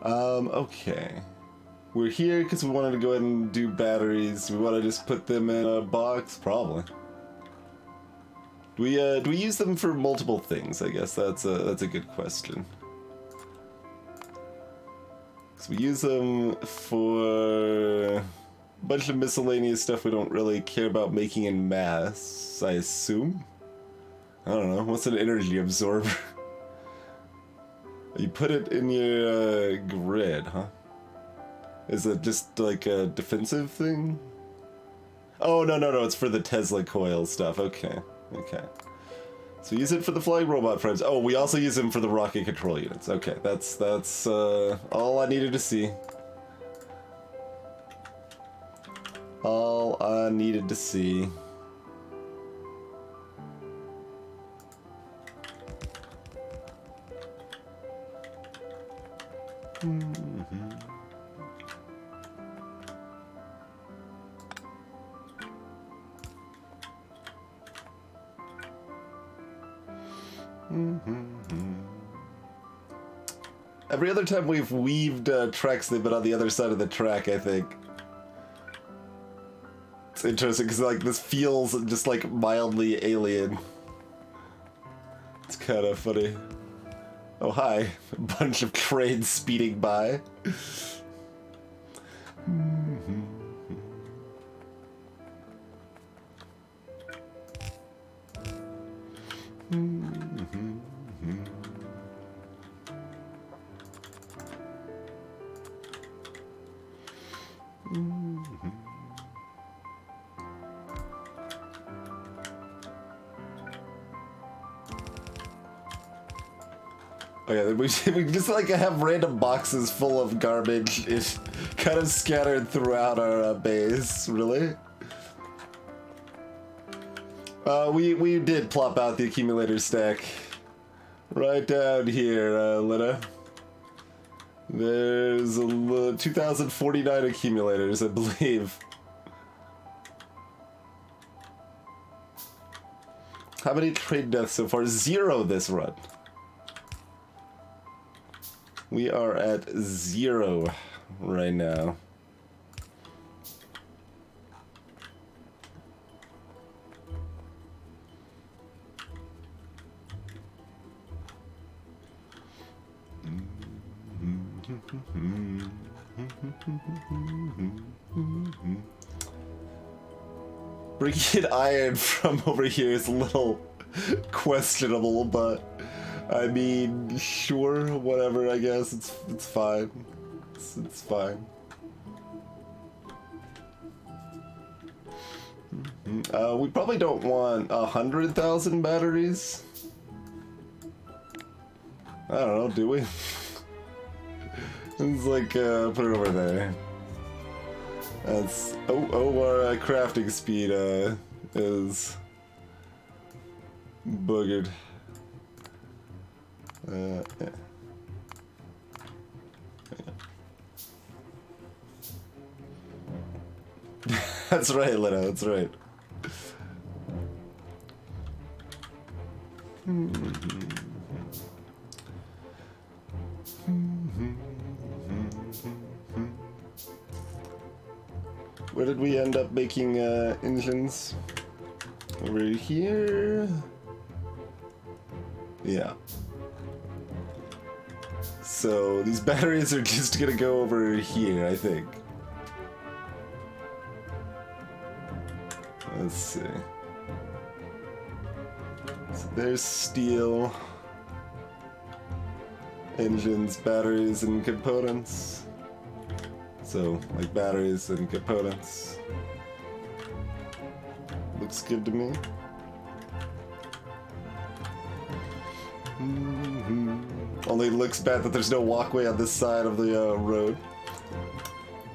Okay. We're here because we wanted to go ahead and do batteries. We want to just put them in a box? Probably. Do we use them for multiple things? I guess that's a good question. So we use them for a bunch of miscellaneous stuff we don't really care about making in mass, I assume. I don't know. What's an energy absorber? You put it in your grid, huh? Is it just like a defensive thing? Oh, no, it's for the Tesla coil stuff. Okay. So use it for the flying robot frames. Oh, we also use them for the rocket control units. Okay, that's all I needed to see. All I needed to see. Every other time we've weaved tracks, they've been on the other side of the track, I think. It's interesting because like this feels just like mildly alien. It's kind of funny. Oh hi, a bunch of trains speeding by. Oh yeah, we just like have random boxes full of garbage. It's kind of scattered throughout our base, really. We did plop out the accumulator stack right down here, Lena. There's 2,049 accumulators, I believe. How many trade deaths so far? 0 this run. We are at 0 right now. Bringing iron from over here is a little questionable, but I mean, sure, whatever. I guess it's fine. It's fine. We probably don't want 100,000 batteries. I don't know, do we? It's like, put it over there. That's, our crafting speed, is boogered. Yeah. That's right, Lena, that's right. Where did we end up making engines? Over here? Yeah. So these batteries are just gonna go over here, I think. Let's see. So there's steel, engines, batteries, and components. So, like batteries and components. Looks good to me. Only looks bad that there's no walkway on this side of the road.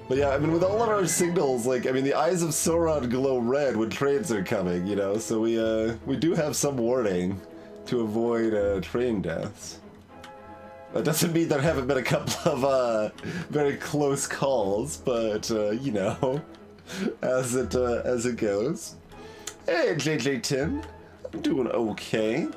But yeah, I mean, with all of our signals, like, I mean, the eyes of Sauron glow red when trains are coming, you know? So we do have some warning to avoid train deaths. That doesn't mean there haven't been a couple of very close calls, but you know, as it goes. Hey, JJ Tim, I'm doing okay.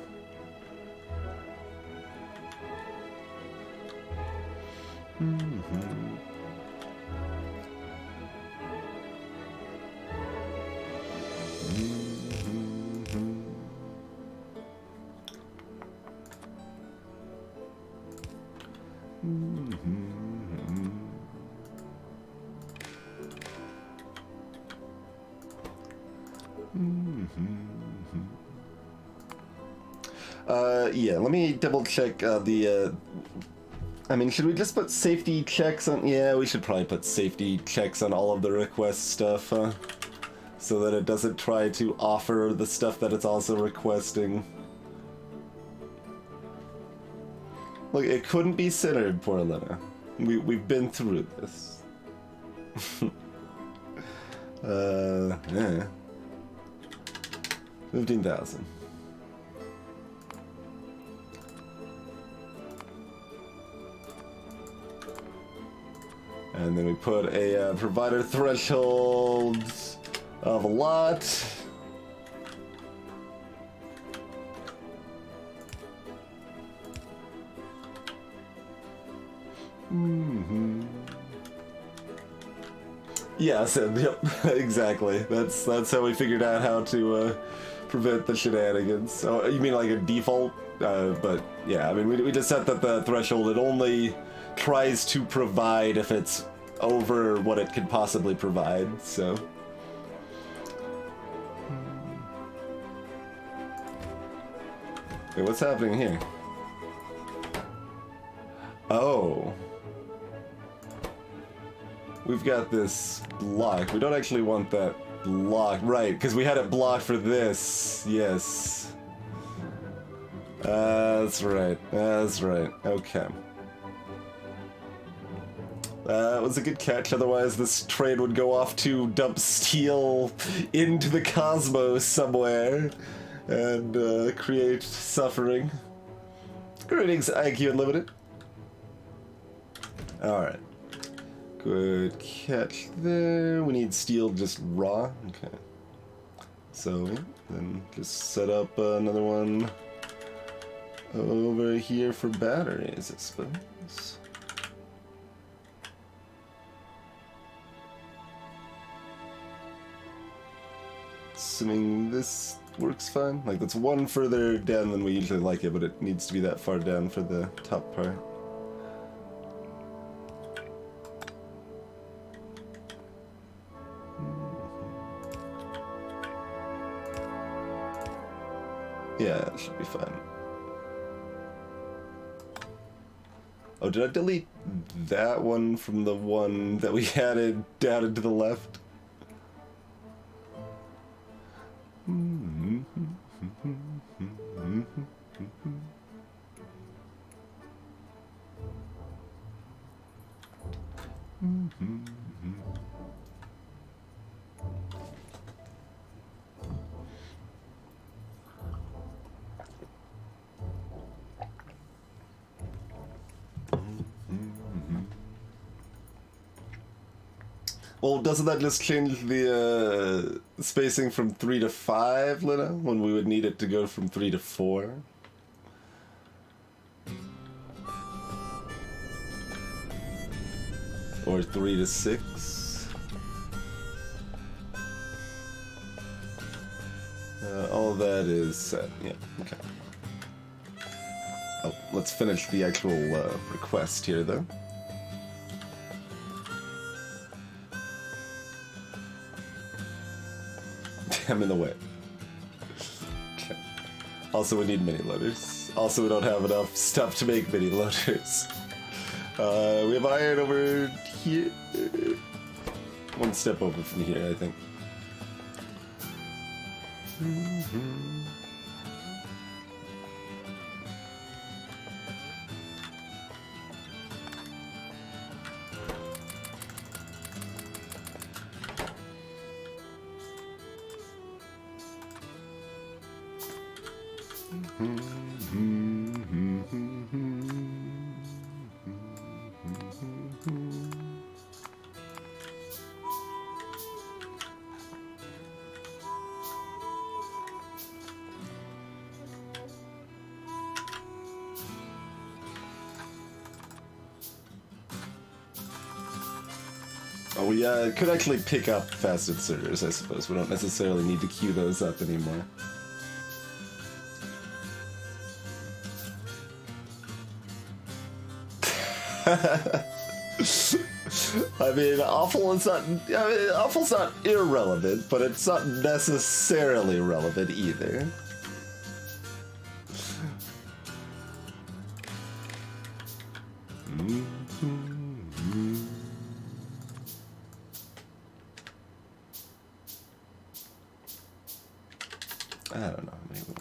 Yeah, let me double check the I mean, should we just put safety checks on? Yeah, we should probably put safety checks on all of the request stuff, huh? So that it doesn't try to offer the stuff that it's also requesting. Look, it couldn't be centered, poor Lena. We've been through this. Yeah. 15,000. And then we put a provider threshold of a lot. Yeah, so, yep, exactly. That's how we figured out how to prevent the shenanigans. Oh, you mean like a default? But yeah, I mean, we just set that the threshold, it only tries to provide if it's over what it could possibly provide, so. Wait, what's happening here? Oh. We've got this block. We don't actually want that blocked. Right, because we had it blocked for this. Yes. That's right. That's right. Okay. That was a good catch, otherwise this trade would go off to dump steel into the cosmos somewhere and create suffering. Greetings, IQ Unlimited. Alright. Good catch there. We need steel just raw. Okay. So, then just set up another one over here for batteries, I suppose. Assuming this works fine. Like, that's one further down than we usually like it, but it needs to be that far down for the top part. Yeah, it should be fine. Oh, did I delete that one from the one that we added down and to the left? Well, doesn't that just change the spacing from 3 to 5, Lina? When we would need it to go from 3 to 4? Or 3 to 6? All that is set. Yeah, okay. Oh, let's finish the actual request here, though. I'm in the way. Okay. Also, we need mini loaders. Also, we don't have enough stuff to make mini loaders. We have iron over here. One step over from here, I think. Oh, we could actually pick up fast inserters, I suppose. We don't necessarily need to queue those up anymore. I mean, awful's not irrelevant, but it's not necessarily relevant either. I don't know, maybe.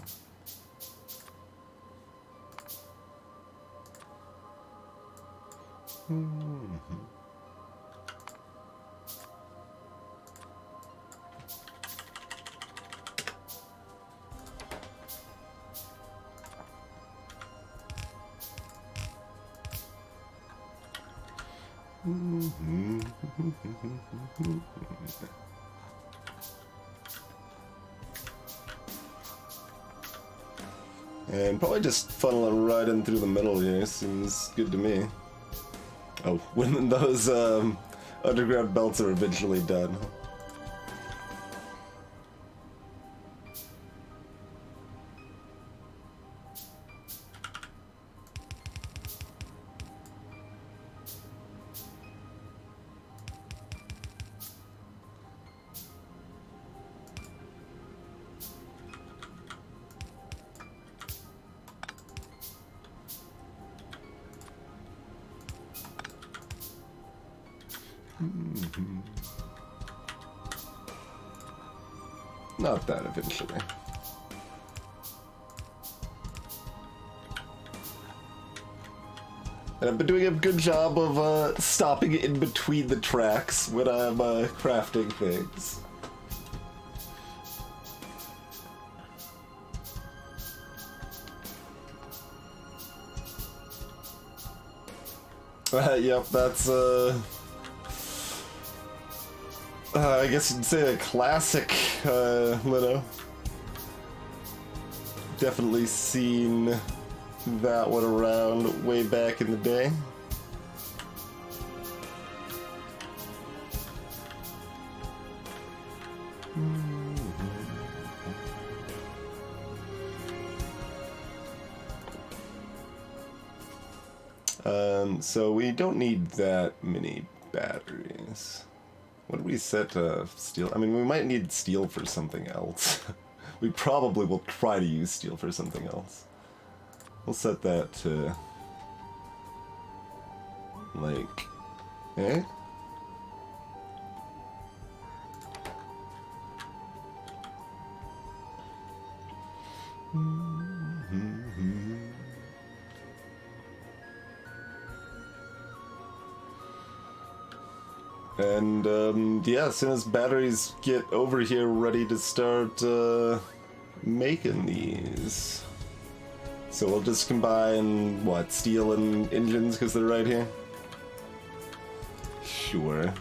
And probably just funnel it right in through the middle here seems good to me. Oh, when those underground belts are eventually done. Not that eventually. And I've been doing a good job of stopping in between the tracks when I'm crafting things. Yep, that's I guess you'd say a classic, Lino. Definitely seen that one around way back in the day. So we don't need that many batteries. What do we set steel? I mean, we might need steel for something else. We probably will try to use steel for something else. We'll set that to... like... eh? And, yeah, as soon as batteries get over here ready to start, making these. So we'll just combine, what, steel and engines because they're right here? Sure.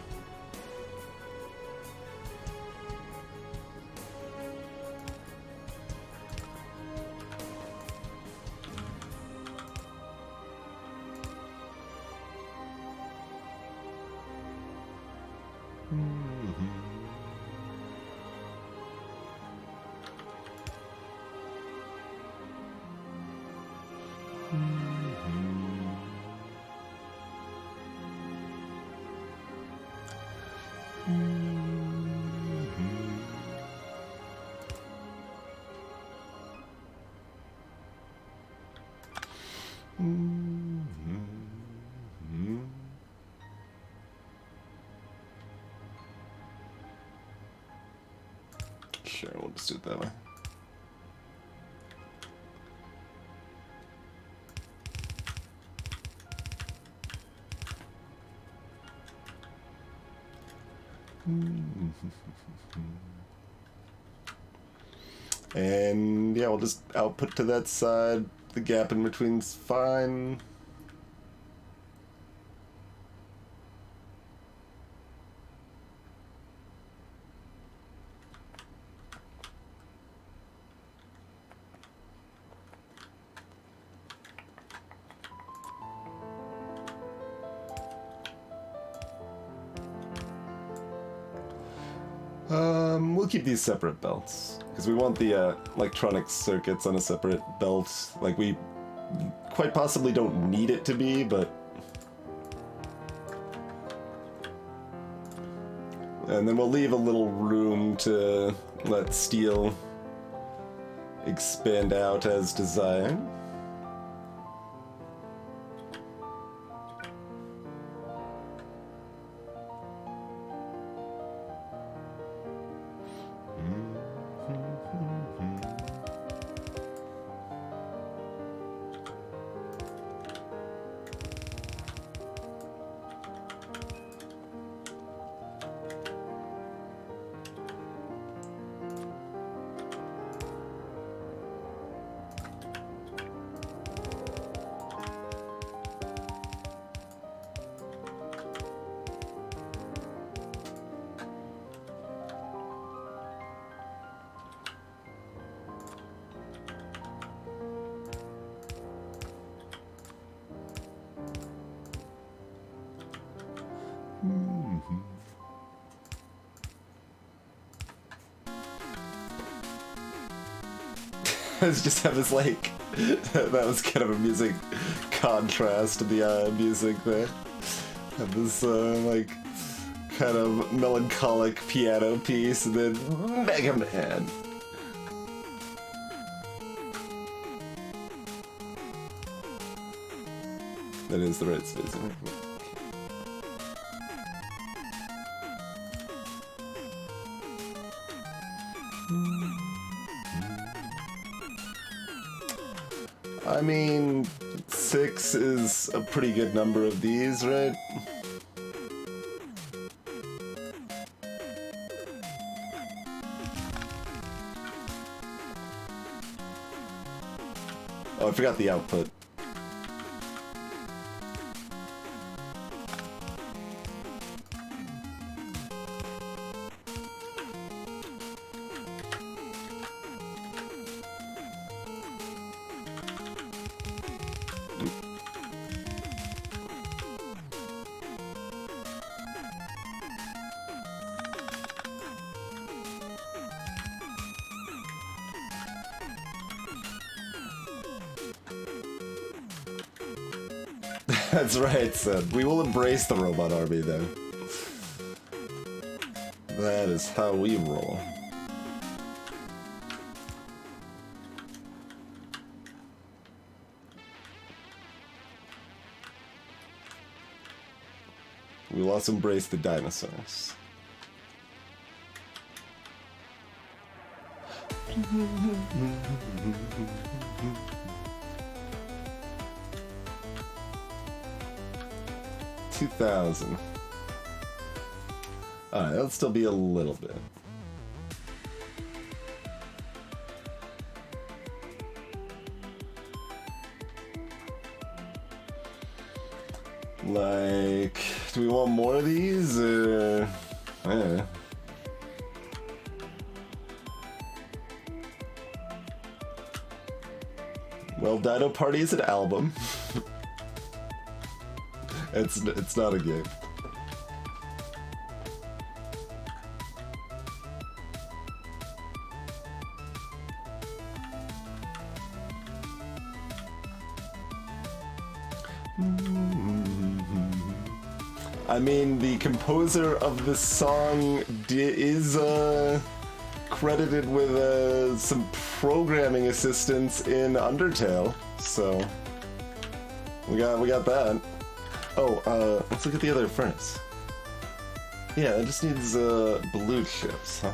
Sure, we'll just do it that way. And yeah, we'll just output to that side. The gap in between's fine. We'll keep these separate belts because we want the electronic circuits on a separate belt. Like, we quite possibly don't need it to be, but... And then we'll leave a little room to let steel expand out as desired. Let's just have this, like, that was kind of a music contrast to the music there. Have this, like, kind of melancholic piano piece, and then Mega Man. That is the right space. I mean, 6 is a pretty good number of these, right? Oh, I forgot the output. That's right, Sid. We will embrace the robot army, then. That is how we roll. We will also embrace the dinosaurs. $2,000. Alright, that'll still be a little bit. Like, do we want more of these, or... I don't know. Well, Dino Party is an album. It's not a game. I mean, the composer of this song is credited with some programming assistance in Undertale, so we got that. Oh, let's look at the other furnace. Yeah, it just needs blue chips, huh?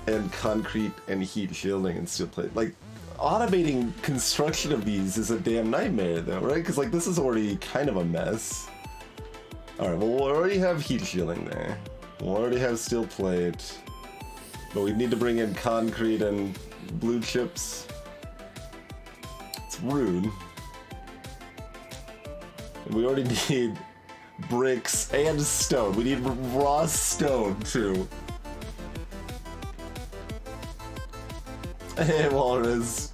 And concrete and heat shielding and steel plate. Like, automating construction of these is a damn nightmare, though, right? Because, like, this is already kind of a mess. Alright, well, we'll already have heat shielding there. We'll already have steel plate. But we need to bring in concrete and blue chips. It's rude. And we already need bricks and stone. We need raw stone, too. Hey, Walrus.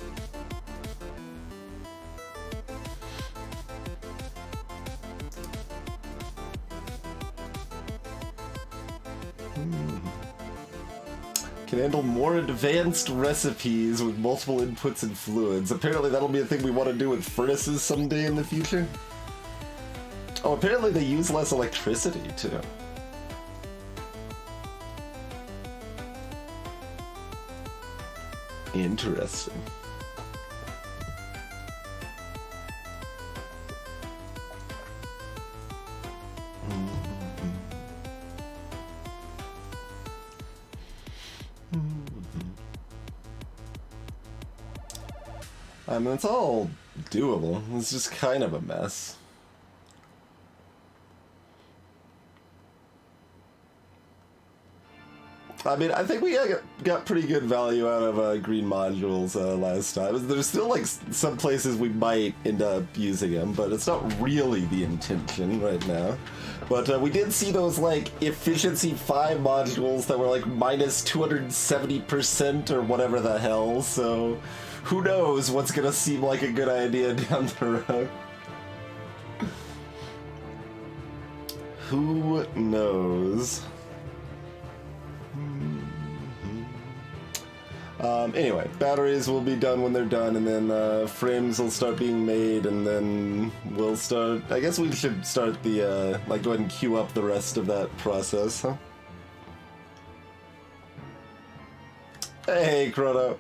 Can handle more advanced recipes with multiple inputs and fluids. Apparently that'll be a thing we want to do with furnaces someday in the future. Oh, apparently they use less electricity, too. Interesting. I mean, it's all doable. It's just kind of a mess. I mean, I think we got pretty good value out of green modules last time. There's still, like, some places we might end up using them, but it's not really the intention right now. But we did see those, like, efficiency 5 modules that were, like, minus 270% or whatever the hell, so who knows what's gonna seem like a good idea down the road. Who knows? Anyway, batteries will be done when they're done, and then frames will start being made, and then we'll start... I guess we should start the, like, go ahead and queue up the rest of that process, huh? Hey, Chrono!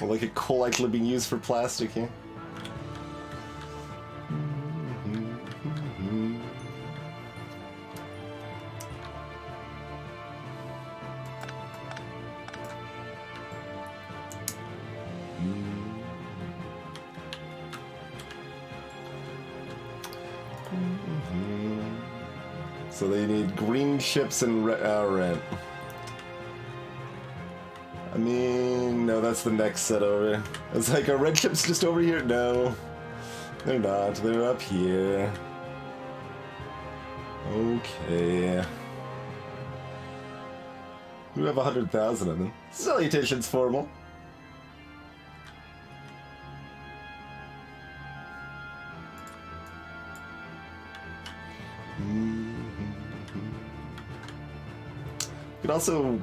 Like a coal actually being used for plastic here. So they need green chips and rent. I mean, no, that's the next set over. It's like, are red chips just over here? No, they're not. They're up here. Okay. We have 100,000 of them. Salutations, formal. You can also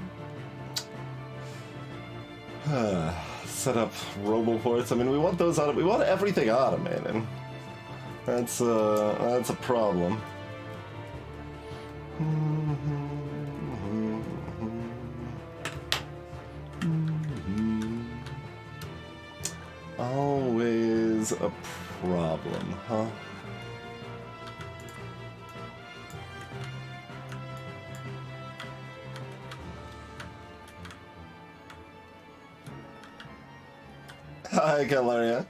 set up roboports. I mean, we want those we want everything automated. That's a problem. Always a problem, huh? Hi, Calaria.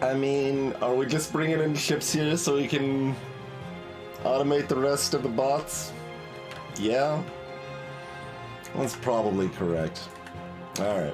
I mean, are we just bringing in ships here so we can automate the rest of the bots? Yeah. That's probably correct. Alright.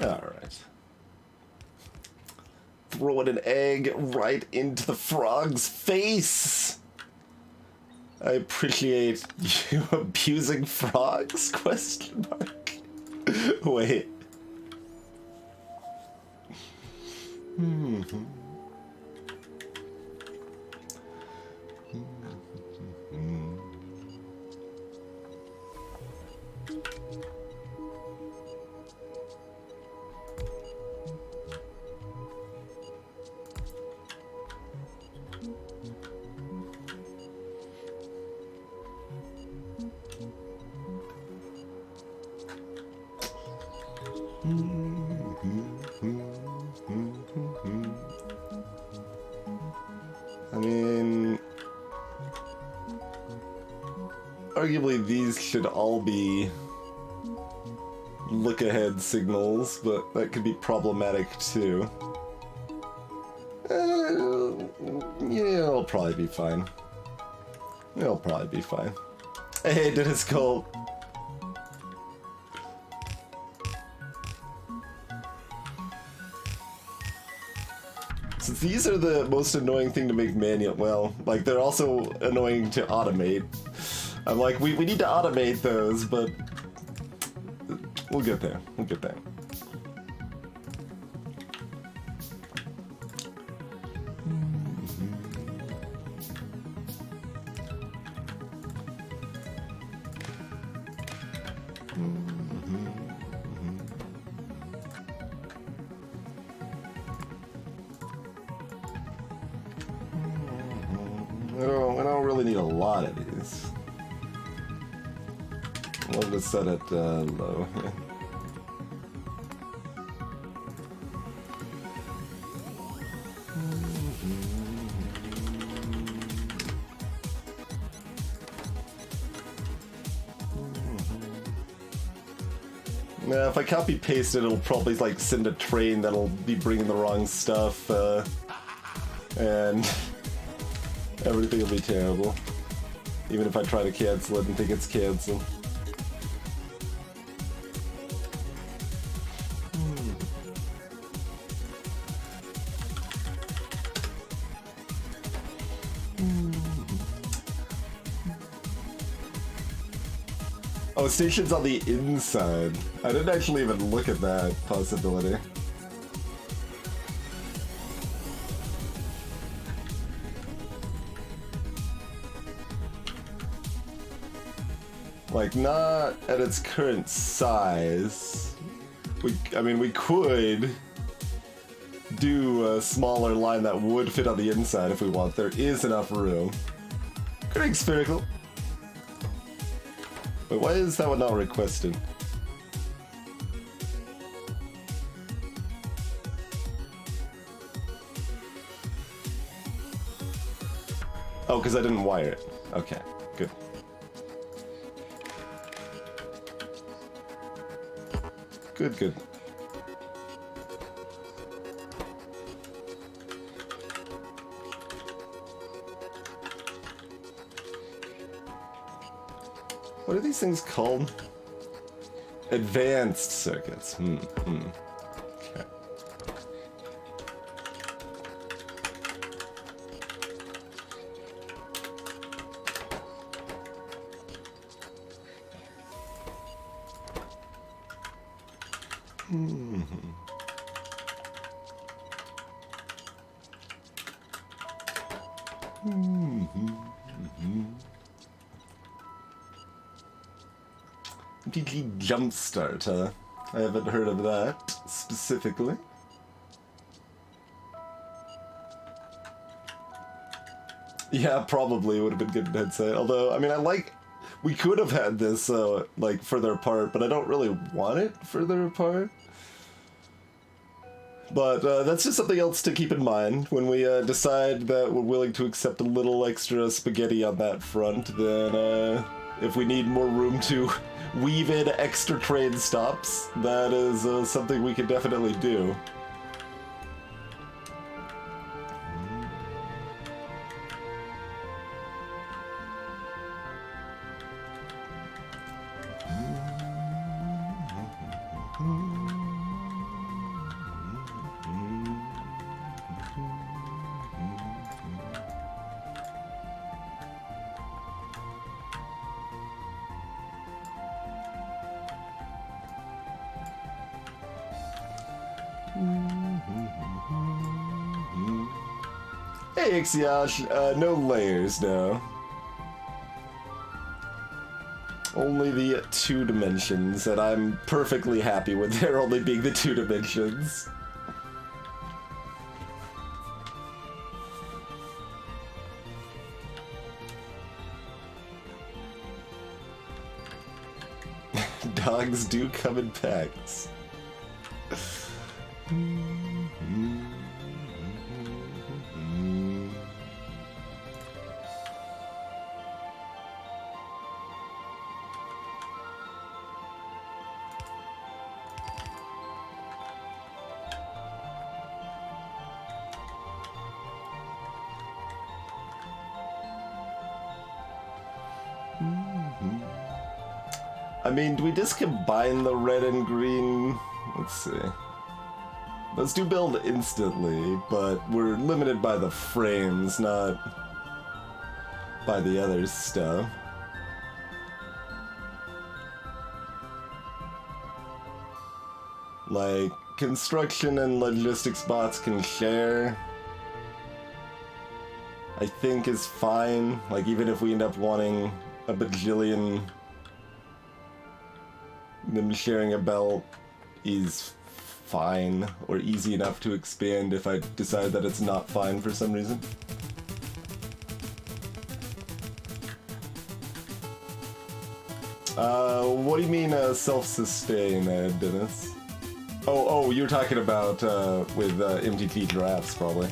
Alright. Throwing an egg right into the frog's face! I appreciate you abusing frogs? Question mark. Wait. I mean, arguably these should all be look-ahead signals, but that could be problematic too. Yeah, it'll probably be fine. It'll probably be fine. Hey, did his goal. Since these are the most annoying thing to make manual, well, like they're also annoying to automate. I'm like, we need to automate those, but we'll get there. We'll get there. I don't really need a lot of these. I'll just set it low. Yeah, if I copy paste it, it'll probably like send a train that'll be bringing the wrong stuff, and everything will be terrible. Even if I try to cancel it and think it's canceled. Oh, station's on the inside. I didn't actually even look at that possibility. Like, not at its current size. I mean, we could do a smaller line that would fit on the inside if we want. There is enough room. Critic spherical. Wait, why is that one not requested? Oh, because I didn't wire it. Okay, good. Good, good. What are these things called? Advanced circuits. Okay. Completely jumpstart, huh? I haven't heard of that specifically. Yeah, probably would have been good in headset. Although, I mean, we could have had this like further apart, but I don't really want it further apart. But that's just something else to keep in mind when we decide that we're willing to accept a little extra spaghetti on that front. Then, if we need more room to weave in extra train stops, that is something we can definitely do. Hey, Ixiash, no layers, no. Only the 2 dimensions, and I'm perfectly happy with there only being the 2 dimensions. Dogs do come in packs. I mean, do we just combine the red and green? Let's see. Those do build instantly, but we're limited by the frames, not by the other stuff. Like, construction and logistics bots can share. I think is fine. Like, even if we end up wanting a bajillion, them sharing a belt is fine, or easy enough to expand if I decide that it's not fine for some reason. What do you mean self-sustain, Dennis? Oh, you're talking about with MTT giraffes, probably.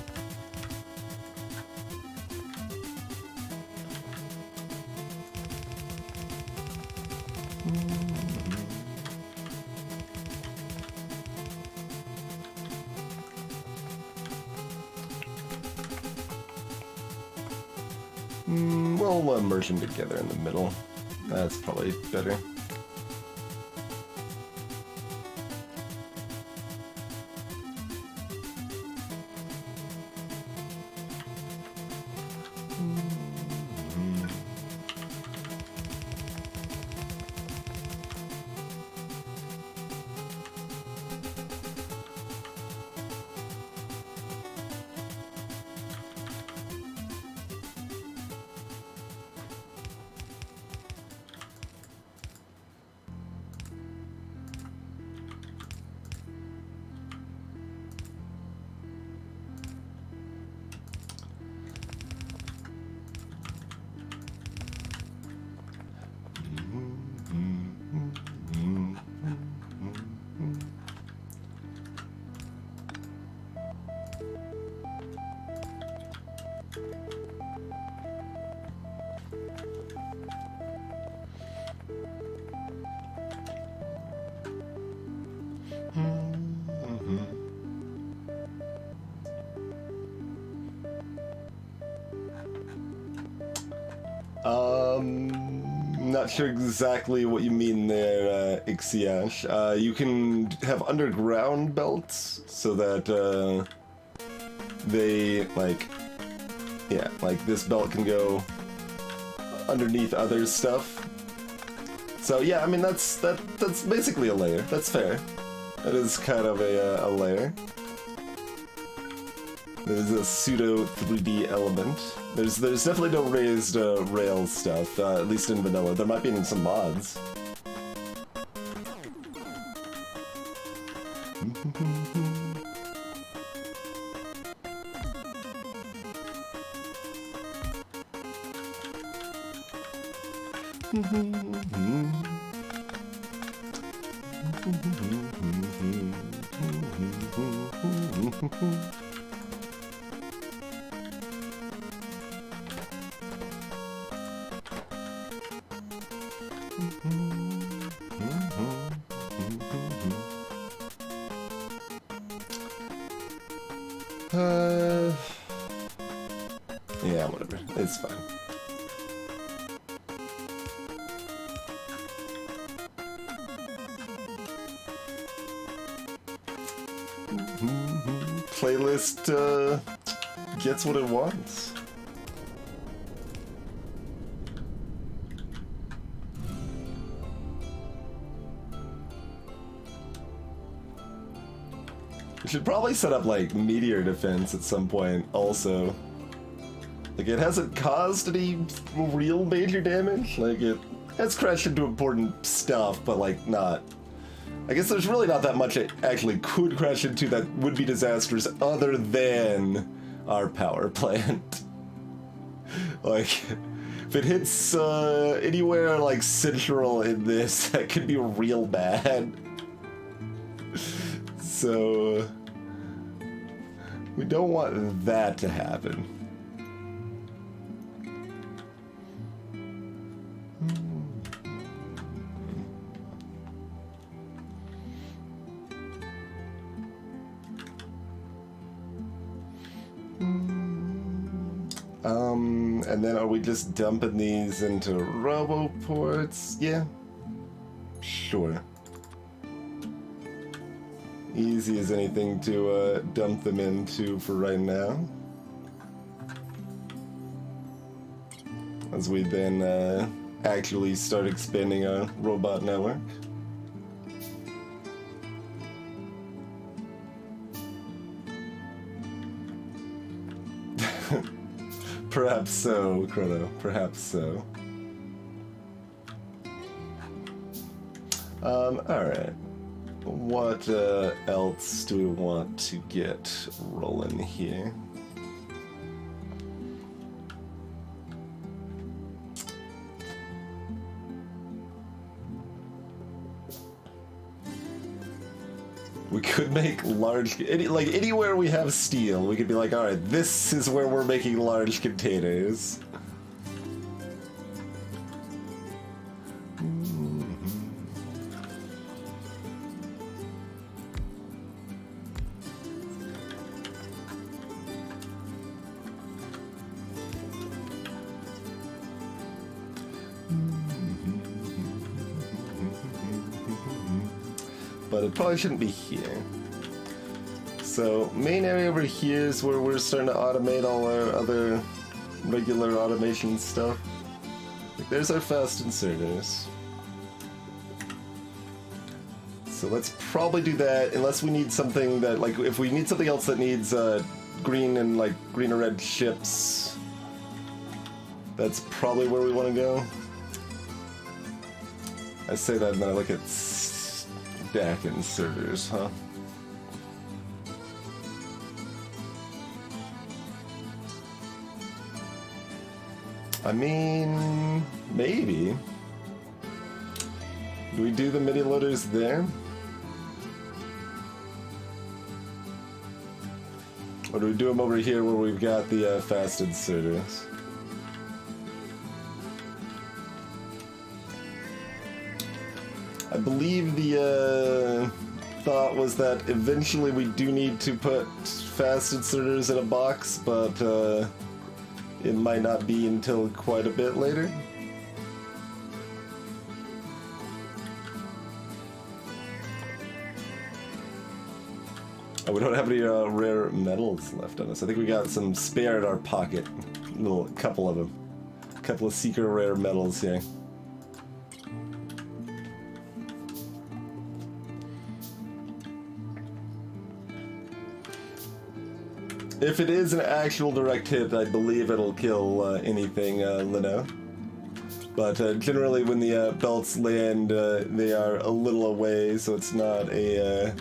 We'll merge them together in the middle. That's probably better. Not sure exactly what you mean there, Ixiash. You can have underground belts so that they, like, yeah, like this belt can go underneath other stuff. So yeah, I mean that's basically a layer. That's fair. That is kind of a layer. There's a pseudo 3D element. There's definitely no raised rail stuff, at least in vanilla. There might be in some mods. Yeah, whatever. It's fine. Playlist gets what it wants. We should probably set up like meteor defense at some point also. Like, it hasn't caused any real major damage. Like, it has crashed into important stuff, but like not. I guess there's really not that much it actually could crash into that would be disastrous other than our power plant. Like, if it hits anywhere like central in this, that could be real bad. So We don't want that to happen. And then are we just dumping these into roboports? Yeah. Sure. Easy as anything to dump them into for right now. As we then actually start expanding our robot network. Perhaps so, Chrono. Perhaps so. Alright. What else do we want to get rolling here? We could make large, anywhere we have steel, we could be like, alright, this is where we're making large containers. But it probably shouldn't be here. So, main area over here is where we're starting to automate all our other regular automation stuff. Like, there's our fast inserters. So let's probably do that, unless we need something that, like, if we need something else that needs green and, like, green or red ships, that's probably where we want to go. I say that and then I look at stack inserters, huh? I mean, maybe. Do we do the mini loaders there? Or do we do them over here where we've got the fast inserters? I believe the thought was that eventually we do need to put fast inserters in a box, but it might not be until quite a bit later. Oh, we don't have any rare metals left on us. I think we got some spare in our pocket. A couple of them. A couple of secret rare metals here. If it is an actual direct hit, I believe it'll kill anything Lino. But generally when the belts land, they are a little away, so it's not a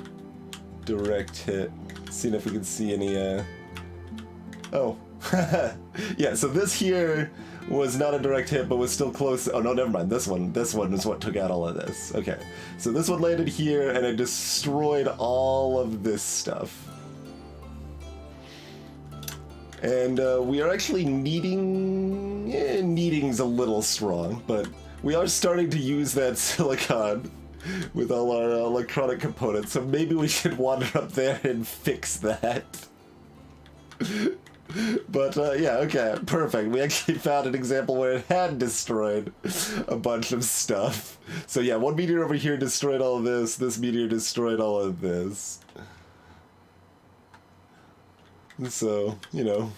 direct hit. Seeing if we can see any... Oh. Yeah, so this here was not a direct hit, but was still close. Oh, no, never mind. This one is what took out all of this. Okay. So this one landed here, and it destroyed all of this stuff. And we are actually needing... needing's a little strong, but we are starting to use that silicon with all our electronic components, so maybe we should wander up there and fix that. But yeah, okay, perfect. We actually found an example where it had destroyed a bunch of stuff. So yeah, one meteor over here destroyed all of this meteor destroyed all of this. So, you know,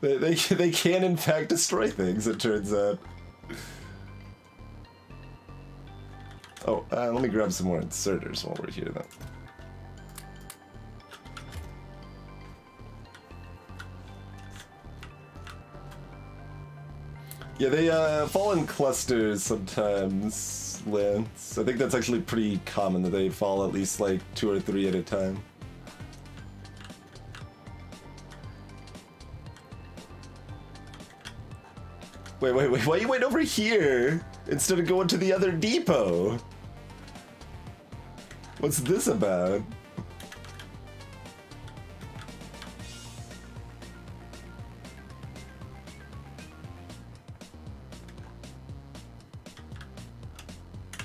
they can in fact destroy things, it turns out. Oh, let me grab some more inserters while we're here then. Yeah, they fall in clusters sometimes, Lance. I think that's actually pretty common that they fall at least like 2 or 3 at a time. Wait, why you went over here instead of going to the other depot? What's this about?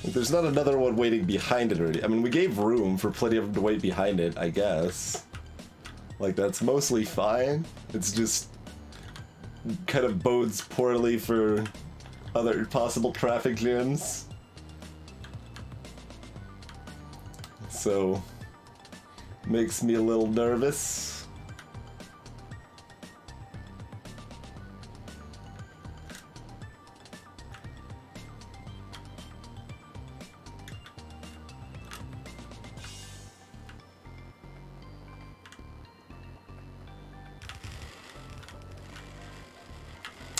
Like, there's not another one waiting behind it already. I mean, we gave room for plenty of them to wait behind it, I guess. Like, that's mostly fine. It's just kind of bodes poorly for other possible traffic jams. So, makes me a little nervous.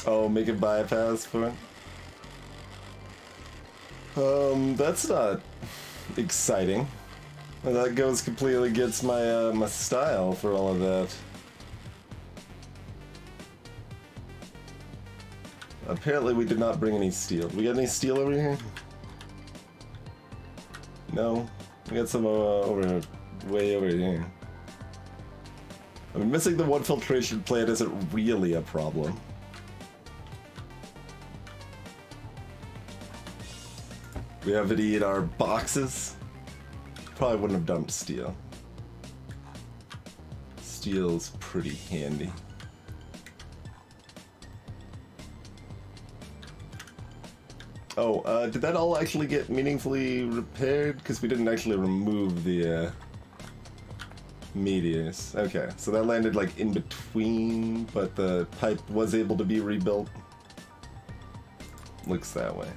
Oh, make a bypass for it? That's not exciting. That goes completely against my, my style for all of that. Apparently we did not bring any steel. We got any steel over here? No? We got some, way over here. I mean, missing the one filtration plant isn't really a problem. We have any in our boxes? Probably wouldn't have dumped steel. Steel's pretty handy. Oh, did that all actually get meaningfully repaired? Because we didn't actually remove the meteors. Okay, so that landed like in between, but the pipe was able to be rebuilt. Looks that way.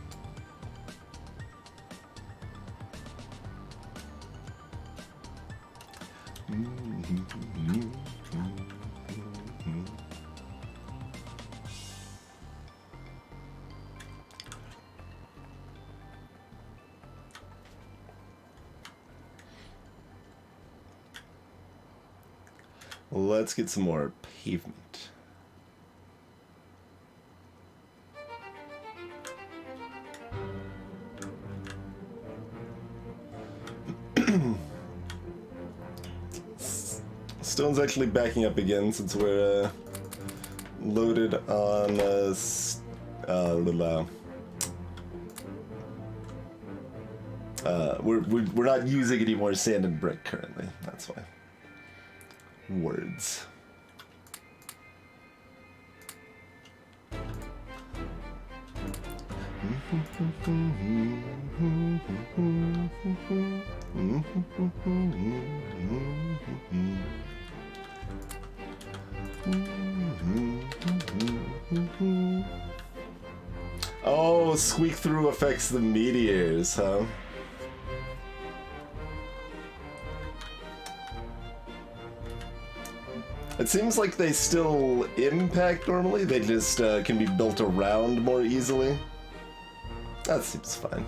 Let's get some more pavement. Stone's actually backing up again since we're loaded on we're not using any more sand and brick currently. That's why. Words. Oh, squeak through affects the meteors, huh? It seems like they still impact normally, they just can be built around more easily. That seems fine.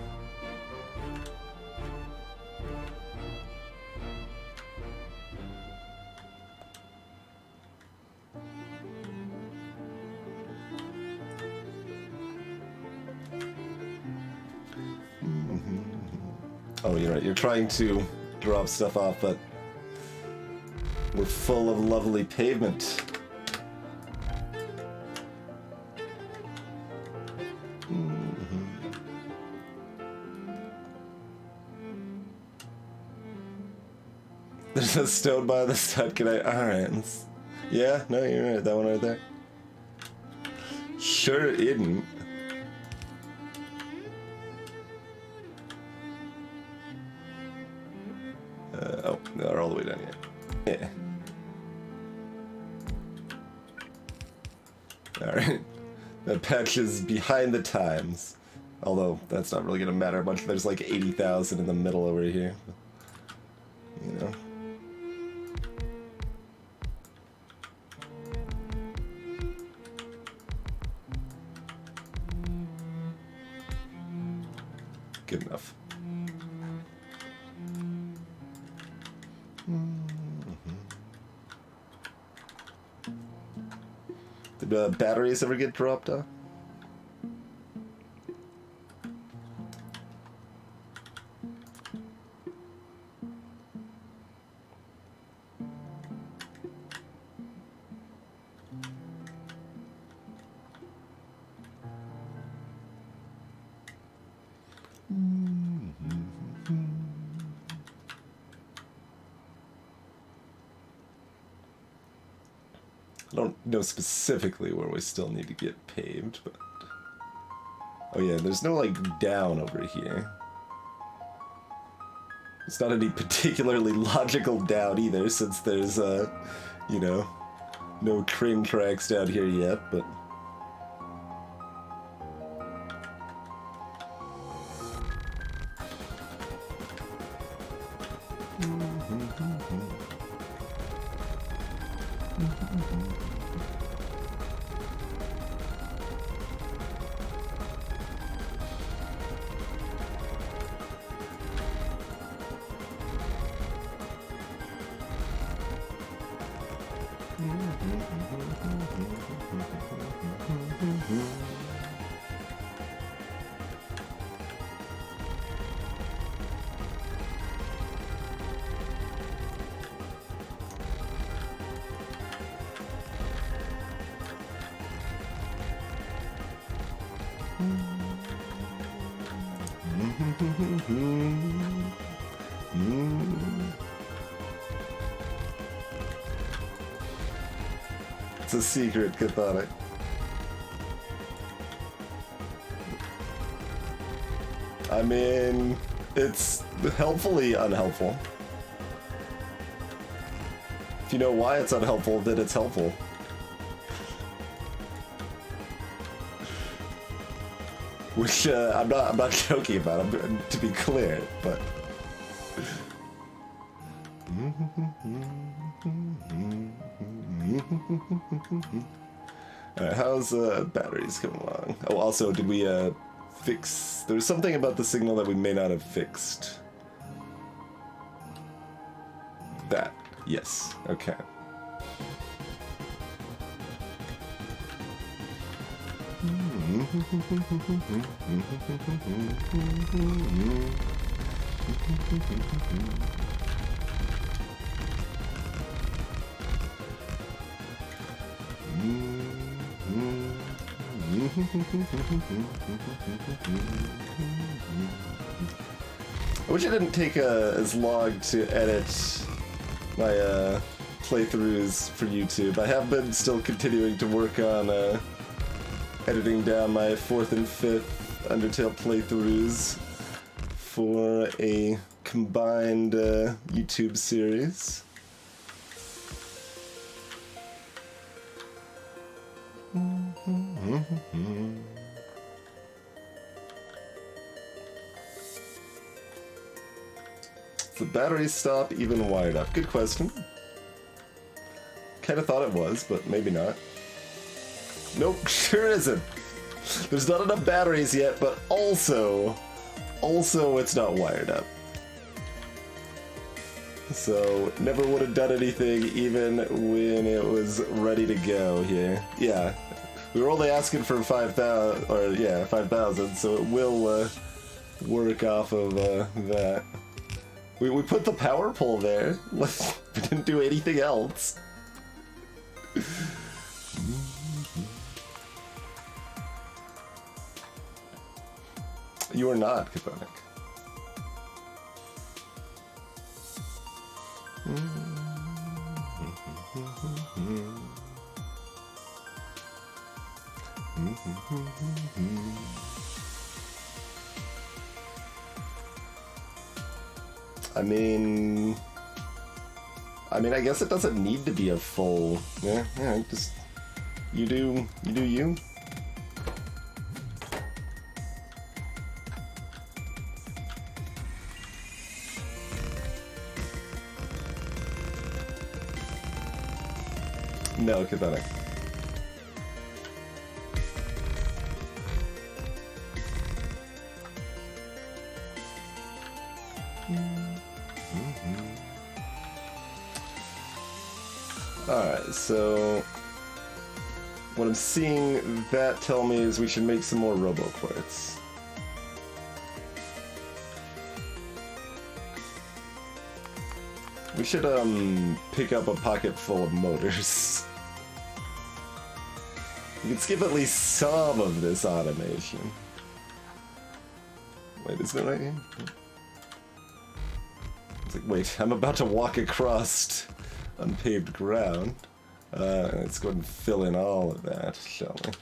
Oh, you're right, you're trying to drop stuff off, but we're full of lovely pavement. There's a stone by the stud. Can I? Alright. Yeah, no, you're right. That one right there. Sure isn't. Oh, they're all the way down here. Yeah. Alright. That patch is behind the times. Although, that's not really gonna matter much. There's like 80,000 in the middle over here. You know. Good enough. Did batteries ever get dropped off? I don't know specifically where we still need to get paved, but... Oh yeah, there's no, like, down over here. It's not any particularly logical down either, since there's, you know, no train tracks down here yet, but... It's a secret, Cathonic. I mean, it's helpfully unhelpful. If you know why it's unhelpful, then it's helpful. Which I'm not joking about. To be clear, but. Alright, how's batteries coming along? Oh, also, did we fix? There's something about the signal that we may not have fixed. That, yes, okay. I wish it didn't take as long to edit my playthroughs for YouTube. I have been still continuing to work on editing down my 4th and 5th Undertale playthroughs for a combined YouTube series. The battery stop even wired up? Good question. Kinda thought it was, but maybe not. Nope, sure isn't. There's not enough batteries yet, but also it's not wired up. So, never would have done anything even when it was ready to go here. Yeah, we were only asking for 5,000, or yeah, 5,000, so it will work off of that. We put the power pole there. We didn't do anything else. You are not, Cathonic. I mean, I guess it doesn't need to be a full. Yeah, just you do you. No, Cathonic. Alright, so what I'm seeing that tell me is we should make some more robo-quartz. We should pick up a pocket full of motors. We can skip at least some of this automation. Wait, is that right here? It's like, wait, I'm about to walk across unpaved ground. Let's go ahead and fill in all of that, shall we?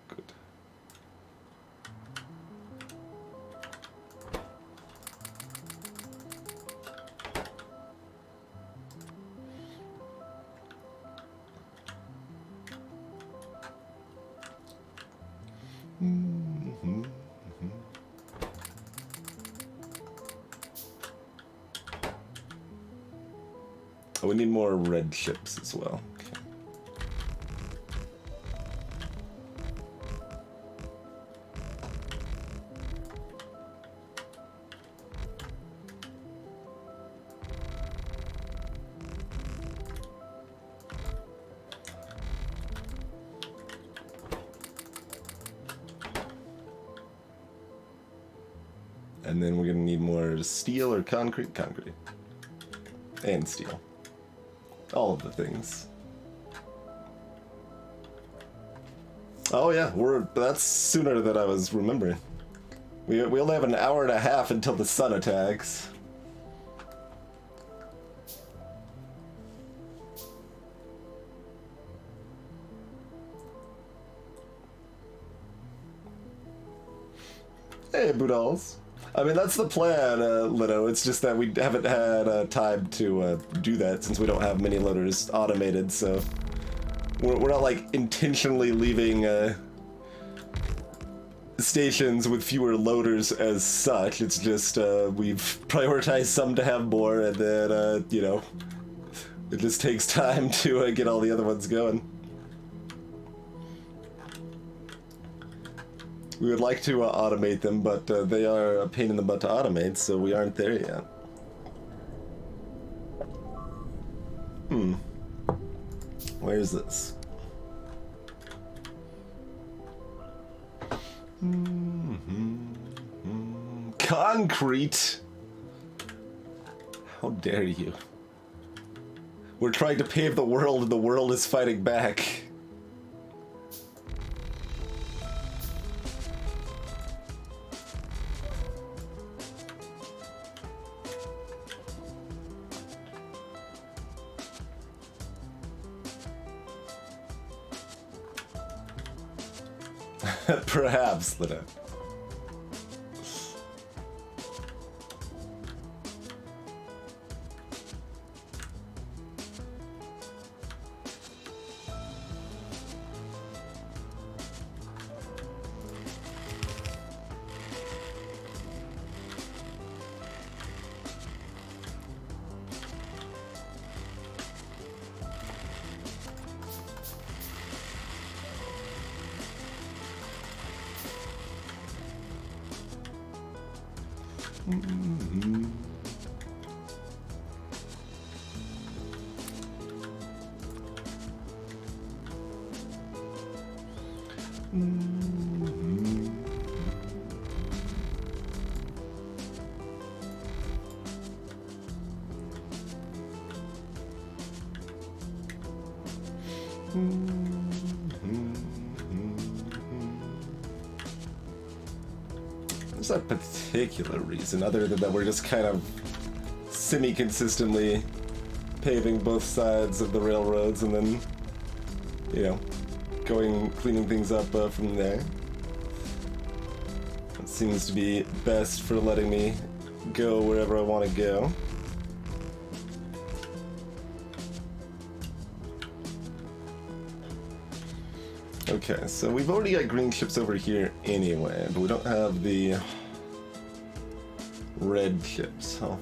Good. Oh, we need more red chips as well. Okay. And then we're gonna need more steel or concrete? Concrete. And steel. All of the things. Oh yeah, that's sooner than I was remembering. We only have an hour and a half until the sun attacks. Hey, Boodles. I mean, that's the plan, Lito. It's just that we haven't had time to do that since we don't have mini loaders automated, so we're not like intentionally leaving stations with fewer loaders as such. It's just we've prioritized some to have more, and then you know, it just takes time to get all the other ones going. We would like to automate them, but they are a pain in the butt to automate, so we aren't there yet. Where is this? Concrete! How dare you? We're trying to pave the world and the world is fighting back. Perhaps, Lita. There's a particular reason other than that we're just kind of semi-consistently paving both sides of the railroads and then, you know, cleaning things up from there. It seems to be best for letting me go wherever I want to go. Okay, so we've already got green chips over here anyway, but we don't have the red chips, huh?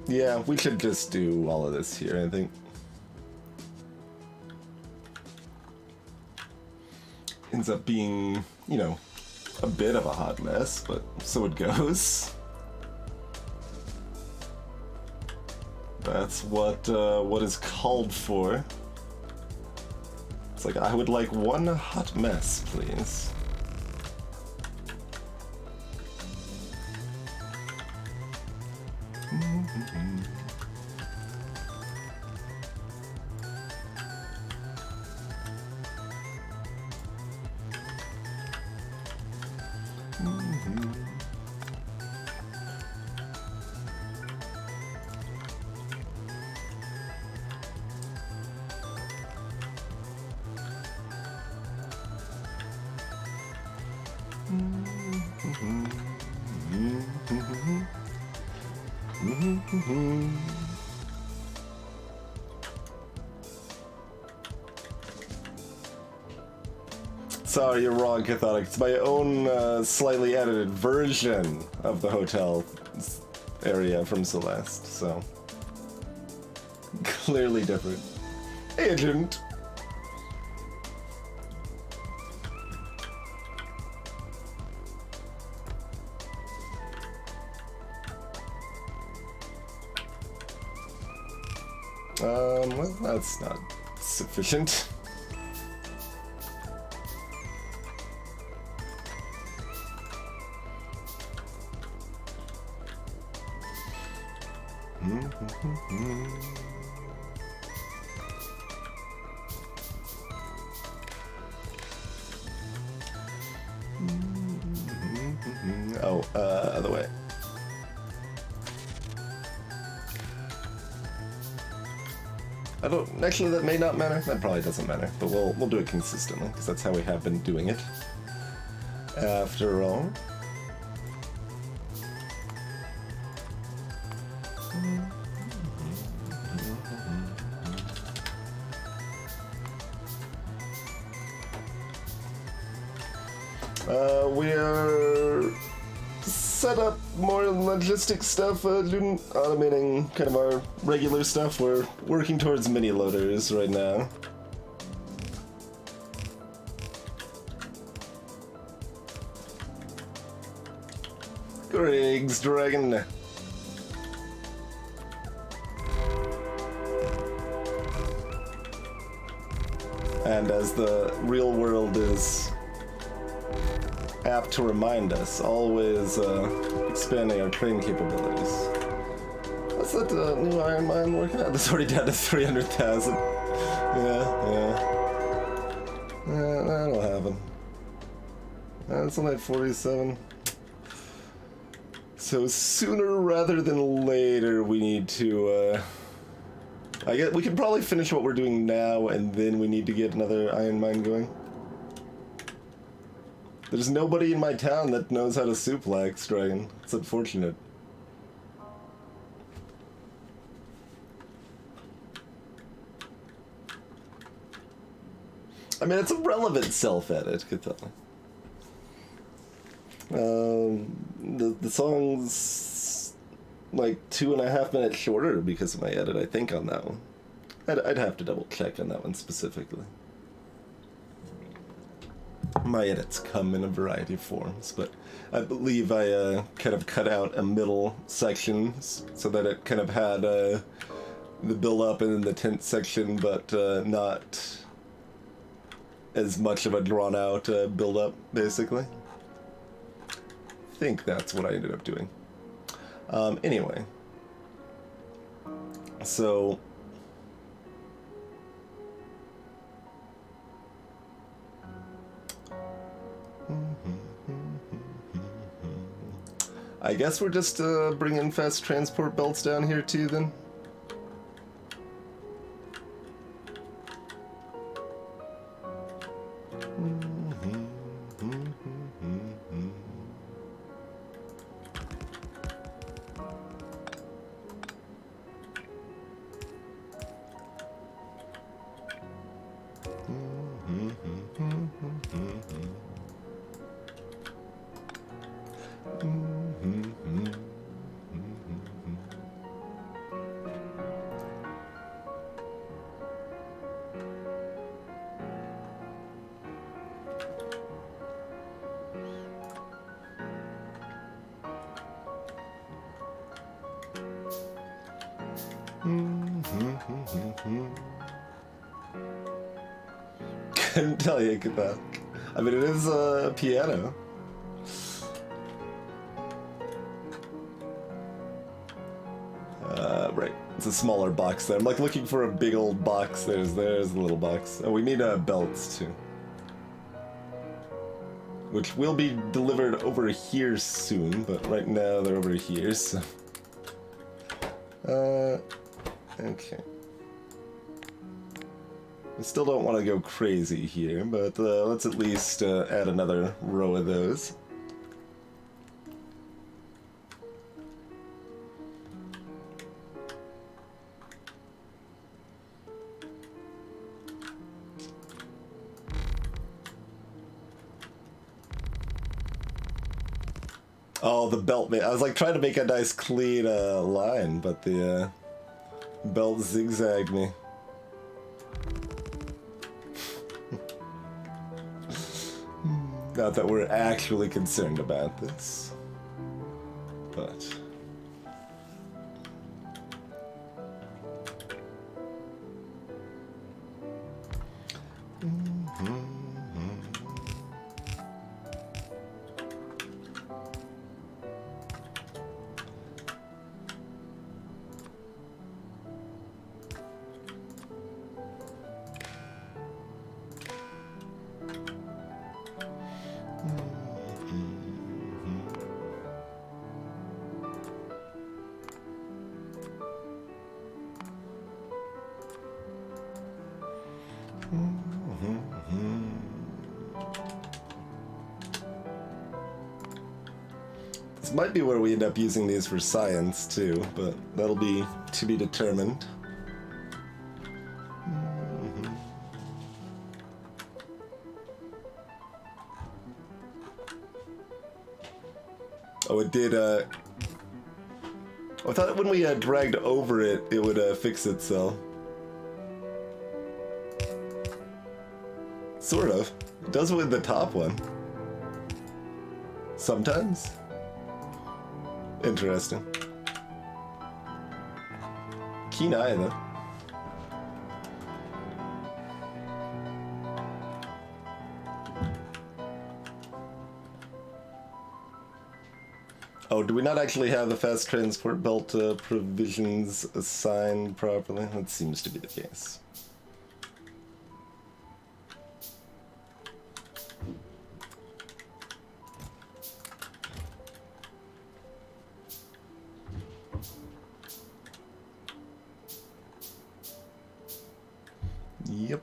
Yeah, we should just do all of this here, I think. Ends up being, you know, a bit of a hot mess, but so it goes. That's what is called for. It's like, I would like one hot mess, please. Sorry, you're wrong, Catholic. It's my own slightly edited version of the hotel area from Celeste, so clearly different. Agent. Well, that's not sufficient. Oh, other way. I don't. Actually, that may not matter. That probably doesn't matter. But we'll do it consistently because that's how we have been doing it. After all. We're set up more logistic stuff, doing automating kind of our regular stuff. We're working towards mini loaders right now. Greg's Dragon. And as the real world is apt to remind us, always expanding our training capabilities. What's that new Iron Mine working at? It's already down to 300,000. Yeah. That'll happen. It's only at 47. So sooner rather than later, we need to. I guess we can probably finish what we're doing now, and then we need to get another Iron Mine going. There's nobody in my town that knows how to suplex Dragon. It's unfortunate. I mean, it's a relevant self-edit, could tell. The song's like 2.5 minutes shorter because of my edit, I think, on that one. I'd have to double check on that one specifically. My edits come in a variety of forms, but I believe I kind of cut out a middle section so that it kind of had the build-up and then the tense section, but not as much of a drawn-out build-up, basically. I think that's what I ended up doing. Anyway. So... I guess we're just bringing fast transport belts down here too, then. Couldn't tell you that. I mean, it is a piano. Right. It's a smaller box there. I'm like looking for a big old box. There's the little box. Oh, we need belts too. Which will be delivered over here soon, but right now they're over here, so... okay. I still don't want to go crazy here, but let's at least add another row of those. Oh, the belt, man. I was like trying to make a nice clean line, but the belt zigzagged me. Not that we're actually concerned about this, but... This might be where we end up using these for science too, but that'll be to be determined. Oh, it did, I thought when we dragged over it, it would fix itself. Sort of. It does with the top one. Sometimes. Interesting. Keen eye, though. Oh, do we not actually have the fast transport belt provisions assigned properly? That seems to be the case. Yep.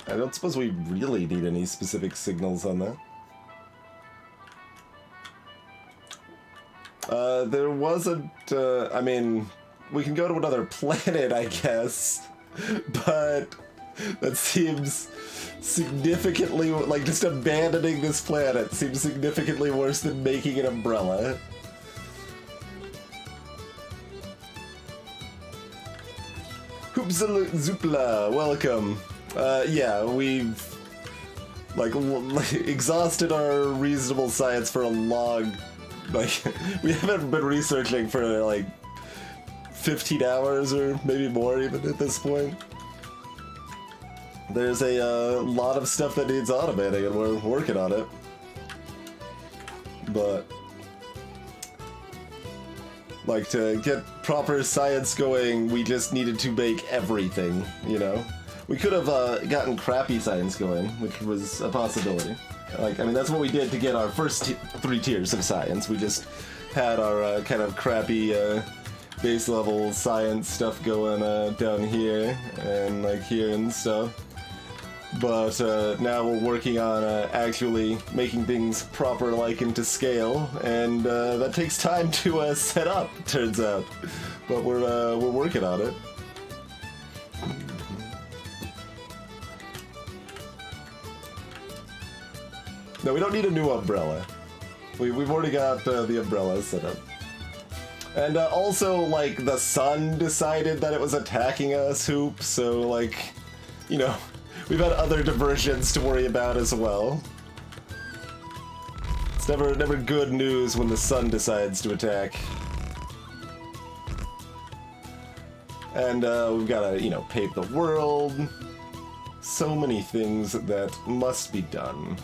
I don't suppose we really need any specific signals on that. There wasn't, I mean, we can go to another planet, I guess, but that seems significantly, like, just abandoning this planet seems significantly worse than making an umbrella. Hoopzala Zoopla, welcome. Yeah, we've, like, exhausted our reasonable science for a long... Like, we haven't been researching for, like, 15 hours or maybe more even at this point. There's a lot of stuff that needs automating and we're working on it. But, like, to get proper science going, we just needed to make everything, you know? We could have gotten crappy science going, which was a possibility. Like, I mean, that's what we did to get our first 3 tiers of science. We just had our kind of crappy base level science stuff going down here and like here and stuff. But now we're working on actually making things proper, like, into scale, and that takes time to set up, turns out. But we're working on it. No, we don't need a new umbrella. We've already got the umbrella set up. And also, like, the sun decided that it was attacking us, Hoop, so, like, you know, we've had other diversions to worry about as well. It's never good news when the sun decides to attack. And we've got to, you know, pave the world. So many things that must be done.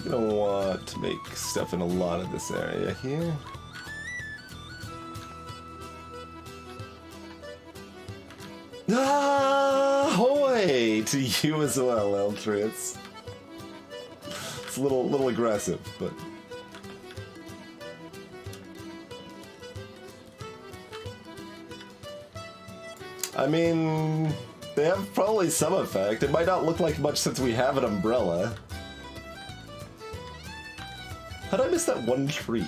Gonna want to make stuff in a lot of this area here. Hey, to you as well, Eltrius. It's a little aggressive, but... I mean... They have probably some effect. It might not look like much since we have an umbrella. How did I miss that one tree?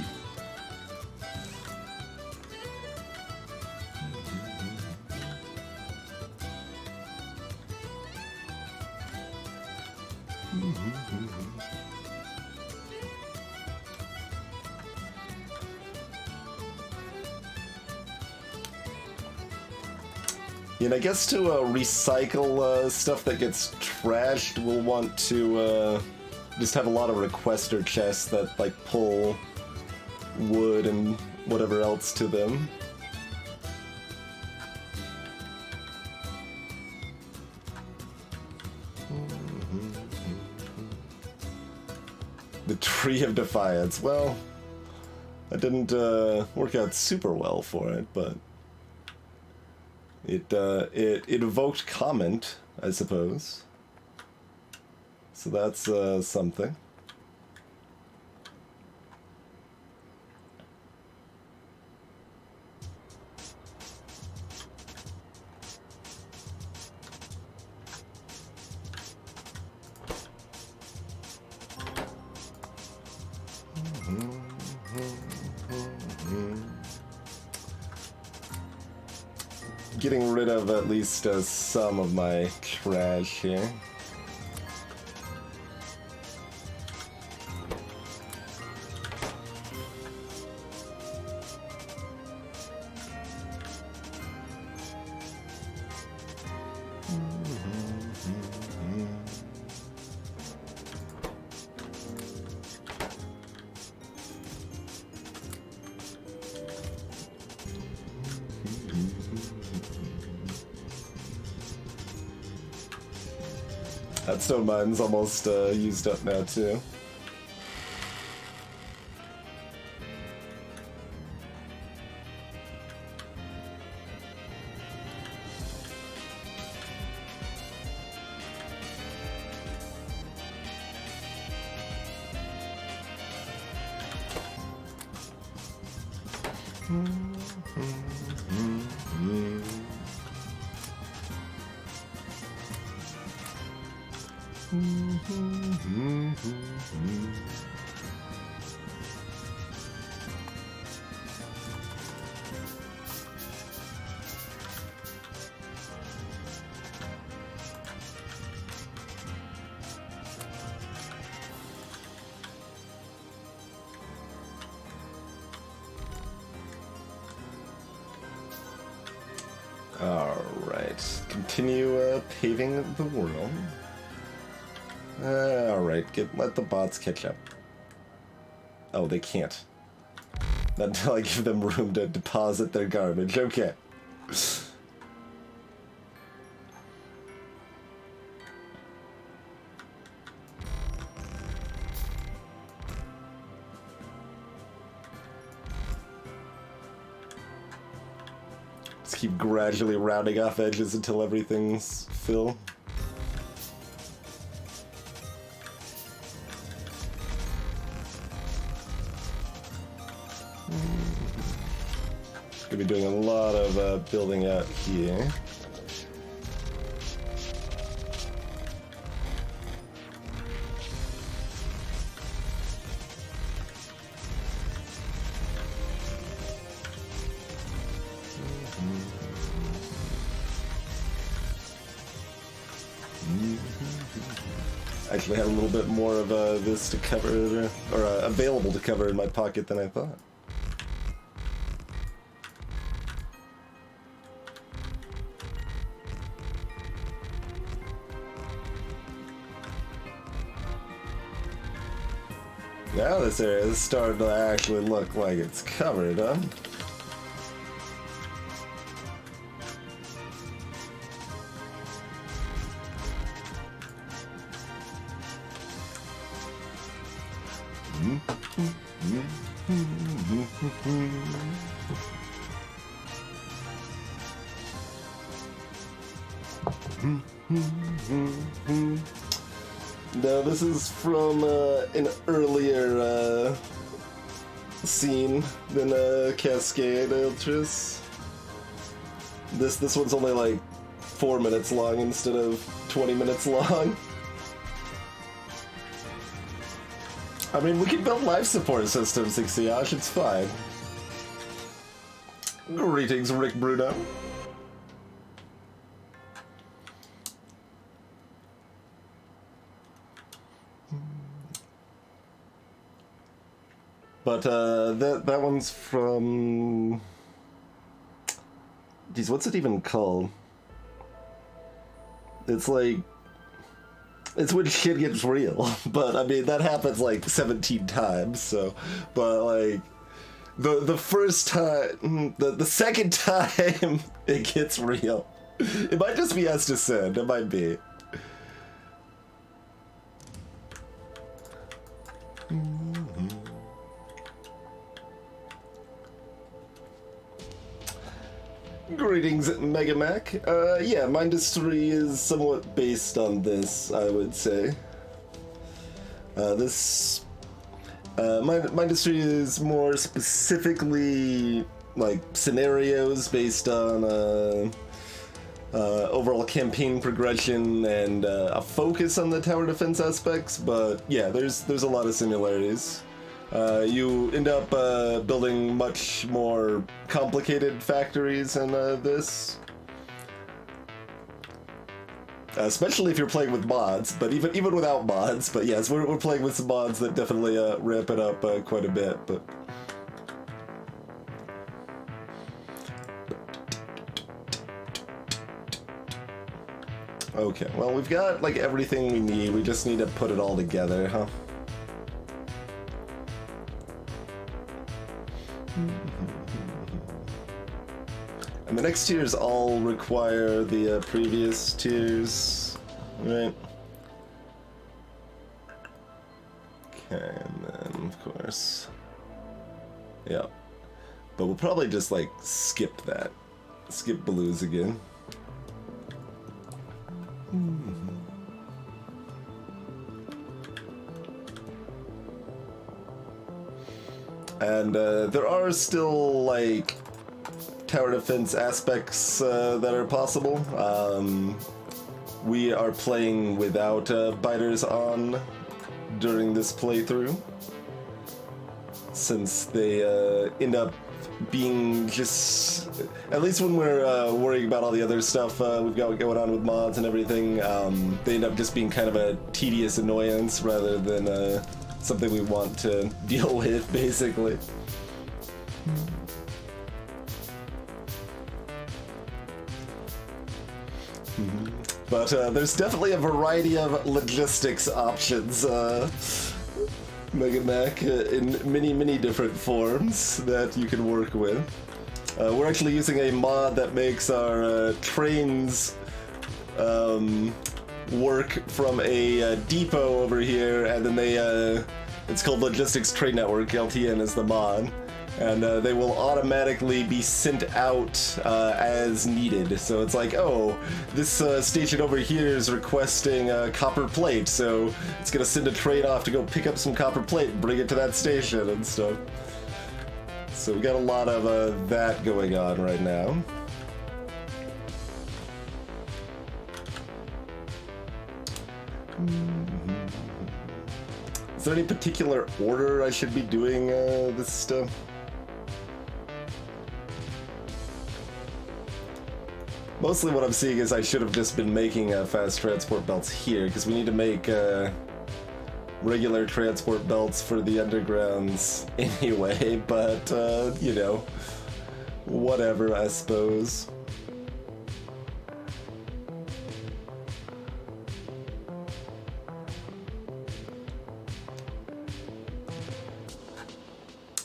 And I guess to recycle stuff that gets trashed, we'll want to just have a lot of requester chests that like pull wood and whatever else to them. The Tree of Defiance. Well, that didn't work out super well for it, but it evoked comment, I suppose. So that's something. Getting rid of at least some of my trash here. That stone mine's almost used up now too. Alright, continue paving the world. Alright, let the bots catch up. Oh, they can't. Not until I give them room to deposit their garbage. Okay. Just keep gradually rounding off edges until everything's full. Gonna be doing a lot of building out here. Actually had a little bit more of this to cover, or available to cover in my pocket than I thought. Now this area is starting to actually look like it's covered, huh? No, this is from an earlier scene than Cascade Ultras. This one's only like 4 minutes long instead of 20 minutes long. I mean, we can build life support systems, Ixiash, it's fine. Greetings, Rick Bruno. But that one's from... Geez, what's it even called? It's like... It's when shit gets real. But, I mean, that happens like 17 times, so... But, like... The first time... The second time it gets real. It might just be us to send. It might be. Greetings, Mega Mac. Yeah, my industry is somewhat based on this, I would say. My industry is more specifically like scenarios based on overall campaign progression and a focus on the tower defense aspects. But yeah, there's a lot of similarities. You end up building much more complicated factories in this. Especially if you're playing with mods, but even without mods. But yes, we're playing with some mods that definitely ramp it up quite a bit. But okay, well, we've got like everything we need. We just need to put it all together, huh? And the next tiers all require the previous tiers, right? Okay, and then of course, yeah. But we'll probably just like skip that, skip blues again. And there are still like tower defense aspects that are possible. We are playing without biters on during this playthrough, since they end up being just, at least when we're worrying about all the other stuff we've got going on with mods and everything, they end up just being kind of a tedious annoyance rather than something we want to deal with, basically. But there's definitely a variety of logistics options, Mega Mac, in many different forms that you can work with. We're actually using a mod that makes our trains work from a depot over here, and then they, it's called Logistics Train Network, LTN is the mod. And they will automatically be sent out as needed. So it's like, oh, this station over here is requesting copper plate, so it's gonna send a train off to go pick up some copper plate and bring it to that station and stuff. So we got a lot of that going on right now. Is there any particular order I should be doing this stuff? Mostly what I'm seeing is I should have just been making fast transport belts here, because we need to make regular transport belts for the undergrounds anyway, but, you know, whatever, I suppose.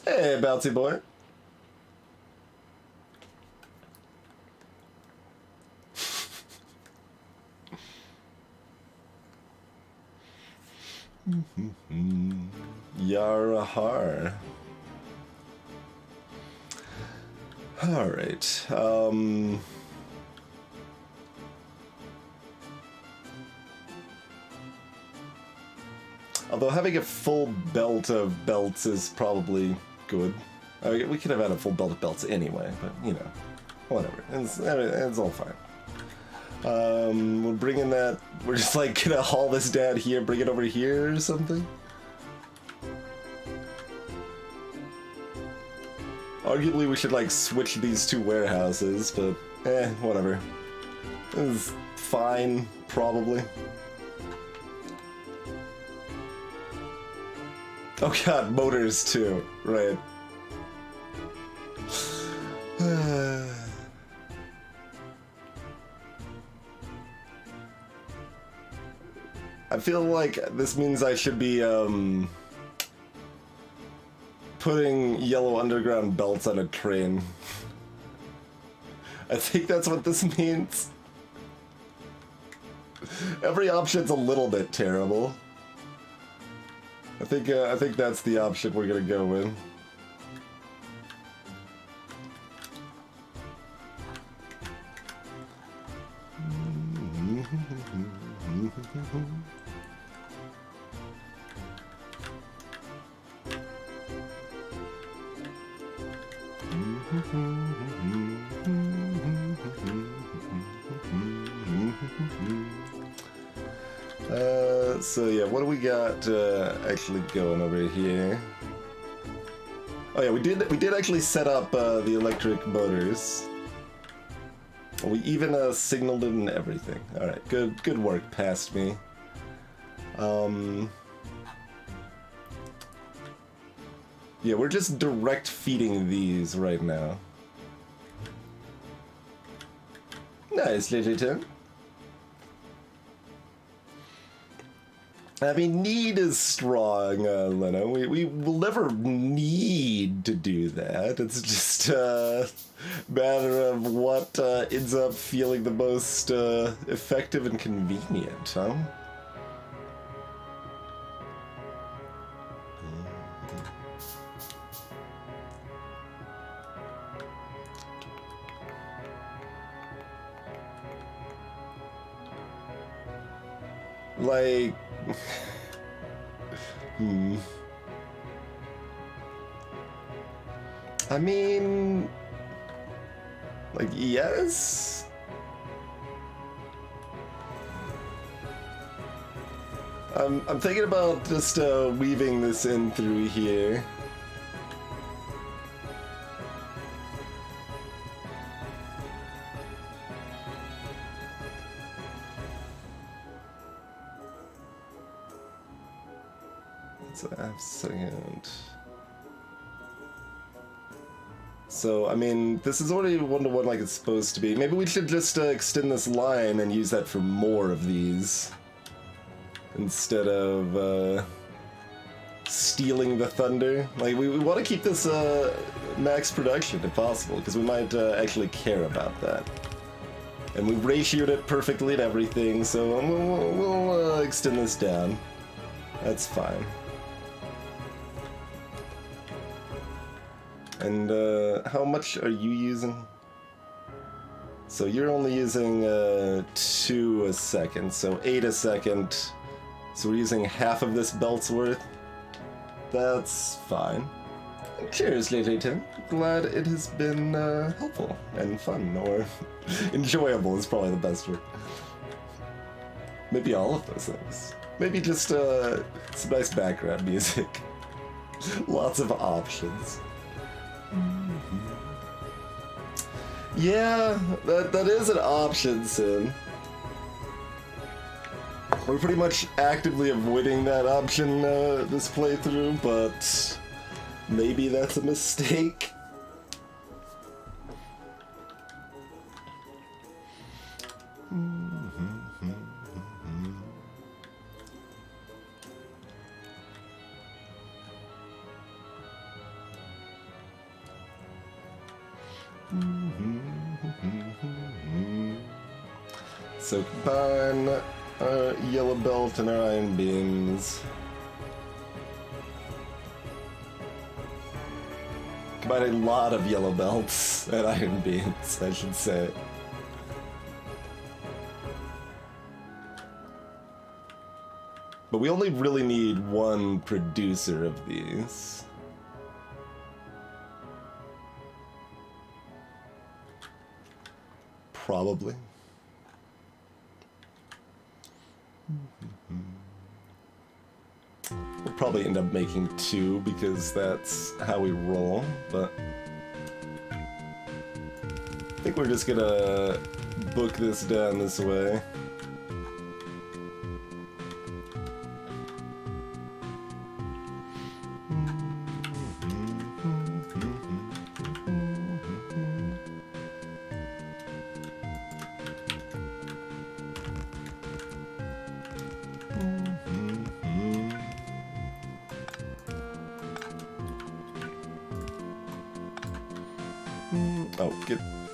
Hey, Bouncy Boy. Yarahar. Alright, Although having a full belt of belts is probably good. I mean, we could have had a full belt of belts anyway, but you know, whatever. It's all fine. We're bringing that. We're just like gonna haul this down here, bring it over here or something. Arguably, we should like switch these two warehouses, but whatever. It's fine, probably. Oh god, motors too, right. I feel like this means I should be putting yellow underground belts on a train. I think that's what this means. Every option's a little bit terrible. I think that's the option we're gonna go with. So yeah, what do we got actually going over here? Oh yeah, we did actually set up the electric motors. We even signaled it and everything. All right, good work, past me. Yeah, we're just direct feeding these right now. Nice, Littleton. I mean, need is strong, Leno. We will never need to do that. It's just a matter of what ends up feeling the most effective and convenient, huh? Like... I mean... like, yes? I'm thinking about just weaving this in through here. Second. So, I mean, this is already one-to-one like it's supposed to be. Maybe we should just extend this line and use that for more of these. Instead of stealing the thunder. Like, we want to keep this max production if possible, because we might actually care about that. And we've ratioed it perfectly and everything, so we'll extend this down. That's fine. And how much are you using? So you're only using 2 a second, so 8 a second. So we're using half of this belt's worth. That's fine. Cheers, Littleton. Glad it has been helpful and fun, or enjoyable is probably the best word. Maybe all of those things. Maybe just some nice background music. Lots of options. Yeah, that is an option, Sin. We're pretty much actively avoiding that option this playthrough, but maybe that's a mistake. So combine our yellow belt and our iron beams. Combine a lot of yellow belts and iron beams, I should say. But we only really need one producer of these. Probably. We'll probably end up making 2 because that's how we roll, but I think we're just gonna book this down this way. Oh,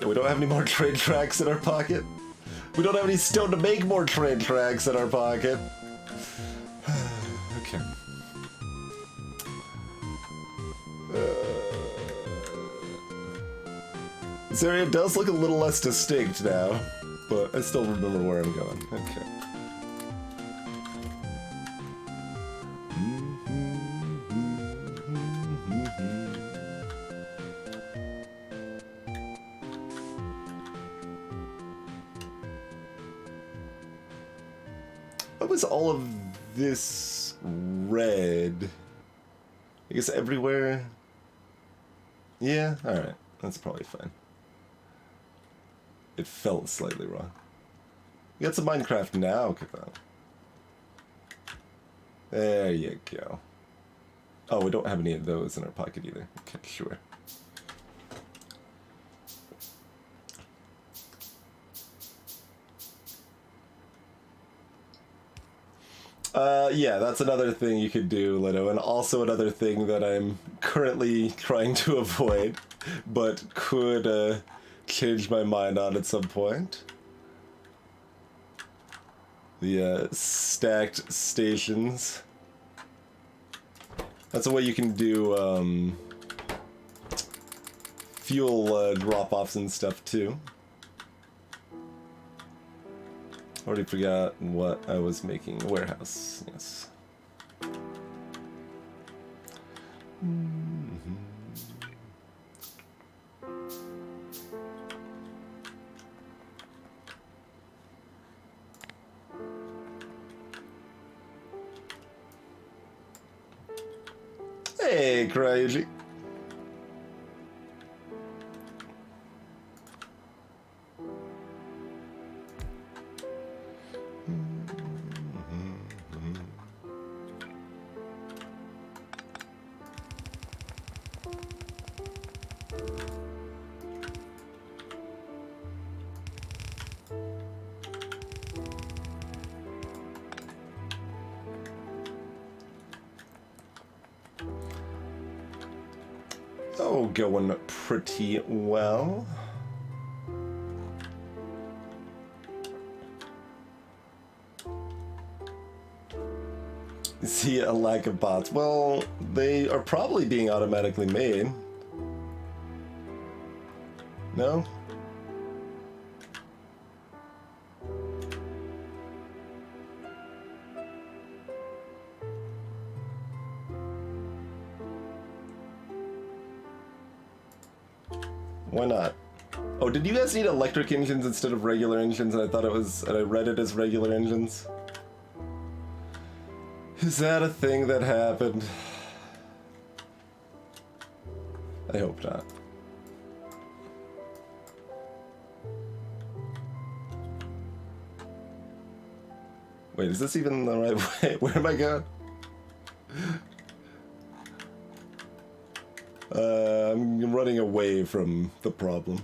we don't have any more train tracks in our pocket. We don't have any stone to make more train tracks in our pocket. Okay. This area does look a little less distinct now, but I still remember where I'm going. Okay. What was all of this red? I guess everywhere? Yeah, alright. That's probably fine. It felt slightly wrong. We got some Minecraft now, Kathon. There you go. Oh, we don't have any of those in our pocket either. Okay, sure. Yeah, that's another thing you could do, Lito, and also another thing that I'm currently trying to avoid, but could change my mind on at some point. The stacked stations. That's a way you can do fuel drop-offs and stuff too. Already forgot what I was making. A warehouse, yes. Hey, Cryuji. Oh, going pretty well. See a lack of bots. Well, they are probably being automatically made. No? Why not? Oh, did you guys need electric engines instead of regular engines? And I thought it was, and I read it as regular engines. Is that a thing that happened? I hope not. Wait, is this even the right way? Where am I going? I'm running away from the problem.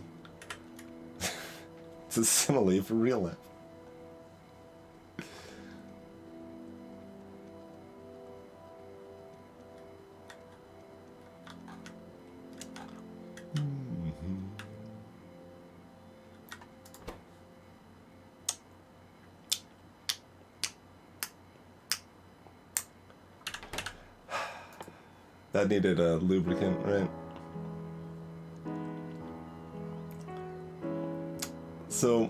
It's a simile for real life. That needed a lubricant, right? So,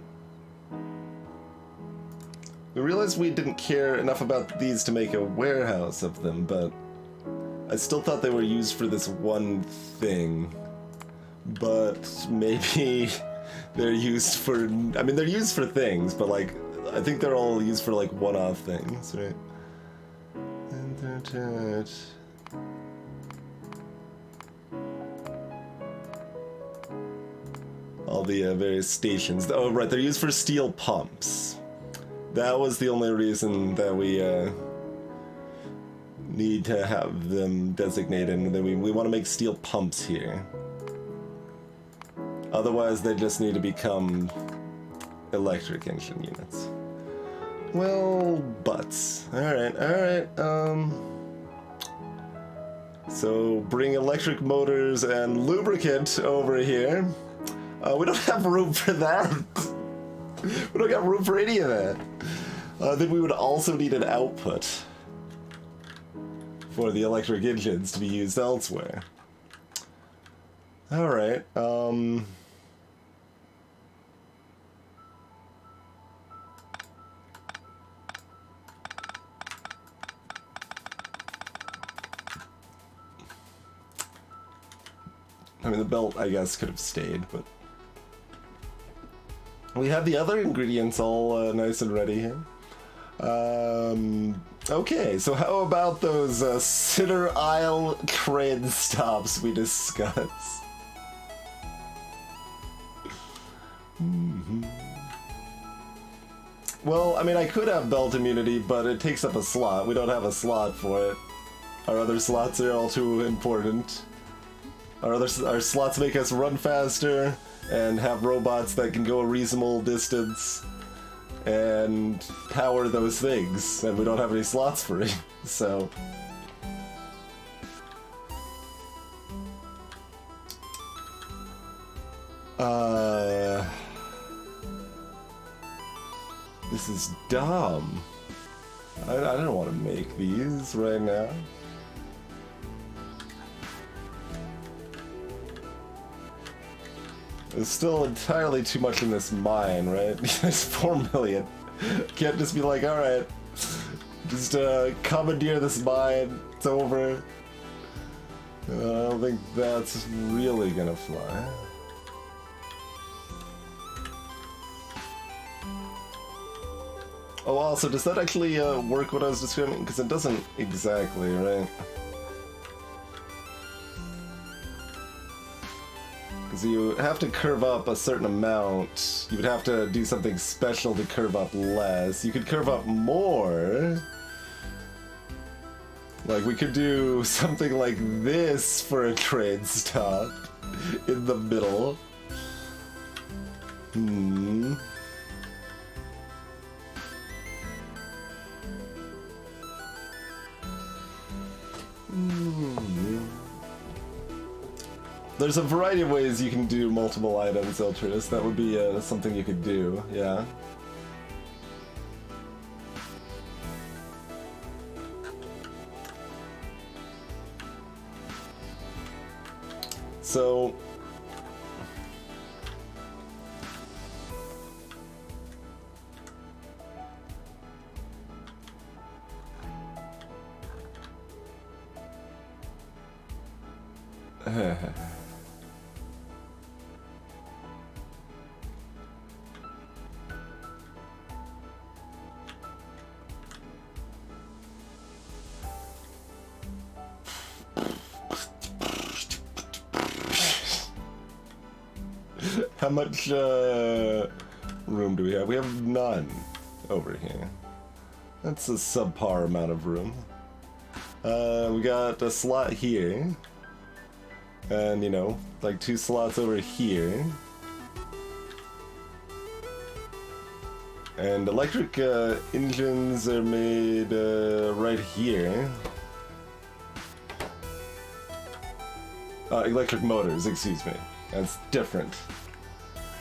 We realized we didn't care enough about these to make a warehouse of them, but I still thought they were used for this one thing. But maybe they're used for... I mean, they're used for things, but like, I think they're all used for like one-off things, right? All the various stations. Oh, right, they're used for steel pumps. That was the only reason that we need to have them designated, and then we want to make steel pumps here. Otherwise, they just need to become electric engine units. Well, butts. Alright, so bring electric motors and lubricant over here. We don't have room for that. We don't got room for any of that. Then we would also need an output for the electric engines to be used elsewhere. Alright, I mean, the belt, I guess, could have stayed, but... We have the other ingredients all nice and ready here. Okay, so how about those center aisle crane stops we discussed? Well, I mean, I could have belt immunity, but it takes up a slot. We don't have a slot for it. Our other slots are all too important. Our slots make us run faster and have robots that can go a reasonable distance and power those things, and we don't have any slots for it, so... This is dumb. I don't want to make these right now. There's still entirely too much in this mine, right? There's 4 million. Can't just be like, alright, just commandeer this mine, it's over. I don't think that's really gonna fly. Oh, also, does that actually work what I was describing? Because it doesn't exactly, right? Because you have to curve up a certain amount. You would have to do something special to curve up less. You could curve up more. Like, we could do something like this for a train stop in the middle. There's a variety of ways you can do multiple items, Eltris. That would be something you could do, yeah. So... How much room do we have? We have none over here. That's a subpar amount of room. We got a slot here. And, you know, like 2 slots over here. And electric engines are made right here. Electric motors, excuse me. That's different.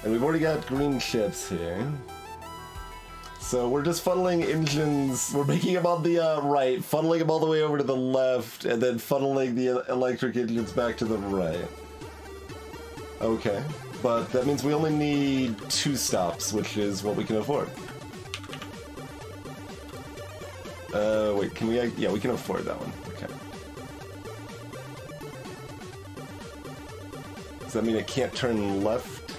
And we've already got green ships here. So we're just funneling engines, we're making them on the right, funneling them all the way over to the left, and then funneling the electric engines back to the right. Okay, but that means we only need 2 stops, which is what we can afford. Wait, can we... Yeah, we can afford that one. Okay. Does that mean it can't turn left?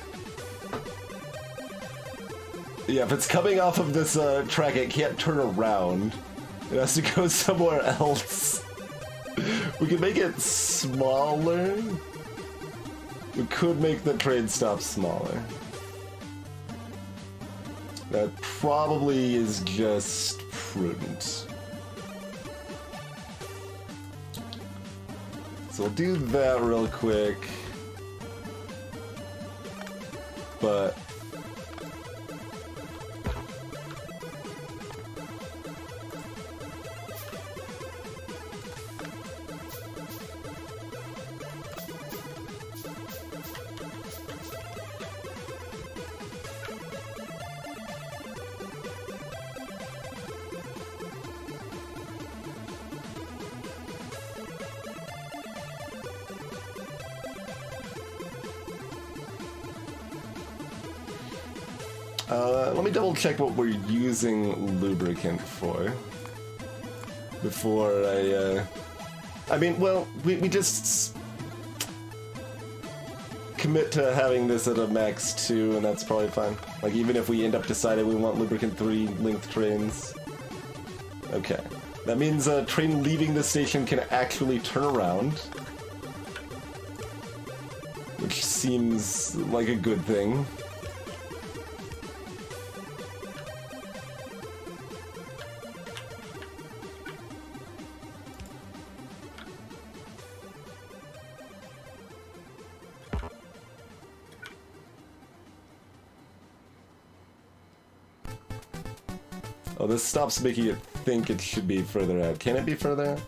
Yeah, if it's coming off of this track, it can't turn around. It has to go somewhere else. We can make it smaller. We could make the train stop smaller. That probably is just prudent. So we'll do that real quick. But... let me double check what we're using lubricant for before I mean, well, we just commit to having this at a max 2, and that's probably fine. Like, even if we end up deciding we want lubricant 3 linked trains. Okay. That means a train leaving the station can actually turn around, which seems like a good thing. Oh, this stops making it think it should be further out. Can it be further out?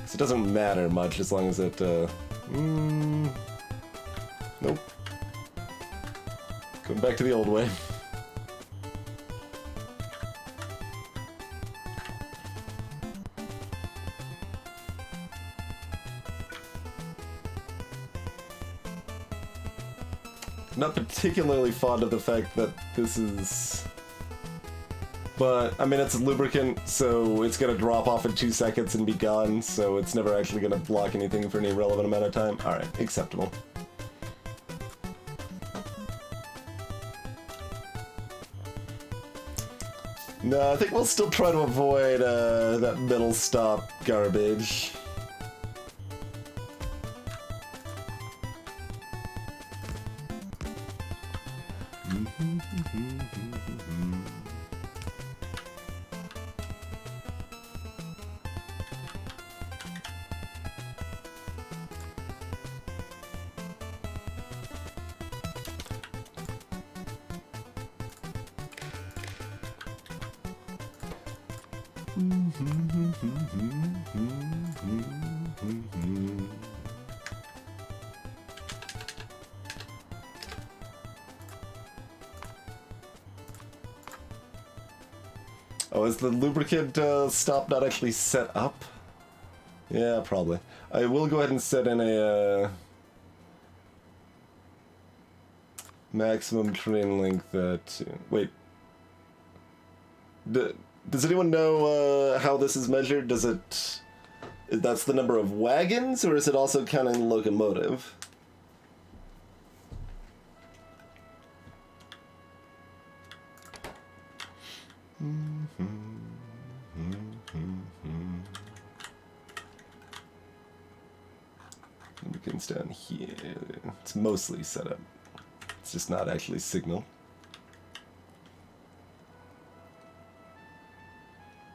So it doesn't matter much as long as it, nope. Going back to the old way. Not particularly fond of the fact that this is... But, I mean, it's a lubricant, so it's gonna drop off in 2 seconds and be gone, so it's never actually gonna block anything for any relevant amount of time. Alright, acceptable. No, I think we'll still try to avoid that middle stop garbage. Oh, is the lubricant stop not actually set up? Yeah, probably. I will go ahead and set in a maximum train length at... Wait. Does anyone know how this is measured? Does it... That's the number of wagons, or is it also counting locomotive? Lubricants down here. It's mostly set up. It's just not actually signal.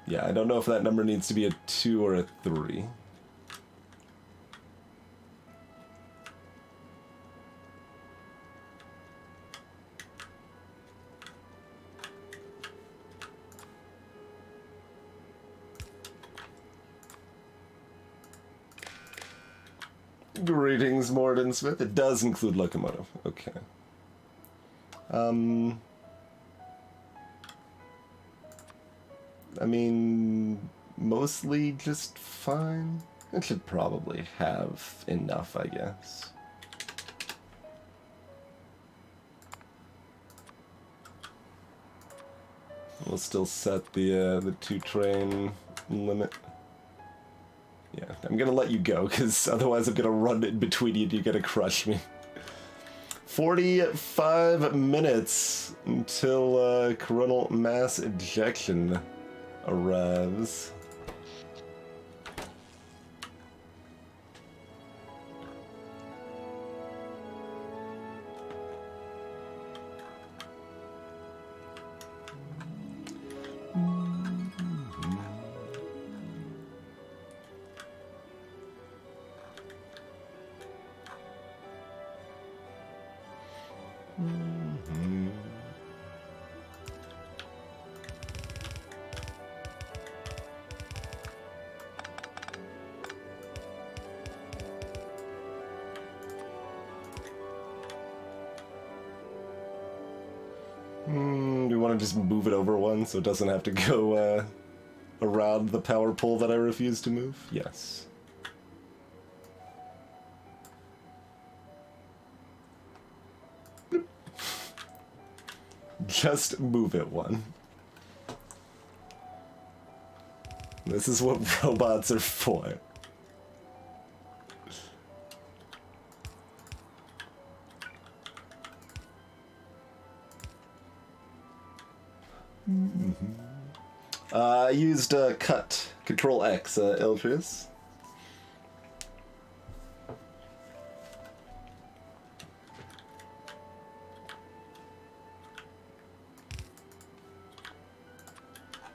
Yeah, I don't know if that number needs to be a 2 or a 3. Greetings, Morden Smith. It does include locomotive. Okay. I mean, mostly just fine. It should probably have enough, I guess. We'll still set the 2-train limit. Yeah, I'm gonna let you go, because otherwise I'm gonna run in between you and you're gonna crush me. 45 minutes until coronal mass ejection arrives. Do we want to just move it over one so it doesn't have to go around the power pole that I refuse to move? Yes. Just move it one. This is what robots are for. I used cut, Control X, Eltrius.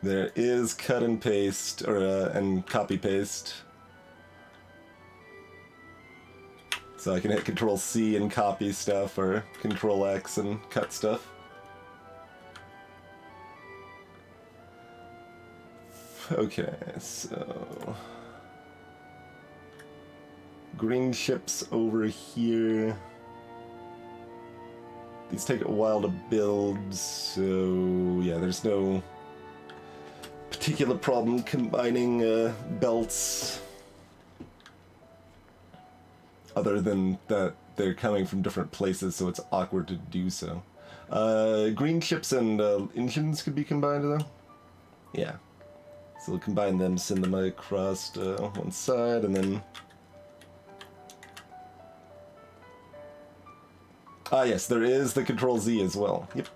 There is cut and paste, or and copy paste. So I can hit Control C and copy stuff, or Control X and cut stuff. Okay, so green ships over here. These take a while to build, so yeah, there's no particular problem combining belts, other than that they're coming from different places, so it's awkward to do so. Green ships and engines could be combined though. Yeah. So we'll combine them, send them across one side, and then... Ah yes, there is the Control Z as well. Yep.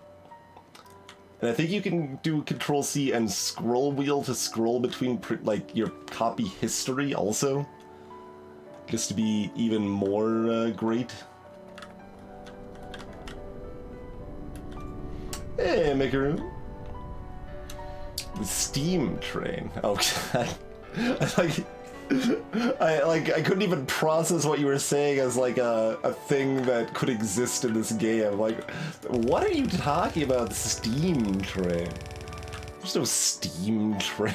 And I think you can do Control C and scroll wheel to scroll between, like, your copy history also. Just to be even more great. Hey, Mikaru. The steam train. Oh, God. I couldn't even process what you were saying as like a thing that could exist in this game. Like, what are you talking about? Steam train? There's no steam train.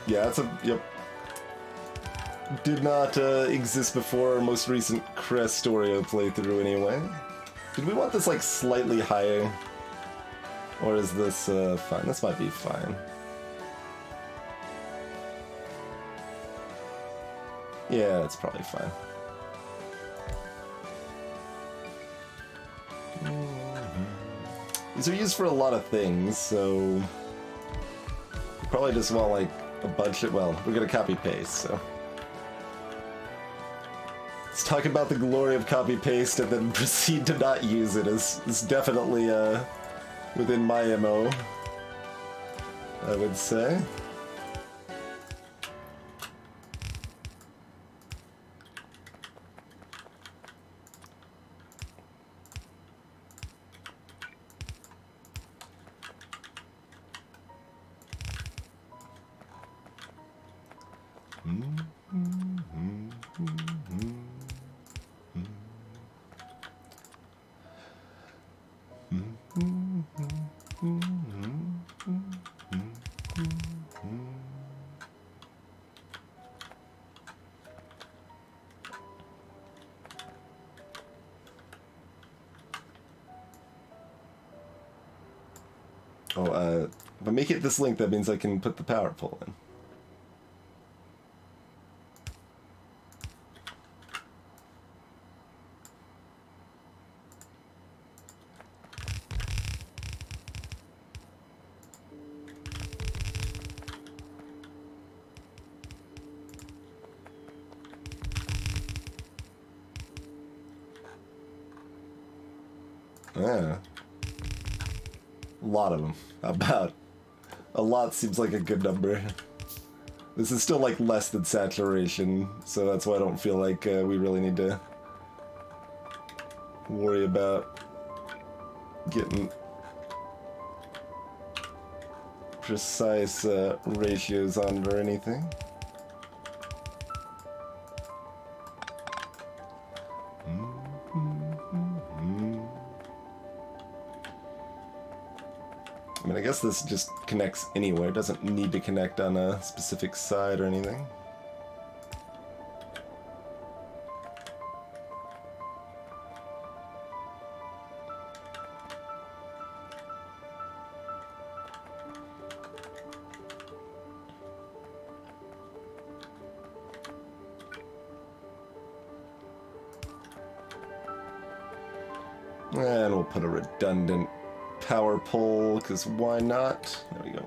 Yeah, that's a, yep. Did not exist before our most recent Krastorio playthrough anyway. Did we want this like slightly higher? Or is this fine? This might be fine. Yeah, it's probably fine. These are used for a lot of things, so you probably just want like a bunch of, well, we're gonna copy paste, so let's talk about the glory of copy paste and then proceed to not use it is definitely within my MO, I would say. Oh, if I make it this link, that means I can put the power pole in. Yeah. A lot of them. About. A lot seems like a good number. This is still like less than saturation, so that's why I don't feel like we really need to worry about getting precise ratios on it or anything. I mean, I guess this just connects anywhere. It doesn't need to connect on a specific side or anything. And we'll put a redundant power pole, because why not? There we go.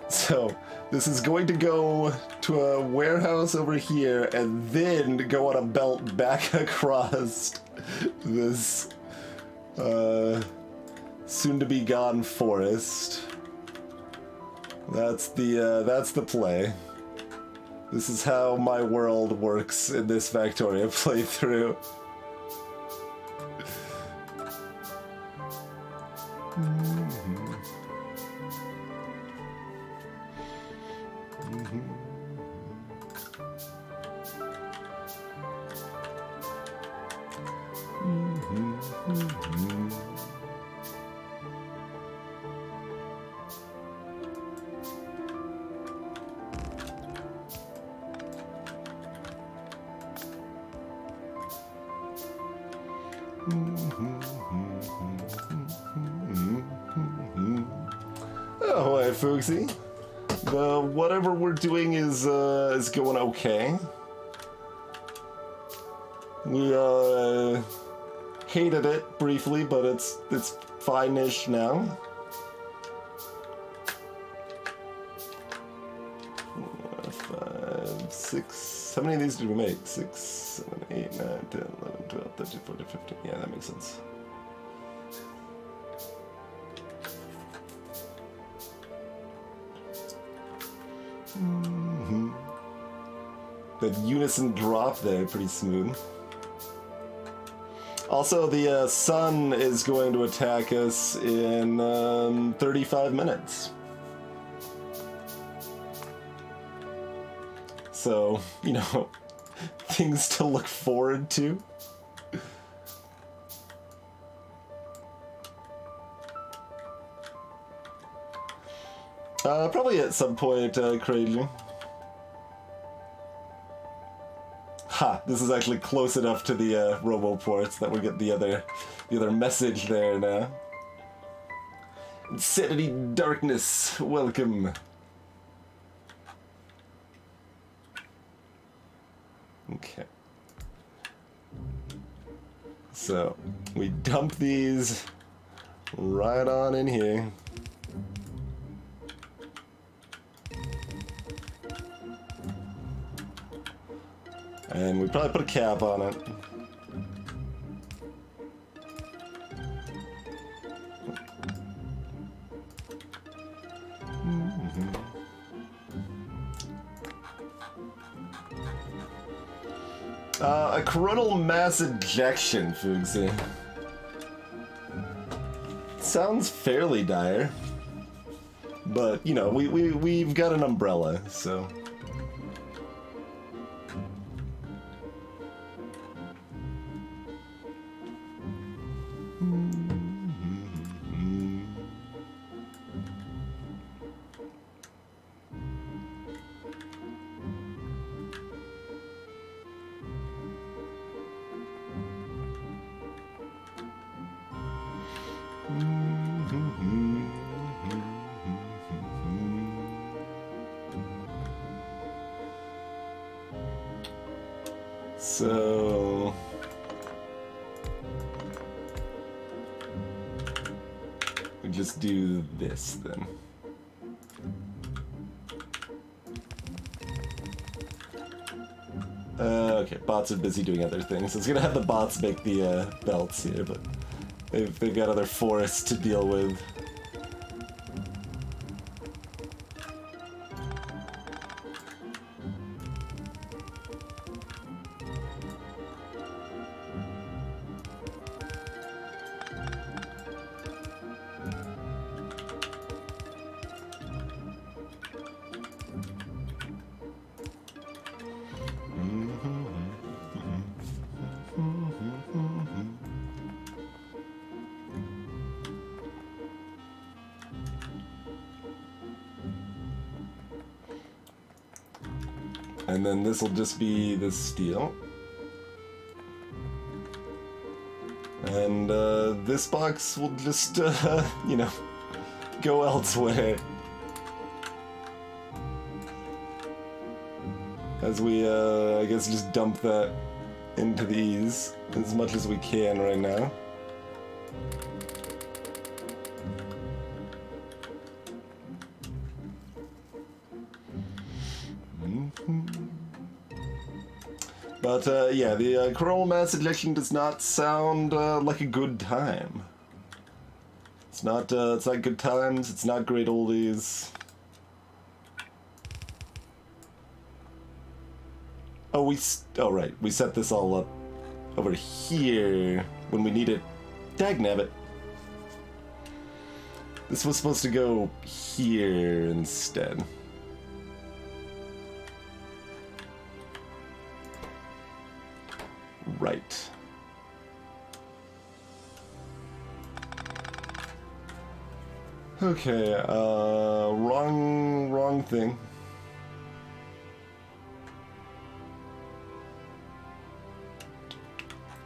So this is going to go to a warehouse over here and then go on a belt back across this soon-to-be gone forest. That's the play. This is how my world works in this Factorio playthrough. Oh, hi, Fugsy. Whatever we're doing is going okay. We hated it briefly, but it's fine-ish now. 5, 6. How many of these did we make? 6, 7, 8, 9, 10, 11, 12, 13, 14, 15. Yeah, that makes sense. That unison drop there, pretty smooth. Also, the sun is going to attack us in 35 minutes. So, you know, things to look forward to. Probably at some point, Crazy. Ha! This is actually close enough to the roboports that we get the other message there now. Insanity Darkness, welcome. Okay. So we dump these right on in here. And we probably put a cap on it. A coronal mass ejection, Fugsy. sounds fairly dire. But, you know, we've got an umbrella, so... So... we just do this, then. Okay, bots are busy doing other things. I was gonna have the bots make the belts here, but they've got other forests to deal with. And then this will just be the steel. And this box will just, you know, go elsewhere. As we, I guess, just dump that into these as much as we can right now. But, yeah, the coronal mass ejection does not sound like a good time. It's not good times, it's not great oldies. Oh, oh, right, we set this all up over here when we need it. Dagnabbit. This was supposed to go here instead. Right. Okay, wrong thing.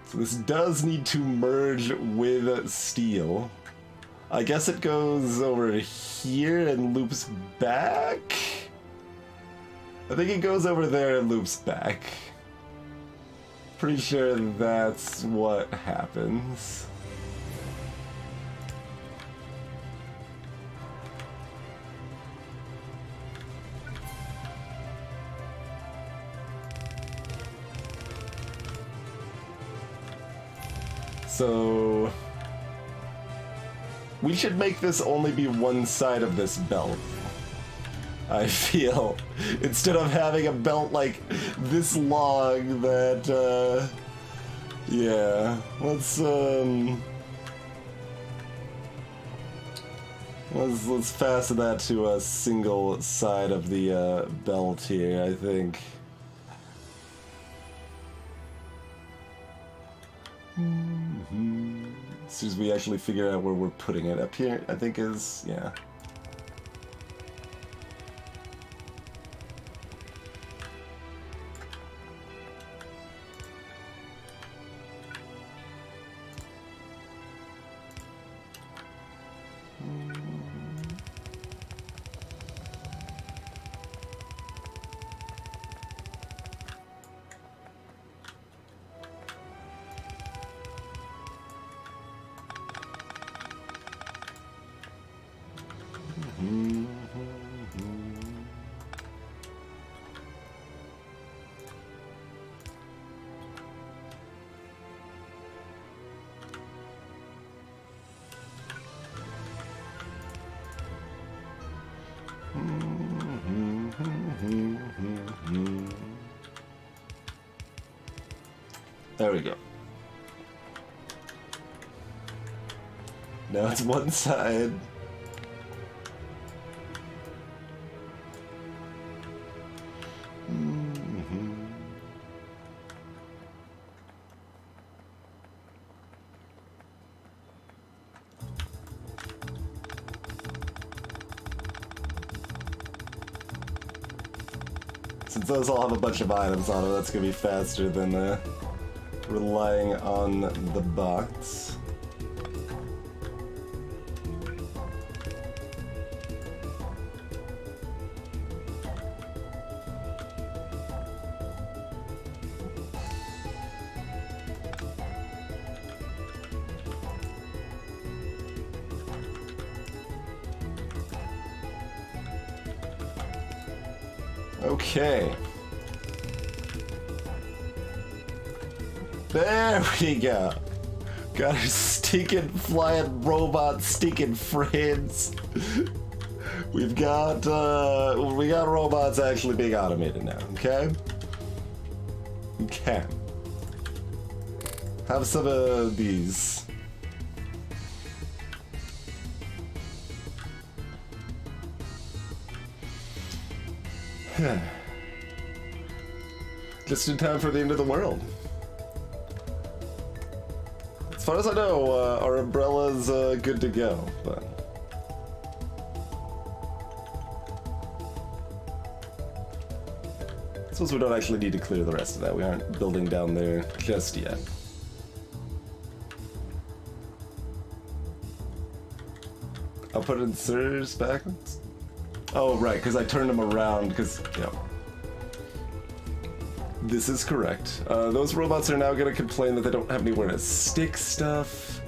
So this does need to merge with steel. I guess it goes over here and loops back? I think it goes over there and loops back. Pretty sure that's what happens. So we should make this only be one side of this belt, I feel, instead of having a belt like this long that, yeah, let's fasten that to a single side of the belt here, I think. As soon as we actually figure out where we're putting it, up here, I think is, yeah. There we go. Now it's one side. Since those all have a bunch of items on them, that's gonna be faster than relying on the bots. Okay. There we go. Got our stinking flying robot stinking friends. We got robots actually being automated now, okay? Okay. Have some of these. Just in time for the end of the world. As far as I know, our umbrella's good to go, but... I suppose we don't actually need to clear the rest of that. We aren't building down there just yet. I'll put inserters backwards? Oh, right, because I turned them around, because, yeah. This is correct. Those robots are now going to complain that they don't have anywhere to stick stuff.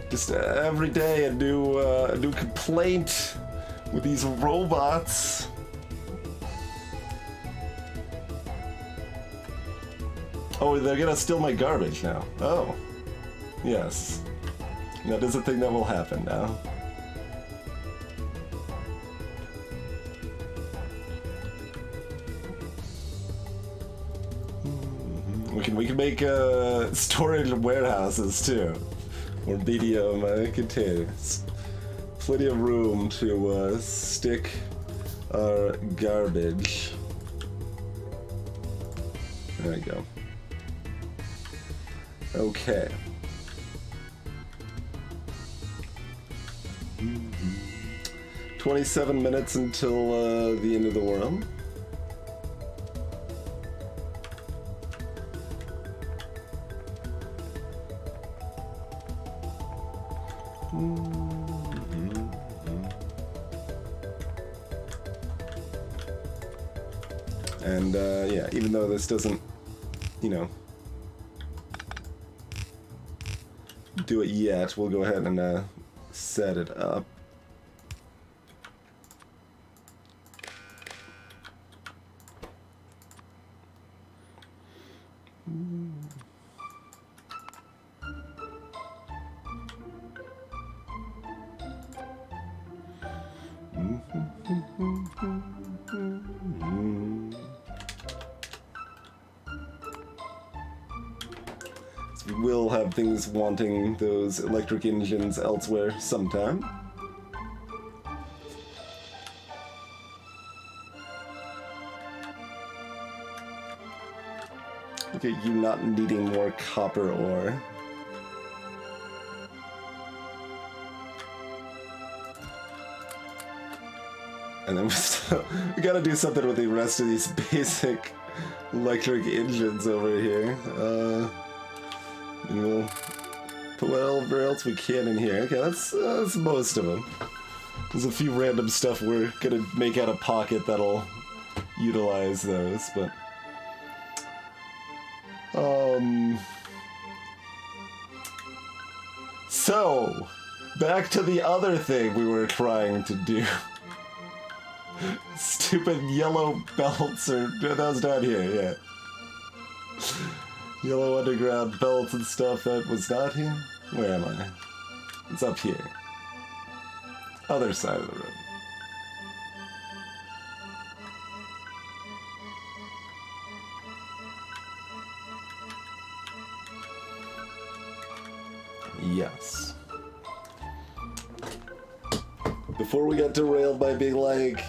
Just every day a new complaint with these robots. Oh, they're going to steal my garbage now. Oh. Yes. That is a thing that will happen now. We can make storage warehouses too, or medium containers. Plenty of room to stick our garbage. There we go. Okay. 27 minutes until the end of the world. And yeah, even though this doesn't, you know, do it yet, we'll go ahead and set it up. We will have things wanting those electric engines elsewhere sometime. Look at you not needing more copper ore. And then we gotta do something with the rest of these basic electric engines over here. And we'll put whatever else we can in here. Okay, that's most of them. There's a few random stuff we're gonna make out of pocket that'll utilize those, but... So, back to the other thing we were trying to do. Stupid yellow belts, or that was down here, yeah. Yellow underground belts and stuff that was not here? Where am I? It's up here. Other side of the room. Yes. Before we got derailed by being like,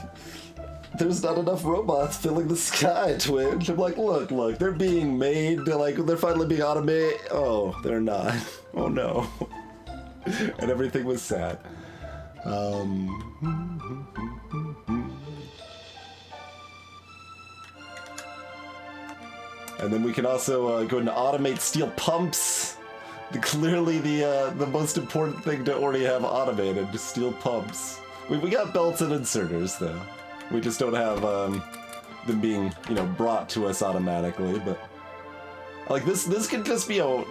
there's not enough robots filling the sky, Twitch. I'm like, look, they're being made, they're finally being automated. Oh, they're not. Oh no. And everything was sad. And then we can also go and automate steel pumps. Clearly the most important thing to already have automated, steel pumps. We got belts and inserters though. We just don't have them being, brought to us automatically, but like this could just be a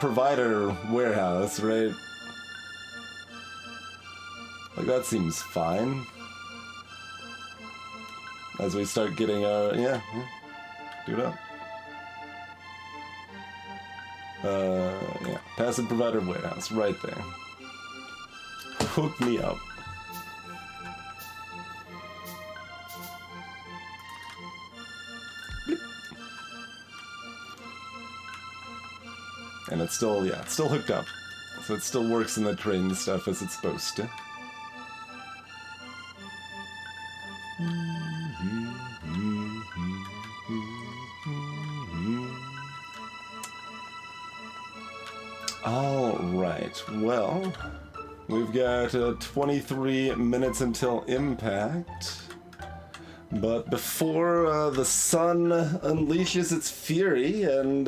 provider warehouse, right? Like that seems fine. As we start getting our do it up. Yeah, passive provider warehouse, right there. Hook me up. And it's still, it's still hooked up. So it still works in the train stuff as it's supposed to. Alright, well, we've got 23 minutes until impact. But before the sun unleashes its fury and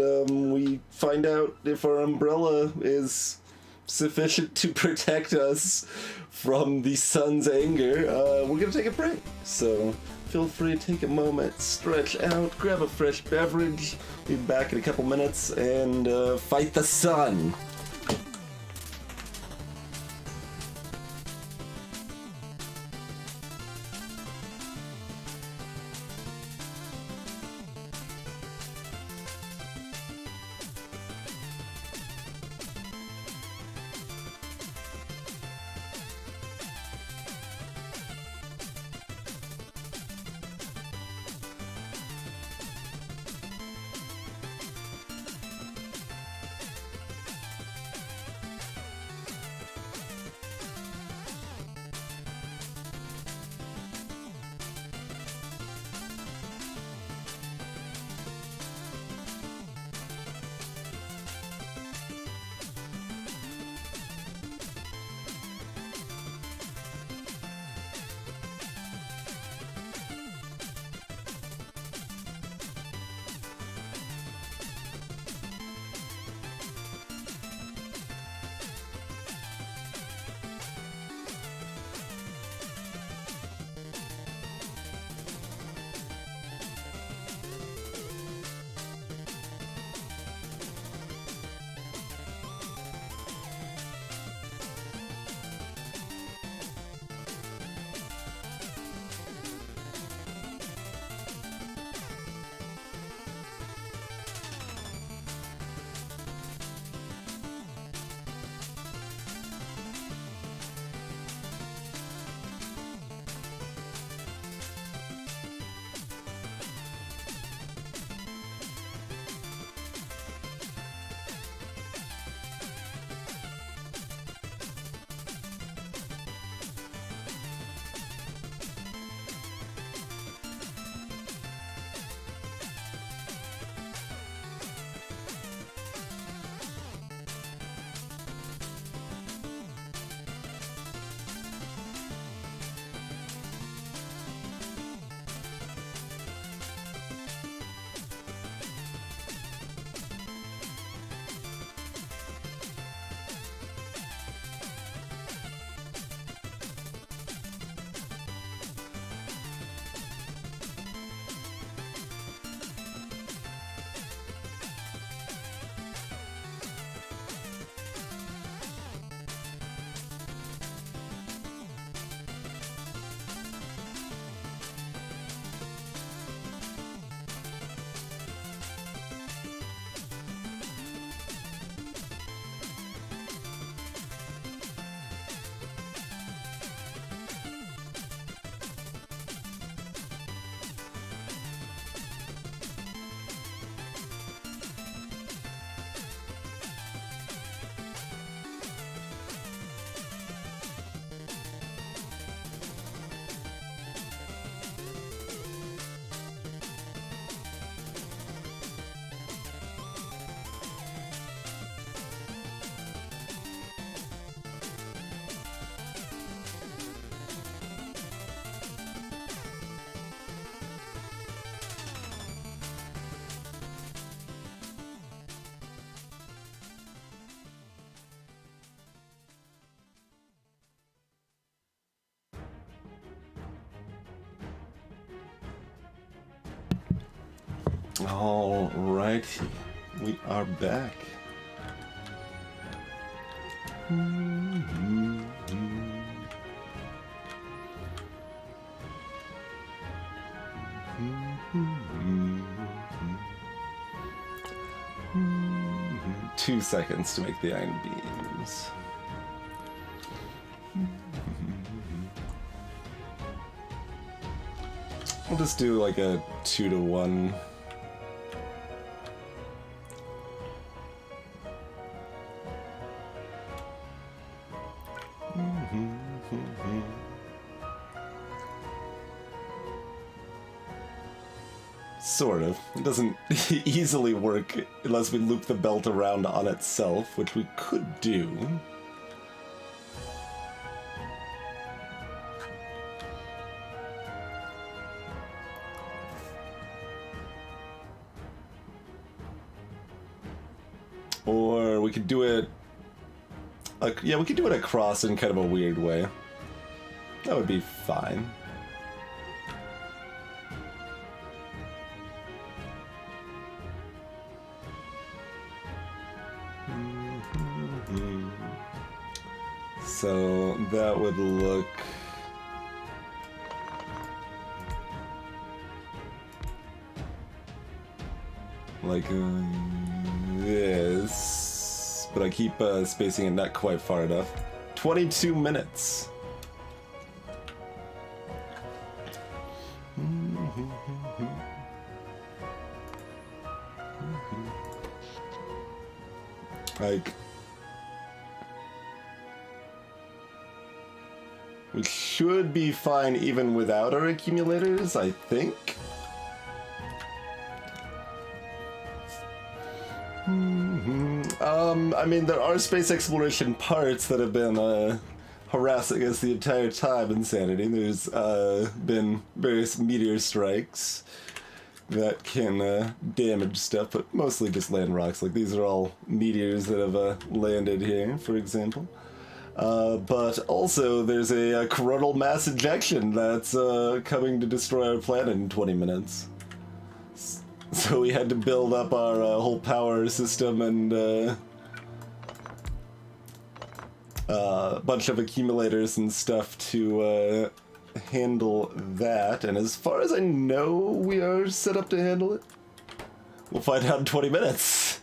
we find out if our umbrella is sufficient to protect us from the sun's anger, we're gonna take a break. So feel free to take a moment, stretch out, grab a fresh beverage. Be back in a couple minutes and fight the sun. Alrighty, we are back. Two seconds to make the iron beams. We'll just do like a 2-to-1. Sort of. It doesn't easily work unless we loop the belt around on itself, which we could do. Or we could do it... yeah, we could do it across in kind of a weird way. That would be fine. So that would look... like this, but I keep spacing it not quite far enough. 22 minutes. Like, we should be fine even without our accumulators, I think. I mean, there are space exploration parts that have been harassing us the entire time, Insanity. There's been various meteor strikes that can damage stuff, but mostly just land rocks. Like, these are all meteors that have landed here, for example. But also, there's a coronal mass ejection that's coming to destroy our planet in 20 minutes. So we had to build up our whole power system and a bunch of accumulators and stuff to handle that. And as far as I know, we are set up to handle it. We'll find out in 20 minutes.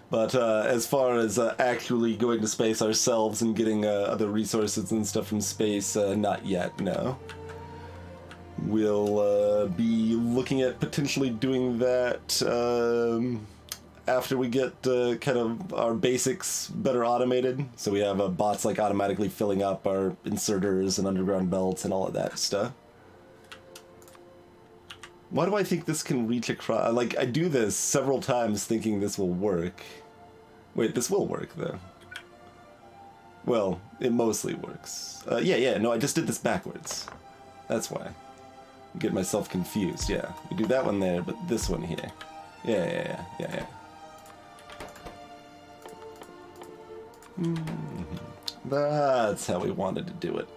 But as far as actually going to space ourselves and getting other resources and stuff from space, not yet, no. We'll be looking at potentially doing that after we get kind of our basics better automated. So we have bots like automatically filling up our inserters and underground belts and all of that stuff. Why do I think this can reach across? Like, I do this several times thinking this will work. Wait, this will work, though. Well, it mostly works. Yeah, no, I just did this backwards. That's why. I'm getting myself confused, yeah. We do that one there, but this one here. Yeah. That's how we wanted to do it.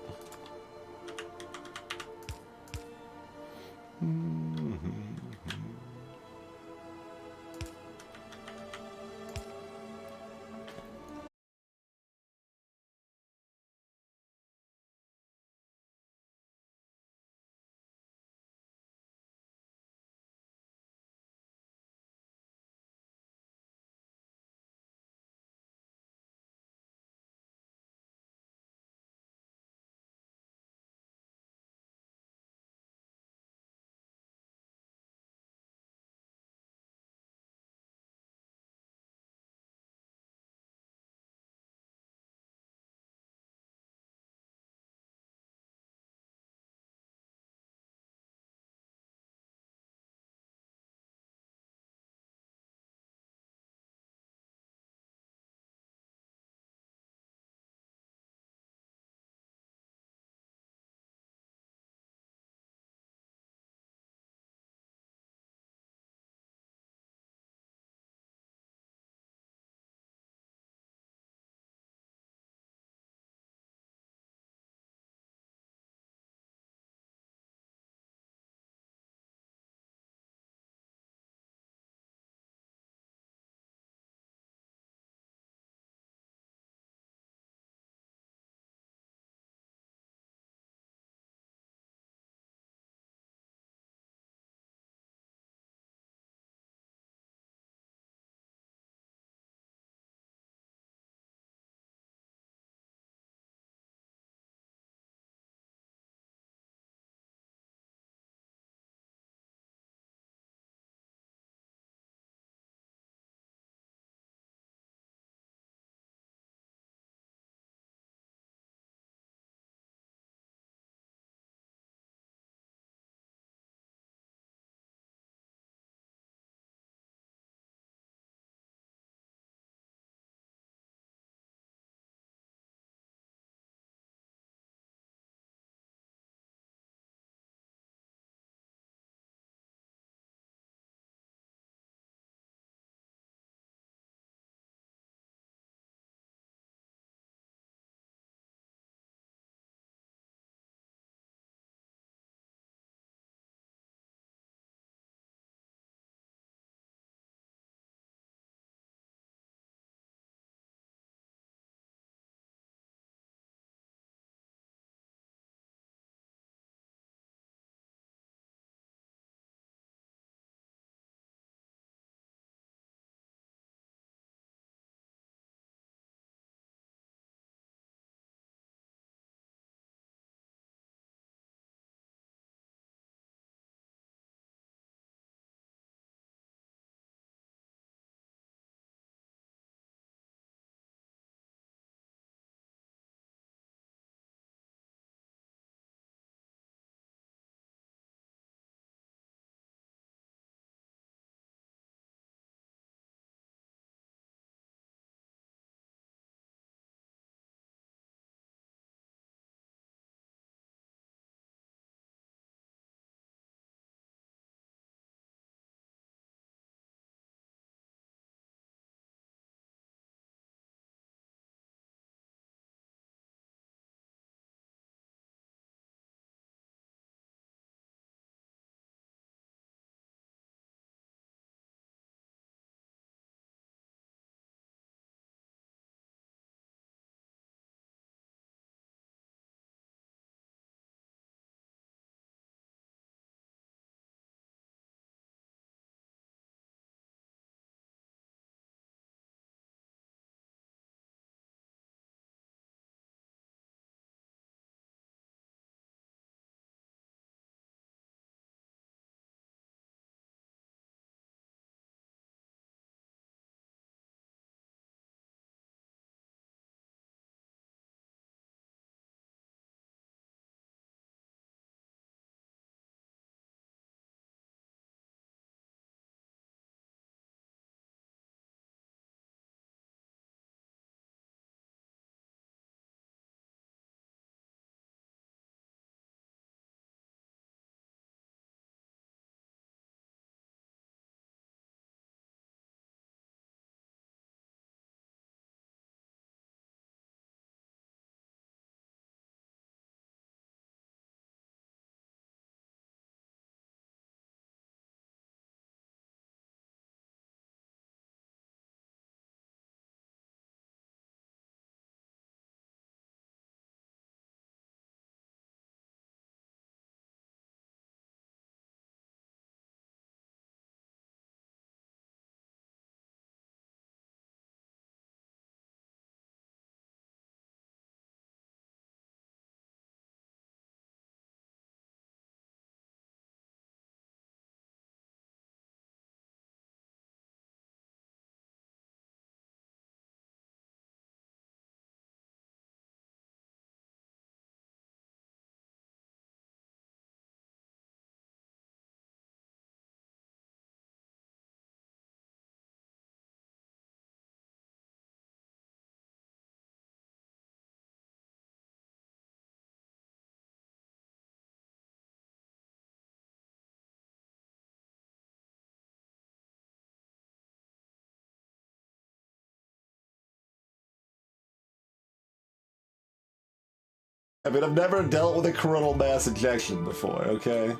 I mean, I've never dealt with a coronal mass ejection before, okay?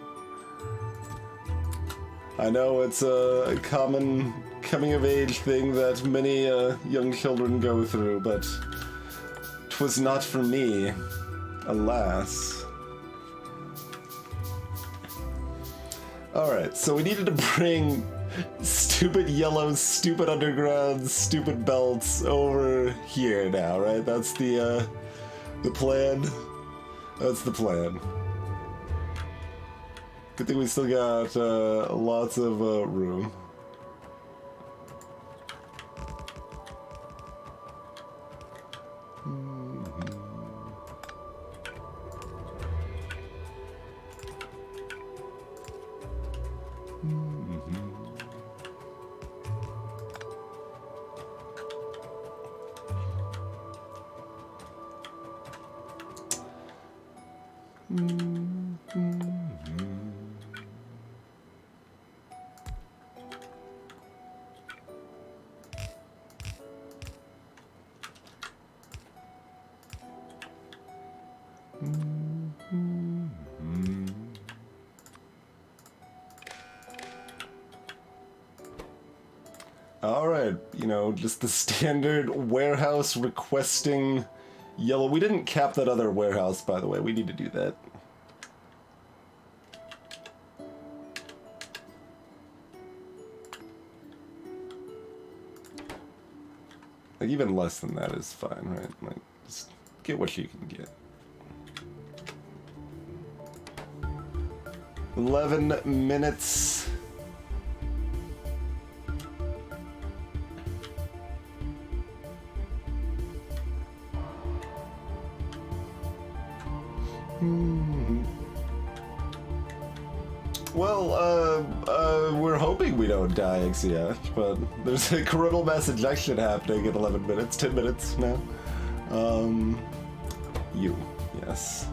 I know it's a common coming-of-age thing that many young children go through, but 'twas not for me, alas. Alright, so we needed to bring stupid yellow, stupid underground, stupid belts over here now, right? That's the plan. That's the plan. Good thing we still got lots of room. Alright, you know, just the standard warehouse requesting yellow. We didn't cap that other warehouse, by the way. We need to do that. Like, even less than that is fine, right? Like, just get what you can get. 11 minutes. Well, we're hoping we don't die, XCF, but there's a coronal mass ejection happening in 11 minutes, 10 minutes now. Yes.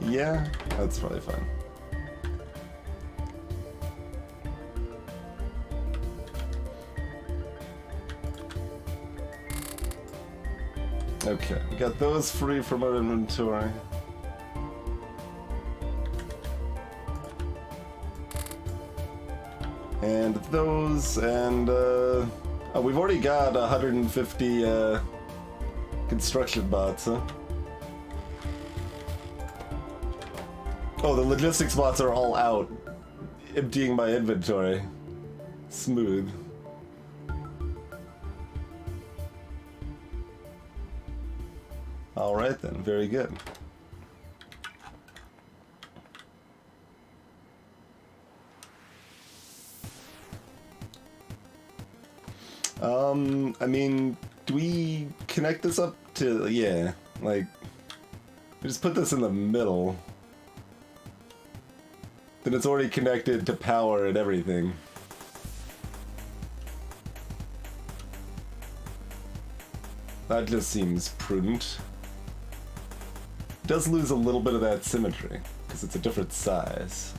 Yeah, that's probably fine. Okay, we got those free from our inventory. And those, and oh, we've already got 150 construction bots, huh? Oh, the logistics bots are all out, emptying my inventory. Smooth. Alright then, very good. I mean, do we connect this up to, yeah, like, we just put this in the middle. Then it's already connected to power and everything. That just seems prudent. It does lose a little bit of that symmetry, because it's a different size.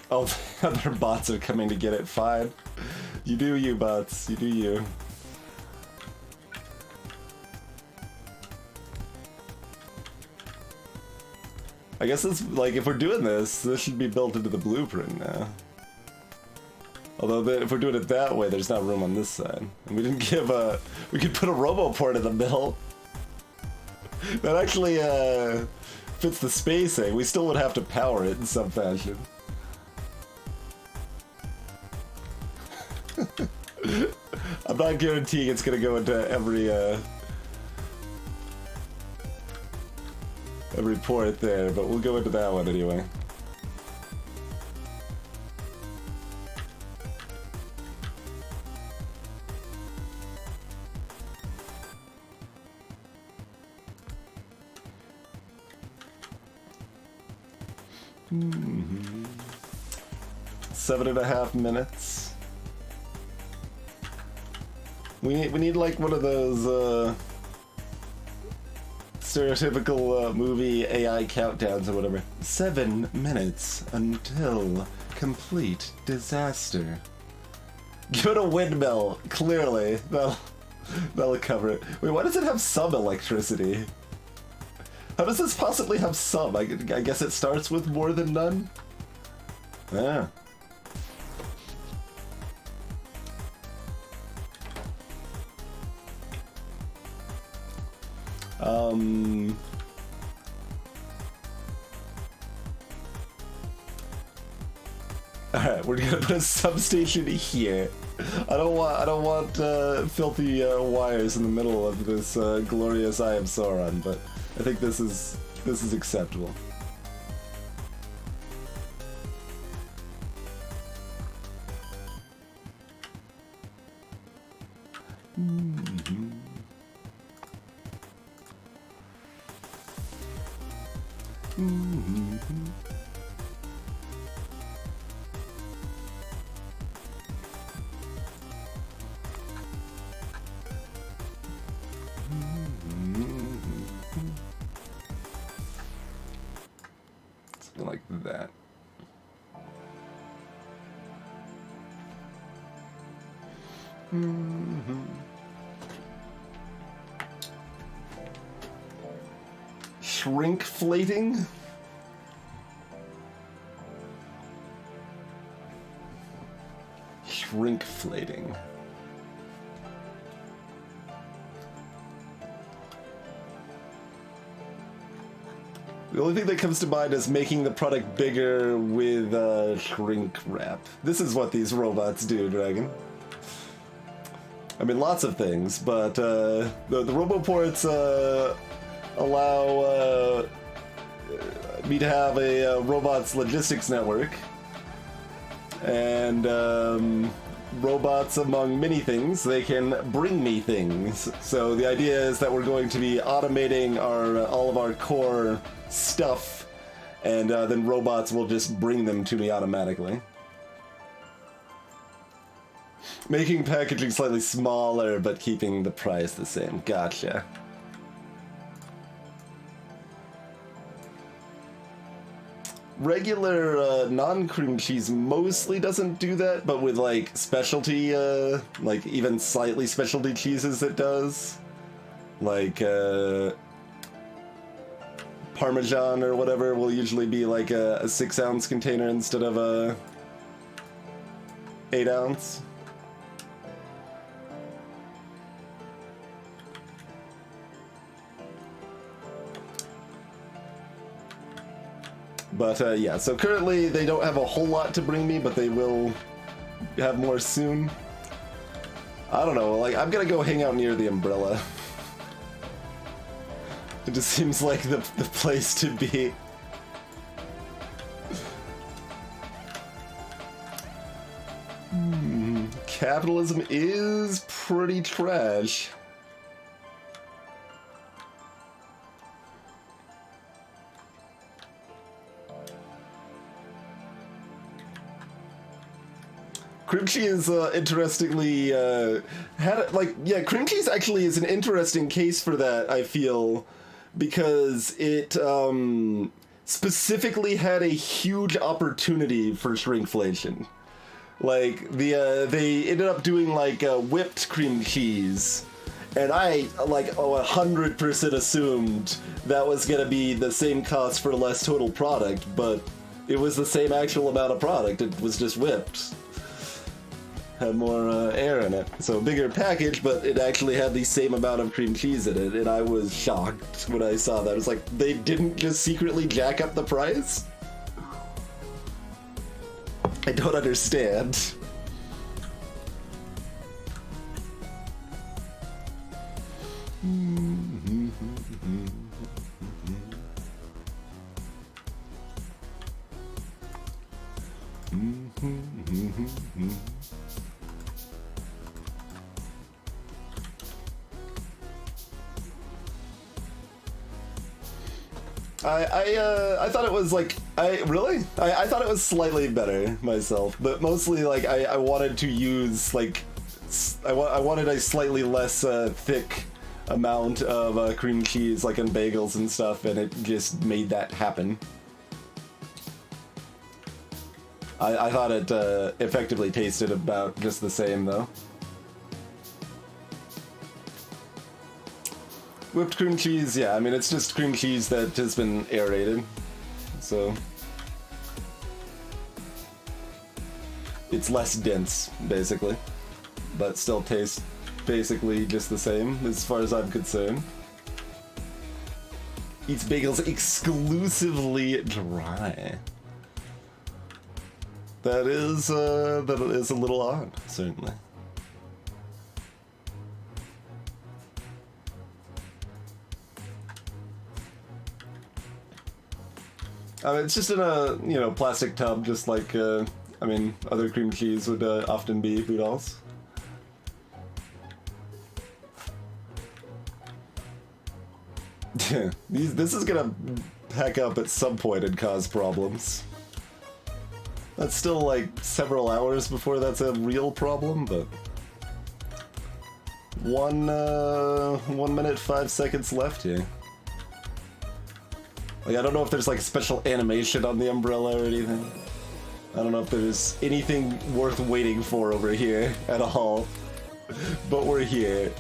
Oh, the other bots are coming to get it. Fine. You do you, bots. You do you. I guess it's like, if we're doing this, this should be built into the blueprint now. Although, if we're doing it that way, there's not room on this side. And we didn't give a... We could put a roboport in the middle. That actually fits the spacing. We still would have to power it in some fashion. I'm not guaranteeing it's gonna go into every port there, but we'll go into that one anyway. Mm-hmm. 7.5 minutes. We need like one of those stereotypical movie AI countdowns or whatever. 7 minutes until complete disaster. Give it a windmill, clearly. That'll cover it. Wait, why does it have some electricity? How does this possibly have some? I guess it starts with more than none? Yeah. Alright, we're gonna put a substation here. I don't want filthy wires in the middle of this glorious I Am Sauron, but I think this is acceptable. Something like that. Shrinkflating? Shrinkflating. The only thing that comes to mind is making the product bigger with shrink wrap. This is what these robots do, Dragon. I mean, lots of things, but the Roboports allow me to have a robots logistics network, and robots, among many things, they can bring me things. So the idea is that we're going to be automating all of our core stuff, and then robots will just bring them to me automatically. Making packaging slightly smaller, but keeping the price the same. Gotcha. Regular non-cream cheese mostly doesn't do that, but with like specialty, like even slightly specialty cheeses it does. Like Parmesan or whatever will usually be like a 6-ounce container instead of a 8-ounce. But yeah, so currently they don't have a whole lot to bring me, but they will have more soon. I don't know, like, I'm gonna go hang out near the umbrella. It just seems like the place to be. Capitalism is pretty trash. Cream cheese, interestingly, cream cheese actually is an interesting case for that, I feel, because it, specifically had a huge opportunity for shrinkflation. Like, they ended up doing, like, whipped cream cheese, and I, like, 100% assumed that was gonna be the same cost for less total product, but it was the same actual amount of product, it was just whipped. Had more air in it. So bigger package, but it actually had the same amount of cream cheese in it, and I was shocked when I saw that. It was like, they didn't just secretly jack up the price? I don't understand. I thought it was like, I thought it was slightly better myself, but mostly like I wanted to use like I wanted a slightly less thick amount of cream cheese, like in bagels and stuff, and it just made that happen. I thought it effectively tasted about just the same, though. Whipped cream cheese, yeah, I mean, it's just cream cheese that has been aerated, so... It's less dense, basically, but still tastes basically just the same, as far as I'm concerned. Eats bagels exclusively dry. That is a little odd, certainly. It's just in a, you know, plastic tub, just like, I mean, other cream cheese would often be boodles. This is gonna hack up at some point and cause problems. That's still like several hours before that's a real problem, but... 1 minute, 5 seconds left here. Like, I don't know if there's like special animation on the umbrella or anything. I don't know if there's anything worth waiting for over here at all. But we're here.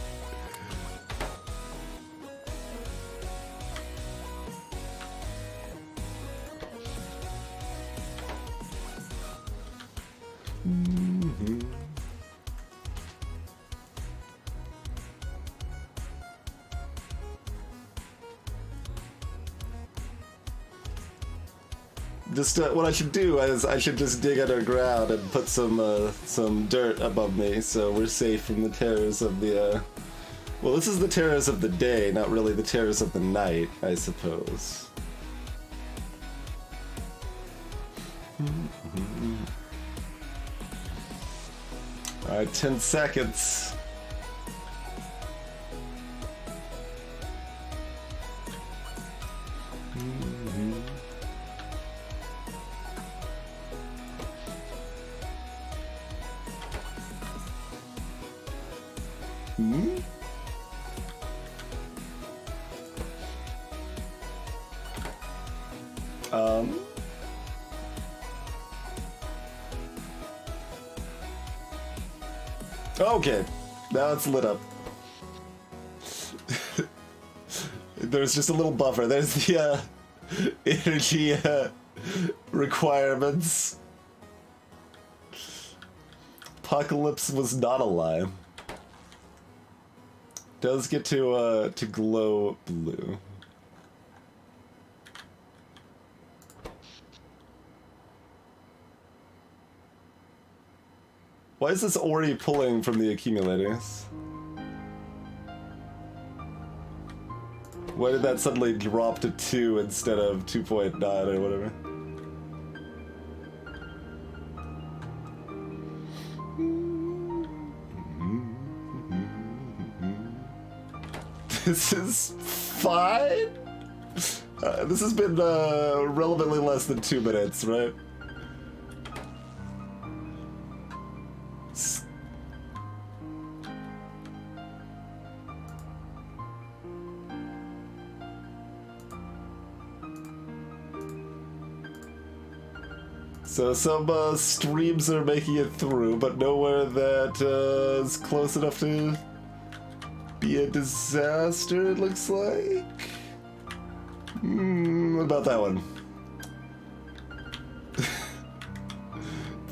Just what I should do is I should just dig underground and put some dirt above me, so we're safe from the terrors of the. Well, this is the terrors of the day, not really the terrors of the night, I suppose. All right, 10 seconds. Okay, now it's lit up. There's just a little buffer. There's the energy requirements. Apocalypse was not a lie. Does get to glow blue. Why is this Ori pulling from the accumulators? Why did that suddenly drop to 2 instead of 2.9 or whatever? This is fine? This has been relevantly less than 2 minutes, right? So some streams are making it through, but nowhere that is close enough to be a disaster, it looks like. What about that one?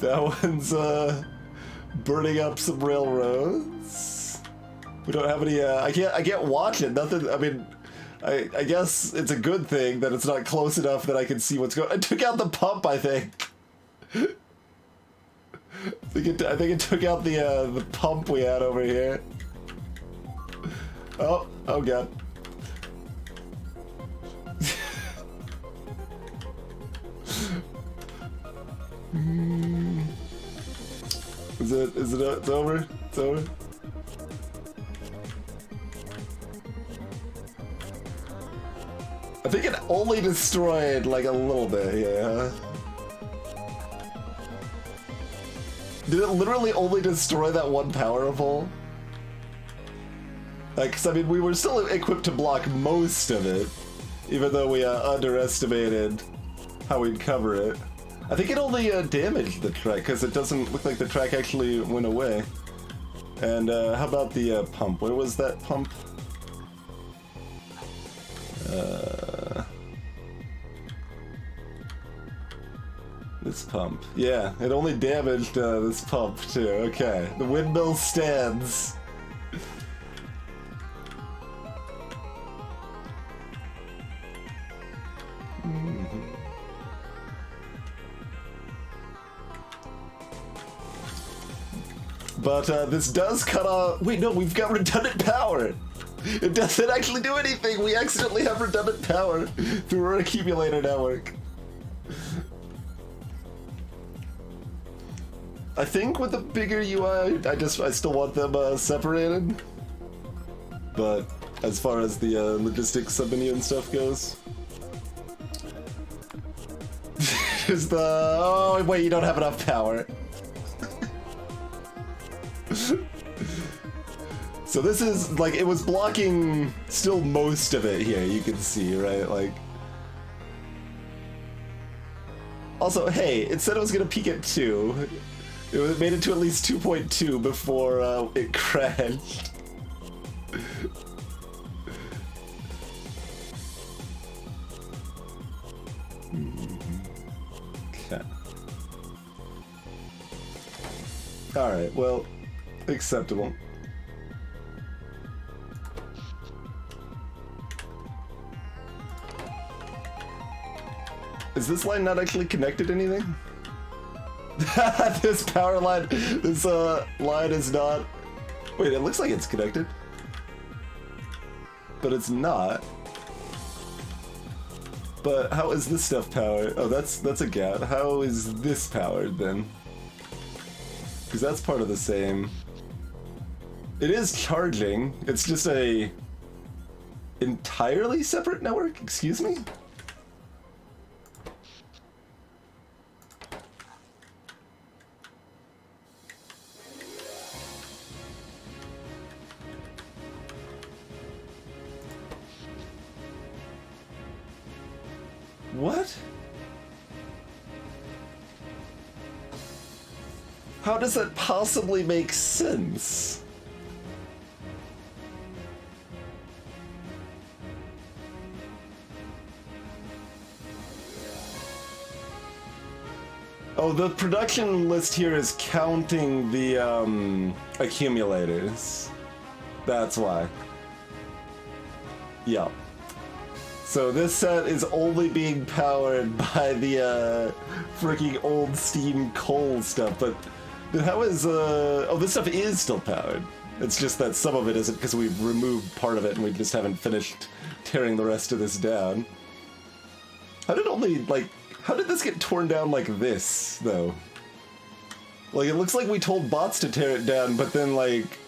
That one's burning up some railroads. We don't have any. I can't watch it. Nothing. I mean, I guess it's a good thing that it's not close enough that I can see what's going. I took out the pump, I think. I think it took out the pump we had over here. Oh god. Is it it's over? It's over? I think it only destroyed like a little bit, yeah. Did it literally only destroy that one power pole? Like, 'cause I mean, we were still equipped to block most of it, even though we underestimated how we'd cover it. I think it only damaged the track, because it doesn't look like the track actually went away. And how about the pump? Where was that pump? This pump. Yeah, it only damaged this pump too. Okay, the windmill stands. But this does cut off. Wait, no, we've got redundant power. It doesn't actually do anything. We accidentally have redundant power through our accumulator network. I think with the bigger UI, I still want them separated. But as far as the logistics submenu and stuff goes, is the oh wait, you don't have enough power. So this is like it was blocking still most of it here. You can see, right? Like. Also, hey, it said it was gonna peak at 2. It made it to at least 2.2 before it crashed. Okay. Alright, well, acceptable. Is this line not actually connected to anything? This power line, this line is not. Wait, it looks like it's connected, but it's not. But how is this stuff powered? Oh, that's a gap. How is this powered then? Because that's part of the same. It is charging. It's just a entirely separate network. Excuse me. What? How does that possibly make sense? Oh, the production list here is counting the accumulators. That's why. Yeah. So this set is only being powered by the freaking old steam coal stuff, but how is oh, this stuff is still powered. It's just that some of it isn't because we've removed part of it and we just haven't finished tearing the rest of this down. How did this get torn down like this though? Like it looks like we told bots to tear it down, but then like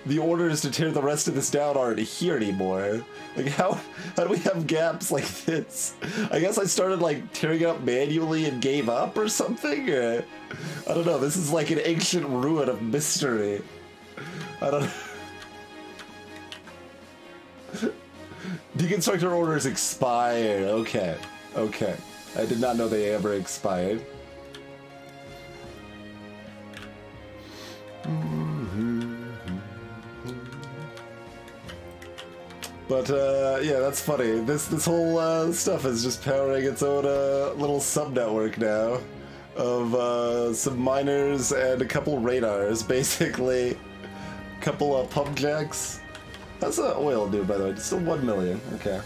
the orders to tear the rest of this down aren't here anymore. Like how do we have gaps like this? I guess I started like tearing it up manually and gave up or something, or I don't know, this is like an ancient ruin of mystery. I don't know. Deconstructor orders expire. Okay. Okay. I did not know they ever expired. But yeah, that's funny. This whole stuff is just powering its own little sub-network now of some miners and a couple radars, basically. A couple pump jacks. How's the oil do, by the way? It's still 1 million. Okay.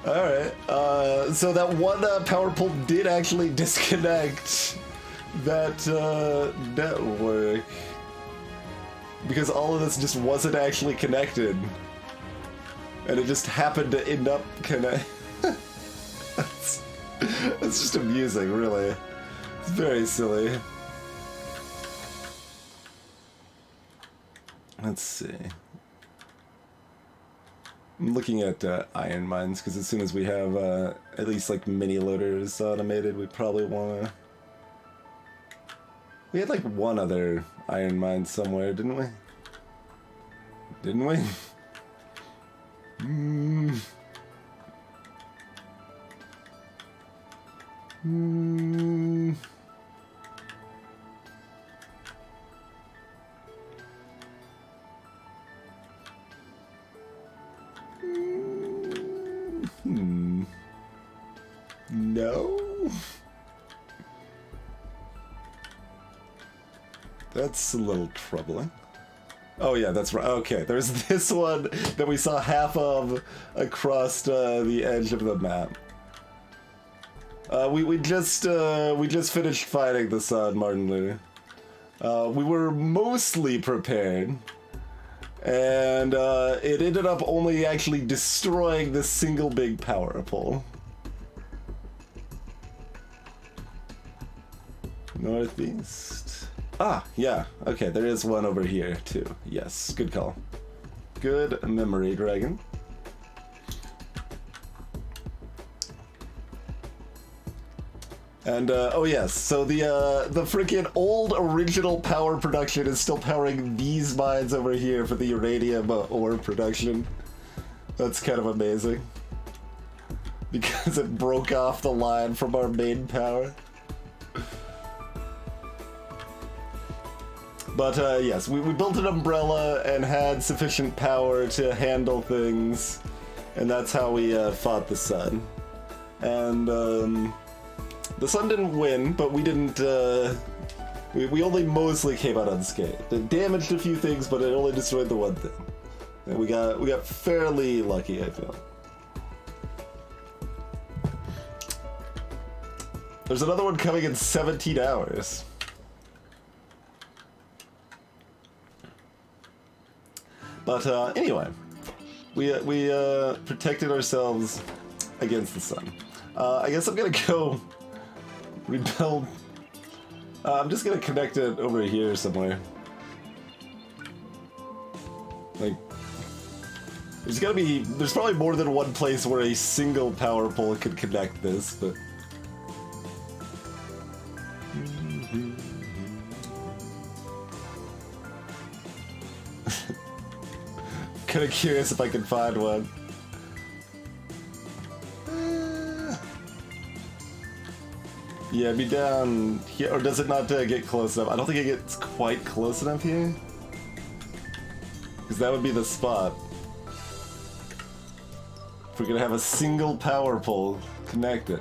Alright, so that one power pole did actually disconnect that network because all of this just wasn't actually connected and it just happened to end up connect. That's just amusing, really. It's very silly. Let's see. I'm looking at iron mines because as soon as we have at least like mini loaders automated, we probably want to. We had like one other iron mine somewhere, didn't we? Didn't we? No? That's a little troubling. Oh yeah, that's right. Okay, there's this one that we saw half of across the edge of the map. We just finished fighting the sun, Martin Luther. We were mostly prepared, and it ended up only actually destroying this single big power pole. Northeast. Ah, yeah. Okay, there is one over here too. Yes, good call. Good memory, Dragon. And oh yes, so the freaking old original power production is still powering these mines over here for the uranium ore production. That's kind of amazing. Because it broke off the line from our main power. But yes, we built an umbrella and had sufficient power to handle things, and that's how we fought the sun. And the sun didn't win, but we didn't. We only mostly came out unscathed. It damaged a few things, but it only destroyed the one thing. And we got fairly lucky, I feel. There's another one coming in 17 hours. But anyway, we protected ourselves against the sun. I guess I'm gonna go rebuild. I'm just gonna connect it over here somewhere. Like, there's probably more than one place where a single power pole could connect this, but. Kind of curious if I can find one. Yeah, be down here, or does it not get close enough? I don't think it gets quite close enough here. Because that would be the spot. If we're gonna have a single power pole connected.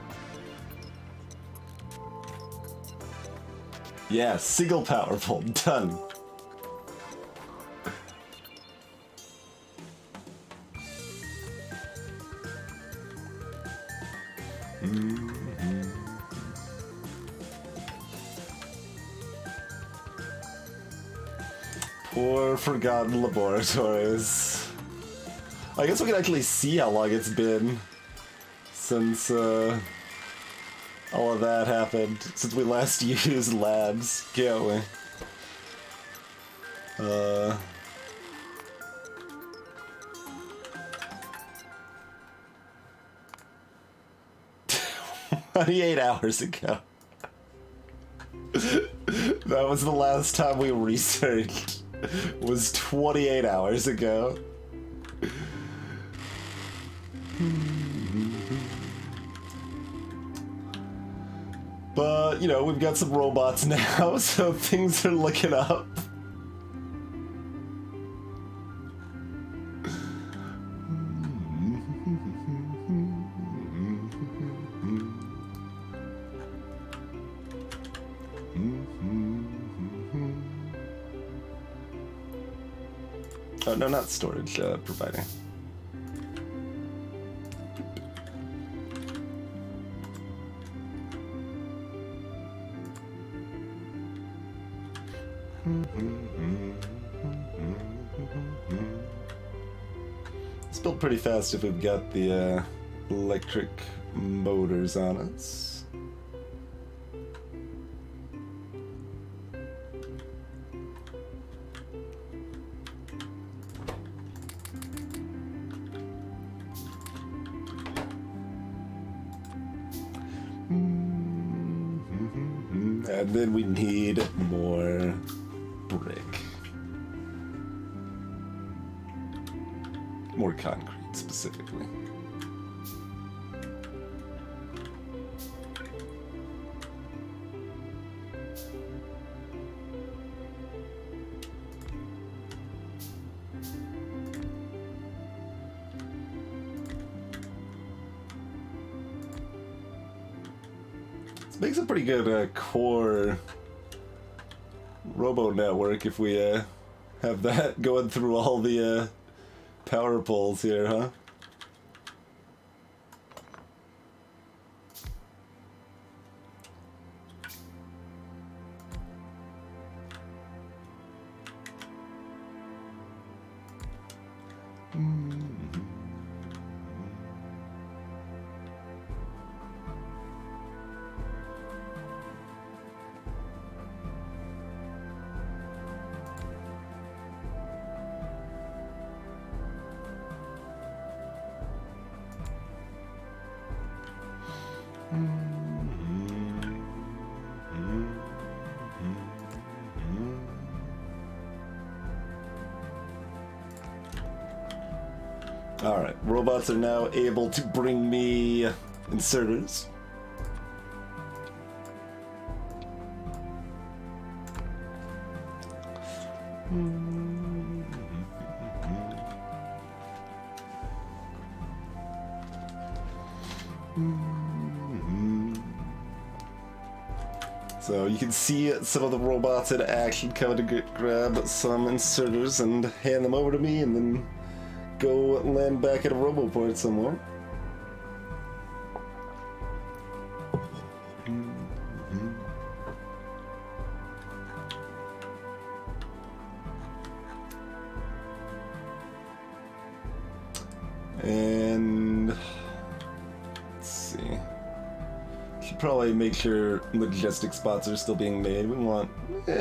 Yeah, single power pole, done. Poor forgotten laboratories. I guess we can actually see how long it's been since all of that happened, since we last used labs, can't we? 28 hours ago. That was the last time we researched. Was 28 hours ago. But, you know, we've got some robots now, so things are looking up. Oh, no, not storage provider. It's built pretty fast if we've got the electric motors on us. And then we need more brick. More concrete, specifically. This makes a pretty good core robo network if we have that going through all the power poles here, huh? Alright, robots are now able to bring me inserters. So you can see some of the robots in action coming to grab some inserters and hand them over to me, and then go land back at a roboport somewhere. And let's see. Should probably make sure logistic spots are still being made. We want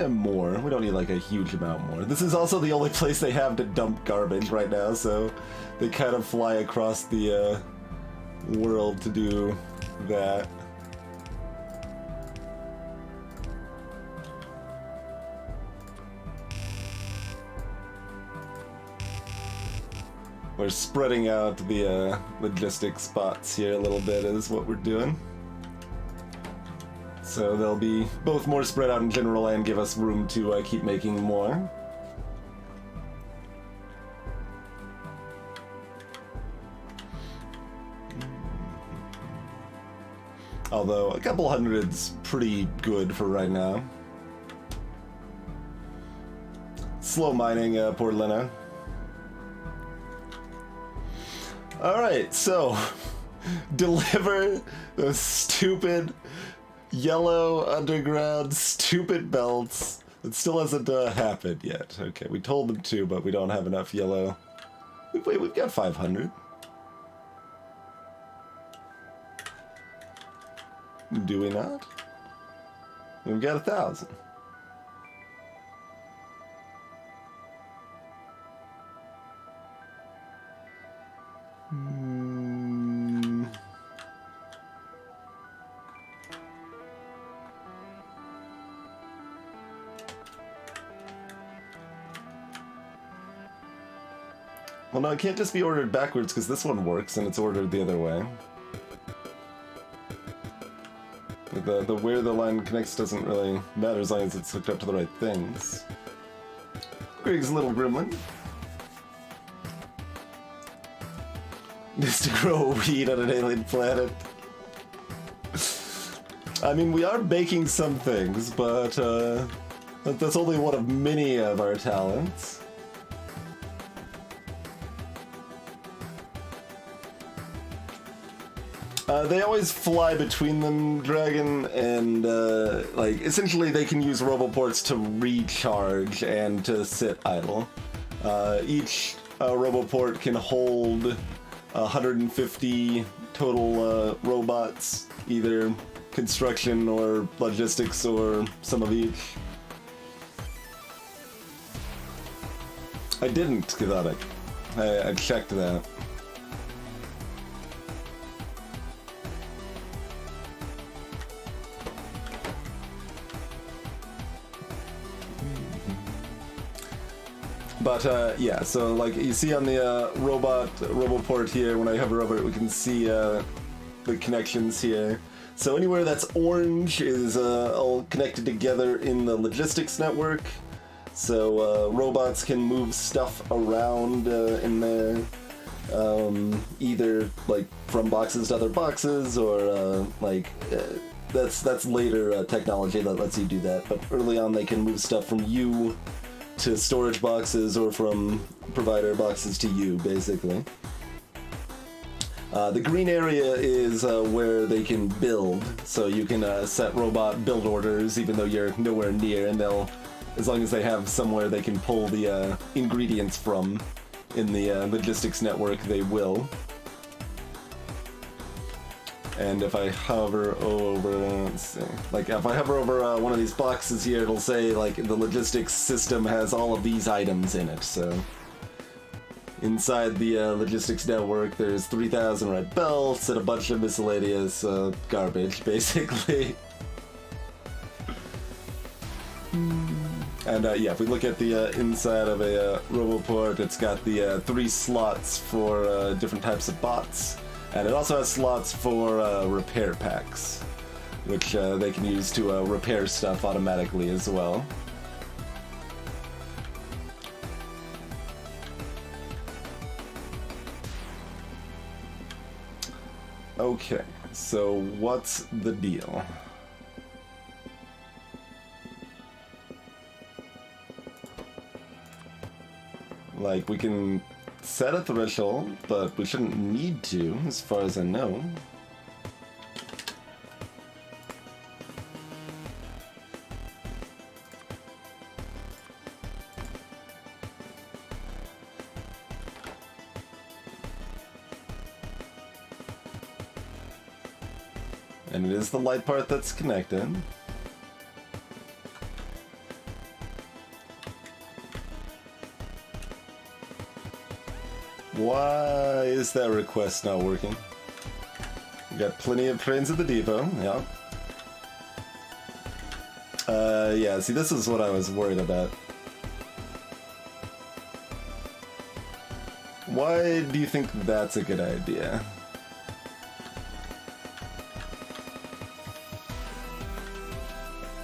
more. We don't need like a huge amount more. This is also the only place they have to dump garbage right now, so they kind of fly across the world to do that. We're spreading out the logistic spots here a little bit is what we're doing. So they'll be both more spread out in general and give us room to keep making more. Although a couple hundred's pretty good for right now. Slow mining Port Lena. Alright, so deliver those stupid yellow underground stupid belts. It still hasn't happened yet. Okay, we told them to, but we don't have enough yellow. We've got 500. Do we not? We've got 1,000. Well, no, it can't just be ordered backwards because this one works and it's ordered the other way. The where the line connects doesn't really matter as long as it's hooked up to the right things. Grig's little gremlin. Just to grow weed on an alien planet. I mean, we are baking some things, but that's only one of many of our talents. They always fly between them, Dragon, and like essentially they can use roboports to recharge and to sit idle. Each roboport can hold 150 total robots, either construction or logistics or some of each. I didn't, Kathotic. I checked that. But yeah, so like you see on the RoboPort here, when I hover over it, we can see the connections here. So anywhere that's orange is all connected together in the logistics network. So robots can move stuff around in there, either like from boxes to other boxes, or that's later technology that lets you do that. But early on, they can move stuff from you to storage boxes, or from provider boxes to you, basically. The green area is where they can build, so you can set robot build orders even though you're nowhere near, and they'll, as long as they have somewhere they can pull the ingredients from in the logistics network, they will. And if I hover over, let's see, like if I hover over one of these boxes here, it'll say like the logistics system has all of these items in it. So inside the logistics network, there's 3,000 red belts and a bunch of miscellaneous garbage, basically. And yeah, if we look at the inside of a RoboPort, it's got the 3 slots for different types of bots. And it also has slots for repair packs, which they can use to repair stuff automatically as well. Okay, so what's the deal? Like, we can set a threshold, but we shouldn't need to, as far as I know. And it is the light part that's connected. Why is that request not working? We got plenty of trains at the depot, yeah. Yeah, see, this is what I was worried about. Why do you think that's a good idea?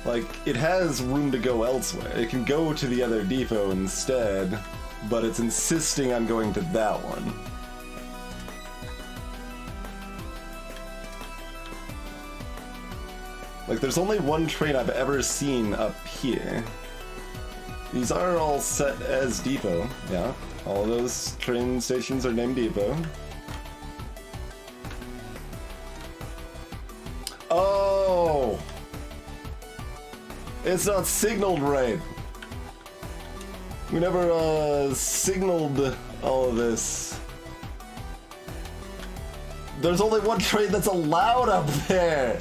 Like, it has room to go elsewhere. It can go to the other depot instead, but it's insisting on going to that one. Like, there's only one train I've ever seen up here. These are all set as depot, yeah. All of those train stations are named depot. Oh! It's not signaled right. We never signaled all of this. There's only one train that's allowed up there.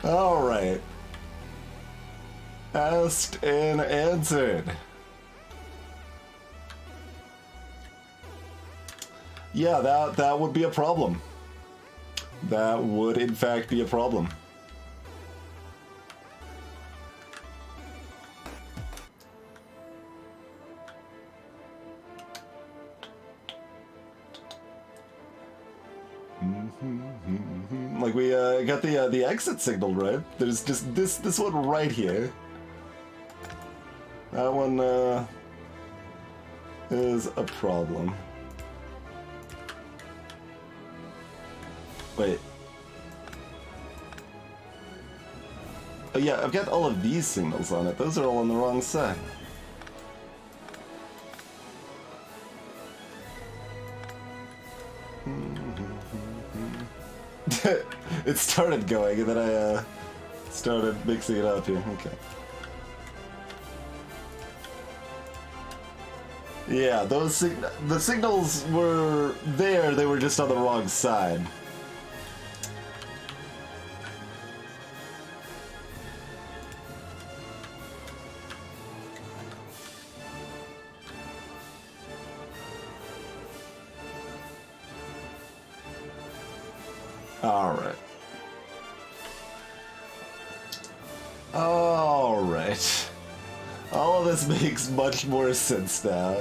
All right. Asked and answered. Yeah, that would be a problem. That would in fact be a problem. Like, we got the exit signal, right? There's just this one right here. That one is a problem. Wait. Oh yeah, I've got all of these signals on it. Those are all on the wrong side. It started going, and then I started mixing it up here. Okay. Yeah, the signals were there, they were just on the wrong side. Alright. Alright. All of this makes much more sense now.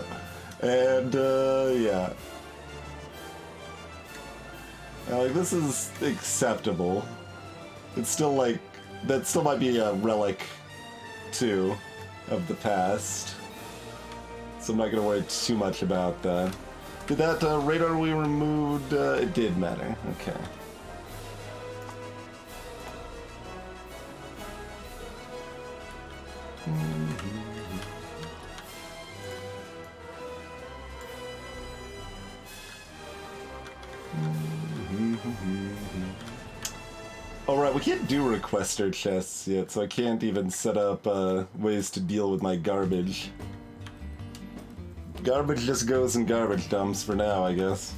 And, yeah. Like, this is acceptable. It's still, like, that still might be a relic, too, of the past. So I'm not gonna worry too much about that. Did that radar we removed, it did matter. Okay. Alright, we can't do requester chests yet, so I can't even set up ways to deal with my garbage. Garbage just goes in garbage dumps for now, I guess.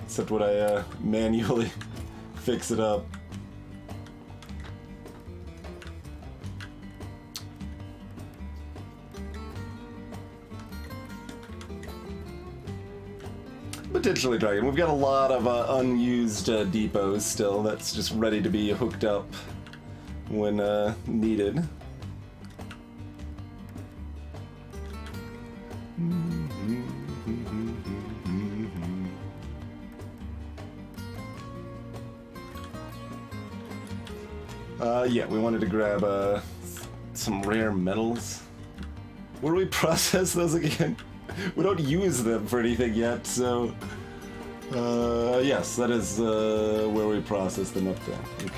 Except when I manually fix it up. Potentially Dragon. We've got a lot of unused depots still that's just ready to be hooked up when needed. Yeah, we wanted to grab some rare metals. Where do we process those again? We don't use them for anything yet, so... yes, that is where we process them up there. Okay.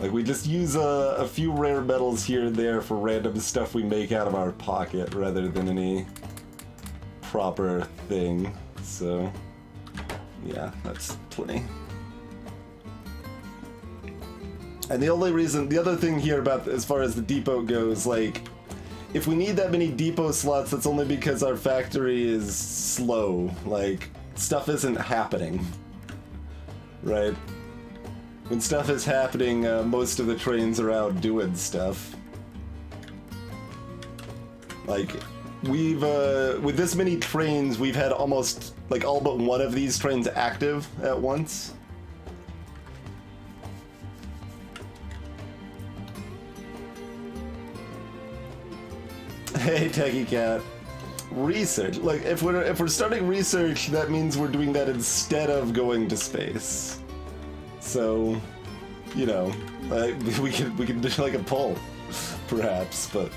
Like, we just use a few rare metals here and there for random stuff we make out of our pocket rather than any proper thing. So, yeah, that's plenty. And the other thing here about as far as the depot goes, like, if we need that many depot slots, that's only because our factory is slow. Like, stuff isn't happening, right? When stuff is happening, most of the trains are out doing stuff. Like, we've, with this many trains, we've had almost, like, all but one of these trains active at once. Hey, Techie Cat. Research. Like, if we're starting research, that means we're doing that instead of going to space. So, you know, we can do like a poll, perhaps, but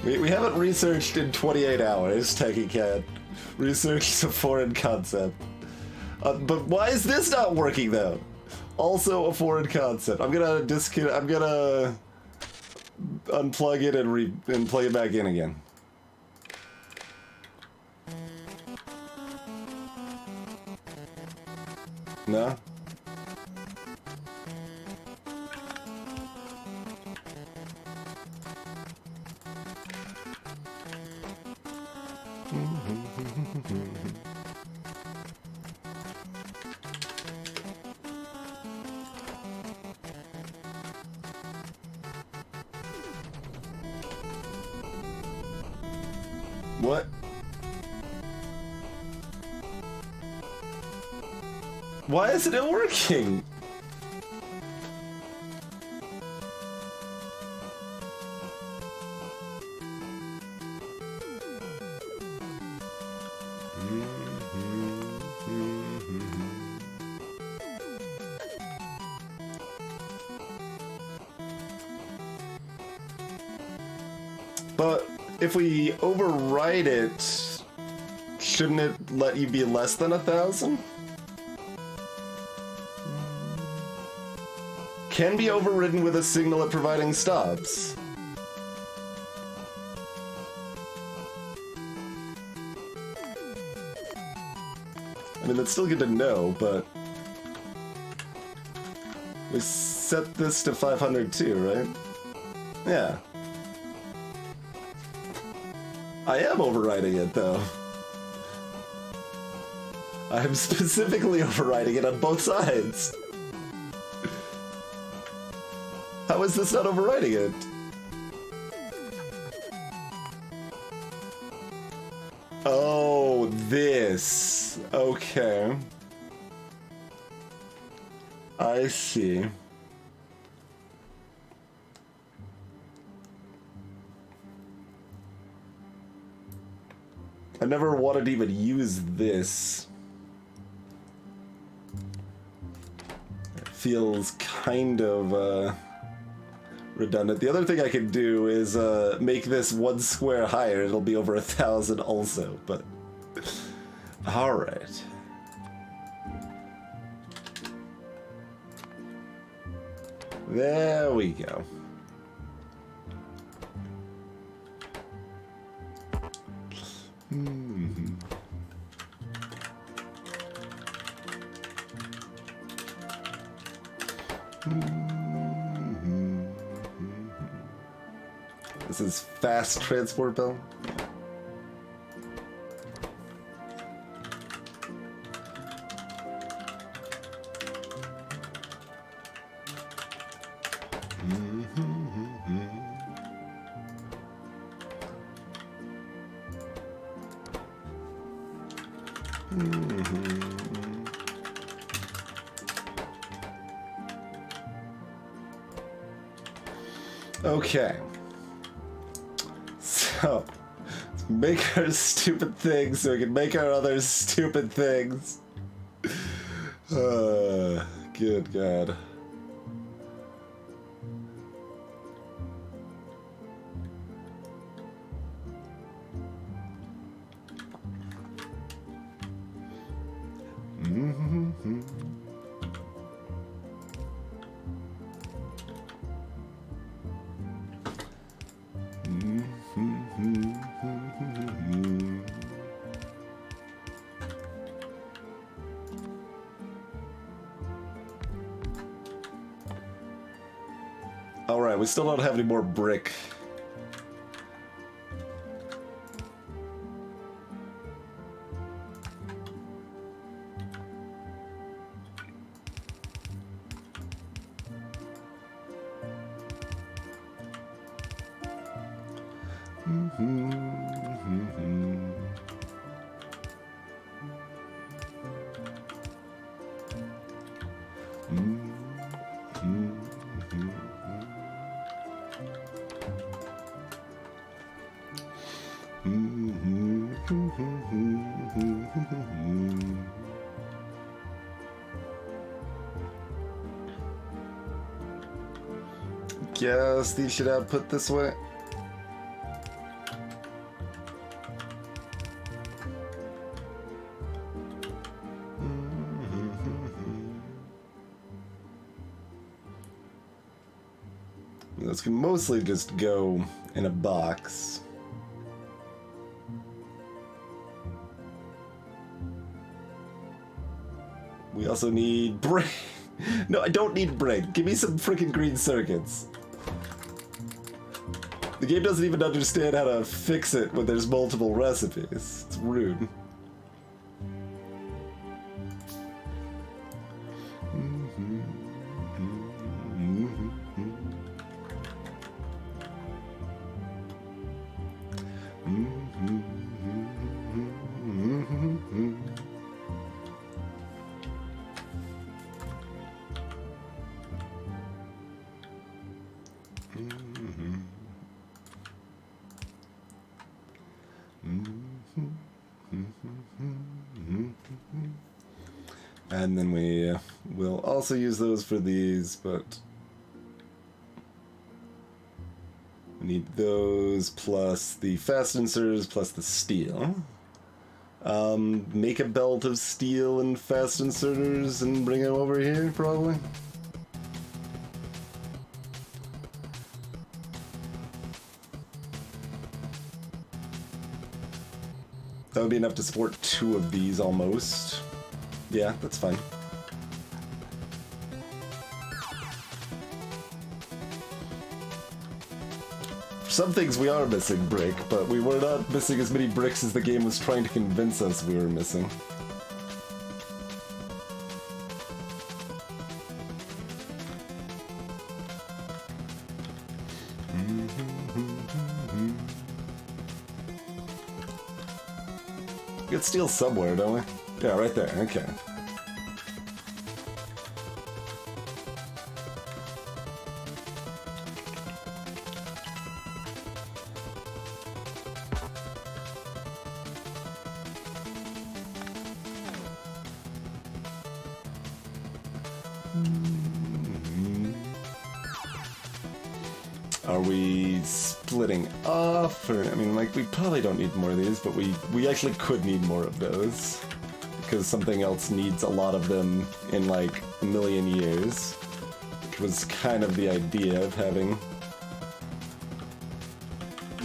we haven't researched in 28 hours, Techie Cat. Research is a foreign concept. But why is this not working though? Also a foreign concept. I'm gonna unplug it and plug it back in again. No? What? Why isn't it working? But if we override it, shouldn't it let you be less than 1,000? Can be overridden with a signal at providing stops. I mean, that's still good to know, but we set this to 500 too, right? Yeah. I am overriding it, though. I'm specifically overriding it on both sides. How is this not overriding it? Oh, this. Okay. I see. I never wanted to even use this. It feels kind of redundant. The other thing I could do is make this one square higher. It'll be over 1,000 also, but all right. There we go. This is fast transport bill. Okay. So, let's make our stupid things so we can make our other stupid things. Good God. Alright, we still don't have any more brick. Guess these should have put this way. This can mostly just go in a box. We also need brick. No, I don't need brick. Give me some freaking green circuits. The game doesn't even understand how to fix it when there's multiple recipes. It's rude. And then we will also use those for these, but we need those plus the fast inserters plus the steel. Make a belt of steel and fast inserters and bring them over here, probably. That would be enough to support 2 of these almost. Yeah, that's fine. For some things we are missing brick, but we were not missing as many bricks as the game was trying to convince us we were missing. Get steel somewhere, don't we? Yeah, right there. Okay. Are we splitting off? Or, I mean, like, we probably don't need more of these, but we actually could need more of those. Because something else needs a lot of them in, like, a million years. Which was kind of the idea of having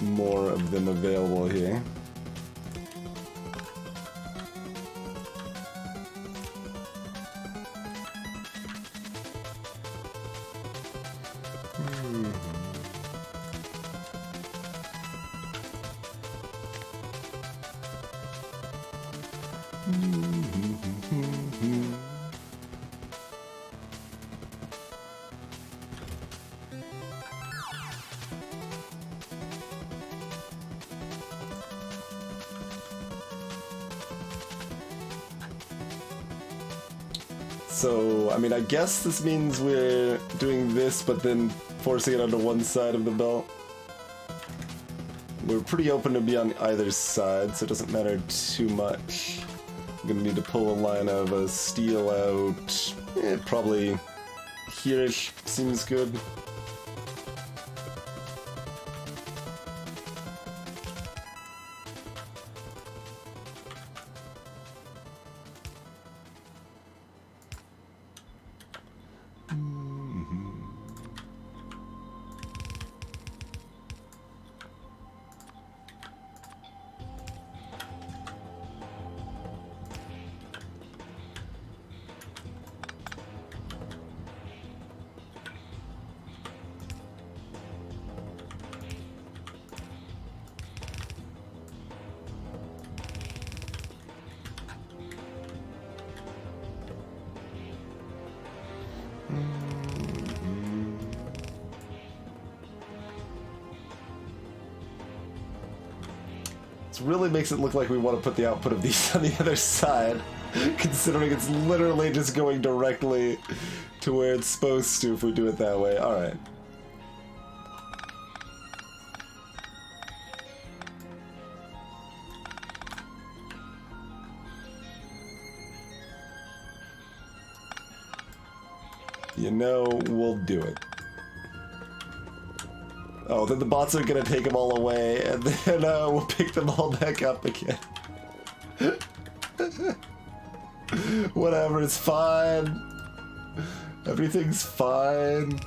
more of them available here. So, I mean, I guess this means we're doing this, but then forcing it onto one side of the belt. We're pretty open to be on either side, so it doesn't matter too much. I'm gonna need to pull a line of steel out. Probably here-ish seems good. Really makes it look like we want to put the output of these on the other side, considering it's literally just going directly to where it's supposed to if we do it that way. Alright. You know, we'll do it. Oh, then the bots are gonna take them all away, and then we'll pick them all back up again. Whatever, it's fine. Everything's fine.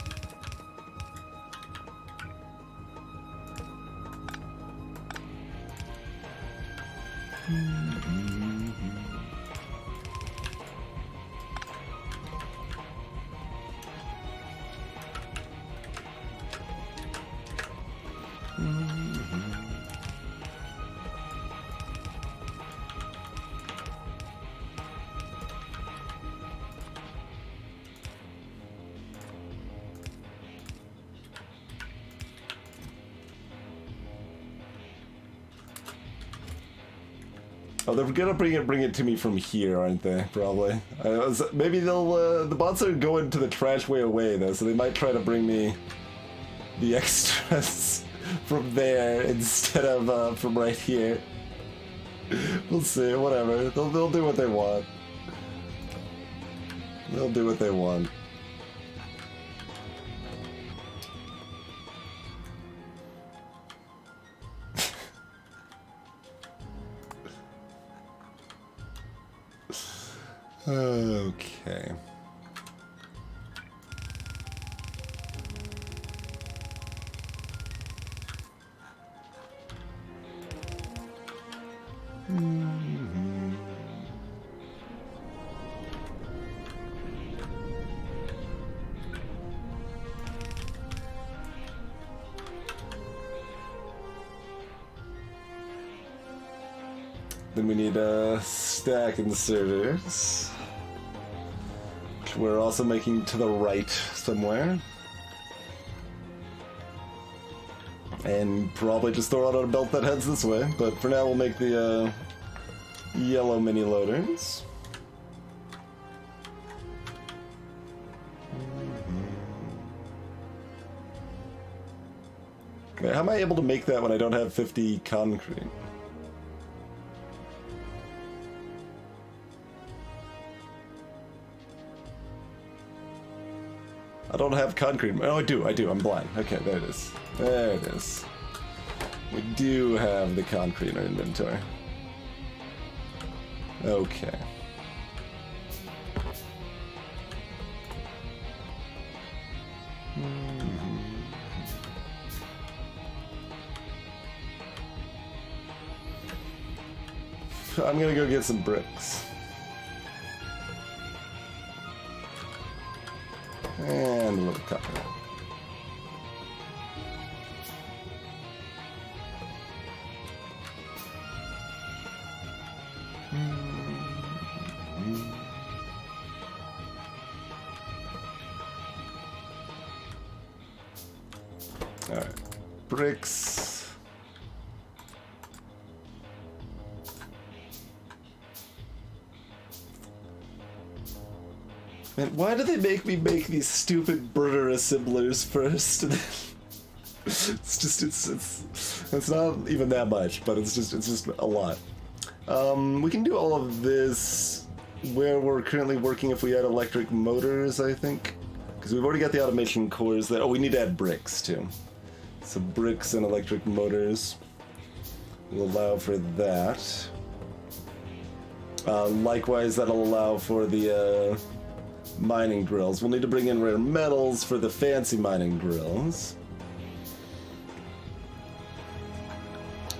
Oh, they're gonna bring it to me from here, aren't they? Probably. Maybe they'll. The bots are going to the trash way away though, so they might try to bring me the extras from there instead of from right here. We'll see. Whatever. They'll do what they want. They'll do what they want. Okay. Then we need a stack inserters. Which we're also making to the right somewhere. And probably just throw out a belt that heads this way, but for now we'll make the yellow mini loaders. Okay, how am I able to make that when I don't have 50 concrete? I don't have concrete. Oh, I do. I'm blind. Okay, there it is. There it is. We do have the concrete in our inventory. Okay. I'm gonna go get some bricks. And a little copper. Alright. Bricks. Man, why do they make me make these stupid burner assemblers first? It's just, it's not even that much, but it's just a lot. We can do all of this where we're currently working if we add electric motors, I think. Because we've already got the automation cores there. Oh, we need to add bricks, too. So bricks and electric motors will allow for that. Likewise, that'll allow for the mining drills. We'll need to bring in rare metals for the fancy mining drills.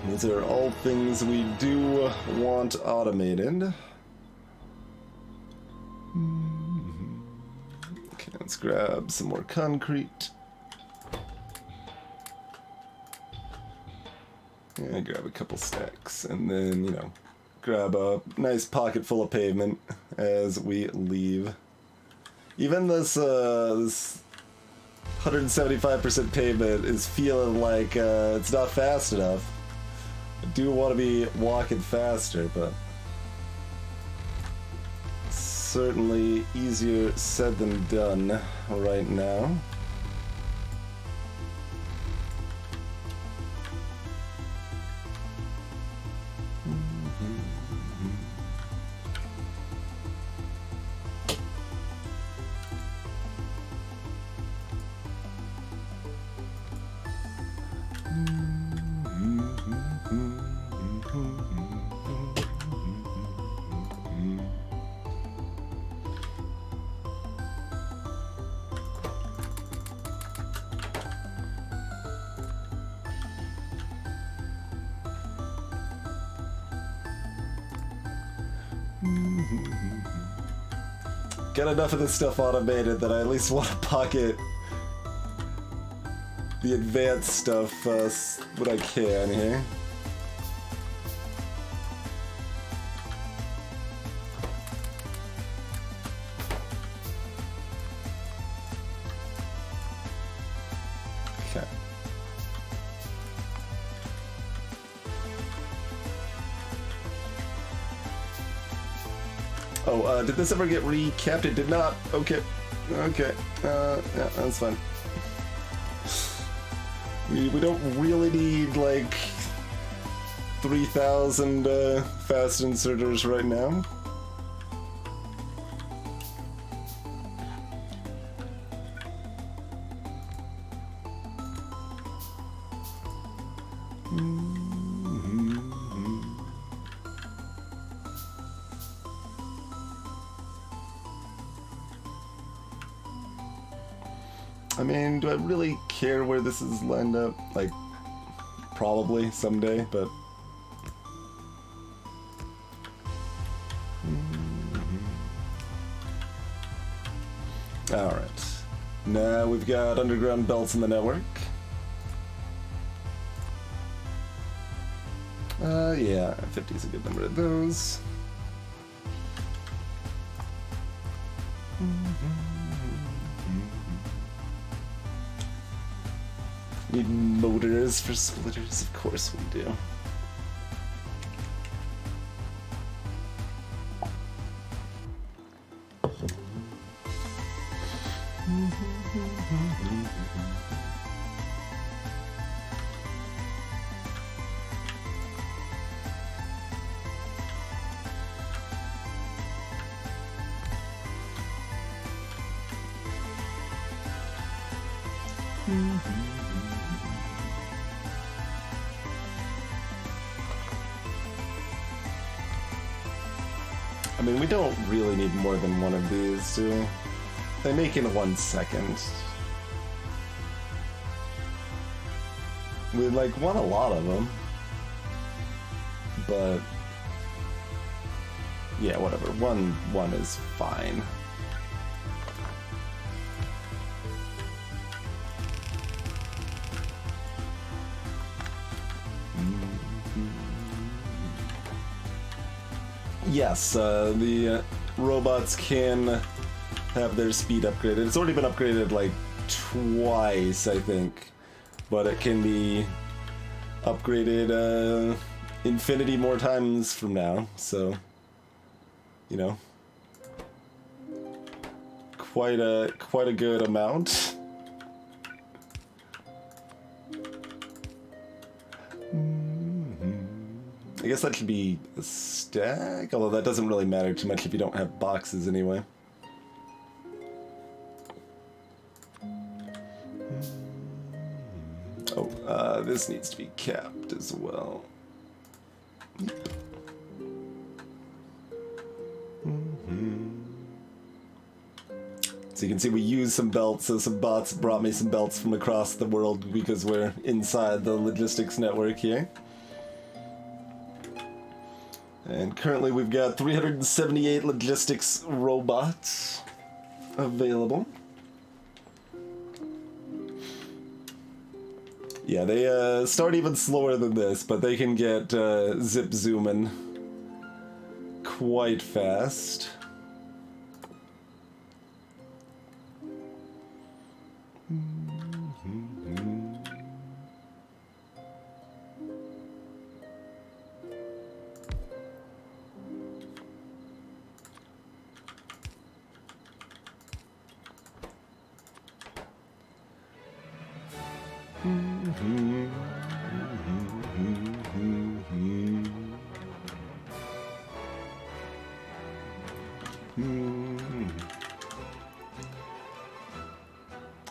These are all things we do want automated. Okay, let's grab some more concrete. Yeah, grab a couple stacks, and then, you know, grab a nice pocket full of pavement as we leave. Even this, this 175% pavement is feeling like it's not fast enough. I do want to be walking faster, but certainly easier said than done right now. Get enough of this stuff automated that I at least want to pocket the advanced stuff when I can here. Okay. Oh, did this ever get recapped? It did not. Okay. Okay. Yeah, that's fine. We don't really need, like, 3,000 fast inserters right now. I mean, do I really care where this is lined up? Like, probably someday, but... Alright. Now we've got underground belts in the network. Yeah, 50 is a good number of those. Need motors for splitters, of course we do. I mean, we don't really need more than one of these, do we? They make in 1 second. We, like, want a lot of them. But... yeah, whatever. One is fine. Yes, the robots can have their speed upgraded. It's already been upgraded like twice, I think, but it can be upgraded infinity more times from now, so, you know, quite a good amount. I guess that should be a stack, although that doesn't really matter too much if you don't have boxes anyway. Oh, this needs to be capped as well. So you can see we use some belts, so some bots brought me some belts from across the world because we're inside the logistics network here. And currently we've got 378 logistics robots available. Yeah, they start even slower than this, but they can get zip zooming quite fast.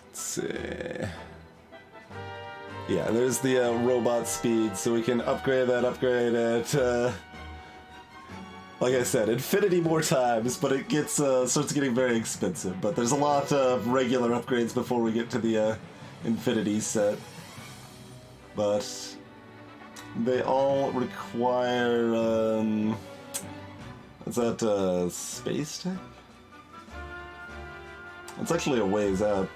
Let's see. Yeah, there's the robot speed, so we can upgrade it. Like I said, infinity more times, but it gets starts getting very expensive. But there's a lot of regular upgrades before we get to the infinity set. But they all require is that space tech? It's actually a ways out.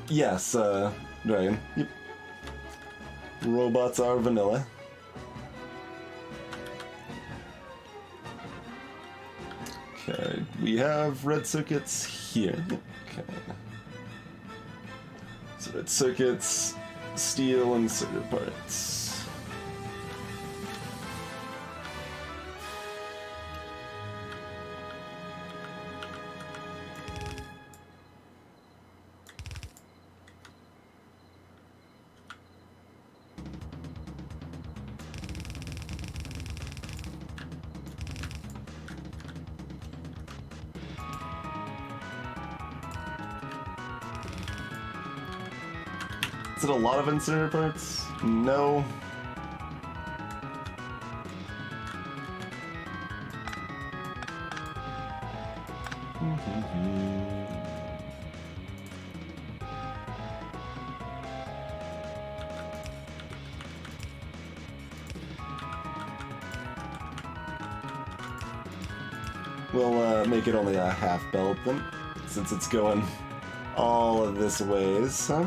Yes, Dragon. Yep. Robots are vanilla. Okay, we have red circuits here. Okay. So red circuits, steel, and circuit parts. Is it a lot of incinerator parts? No. We'll make it only a half belt then, since it's going all of this ways, huh?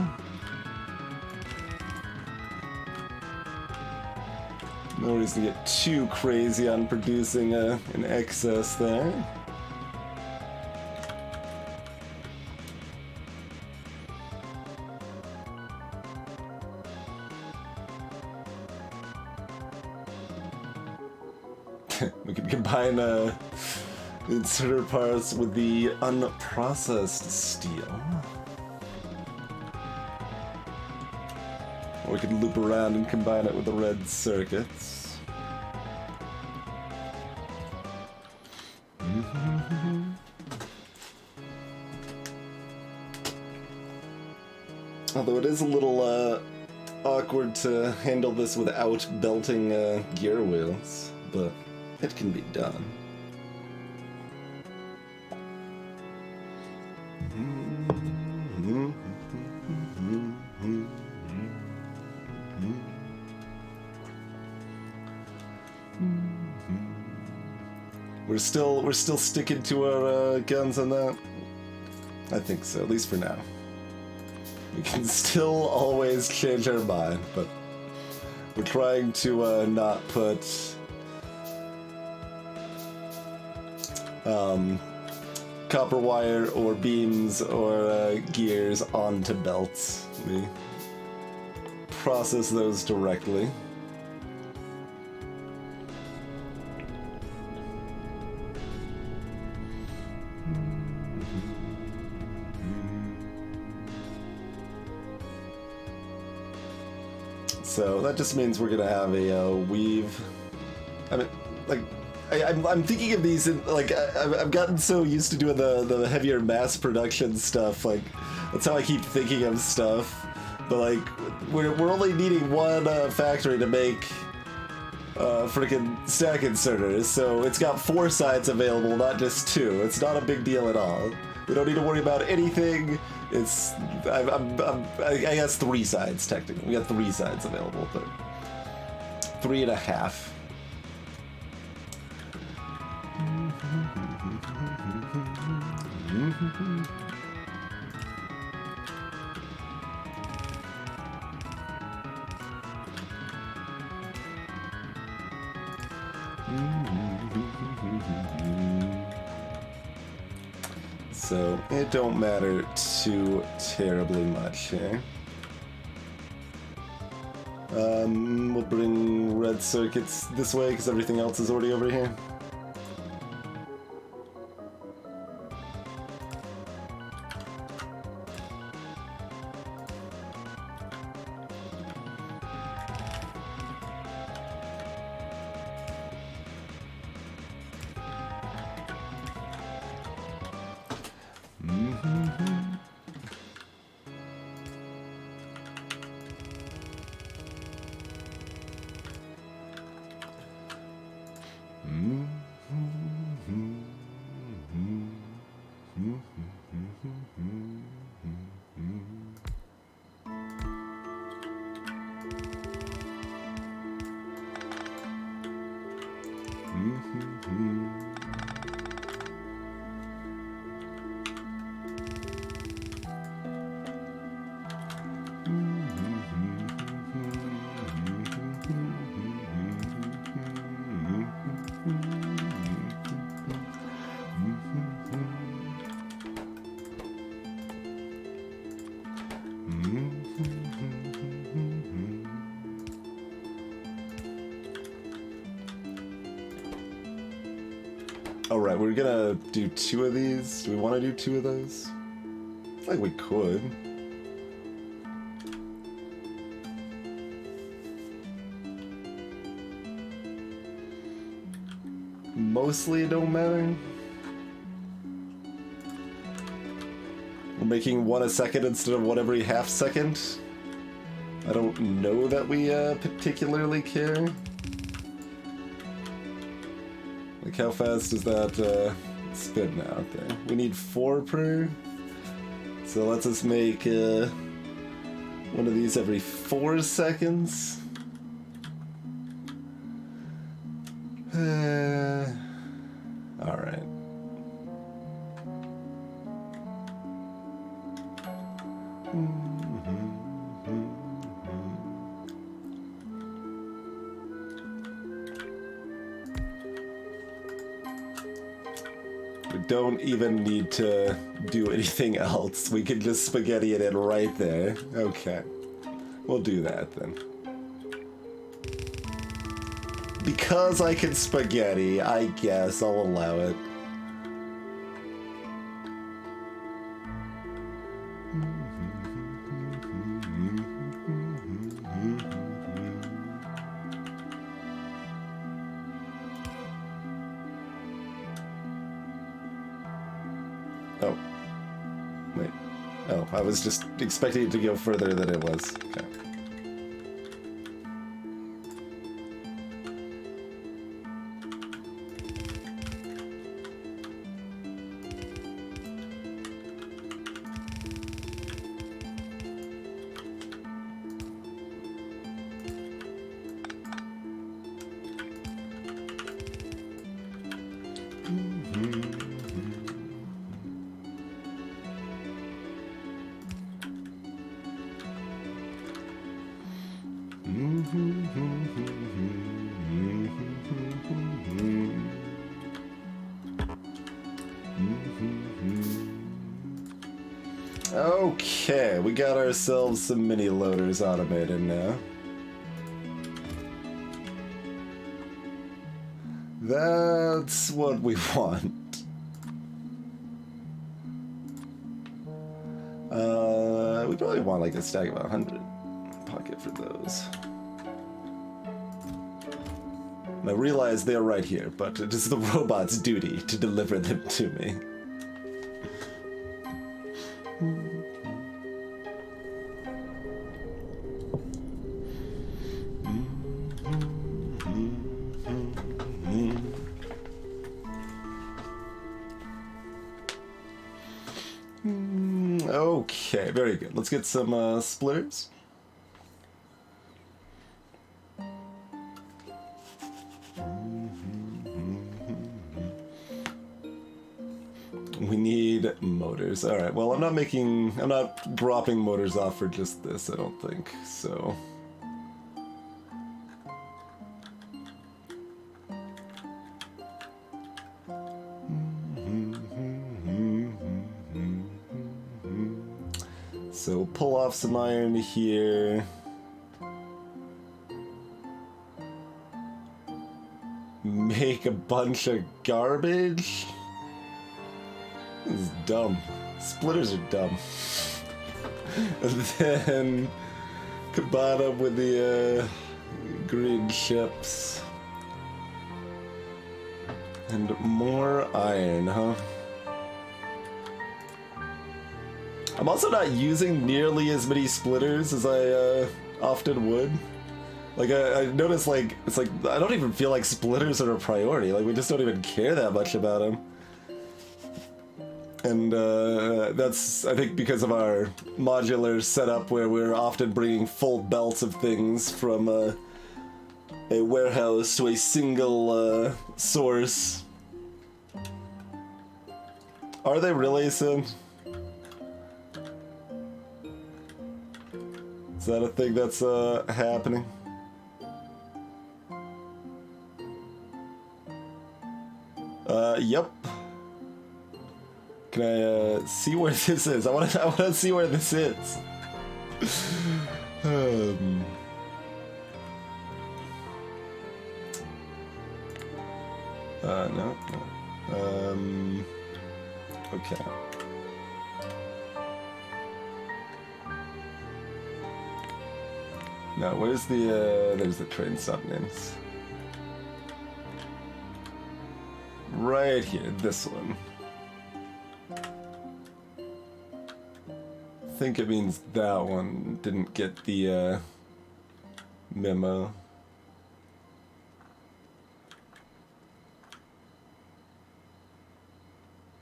No reason to get too crazy on producing an excess there. combine inserter parts with the unprocessed steel. Or we could loop around and combine it with the red circuits. Although it is a little awkward to handle this without belting gear wheels, but it can be done. We're still sticking to our guns on that? I think so, at least for now. We can still always change our mind, but we're trying to not put copper wire or beams or gears onto belts. We process those directly. So that just means we're gonna have a weave. I mean, like, I'm thinking of these in, like, I've gotten so used to doing the heavier mass production stuff. Like, that's how I keep thinking of stuff. But like, we're only needing one factory to make freaking stack inserters, so it's got 4 sides available, not just 2. It's not a big deal at all. We don't need to worry about anything. It's, I guess 3 sides technically. We got 3 sides available, but 3.5. So it don't matter too terribly much here. We'll bring red circuits this way because everything else is already over here. Alright, we're gonna do 2 of these. Do we want to do 2 of those? I think we could. Mostly it don't matter. We're making 1 a second instead of 1 every half second. I don't know that we particularly care. Like, how fast is that spin out there? We need 4 per. So let's just make 1 of these every 4 seconds. Alright. We don't even need to do anything else. We can just spaghetti it in right there. Okay. We'll do that then. Because I can spaghetti, I guess I'll allow it. Oh. Wait. Oh, I was just expecting it to go further than it was. Okay. Okay, we got ourselves some mini loaders automated now. That's what we want. We probably want like a stack of 100 pocket for those. And I realize they're right here, but it is the robot's duty to deliver them to me. Okay, very good. Let's get some splitters. We need motors. All right. Well, I'm not dropping motors off for just this, I don't think. So. So pull off some iron here. Make a bunch of garbage. This is dumb. Splitters are dumb. And then combine them with the green chips. And more iron, huh? I'm also not using nearly as many splitters as I often would. Like, I noticed, like, it's like, I don't even feel like splitters are a priority. Like, we just don't even care that much about them. And that's, I think, because of our modular setup where we're often bringing full belts of things from a warehouse to a single source. Are they really, Sin? Is that a thing that's happening? Yep. Can I see where this is? I want to see where this is. No. Okay. Now, where's the, there's the train stop names. Right here, this one. I think it means that one didn't get the, memo.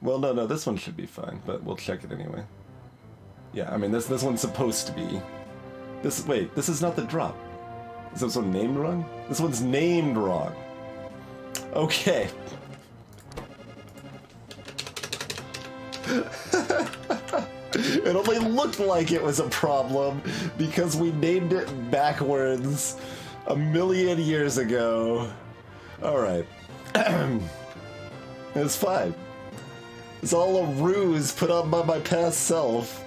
Well, no, this one should be fine, but we'll check it anyway. Yeah, I mean, this one's supposed to be. Wait, this is not the drop. Is this one named wrong? This one's named wrong. Okay. It only looked like it was a problem because we named it backwards a million years ago. Alright. It's fine. It's all a ruse put on by my past self.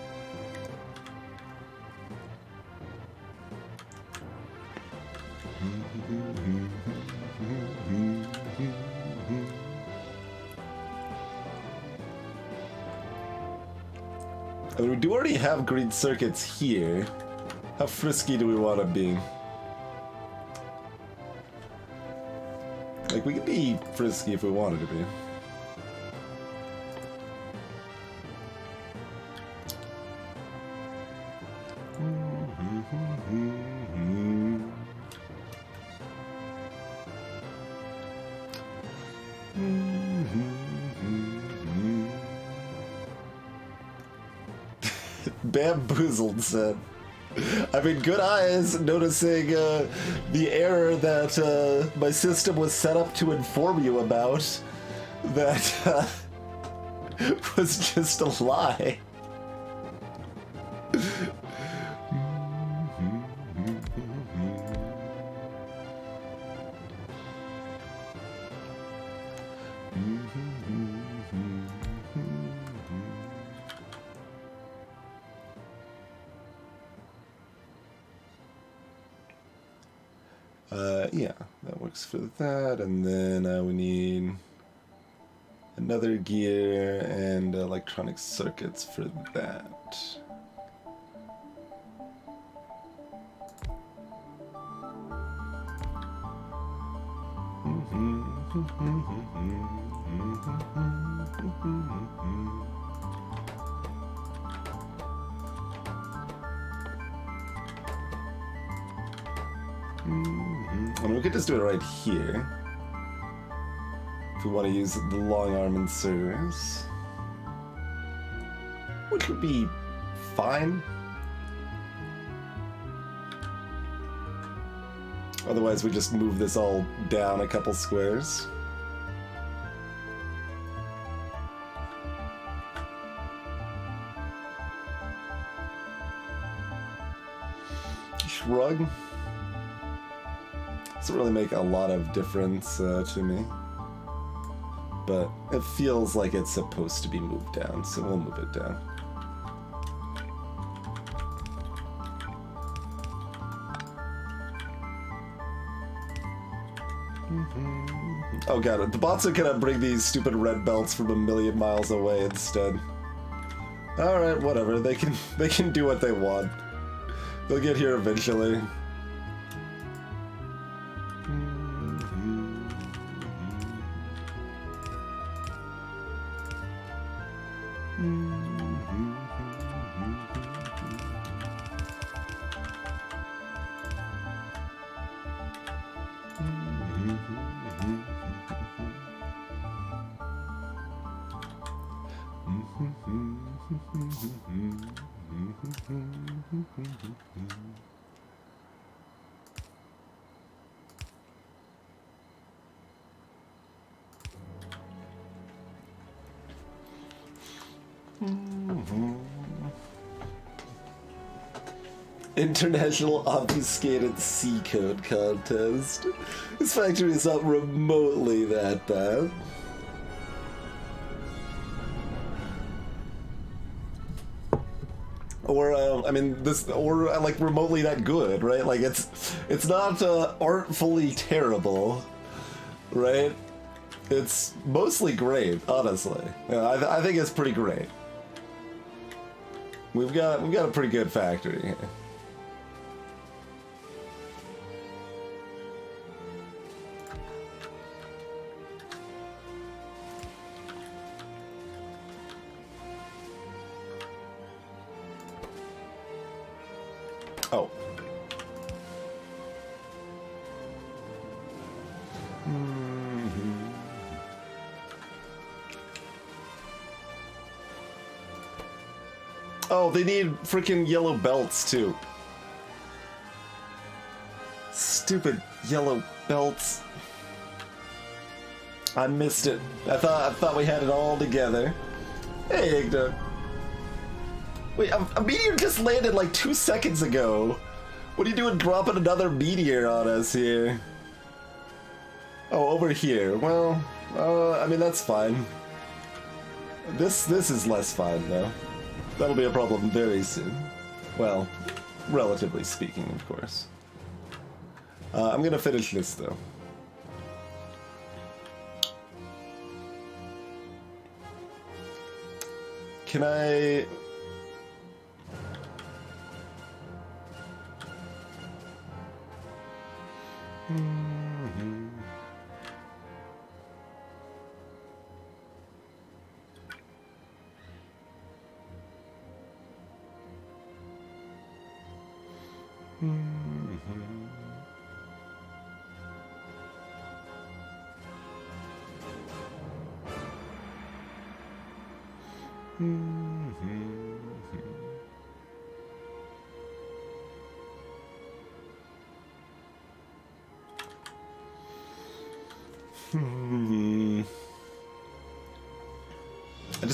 I mean, we do already have green circuits here. How frisky do we want to be? Like, we could be frisky if we wanted to be. Bamboozled said. I mean, good eyes noticing the error that my system was set up to inform you about that was just a lie. Yeah, that works for that, and then we need another gear and electronic circuits for that. I mean, we could just do it right here. If we want to use the long arm inserters. Which would be fine. Otherwise, we just move this all down a couple squares. Shrug. Doesn't really make a lot of difference to me, but it feels like it's supposed to be moved down, so we'll move it down. Oh god, the bots are gonna bring these stupid red belts from a million miles away instead. Alright, whatever, they can do what they want. They'll get here eventually. International Obfuscated C Code Contest. This factory is not remotely that bad. Or, I mean, or like remotely that good, right? Like, it's not artfully terrible, right? It's mostly great, honestly. Yeah, I think it's pretty great. We've got a pretty good factory here. Oh. Oh, they need freaking yellow belts too. Stupid yellow belts. I missed it. I thought we had it all together. Hey, Igna. Wait, a meteor just landed like 2 seconds ago. What are you doing dropping another meteor on us here? Oh, over here. Well, I mean, that's fine. This is less fine, though. That'll be a problem very soon. Well, relatively speaking, of course. I'm gonna finish this, though. Can I...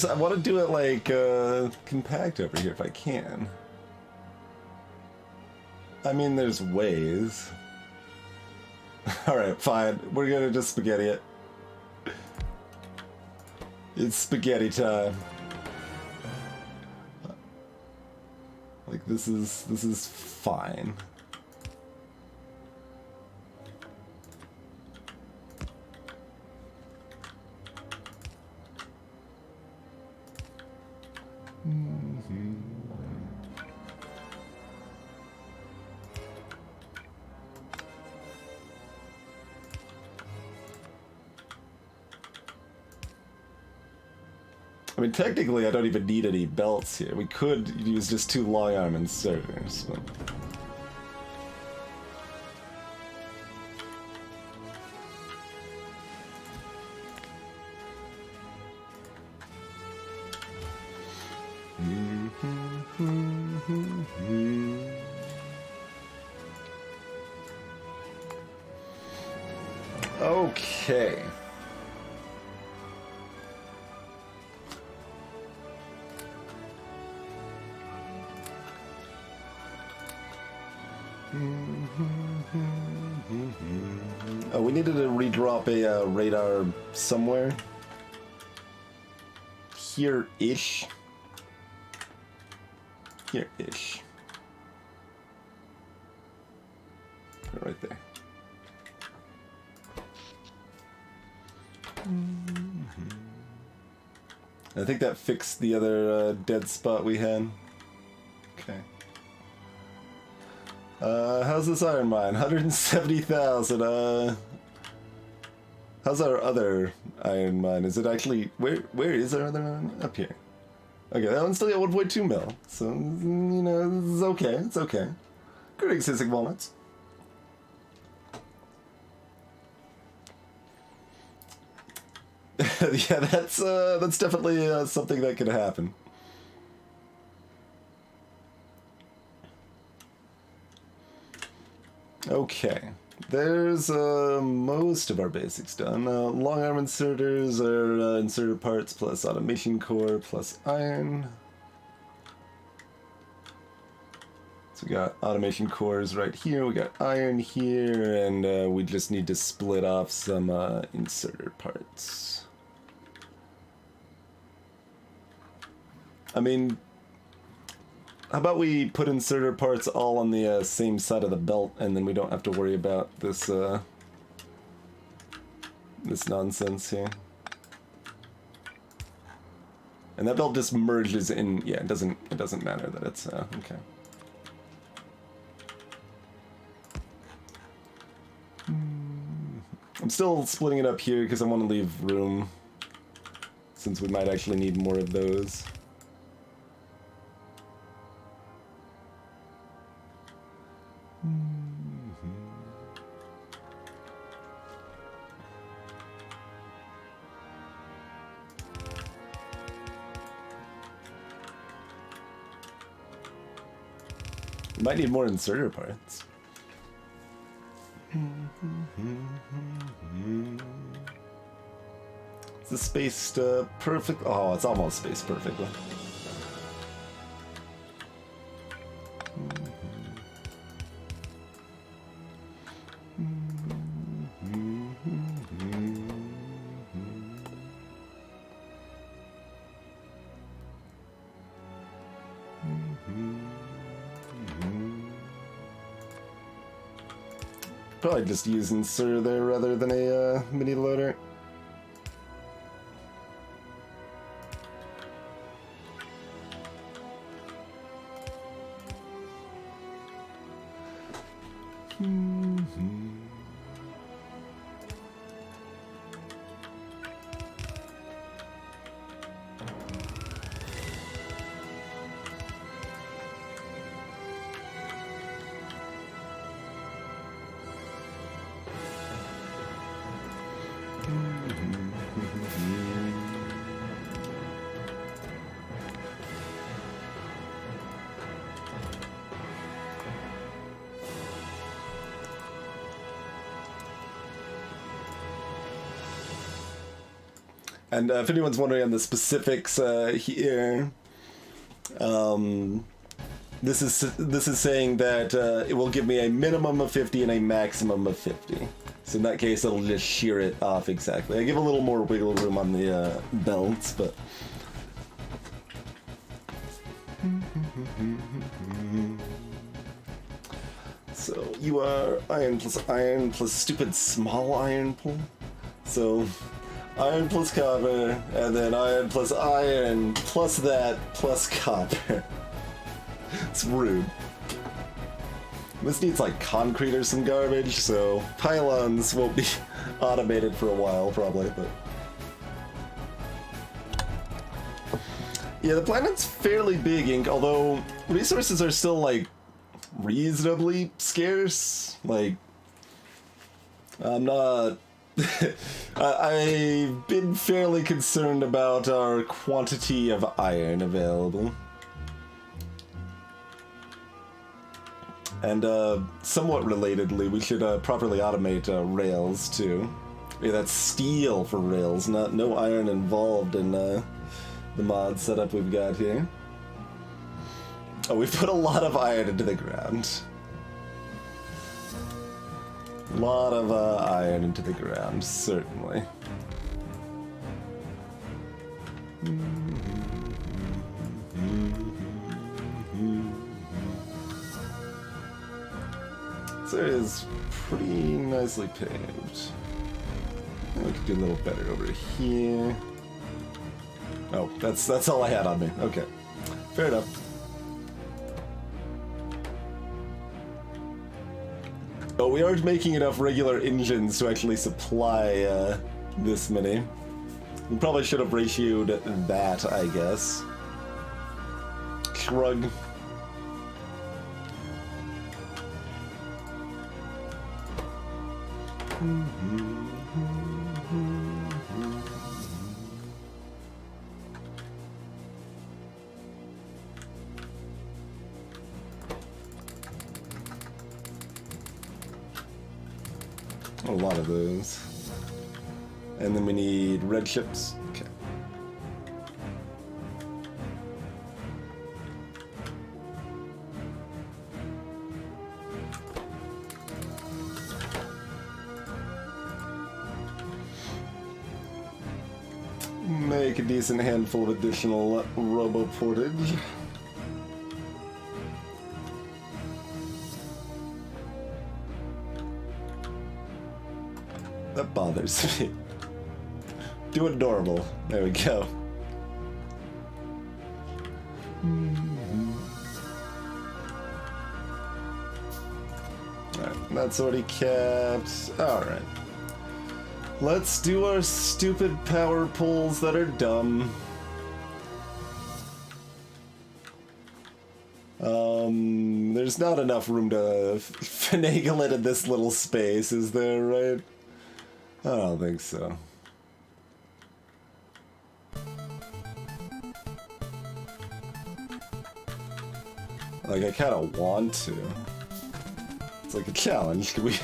I want to do it like compact over here if I can. I mean, there's ways. Alright, fine. We're gonna just spaghetti it. It's spaghetti time. Like, this is fine. I mean, technically, I don't even need any belts here. We could use just 2 long arm inserters. But... Okay. Oh, we needed to redrop a radar somewhere. Here-ish. Here-ish. Right there. I think that fixed the other dead spot we had. Okay. How's this iron mine? 170,000. How's our other iron mine? Is it actually... Where is our other iron? Up here. Okay, that one's still at 1.2 mil. So, you know, it's okay. It's okay. Good existing walnuts. Yeah, that's definitely something that could happen. Okay, there's most of our basics done. Long arm inserters are inserter parts plus automation core plus iron. So we got automation cores right here, we got iron here, and we just need to split off some inserter parts. I mean, how about we put inserter parts all on the same side of the belt, and then we don't have to worry about this this nonsense here. And that belt just merges in. Yeah, it doesn't matter that it's okay. I'm still splitting it up here because I want to leave room, since we might actually need more of those. We might need more inserter parts. Is this spaced perfect? Oh, it's almost spaced perfectly. Probably just use inserter there rather than a mini loader. And if anyone's wondering on the specifics here, this is saying that it will give me a minimum of 50 and a maximum of 50. So in that case, it'll just shear it off exactly. I give a little more wiggle room on the belts, but... So you are iron plus stupid small iron pull. So iron plus copper, and then iron plus iron plus that plus copper. It's rude. This needs like concrete or some garbage, so pylons won't be automated for a while probably, but... Yeah, the planet's fairly big, Ink, although resources are still like reasonably scarce. Like, I'm not... I've been fairly concerned about our quantity of iron available. And somewhat relatedly, we should properly automate rails too. Yeah, that's steel for rails, no iron involved in the mod setup we've got here. Oh, we've put a lot of iron into the ground. A lot of iron into the ground, certainly. This area is pretty nicely paved. We could do a little better over here. Oh, that's all I had on me. Okay, fair enough. Oh, we aren't making enough regular engines to actually supply this many. We probably should have ratioed that, I guess. Shrug. A lot of those. And then we need red chips. Okay. Make a decent handful of additional robo-portage. That bothers me. Do it normal. There we go. Alright, that's already capped. Alright. Let's do our stupid power pulls that are dumb. There's not enough room to finagle it in this little space, is there, right? I don't think so. Like, I kind of want to. It's like a challenge. Can we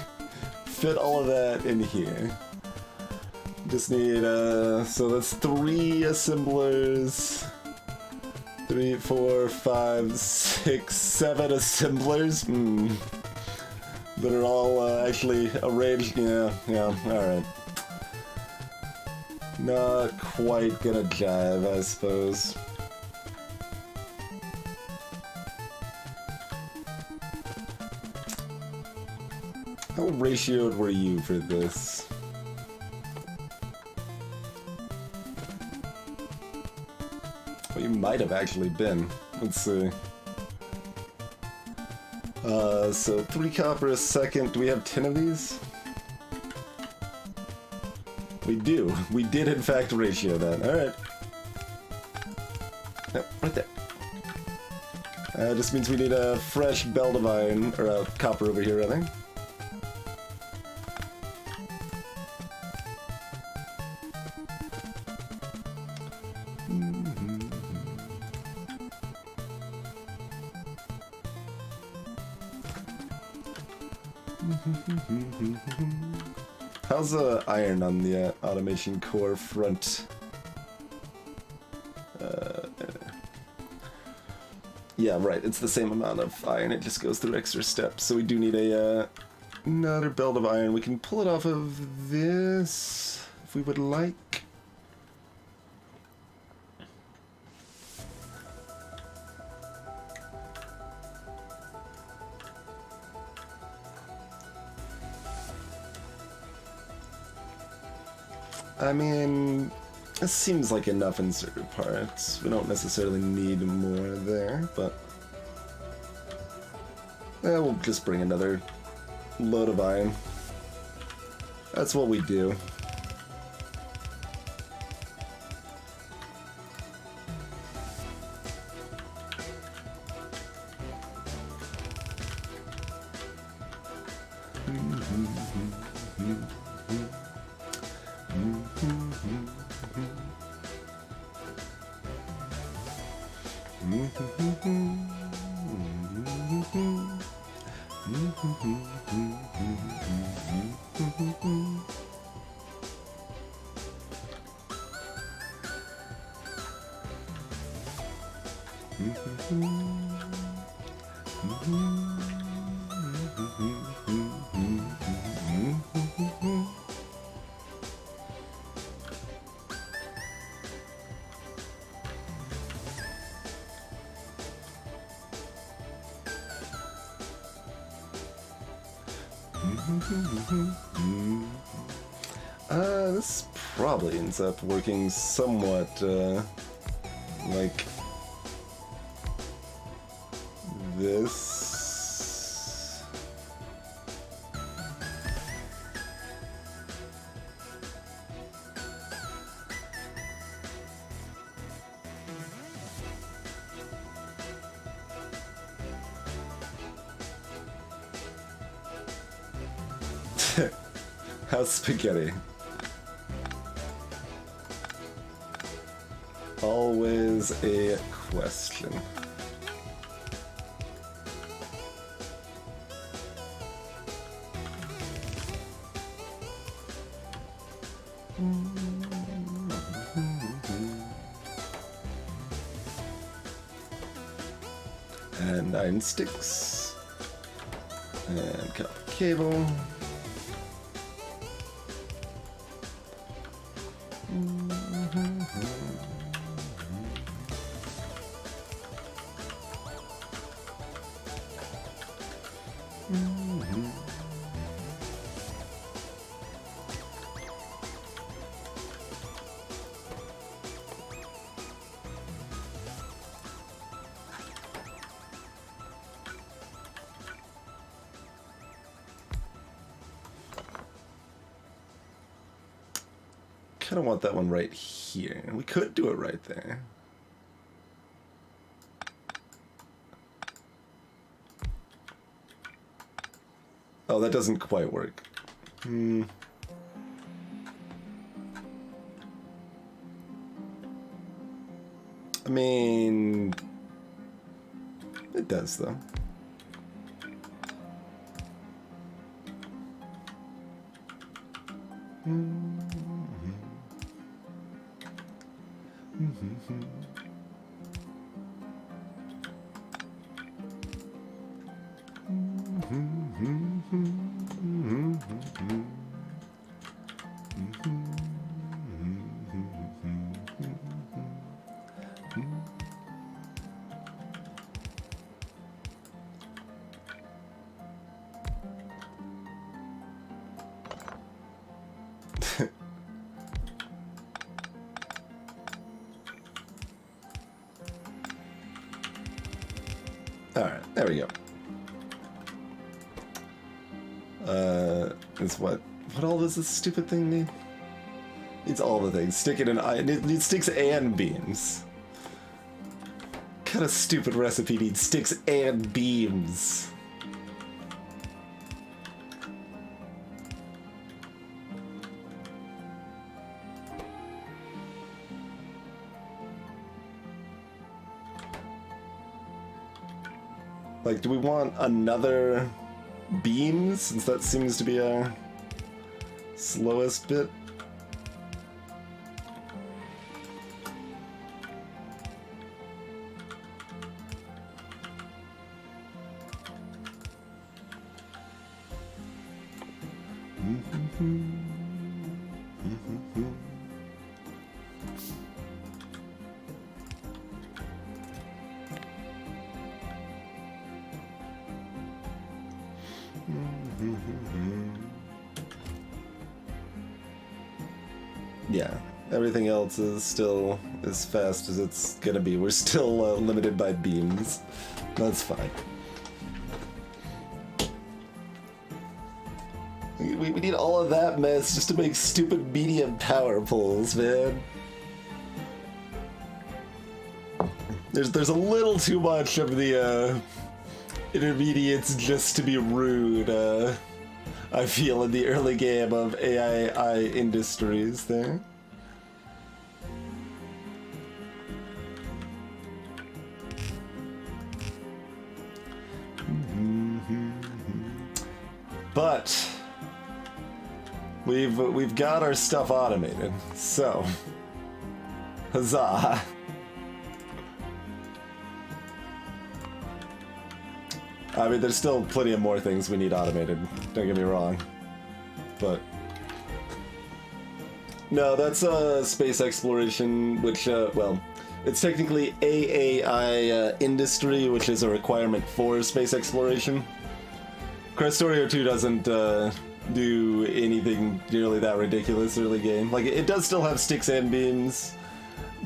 fit all of that in here? Just need, so that's 3 assemblers. 3, 4, 5, 6, 7 assemblers. That are all actually arranged. Yeah, alright. Not quite gonna jive, I suppose. How ratioed were you for this? Well, you might have actually been. Let's see. So 3 copper a second. Do we have 10 of these? We do. We did in fact ratio that. Alright. Yep, right there. Just means we need a fresh belt of iron, or copper over here, rather. How's iron on the automation core front? Yeah, right. It's the same amount of iron. It just goes through extra steps. So we do need a another belt of iron. We can pull it off of this if we would like. I mean, this seems like enough in certain parts. We don't necessarily need more there, but we'll just bring another load of iron. That's what we do. This probably ends up working somewhat like this. How's spaghetti? Always a question. And iron sticks. And cut off cable. Kind of want that one right here. We could do it right there. Oh, that doesn't quite work. I mean, it does though. Alright, there we go. It's what all does this stupid thing need? It's all the things. Stick it in iron. It needs sticks and beams. What kind of stupid recipe needs sticks and beams? Like, do we want another beam, since that seems to be our slowest bit? Yeah, everything else is still as fast as it's gonna be. We're still limited by beams. That's fine. We need all of that mess just to make stupid medium power poles, man. There's a little too much of the intermediates just to be rude. I feel in the early game of AI industries there. But we've got our stuff automated, so huzzah! I mean, there's still plenty of more things we need automated, don't get me wrong. But no, that's space exploration, which, well, it's technically AAI industry, which is a requirement for space exploration. Krastorio 2 doesn't do anything nearly that ridiculous early game. Like, it does still have sticks and beams,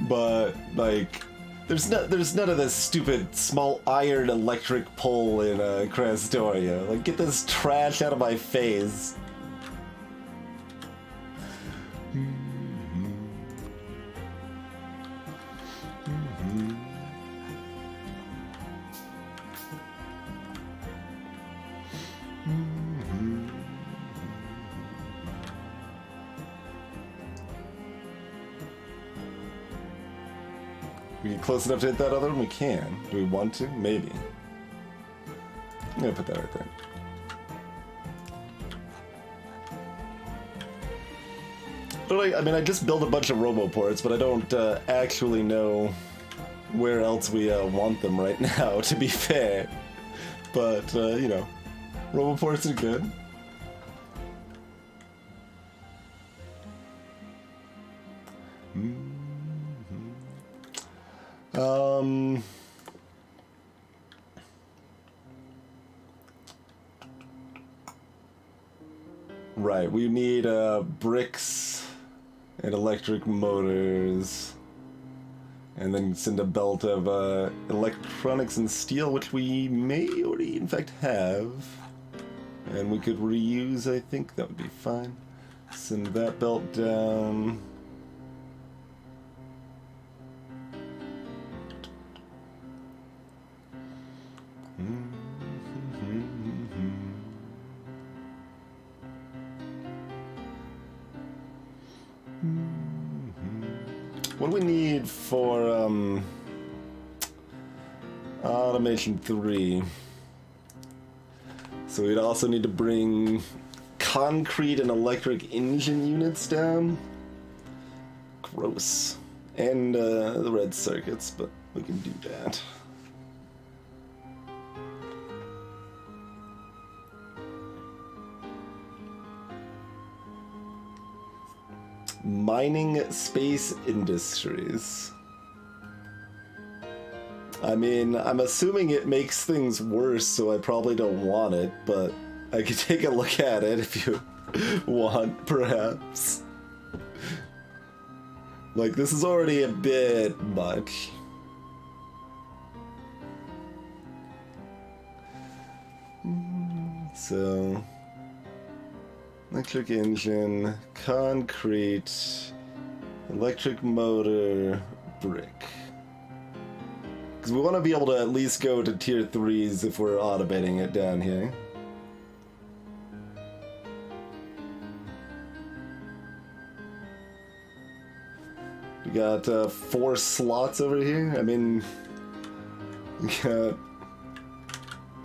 but, like, there's none of this stupid small iron electric pole in Krastorio. Like, get this trash out of my face. We get close enough to hit that other one? We can. Do we want to? Maybe. I'm gonna put that right there. But like, I mean, I just built a bunch of roboports, but I don't actually know where else we want them right now, to be fair. But, you know, roboports are good. Right, we need bricks and electric motors, and then send a belt of electronics and steel, which we may already in fact have, and we could reuse. I think that would be fine. Send that belt down. What do we need for automation 3? So we'd also need to bring concrete and electric engine units down. Gross. And the red circuits, but we can do that. Mining space industries. I mean, I'm assuming it makes things worse, so I probably don't want it, but I could take a look at it if you want, perhaps. Like, this is already a bit much. So... electric engine, concrete, electric motor, brick. Because we want to be able to at least go to tier 3s if we're automating it down here. We got 4 slots over here. I mean, we got...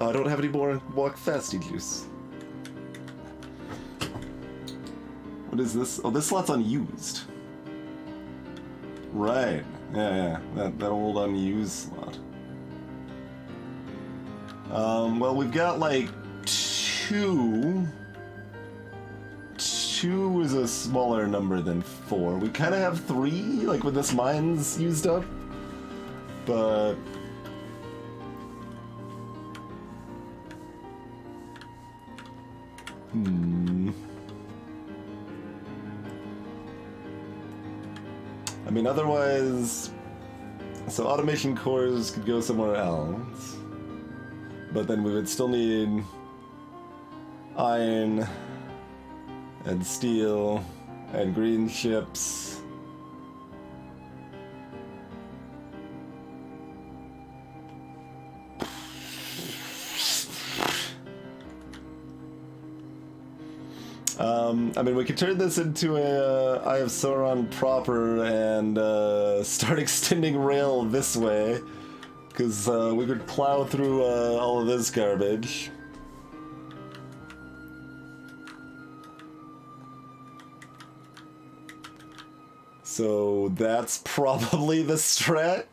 oh, I don't have any more walk fasty juice. What is this? Oh, this slot's unused. Right. Yeah, that old unused slot. Well, we've got like two 2 is a smaller number than 4. We kind of have 3, like when this mine's used up. But... I mean, otherwise... So automation cores could go somewhere else. But then we would still need iron and steel and green chips. I mean, we could turn this into a Eye of Sauron proper and start extending rail this way, because we could plow through all of this garbage. So that's probably the strat.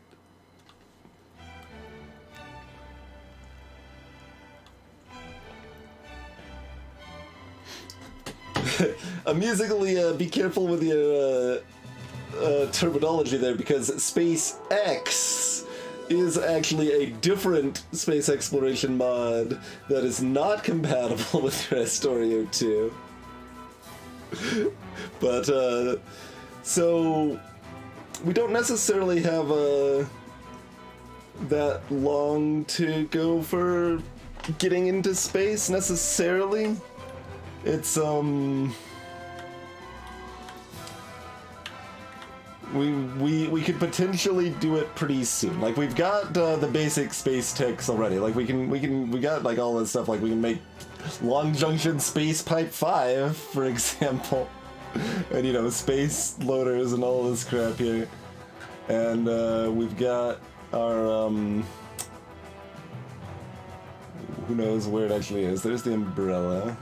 Amusingly, be careful with your terminology there, because SpaceX is actually a different space exploration mod that is not compatible with Krastorio 2. But, so we don't necessarily have that long to go for getting into space, necessarily. It's, we could potentially do it pretty soon. Like, we've got the basic space techs already. Like, we got like all this stuff. Like, we can make long junction space pipe 5, for example, and you know, space loaders and all this crap here. And we've got our who knows where it actually is. There's the umbrella.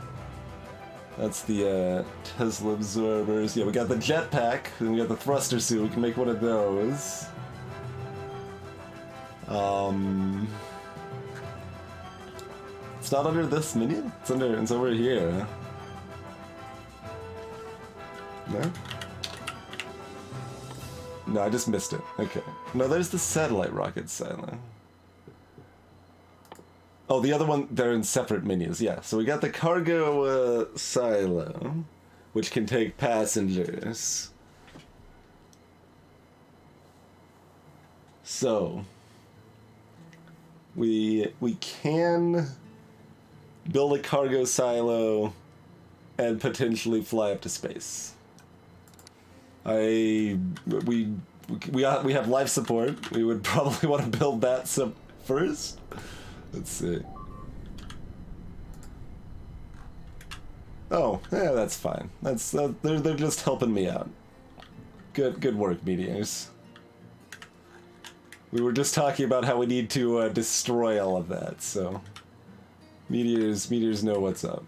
That's the Tesla absorbers. Yeah, we got the jetpack, and we got the thruster suit. We can make one of those. It's not under this menu? It's over here. No? No, I just missed it. Okay. No, there's the satellite rocket silo. Oh, the other one, they're in separate menus, yeah. So we got the cargo silo, which can take passengers. So, we can build a cargo silo and potentially fly up to space. We have life support. We would probably want to build that first. Let's see. Oh, yeah, that's fine. They're just helping me out. Good work, meteors. We were just talking about how we need to destroy all of that, so meteors know what's up.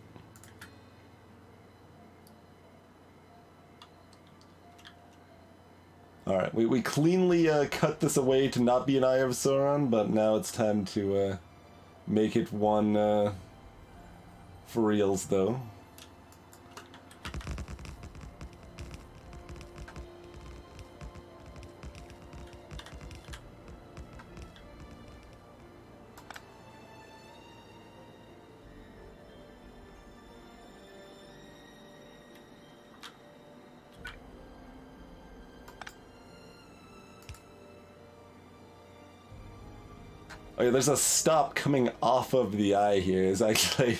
Alright, we cleanly cut this away to not be an Eye of Sauron, but now it's time to make it one for reals, though. Oh yeah, there's a stop coming off of the eye here. It's actually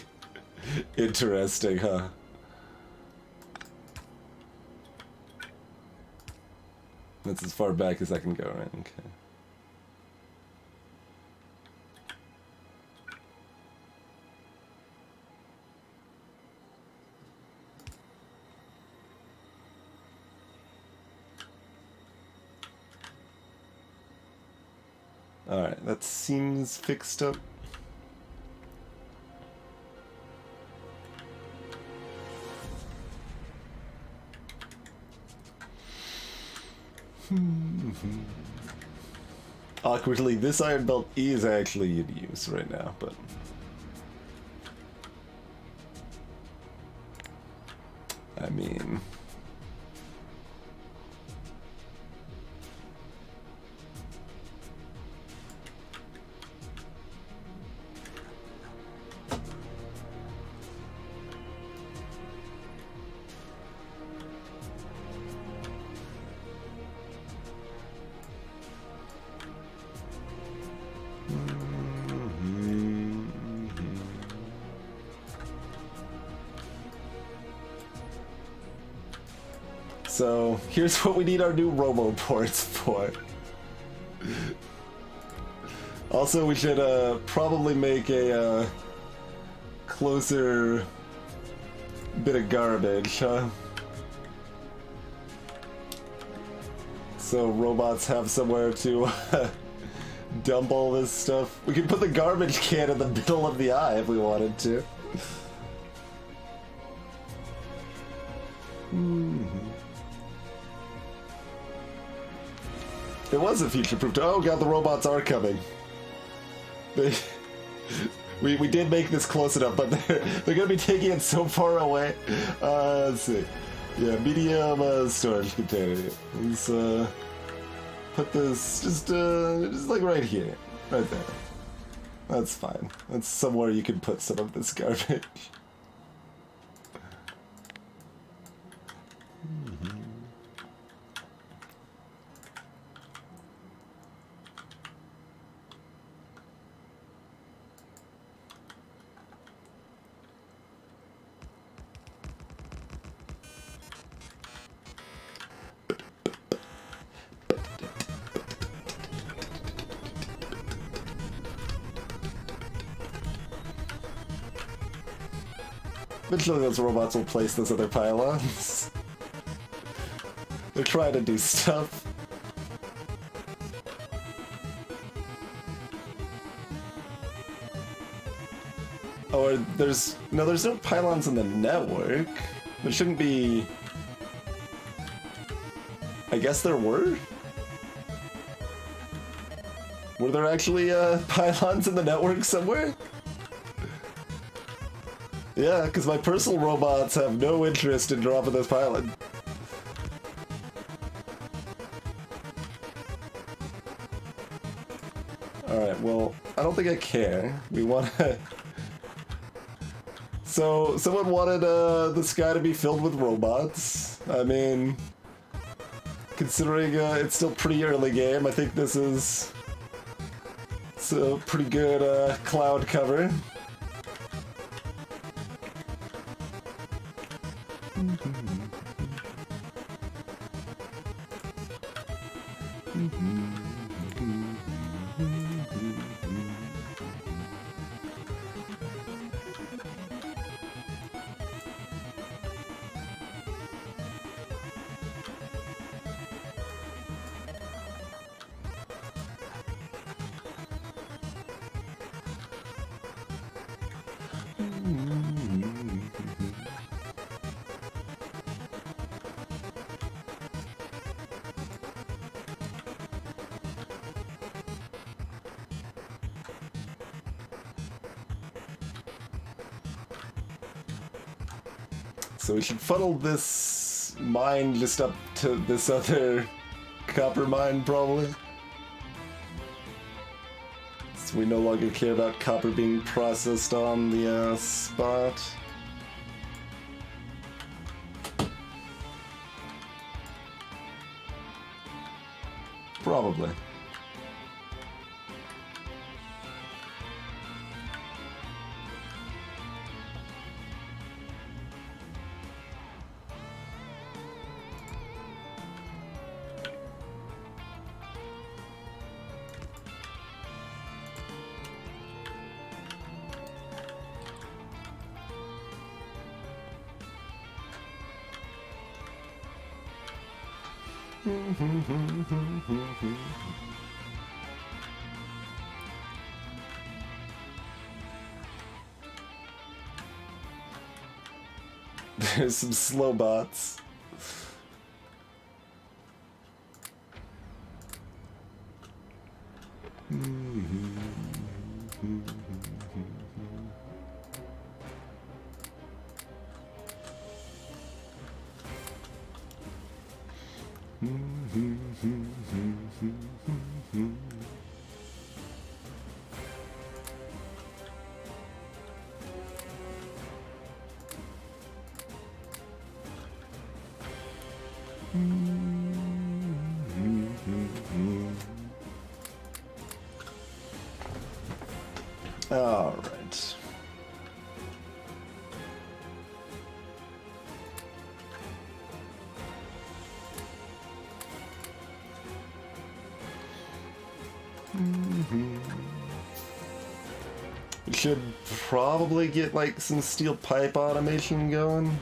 interesting, huh? That's as far back as I can go, right? Okay. Alright, that seems fixed up. Awkwardly, this iron belt is actually in use right now, but... I mean... So, here's what we need our new robo ports for. Also, we should probably make a closer bit of garbage, huh? So robots have somewhere to dump all this stuff. We could put the garbage can in the middle of the eye if we wanted to. It was a future-proof. Oh god, the robots are coming. We did make this close enough, but they're gonna be taking it so far away. Let's see. Yeah, medium storage container. Let's put this just like right here, right there. That's fine. That's somewhere you can put some of this garbage. Eventually those robots will place those other pylons. They're trying to do stuff. Oh, there's no pylons in the network. There shouldn't be... I guess there were? Were there actually pylons in the network somewhere? Yeah, because my personal robots have no interest in dropping this pylon. Alright, well, I don't think I care. We want to... So, someone wanted the sky to be filled with robots. I mean, considering it's still pretty early game, I think this is... It's a pretty good cloud cover. So we should funnel this mine just up to this other copper mine, probably. So we no longer care about copper being processed on the spot. Probably. There's some slow bots. All right. We should probably get like some steel pipe automation going.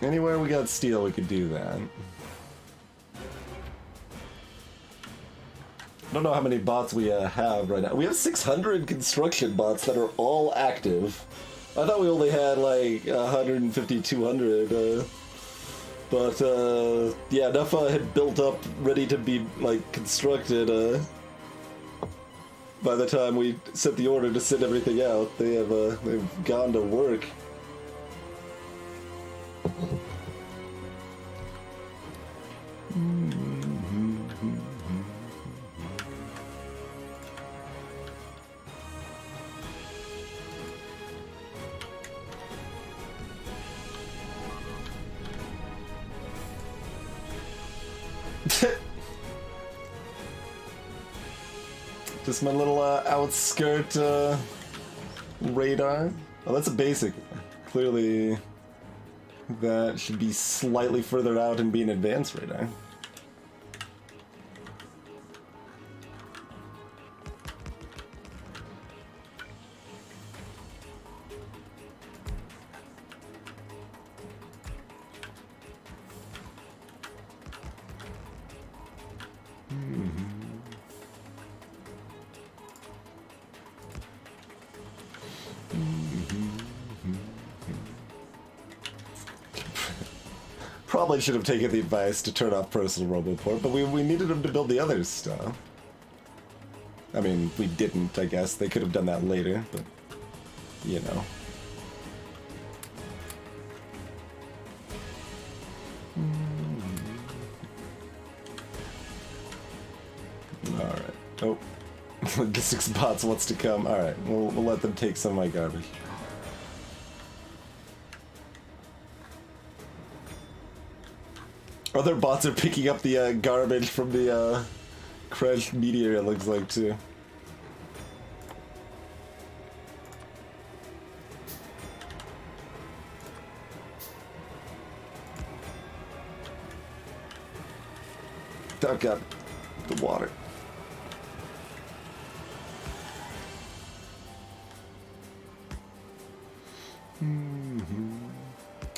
Anywhere we got steel, we could do that. I don't know how many bots we have right now. We have 600 construction bots that are all active. I thought we only had like 150, 200. But yeah, enough had built up, ready to be like constructed. By the time we sent the order to send everything out, they've gone to work. Just my little outskirt radar. Oh, that's a basic. Clearly, that should be slightly further out and be an advanced radar. Probably should have taken the advice to turn off personal roboport, but we needed him to build the other stuff. I mean, we didn't, I guess. They could have done that later, but, you know. Alright. Oh. Logistics bots wants to come. Alright, we'll let them take some of my garbage. Other bots are picking up the garbage from the crashed meteor, it looks like, too. Oh god, the water.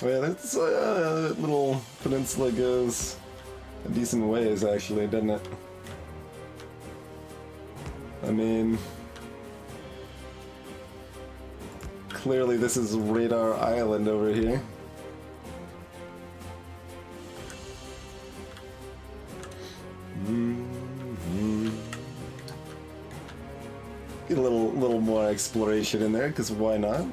Oh yeah, that's that little peninsula goes a decent ways, actually, doesn't it? I mean, clearly this is Radar Island over here. Get a little more exploration in there, because why not?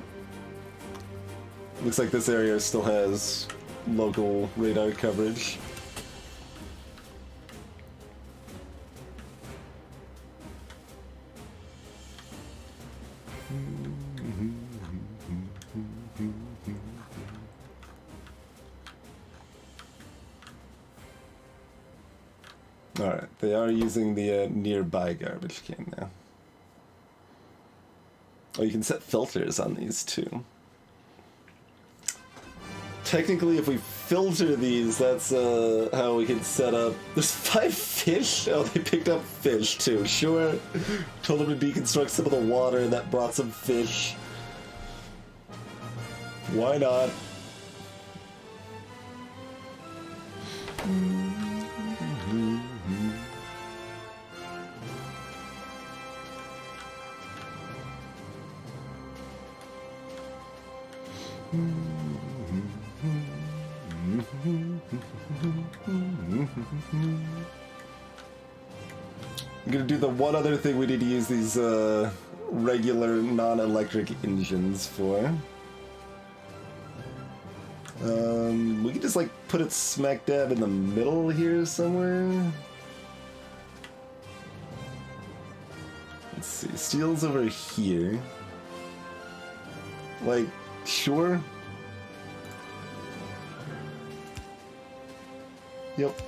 Looks like this area still has local radar coverage. Alright, they are using the nearby garbage can now. Oh, you can set filters on these too. Technically, if we filter these, that's how we can set up... There's 5 fish? Oh, they picked up fish too, sure. Told them to deconstruct some of the water, and that brought some fish. Why not? I'm gonna do the one other thing we need to use these regular non-electric engines for. We could just like put it smack dab in the middle here somewhere. Let's see, steel's over here. Like, sure. Yep.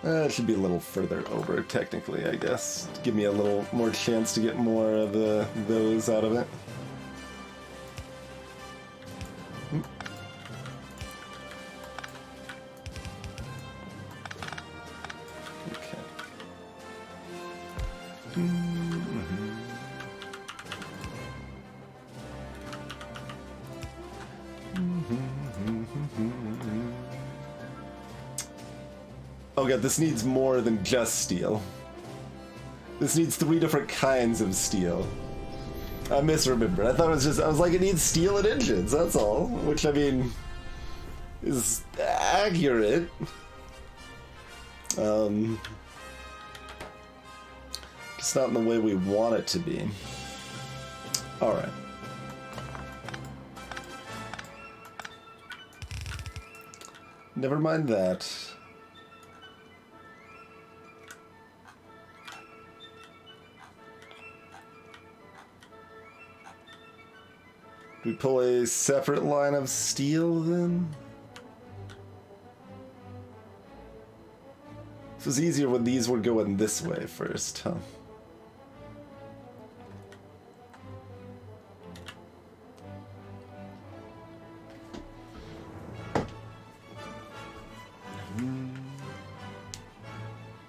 It should be a little further over, technically, I guess. To give me a little more chance to get more of those out of it. Okay. Oh god, this needs more than just steel. This needs 3 different kinds of steel. I misremembered. I thought it was just, I was like, it needs steel and engines, that's all. Which, I mean, is accurate. Just not in the way we want it to be. Alright. Never mind that. Do we pull a separate line of steel then? This was easier when these were going this way first, huh?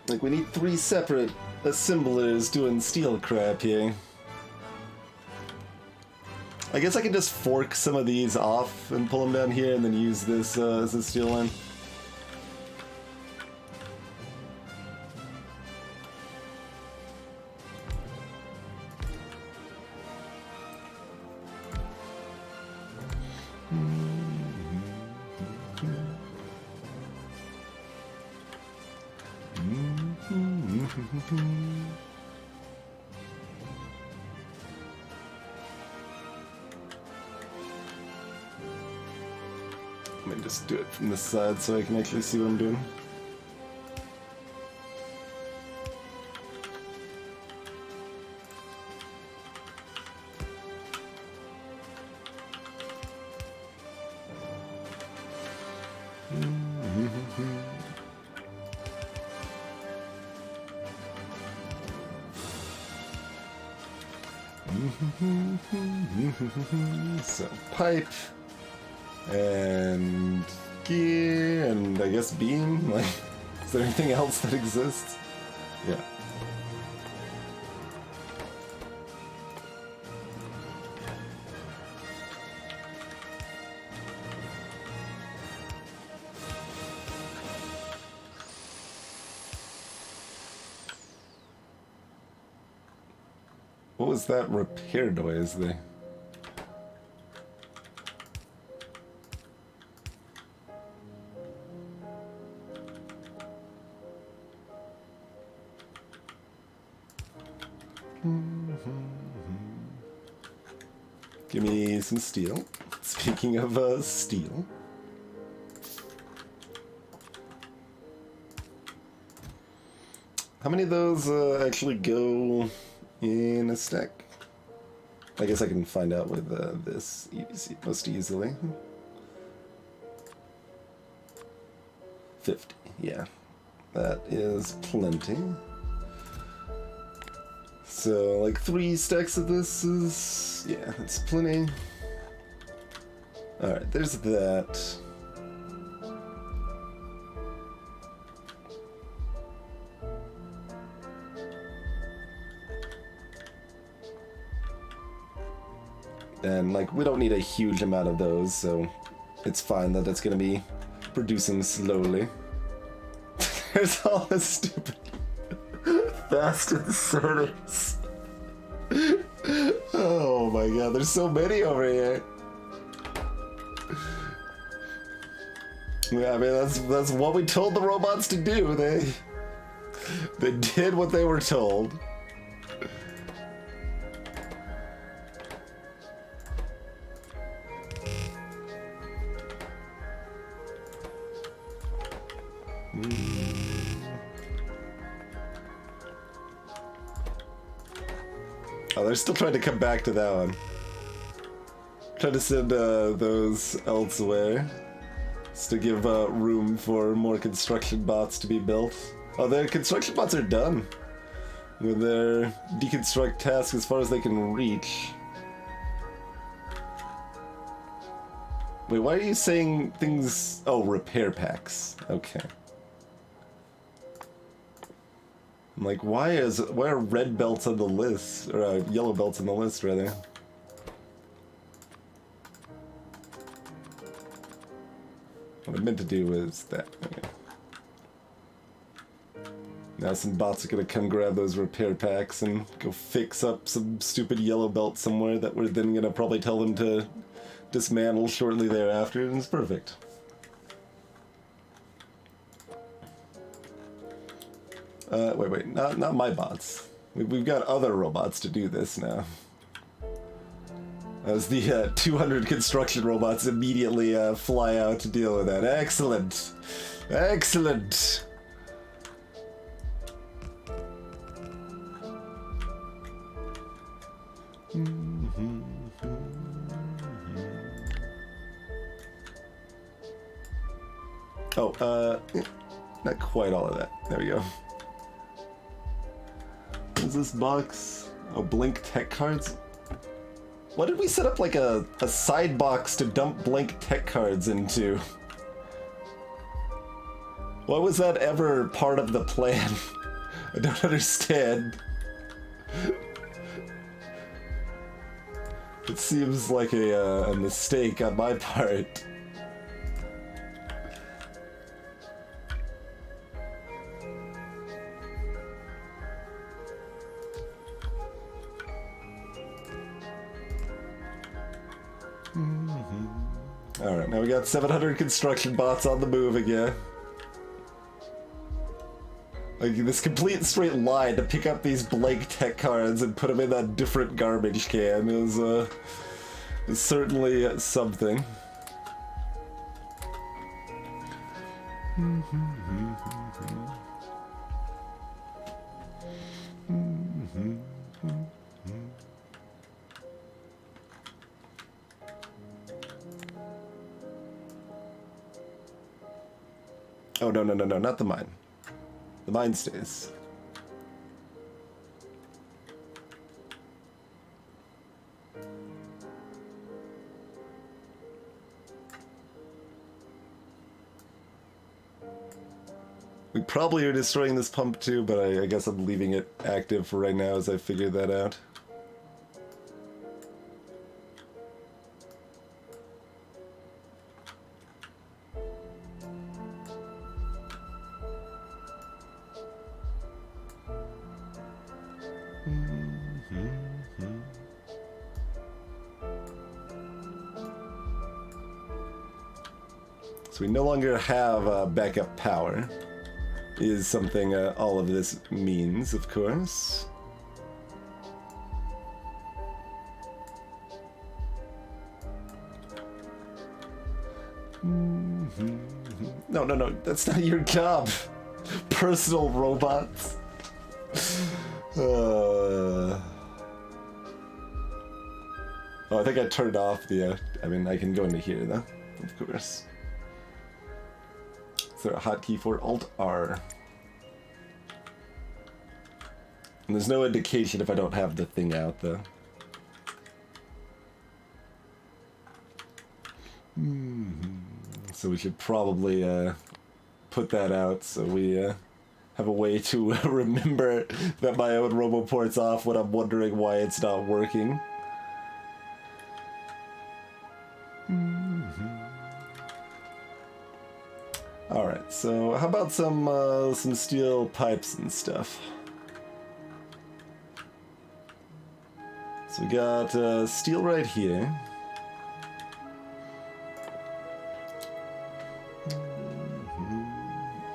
Like, we need 3 separate assemblers doing steel crap here. I guess I can just fork some of these off and pull them down here and then use this as a steel line. Let me just do it from this side so I can actually see what I'm doing. So, pipe. And gear, and I guess beam? Like, is there anything else that exists? Yeah. What was that repair noise there? Give me some steel. Speaking of steel. How many of those actually go in a stack? I guess I can find out with this most easily. 50, yeah. That is plenty. So, like 3 stacks of this is, yeah, that's plenty. Alright, there's that. And, like, we don't need a huge amount of those, so it's fine that it's gonna be producing slowly. There's all this stupid fast inserters. Oh my god, there's so many over here. Yeah, I mean that's what we told the robots to do. They did what they were told. Oh, they're still trying to come back to that one. Trying to send those elsewhere. Just to give room for more construction bots to be built. Oh, their construction bots are done. With their deconstruct task as far as they can reach. Wait, why are you saying things... Oh, repair packs. Okay. I'm like, why are red belts on the list? Or yellow belts on the list, rather? What I meant to do was that. Okay. Now some bots are gonna come grab those repair packs and go fix up some stupid yellow belt somewhere that we're then gonna probably tell them to dismantle shortly thereafter, and it's perfect. Wait, not my bots. We've got other robots to do this now. As the 200 construction robots immediately fly out to deal with that. Excellent! Excellent! Oh, not quite all of that. There we go. What is this box? Oh, blank tech cards? Why did we set up like a side box to dump blank tech cards into? Why was that ever part of the plan? I don't understand. It seems like a mistake on my part. Alright, now we got 700 construction bots on the move again. Like, this complete straight line to pick up these blank tech cards and put them in that different garbage can is certainly something. Oh, no, not the mine. The mine stays. We probably are destroying this pump too, but I guess I'm leaving it active for right now as I figure that out. So we no longer have backup power, is something all of this means, of course. No, that's not your job. Personal robots. Oh, I think I turned off the, I mean, I can go into here though, of course. Is there a hotkey for Alt-R? And there's no indication if I don't have the thing out though. So we should probably put that out so we have a way to remember that my own RoboPort's off when I'm wondering why it's not working. Alright, so how about some steel pipes and stuff? So we got steel right here.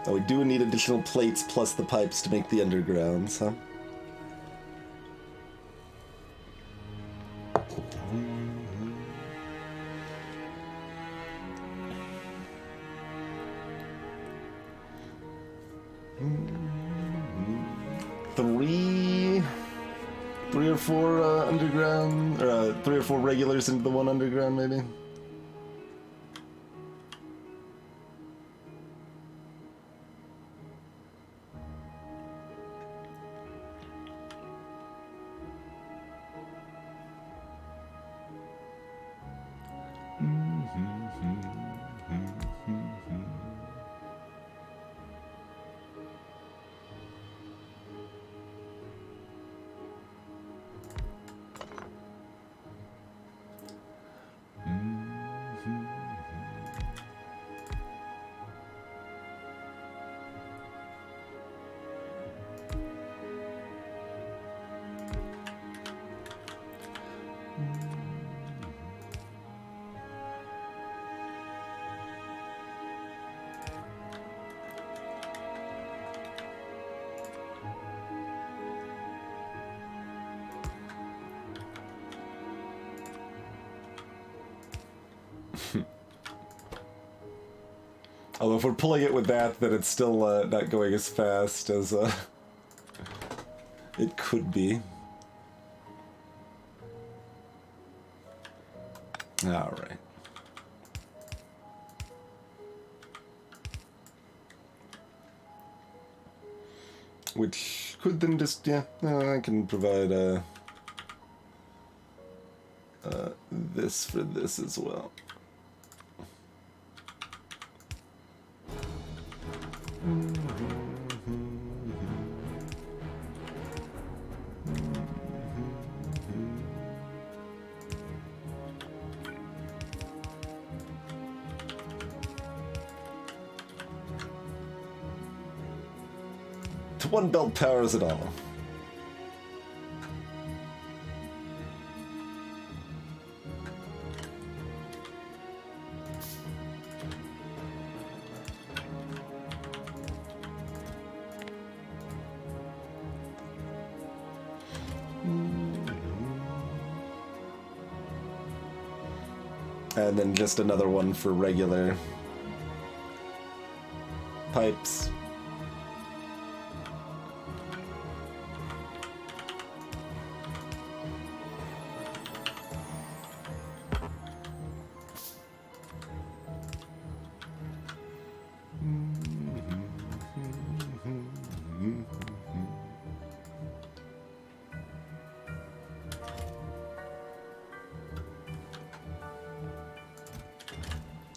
Oh, we do need additional plates plus the pipes to make the undergrounds, huh? Three or four underground, or 3 or 4 regulars into the one underground, maybe. Although if we're pulling it with that, then it's still not going as fast as it could be. All right. Which could then just, yeah, I can provide this for this as well. One belt powers it all. And then just another one for regular pipes.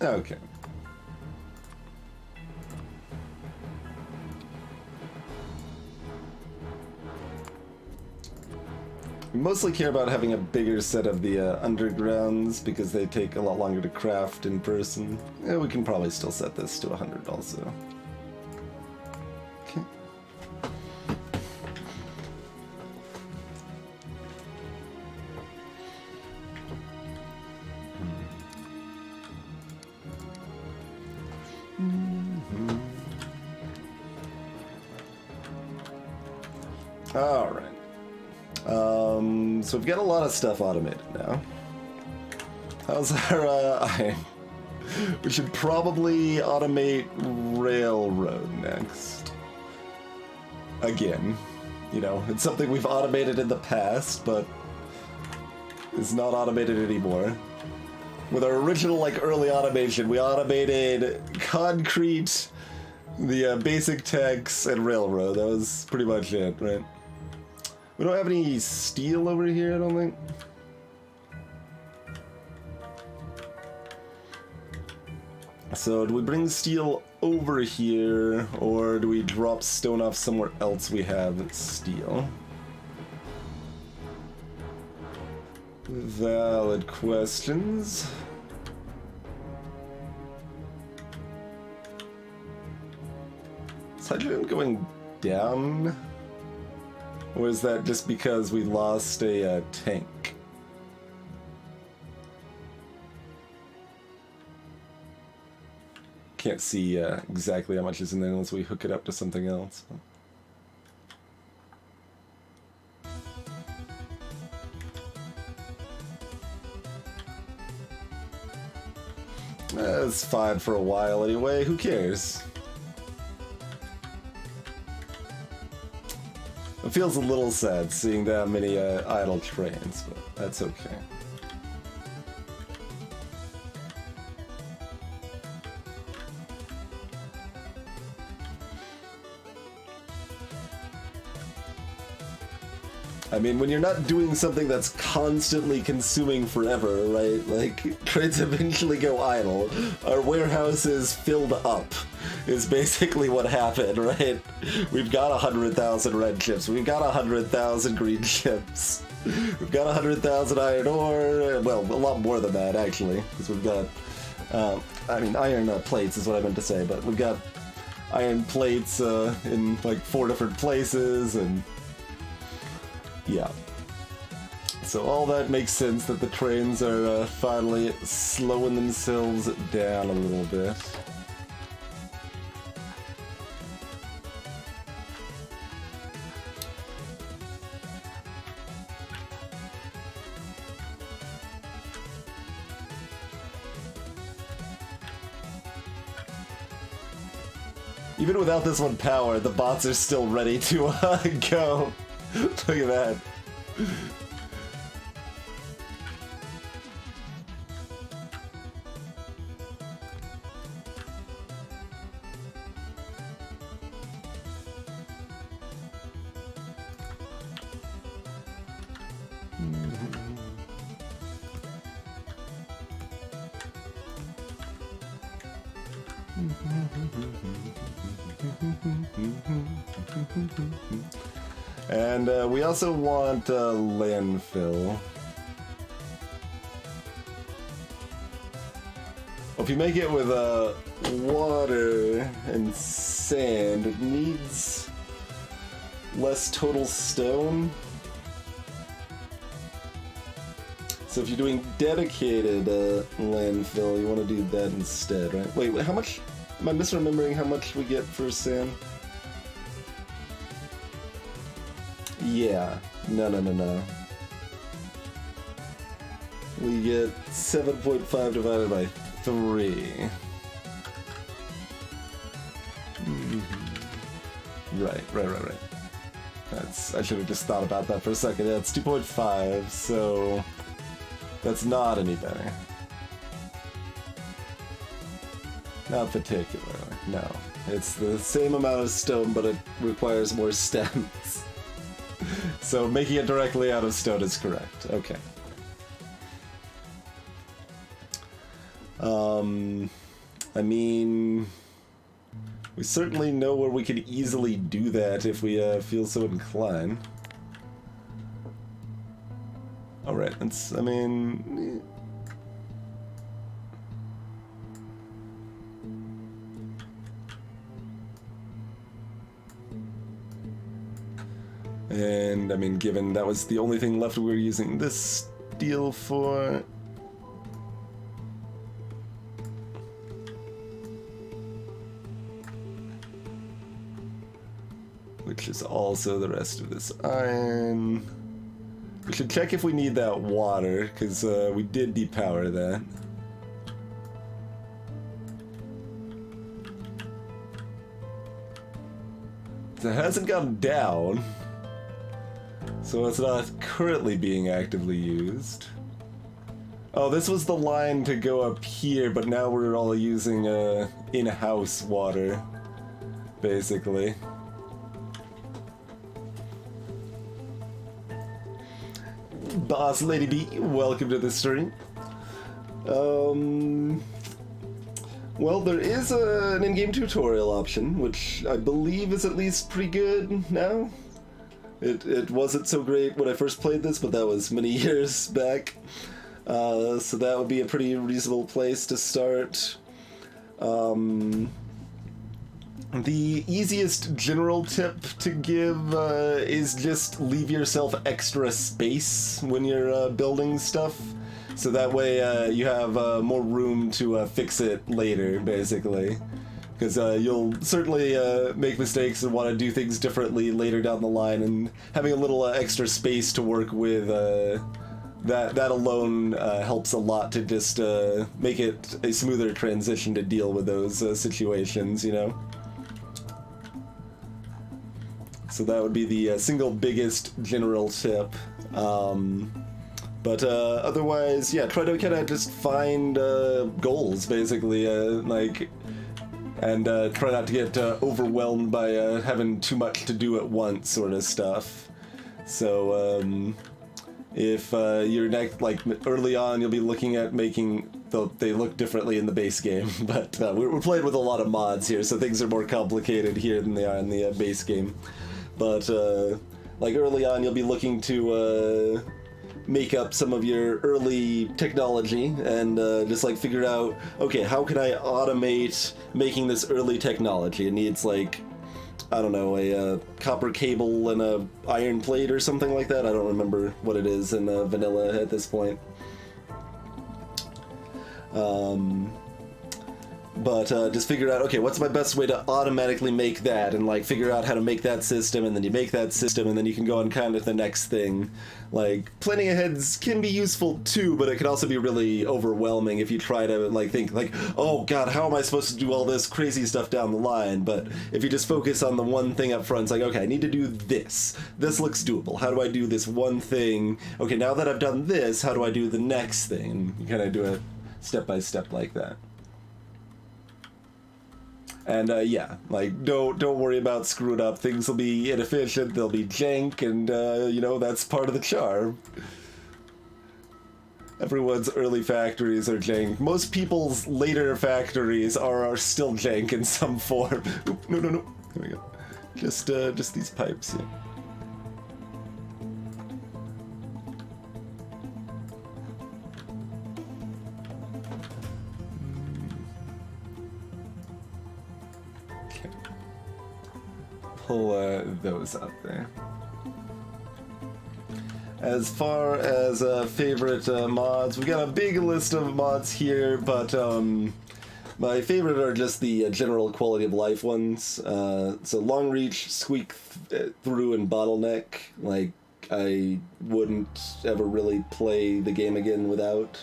Okay. We mostly care about having a bigger set of the undergrounds because they take a lot longer to craft in person. Yeah, we can probably still set this to 100 also. Okay. All right. So we've got a lot of stuff automated now. How's our iron? We should probably automate railroad next. Again. You know, it's something we've automated in the past, but is not automated anymore. With our original, like, early automation, we automated concrete, the basic techs, and railroad. That was pretty much it, right? We don't have any steel over here, I don't think. So do we bring steel over here, or do we drop stone off somewhere else we have steel? Valid questions. Is hydrogen going down? Or is that just because we lost a tank? Can't see exactly how much is in there unless we hook it up to something else. It's fine for a while anyway, who cares? It feels a little sad seeing that many idle trains, but that's okay. I mean, when you're not doing something that's constantly consuming forever, right? Like, trains eventually go idle. Our warehouse is filled up, is basically what happened, right? We've got 100,000 red chips. We've got 100,000 green chips. We've got 100,000 iron ore. Well, a lot more than that, actually, because we've got, I mean, iron plates is what I meant to say, but we've got iron plates in, like, 4 different places, and yeah. So all that makes sense that the trains are finally slowing themselves down a little bit. Even without this one power, the bots are still ready to go. Look at that. And we also want landfill. If you make it with water and sand, it needs less total stone. So if you're doing dedicated landfill, you want to do that instead, right? Wait, how much? Am I misremembering how much we get for sand? Yeah. No. We get 7.5 divided by 3. Right. I should have just thought about that for a second. Yeah, it's 2.5, so that's not any better. Not particularly, no. It's the same amount of stone, but it requires more stems. So making it directly out of stone is correct. Okay. I mean, we certainly know where we could easily do that if we feel so inclined. Alright, I mean... And, I mean, given that was the only thing left we were using this steel for... Which is also the rest of this iron. We should check if we need that water, because we did depower that. It hasn't gone down. So it's not currently being actively used. Oh, this was the line to go up here, but now we're all using in-house water, basically. Boss Lady D, welcome to the stream. Well, there is an in-game tutorial option, which I believe is at least pretty good now. It wasn't so great when I first played this, but that was many years back. So that would be a pretty reasonable place to start. The easiest general tip to give is just leave yourself extra space when you're building stuff. So that way you have more room to fix it later, basically. Because you'll certainly make mistakes and want to do things differently later down the line, and having a little extra space to work with, that alone helps a lot to just make it a smoother transition to deal with those situations, you know? So that would be the single biggest general tip. But otherwise, yeah, try to kind of just find goals, basically, and try not to get overwhelmed by having too much to do at once, sort of stuff. So if you're early on, you'll be looking at making they look differently in the base game, but we're playing with a lot of mods here, so things are more complicated here than they are in the base game. But like early on, you'll be looking to make up some of your early technology and just like figure out, okay, how can I automate making this early technology? It needs like, I don't know, a copper cable and a iron plate or something like that. I don't remember what it is in vanilla at this point. But just figure out, okay, what's my best way to automatically make that, and like figure out how to make that system, and then you make that system, and then you can go on kind of the next thing. Like, planning ahead can be useful too, but it can also be really overwhelming if you try to like think like, oh god, how am I supposed to do all this crazy stuff down the line? But if you just focus on the one thing up front, it's like, okay, I need to do this. This looks doable. How do I do this one thing? Okay, now that I've done this, how do I do the next thing? And you kind of do it step by step like that. And yeah, like don't worry about screwing up. Things will be inefficient, they'll be jank, and you know, that's part of the charm. Everyone's early factories are jank. Most people's later factories are still jank in some form. Oop, no. There we go. Just these pipes, yeah. Pull those up there. As far as favorite mods, we got a big list of mods here, but my favorite are just the general quality of life ones. So Long Reach, Squeak Through, and Bottleneck. Like, I wouldn't ever really play the game again without.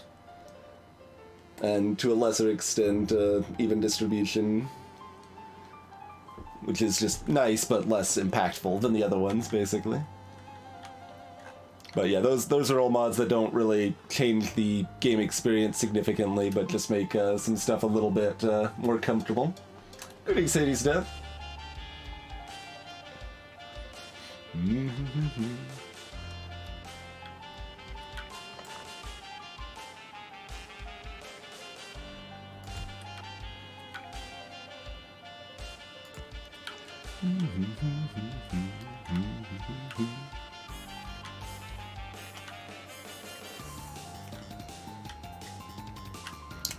And to a lesser extent, Even Distribution, which is just nice but less impactful than the other ones, basically. But yeah, those are all mods that don't really change the game experience significantly, but just make some stuff a little bit more comfortable. Good Sadie's Death.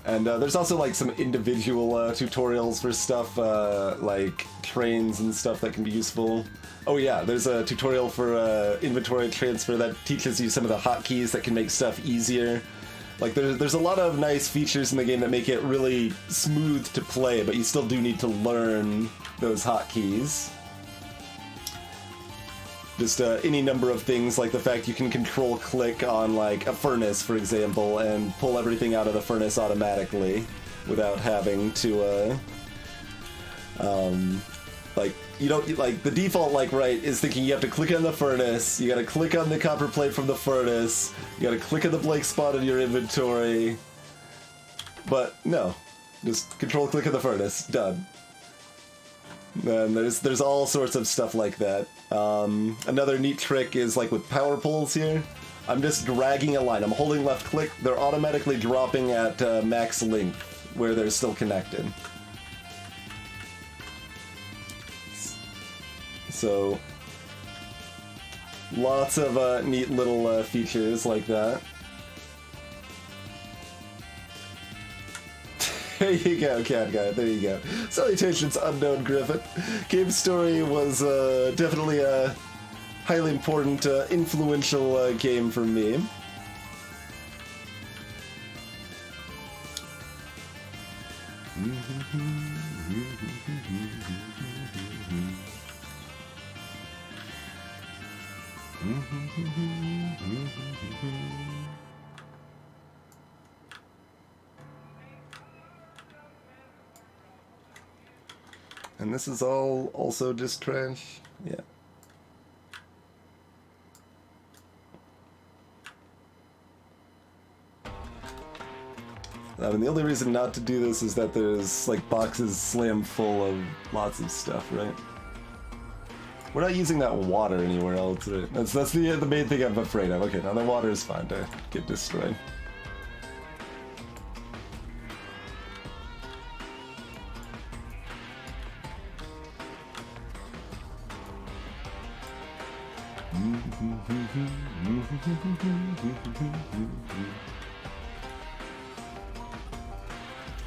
And there's also like some individual tutorials for stuff like trains and stuff that can be useful. Oh yeah, there's a tutorial for inventory transfer that teaches you some of the hotkeys that can make stuff easier. Like there's a lot of nice features in the game that make it really smooth to play, but you still do need to learn those hotkeys. Just any number of things, like the fact you can control-click on like a furnace, for example, and pull everything out of the furnace automatically without having to like, you don't, like, the default, like, right, is thinking you have to click on the furnace, you gotta click on the copper plate from the furnace, you gotta click on the blank spot in your inventory, but no, just control-click on the furnace, done. And there's all sorts of stuff like that. Another neat trick is, like, with power poles here, I'm just dragging a line, I'm holding left click, they're automatically dropping at max length, where they're still connected. So, lots of neat little features like that. There you go, Cat Guy, there you go. Salutations, Unknown Griffin. Game Story was definitely a highly important, influential game for me. And this is all also just trash? Yeah. I mean, the only reason not to do this is that there's like boxes slammed full of lots of stuff, right? We're not using that water anywhere else, right? That's the main thing I'm afraid of. Okay, now the water is fine to get destroyed.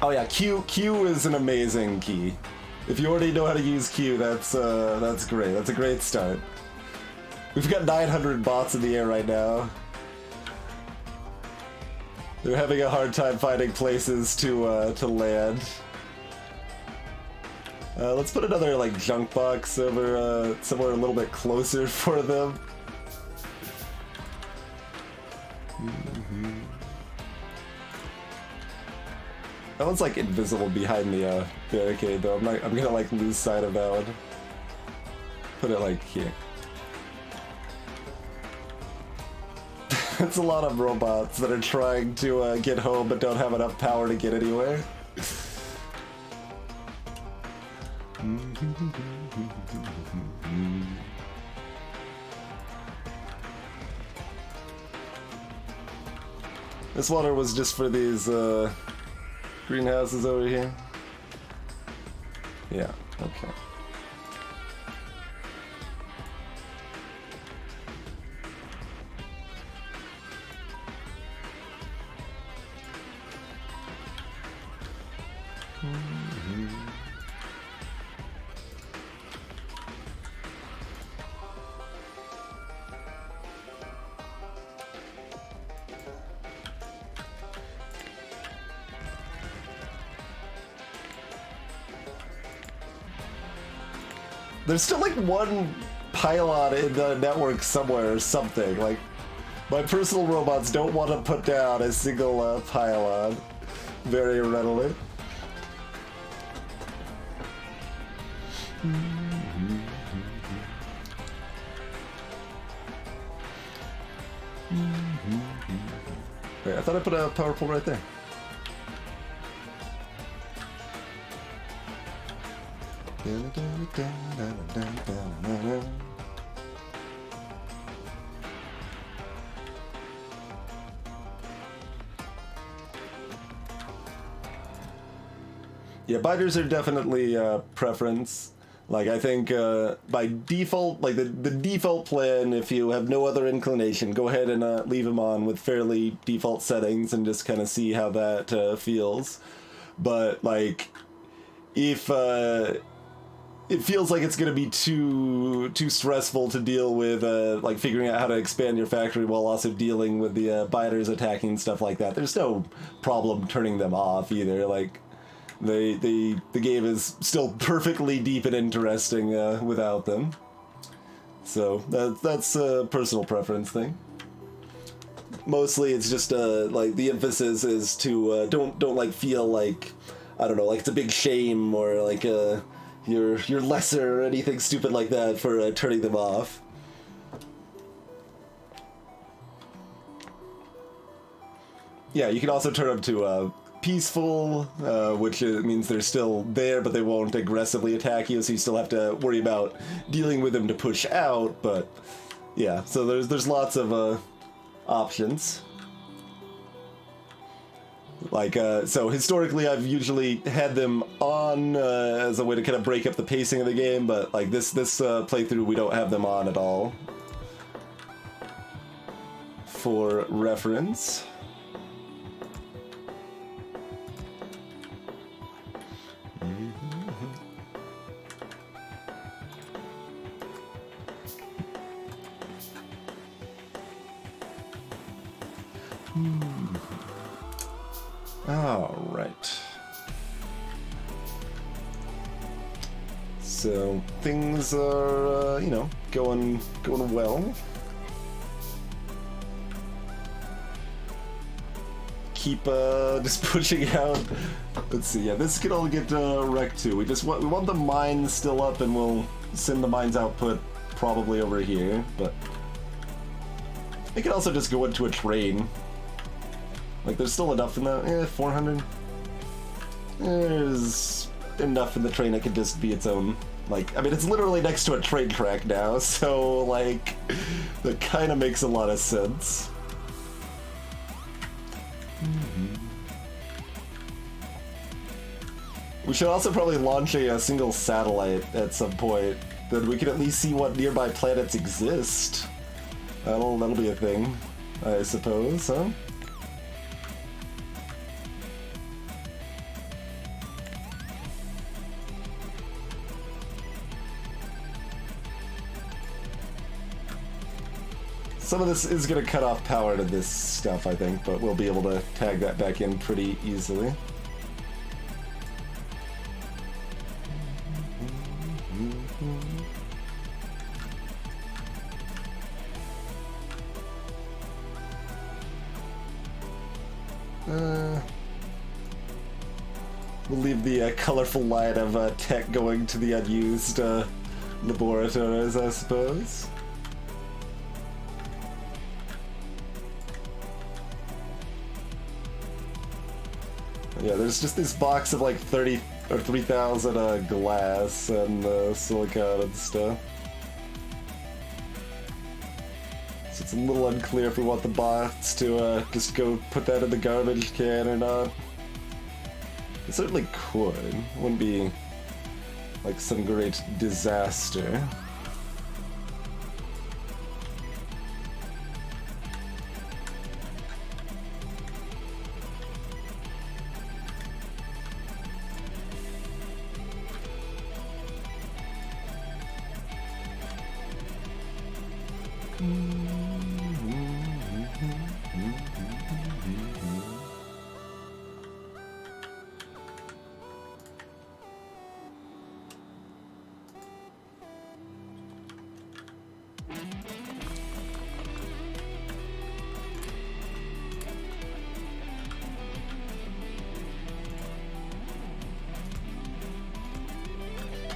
Oh yeah, Q is an amazing key. If you already know how to use Q, that's great. That's a great start. We've got 900 bots in the air right now. They're having a hard time finding places to land. Let's put another like junk box over somewhere a little bit closer for them. That one's like invisible behind the barricade though. I'm gonna like lose sight of that one. Put it like here. It's a lot of robots that are trying to get home but don't have enough power to get anywhere. This water was just for these greenhouses over here. Yeah, okay. There's still like one pylon in the network somewhere or something. Like, my personal robots don't want to put down a single pylon very readily. Wait, I thought I put a power pole right there. Yeah, biters are definitely preference. Like, I think by default, like the default plan, if you have no other inclination, go ahead and leave them on with fairly default settings and just kind of see how that feels. But, like, if it feels like it's going to be too stressful to deal with, like, figuring out how to expand your factory while also dealing with the biters attacking and stuff like that, there's no problem turning them off either. Like, the game is still perfectly deep and interesting without them. So that's a personal preference thing. Mostly it's just like the emphasis is to don't like feel like, I don't know, like it's a big shame or like you're lesser or anything stupid like that for turning them off. Yeah, you can also turn them to peaceful, which means they're still there, but they won't aggressively attack you, so you still have to worry about dealing with them to push out, but yeah, so there's lots of options. Like, so historically I've usually had them on as a way to kind of break up the pacing of the game, but like this playthrough we don't have them on at all. For reference. All right. So things are, you know, going well. Keep just pushing out. Let's see. Yeah, this could all get wrecked too. We want the mines still up, and we'll send the mines output probably over here. But it could also just go into a train. Like, there's still enough in that. 400. There's enough in the train it could just be its own. Like, I mean, it's literally next to a train track now, so, like, that kind of makes a lot of sense. We should also probably launch a single satellite at some point, then we can at least see what nearby planets exist. That'll be a thing, I suppose, huh? Some of this is going to cut off power to this stuff, I think, but we'll be able to tag that back in pretty easily. We'll leave the colorful line of tech going to the unused laboratories, I suppose. Yeah, there's just this box of like 30 or 3,000 glass and silicon and stuff. So it's a little unclear if we want the bots to just go put that in the garbage can or not. It certainly could. Wouldn't be like some great disaster.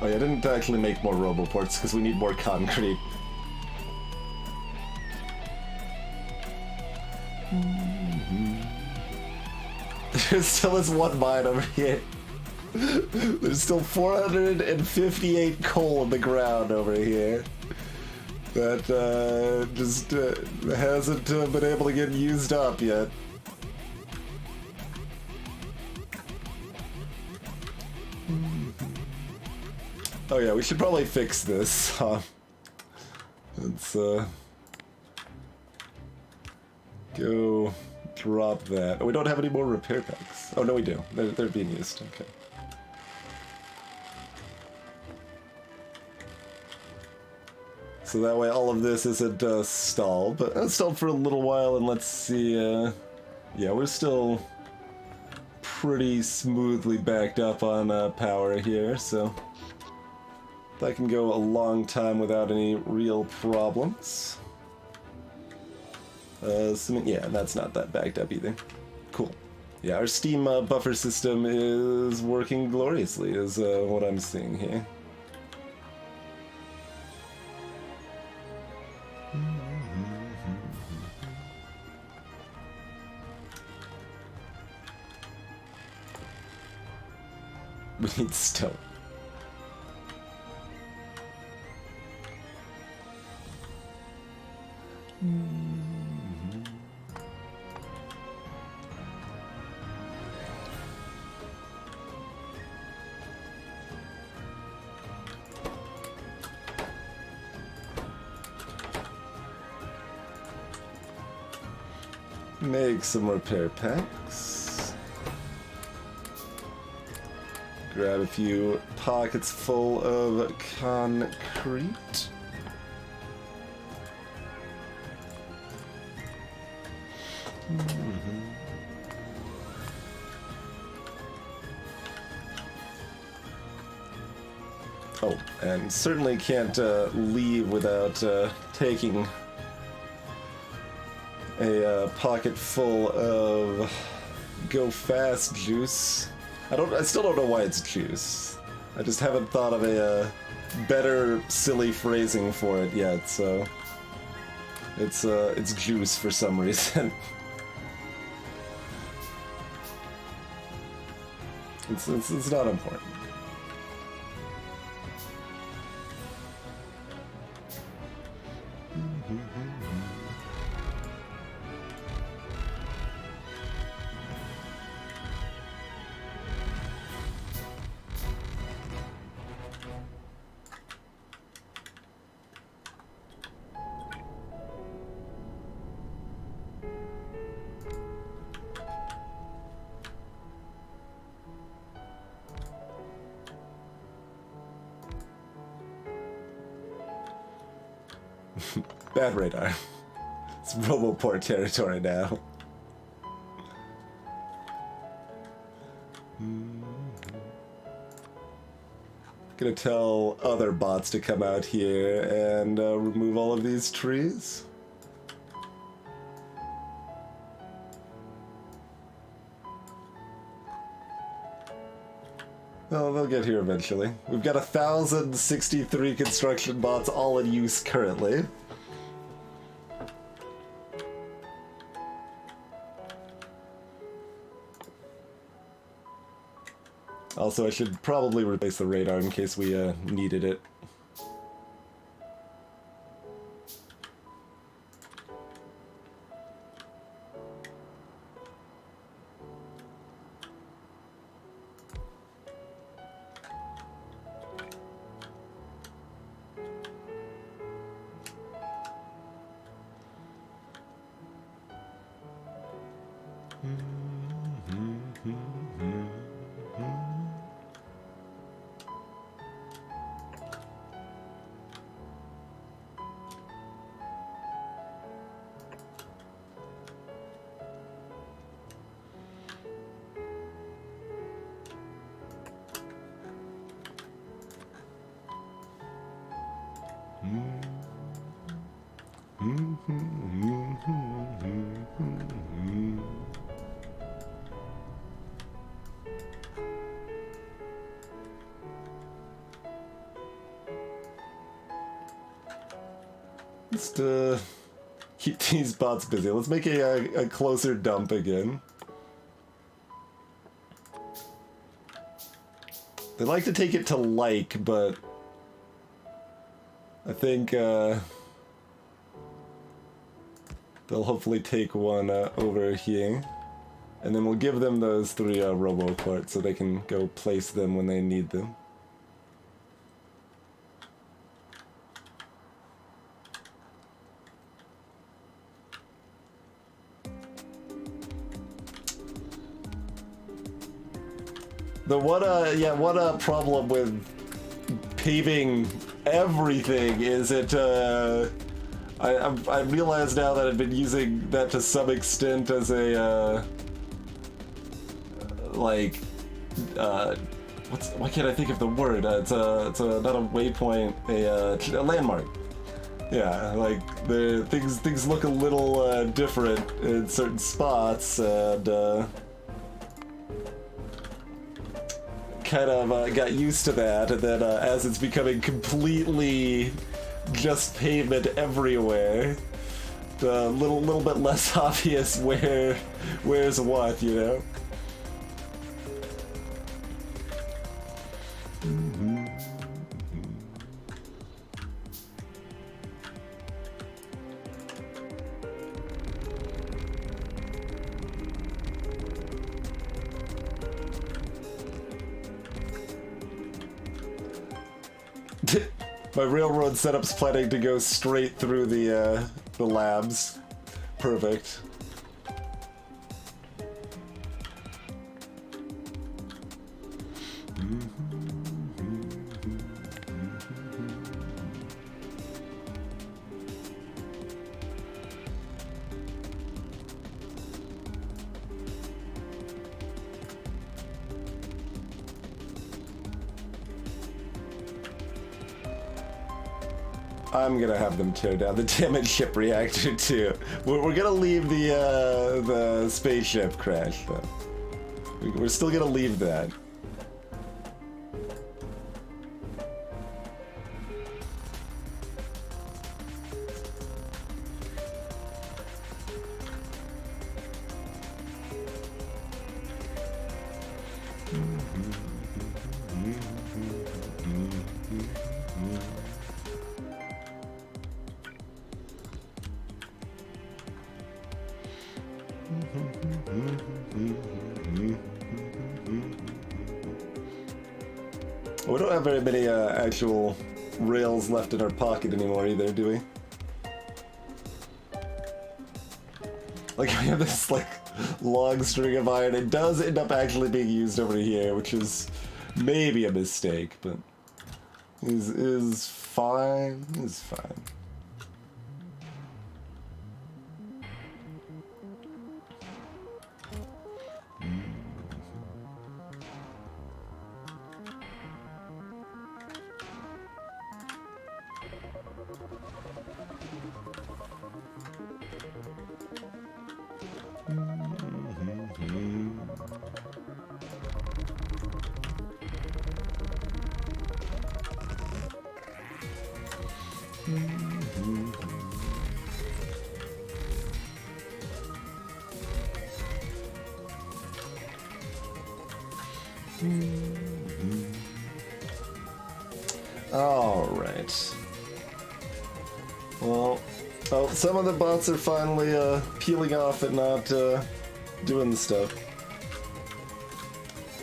Oh yeah, I didn't actually make more roboports because we need more concrete. There's still this one mine over here. There's still 458 coal in the ground over here. That just hasn't been able to get used up yet. Oh yeah, we should probably fix this, huh? Let's go drop that. Oh, we don't have any more repair packs. Oh no, we do. They're being used. Okay. So that way all of this isn't stalled, but it's stalled for a little while, and let's see, yeah, we're still pretty smoothly backed up on power here, so that can go a long time without any real problems. Yeah, that's not that backed up either. Cool. Yeah, our steam buffer system is working gloriously, is what I'm seeing here. We need stone. Make some repair packs. Grab a few pockets full of concrete. Oh, and certainly can't leave without taking a pocket full of go fast juice. I still don't know why it's juice. I just haven't thought of a better silly phrasing for it yet, so it's juice for some reason. It's not important. Bad radar. It's Roboport territory now. Gonna tell other bots to come out here and remove all of these trees. Oh, they'll get here eventually. We've got 1,063 construction bots all in use currently. Also, I should probably replace the radar in case we needed it. Just keep these bots busy. Let's make a closer dump again. They like to take it to like, but I think they'll hopefully take one over here. And then we'll give them those 3 roboports so they can go place them when they need them. The one problem with paving everything is it, I realize now that I've been using that to some extent as a, like, why can't I think of the word? It's not a waypoint, a landmark. Yeah, like, things look a little, different in certain spots, and, kind of got used to that, and then as it's becoming completely just pavement everywhere, the little bit less obvious where's what, you know? My railroad setup's planning to go straight through the labs. Perfect. I'm gonna have them tear down the damaged ship reactor too. We're gonna leave the spaceship crash though. We're still gonna leave that. we don't have very many actual rails left in our pocket anymore either, do we? Like, we have this, like, long string of iron. It does end up actually being used over here, which is maybe a mistake, but is fine. Is fine. Alright. Well, oh, some of the bots are finally peeling off and not doing the stuff.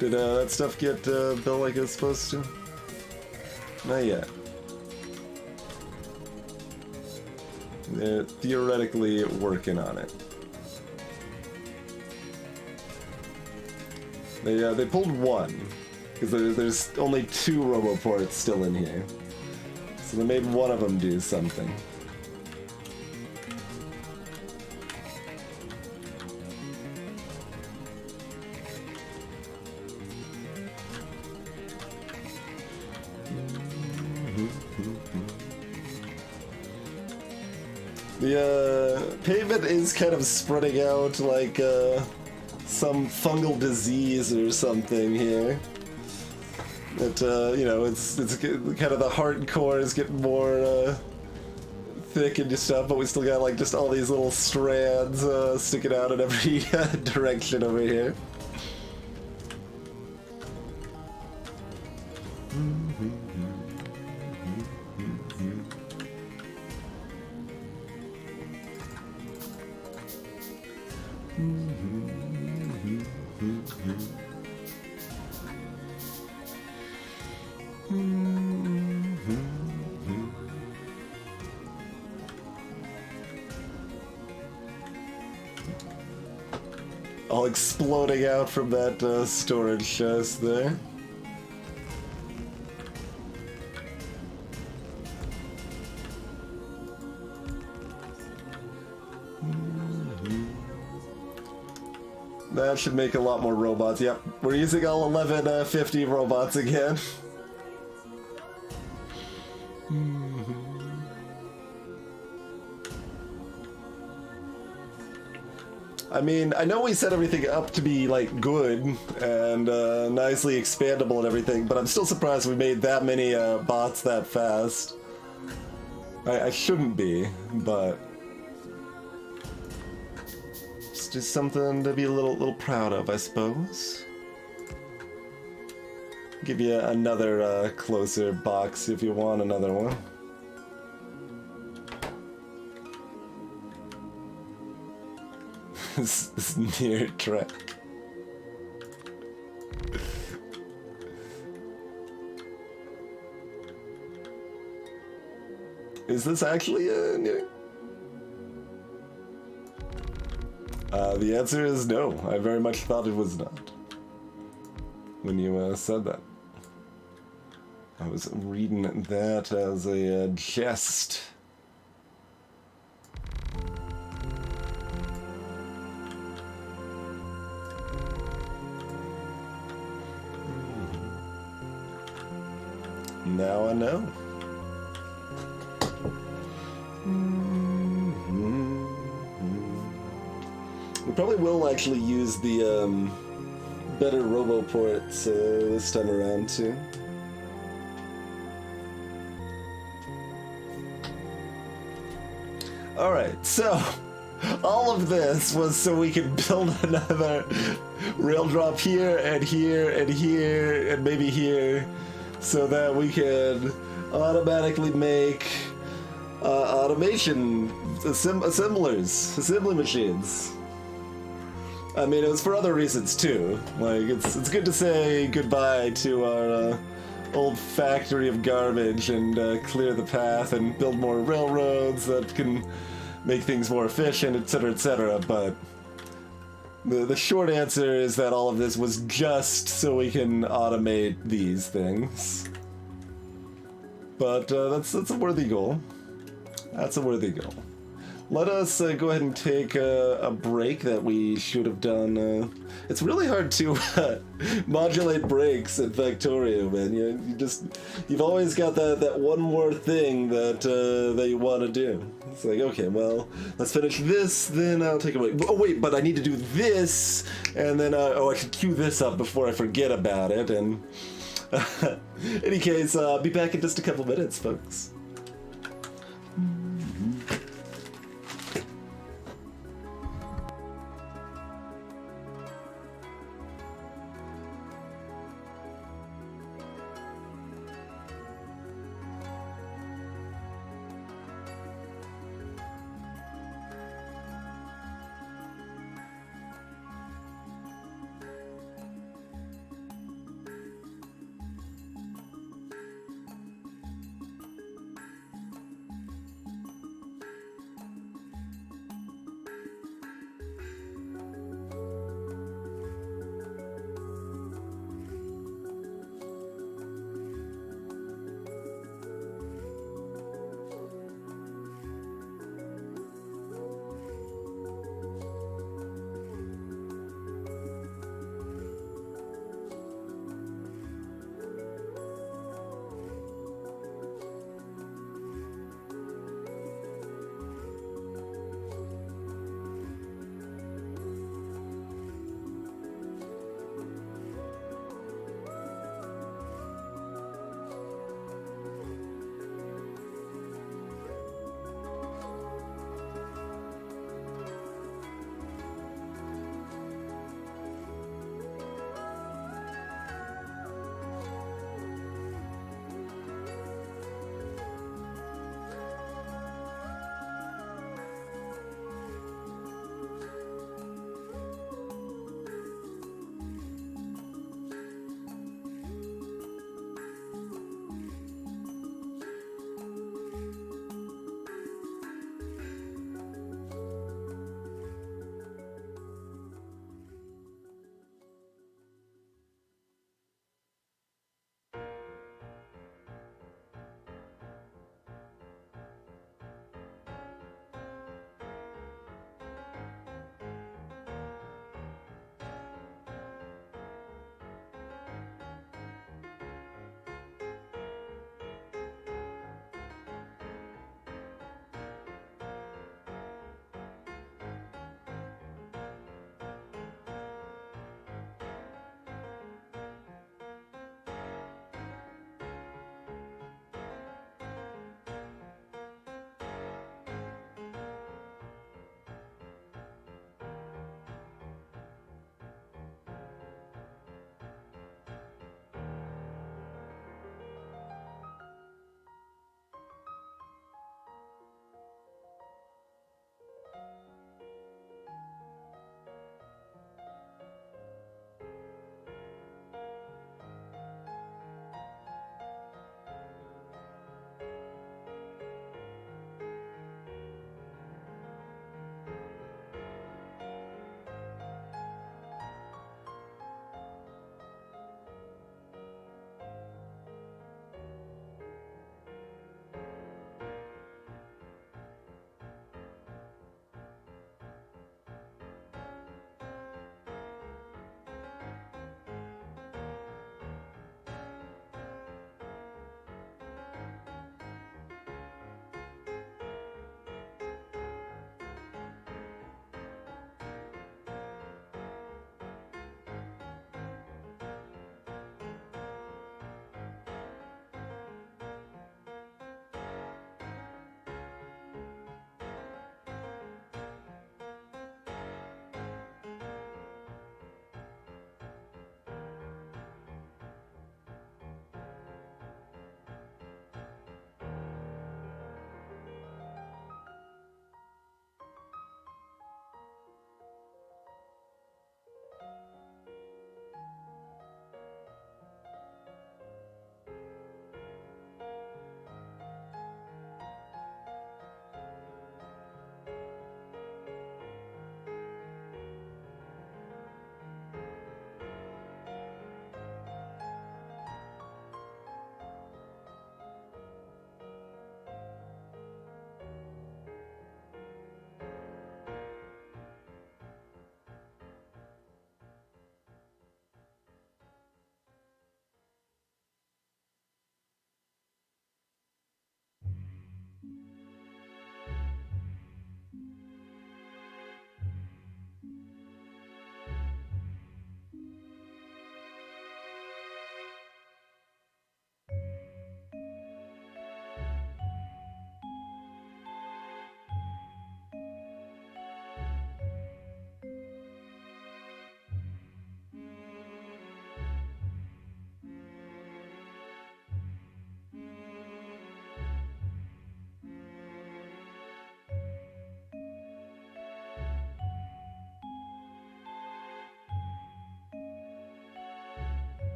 Did that stuff get built like it's supposed to? Not yet. They're theoretically working on it. They pulled one, because there's only 2 roboports still in here. So they made one of them do something. The pavement is kind of spreading out like some fungal disease or something here. It, you know, it's kind of the heart core is getting more thick and stuff, but we still got like just all these little strands sticking out in every direction over here. All exploding out from that storage chest there. That should make a lot more robots. Yep, we're using all 1150 robots again. I mean, I know we set everything up to be, like, good and nicely expandable and everything, but I'm still surprised we made that many bots that fast. I shouldn't be, but it's just something to be a little proud of, I suppose. Give you another closer box if you want another one. This near track. Is this actually a near? The answer is no. I very much thought it was not. When you said that. I was reading that as a jest. Now I know. We probably will actually use the better roboports this time around too. Alright, so all of this was so we could build another rail drop here and here and here and maybe here, so that we could automatically make automation assembly machines. I mean, it was for other reasons too. Like, it's good to say goodbye to old factory of garbage and clear the path and build more railroads that can make things more efficient, etc., etc. But the short answer is that all of this was just so we can automate these things. But that's a worthy goal. That's a worthy goal. Let us go ahead and take a break that we should have done. It's really hard to modulate breaks at Factorio, man. You've always got that one more thing that you want to do. It's like, okay, well, let's finish this, then I'll take a break. Oh wait, but I need to do this, and then I should cue this up before I forget about it. And in any case, I'll be back in just a couple minutes, folks.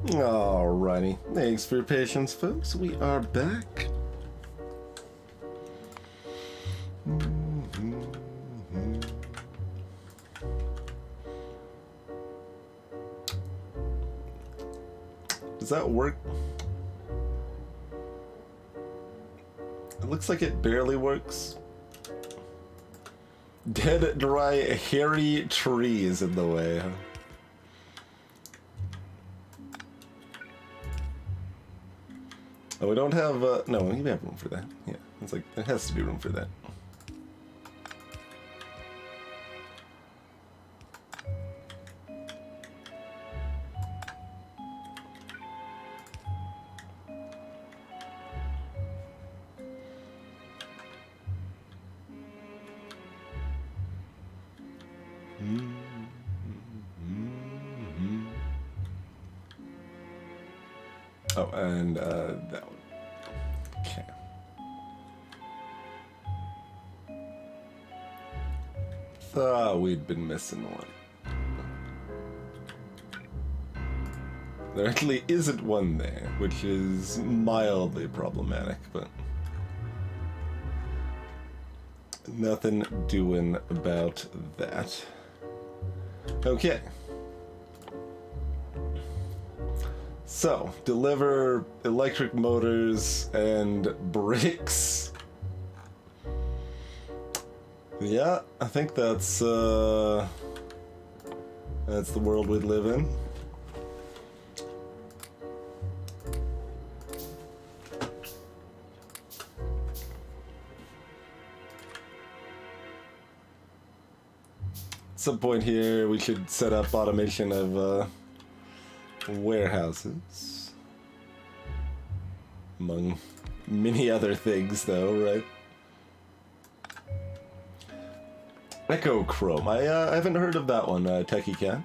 Alrighty. Thanks for your patience, folks. We are back. Does that work? It looks like it barely works. Dead, dry, hairy trees in the way, huh? Oh, we don't have, no, we have room for that. Yeah, it's like, there has to be room for that. Oh, and that one. Okay. Thought we'd been missing one. There actually isn't one there, which is mildly problematic, but nothing doing about that. Okay. So, deliver electric motors and bricks. Yeah, I think that's the world we live in. At some point here, we should set up automation of warehouses, among many other things, though, right? Echo Chrome. I haven't heard of that one, Techie Cat.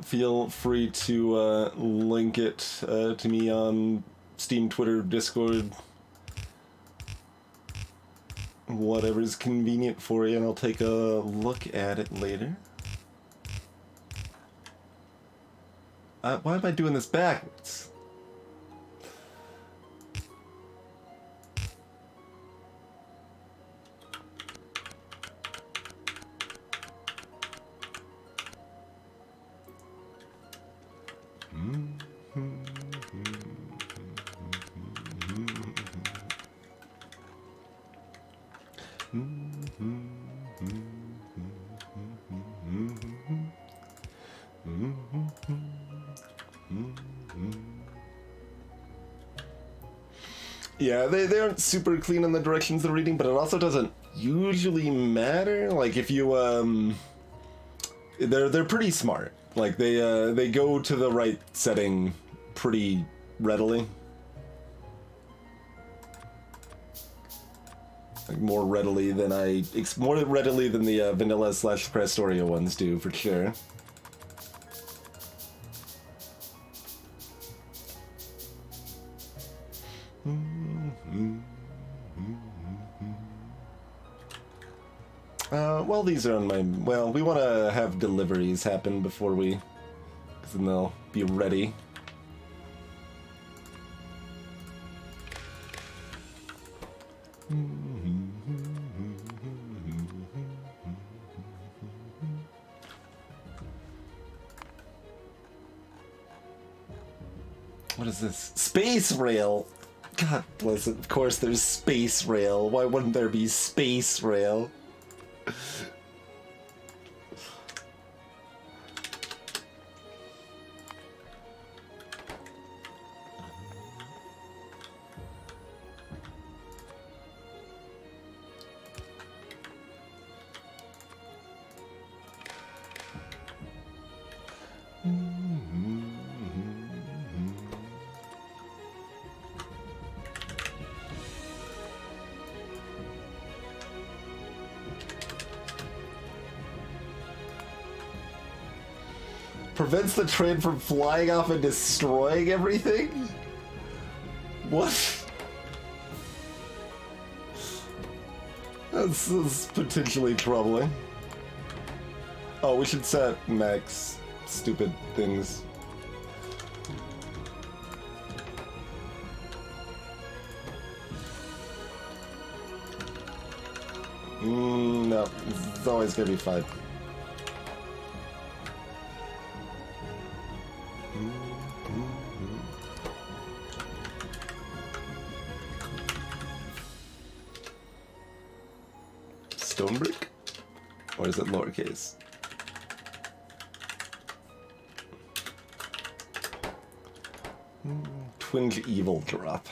Feel free to link it to me on Steam, Twitter, Discord, whatever's convenient for you, and I'll take a look at it later. Why am I doing this backwards? Yeah, they aren't super clean in the directions they're reading, but it also doesn't usually matter. Like if you they're pretty smart. Like they go to the right setting pretty readily. Like more readily than the vanilla / Krastorio ones do, for sure. Well, these are on my... Well, we want to have deliveries happen before we... Because then they'll be ready. What is this? Space rail! God bless it. Of course there's space rail. Why wouldn't there be space rail? Prevents the train from flying off and destroying everything? What? That's potentially troubling. Oh, we should set max stupid things. No, it's always gonna be fine. Stone brick? Or is it lowercase? Twinge evil drop.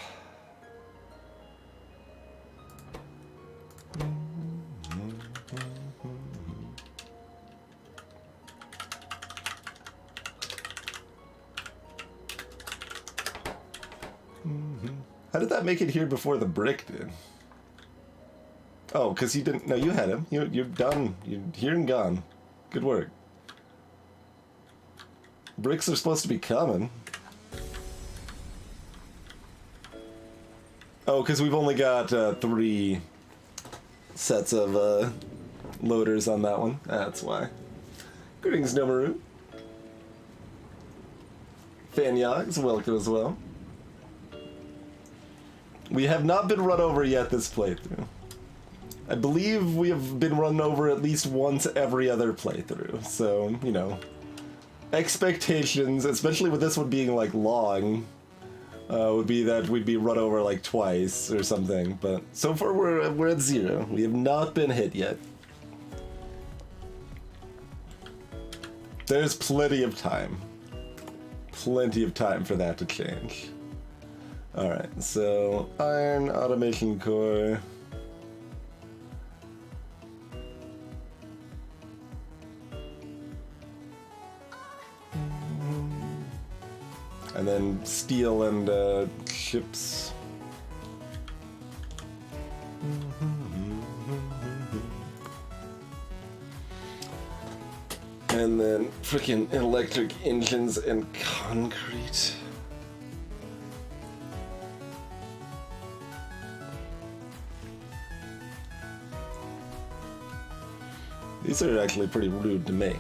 How did that make it here before the brick did? Oh, because you didn't... No, you had him. You're done. You're here and gone. Good work. Bricks are supposed to be coming. Oh, because we've only got 3 sets of loaders on that one. That's why. Greetings, Nomaru. Fanyogs, welcome as well. We have not been run over yet this playthrough. I believe we have been run over at least once every other playthrough, so, you know. Expectations, especially with this one being, like, long, would be that we'd be run over, like, twice or something, but so far we're at 0. We have not been hit yet. There's plenty of time. Plenty of time for that to change. Alright, so iron automation core. And then steel and chips. And then freaking electric engines and concrete. These are actually pretty rude to make.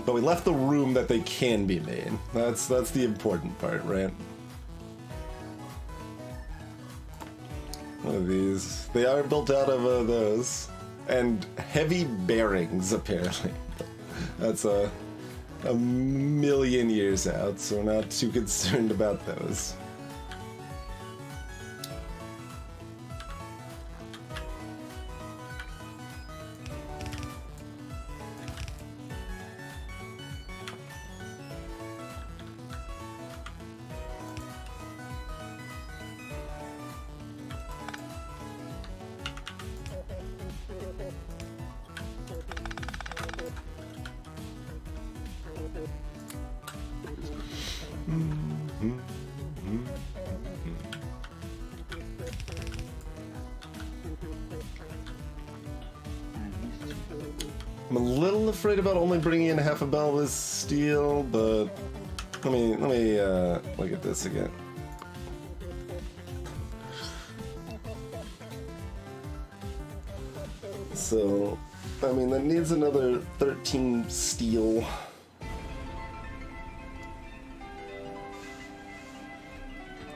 But we left the room that they can be made. That's the important part, right? What are these? They are built out of those. And heavy bearings, apparently. That's a million years out, so we're not too concerned about those. I'm a little afraid about only bringing in half a bell of this steel, but let me look at this again. So, I mean, that needs another 13 steel.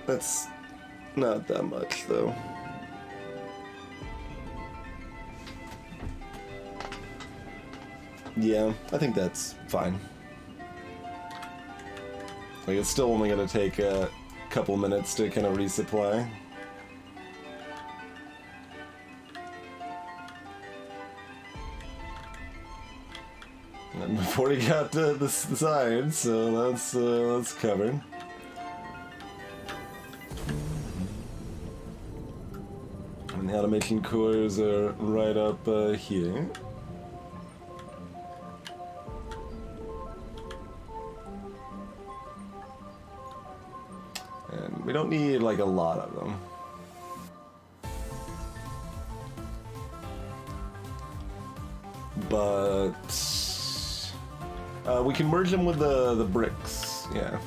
That's not that much, though. Yeah, I think that's fine. Like, it's still only gonna take a couple minutes to kind of resupply. And before we got this iron, so that's covered. And the automation cores are right up here. And we don't need like a lot of them. But we can merge them with the bricks, yeah.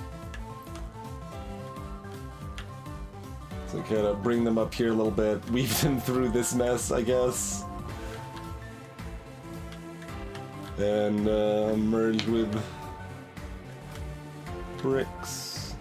So kind of bring them up here a little bit, weave them through this mess, I guess. And merge with bricks.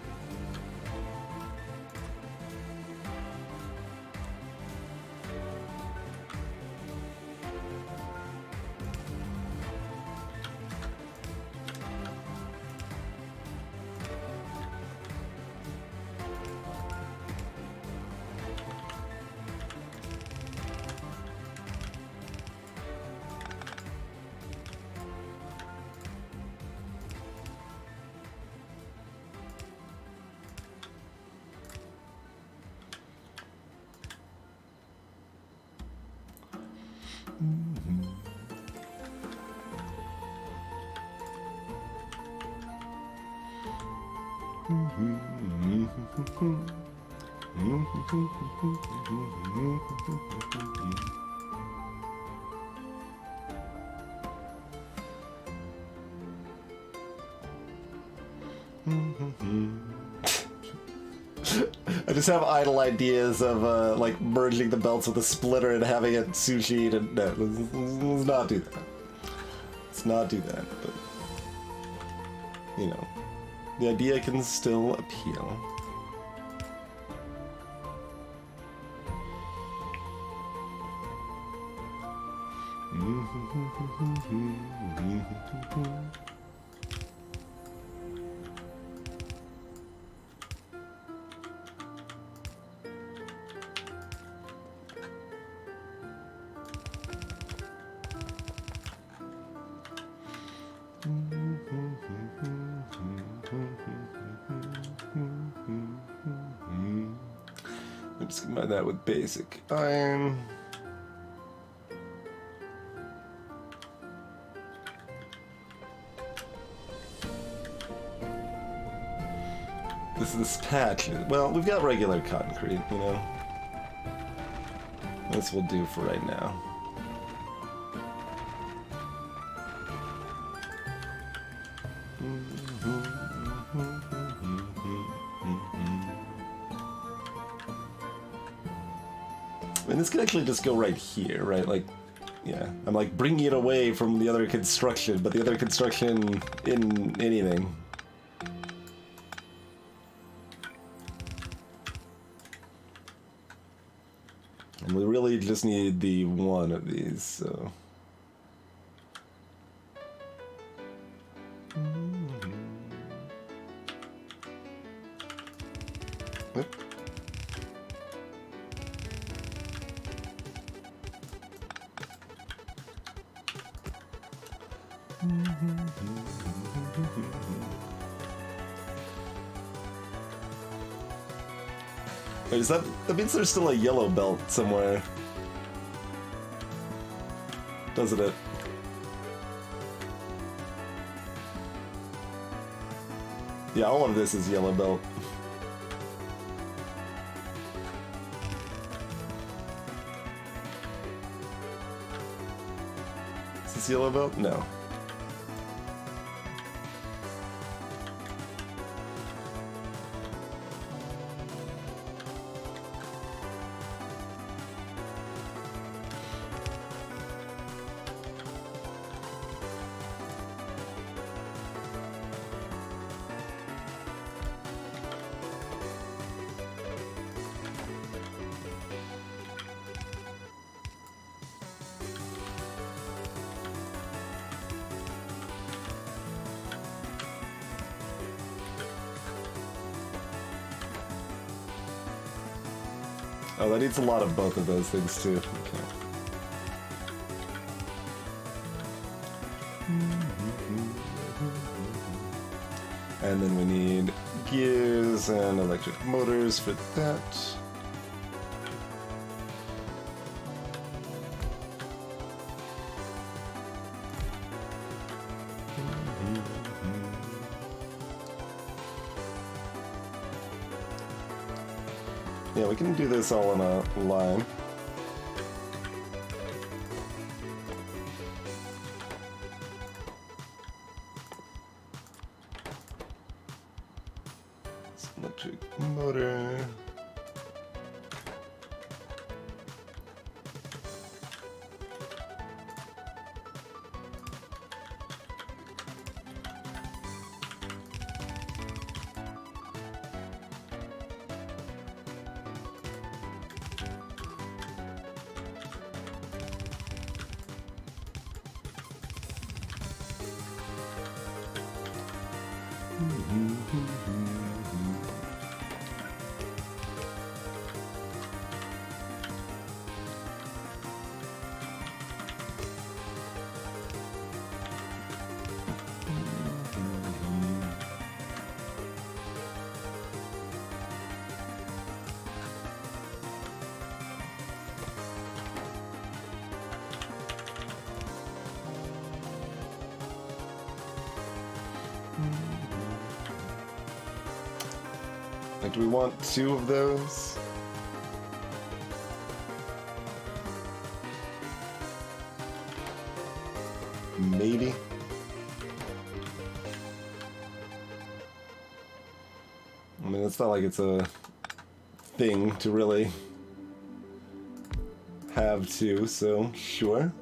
I just have idle ideas of like merging the belts with a splitter and having a sushi. And no, let's not do that. Let's not do that. But you know, the idea can still appeal. I'm just combine that with basic iron. This patch. Well, we've got regular concrete, you know. This will do for right now. And this could actually just go right here, right? Like, yeah. I'm like bringing it away from the other construction, but the other construction in anything. And we really just need the one of these, so. Whoop. Wait, is that means there's still a yellow belt somewhere, doesn't it? Yeah, all of this is yellow belt. Is this yellow belt? No. Oh, that needs a lot of both of those things too. Okay. And then we need gears and electric motors for that. Yeah, we can do this all in a line. Electric motor. Like, do we want 2 of those? Maybe. I mean, it's not like it's a thing to really have to, so sure.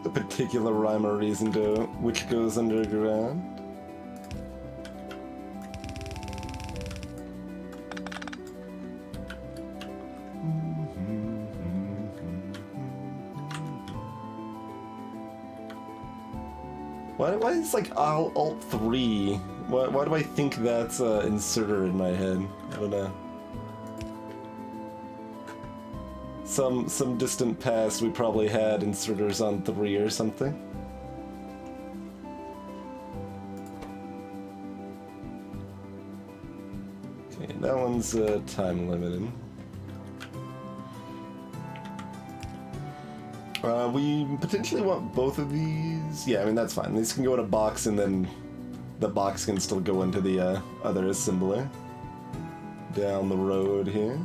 A particular rhyme or reason to which goes underground. Why is like Alt 3? Why do I think that's inserter in my head? I don't know. Some distant past we probably had inserters on 3 or something. Okay, that one's time limited. We potentially want both of these. Yeah, I mean, that's fine. These can go in a box, and then the box can still go into the other assembler down the road here.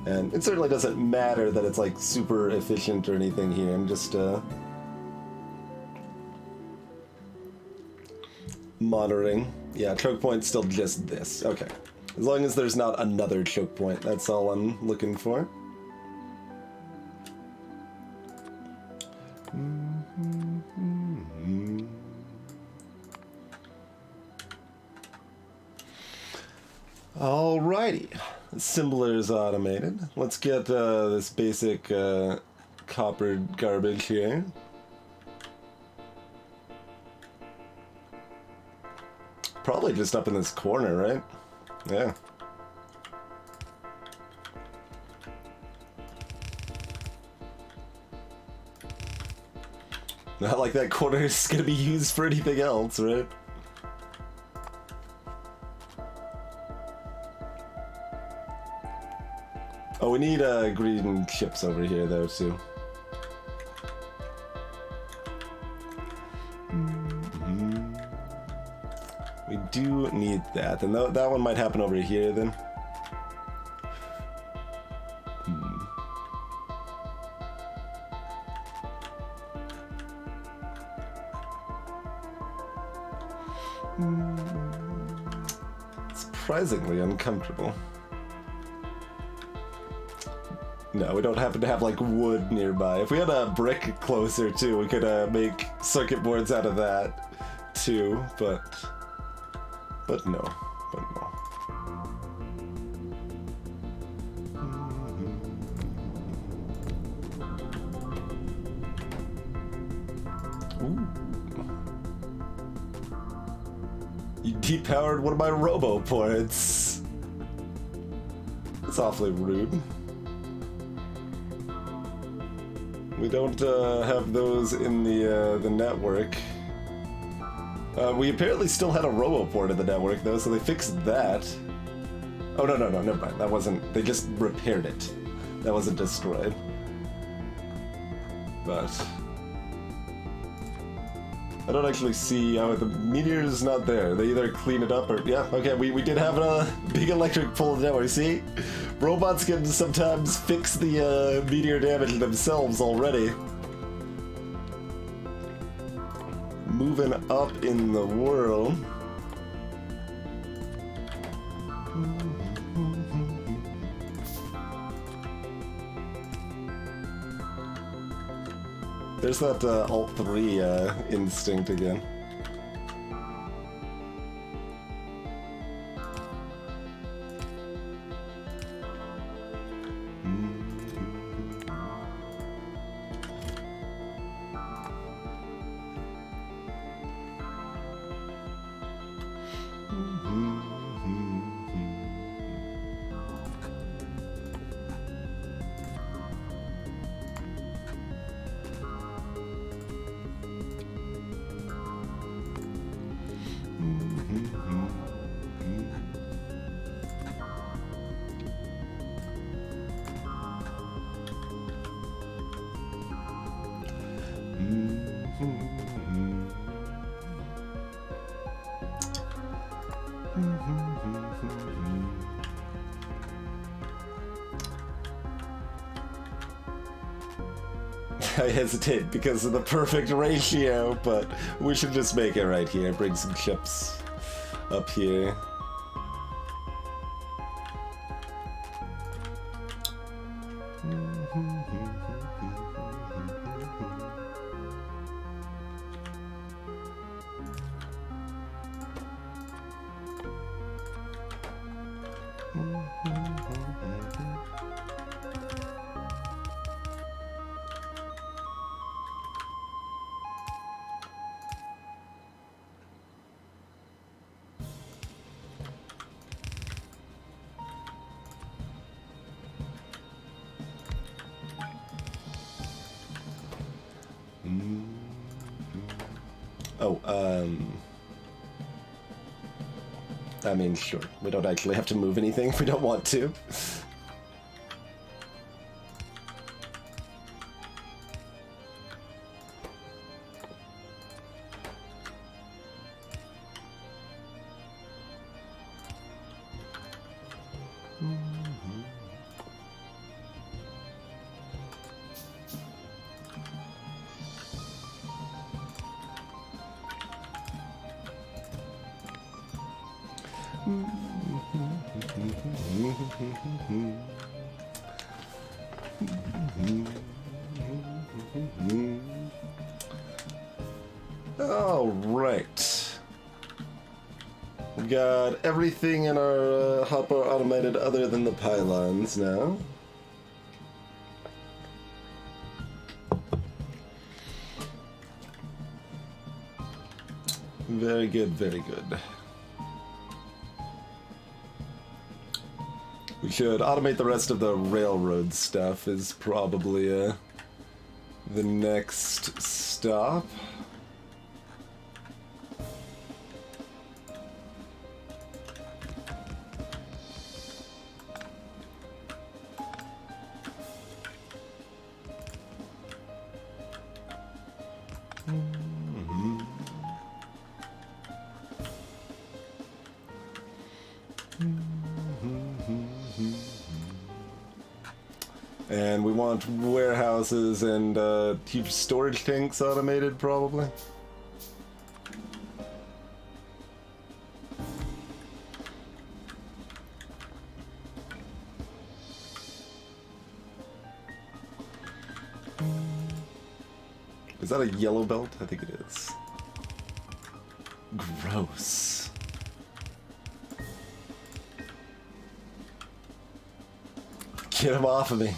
And it certainly doesn't matter that it's like super efficient or anything here. I'm just monitoring. Yeah, choke point's still just this. Okay. As long as there's not another choke point, that's all I'm looking for. Alrighty. Assembler is automated. Let's get this basic copper garbage here. Probably just up in this corner, right? Yeah. Not like that corner is gonna be used for anything else, right? Oh, we need green chips over here, though, too. We do need that, and that one might happen over here, then. Surprisingly uncomfortable. No, we don't happen to have, like, wood nearby. If we had a brick closer, too, we could make circuit boards out of that, too, but no. Ooh. You depowered one of my robo ports. That's awfully rude. We don't have those in the network. We apparently still had a roboport in the network though, so they fixed that. Oh no, never mind. That wasn't. They just repaired it. That wasn't destroyed. But I don't actually see. Oh, the meteor's not there. They either clean it up or yeah. Okay, we did have a big electric pole in the network. See, robots can sometimes fix the meteor damage themselves already. Moving up in the world. There's that Alt-3 instinct again. I hesitate because of the perfect ratio, but we should just make it right here. Bring some chips up here. I mean, sure. We don't actually have to move anything if we don't want to. All right. We got everything in our hopper automated other than the pylons now. Very good, very good. We should automate the rest of the railroad stuff is probably the next stop. And we want warehouses and huge storage tanks automated, probably. Is that a yellow belt? I think it is. Gross. Get him off of me.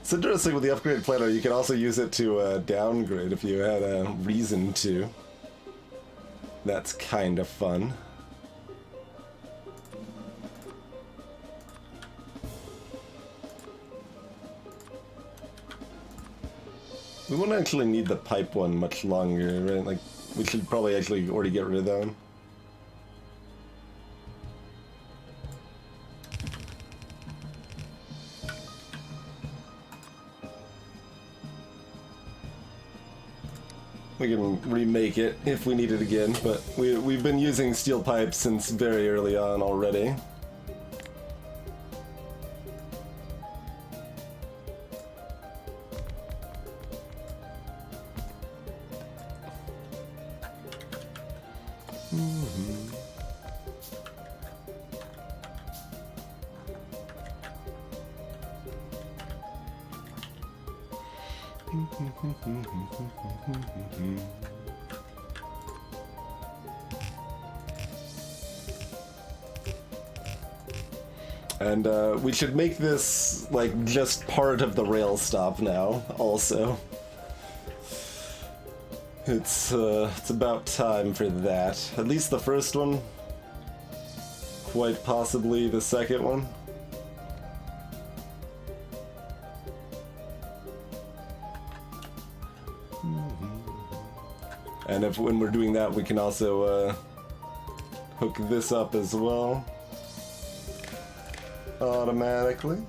It's interesting with the upgrade planner, you can also use it to downgrade if you had a reason to. That's kind of fun. We won't actually need the pipe one much longer, right? Like, we should probably actually already get rid of that one. We can remake it if we need it again, but we've been using steel pipes since very early on already. And we should make this like just part of the rail stop now also. It's about time for that. At least the first one. Quite possibly the second one. And if when we're doing that, we can also hook this up as well. Automatically.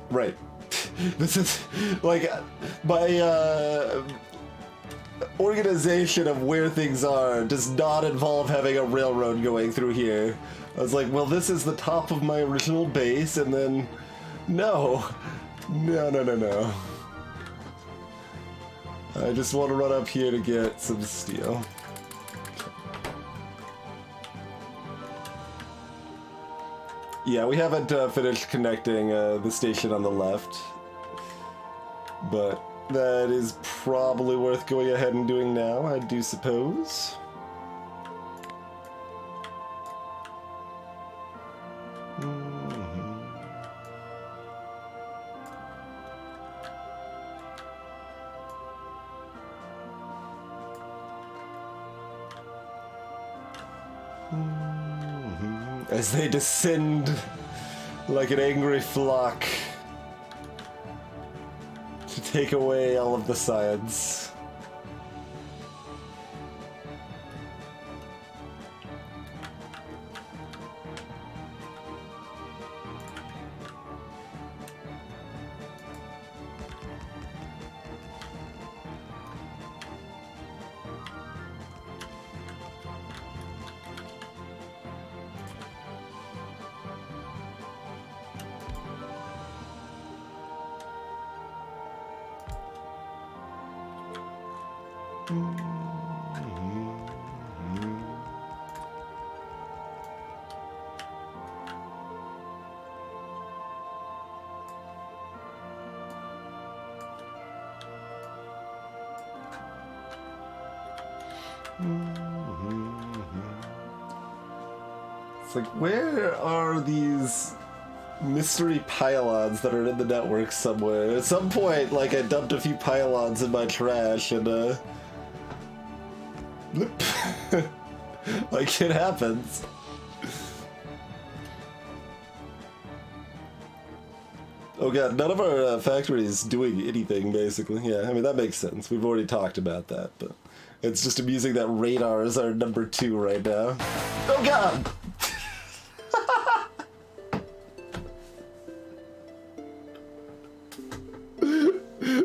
Right. This is like my organization of where things are does not involve having a railroad going through here. I was like, well, this is the top of my original base, and then no. I just want to run up here to get some steel. Yeah, we haven't finished connecting the station on the left, but that is probably worth going ahead and doing now, I do suppose. As they descend like an angry flock to take away all of the science. It's like, where are these mystery pylons that are in the network somewhere? At some point, like, I dumped a few pylons in my trash and, like, it happens. Oh god, none of our factory is doing anything, basically. Yeah, I mean, that makes sense. We've already talked about that, but it's just amusing that radar is our number 2 right now. Oh god!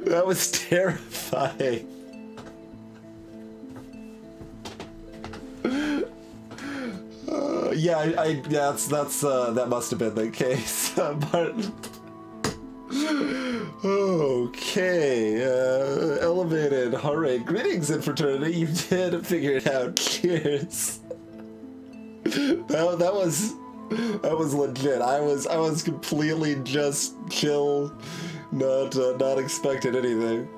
That was terrifying. Yeah, yeah, that must have been the case, but okay, elevated heart rate. Greetings, Infraternity. You did figure it out. Cheers. That was legit. I was completely just chill, not expecting anything.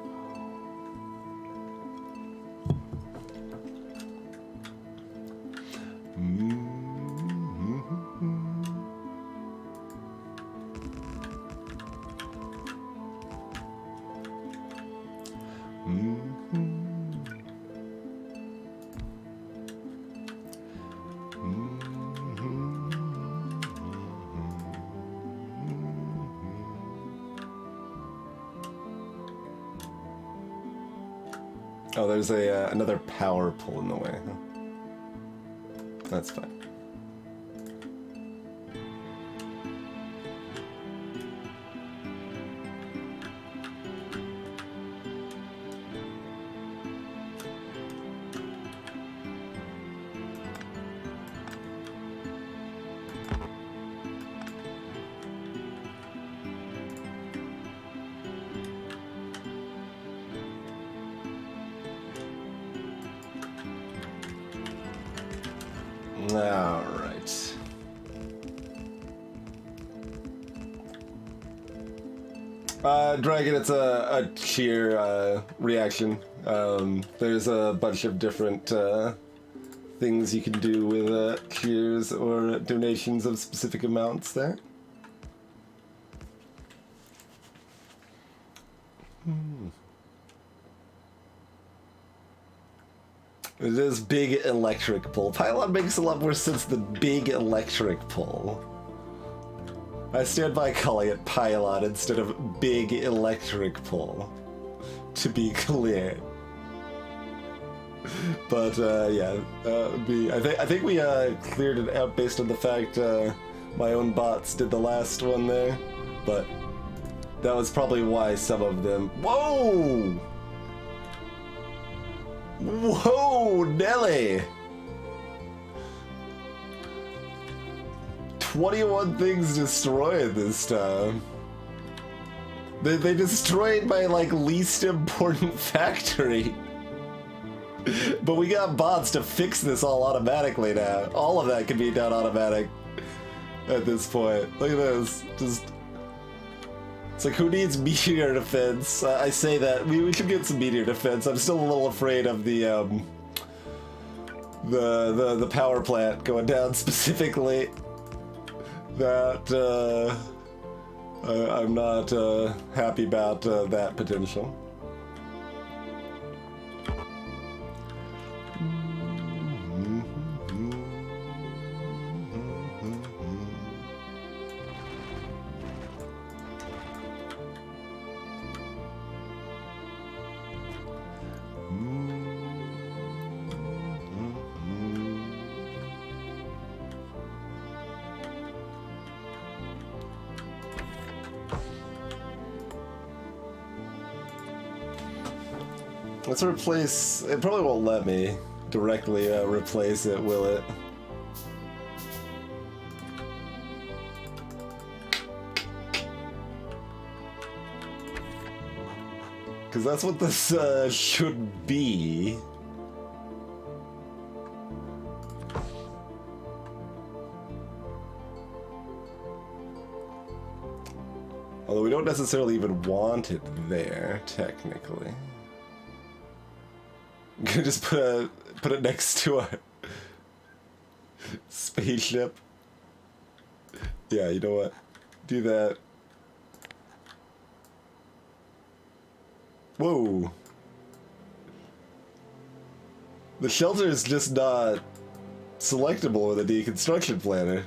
Oh, there's another power pole in the way. Huh? That's fine. Alright. Dragon, it's a cheer reaction. There's a bunch of different things you can do with cheers or donations of specific amounts there. It is big electric pull. Pylon makes a lot more sense than big electric pull. I stand by calling it pylon instead of big electric pull, to be clear. But yeah, I think we cleared it out based on the fact my own bots did the last one there, but that was probably why some of them. Whoa! Whoa, Nelly! 21 things destroyed this time. They destroyed my, like, least important factory. But we got bots to fix this all automatically now. All of that can be done automatic at this point. Look at this. Just... It's like, who needs meteor defense? I say that. We should get some meteor defense. I'm still a little afraid of the power plant going down specifically. That, I'm not happy about that potential. Let's replace... It probably won't let me directly replace it, will it? Because that's what this should be. Although we don't necessarily even want it there, technically. I'm gonna just put it next to our spaceship. Yeah, you know what? Do that. Whoa. The shelter is just not selectable with a deconstruction planner.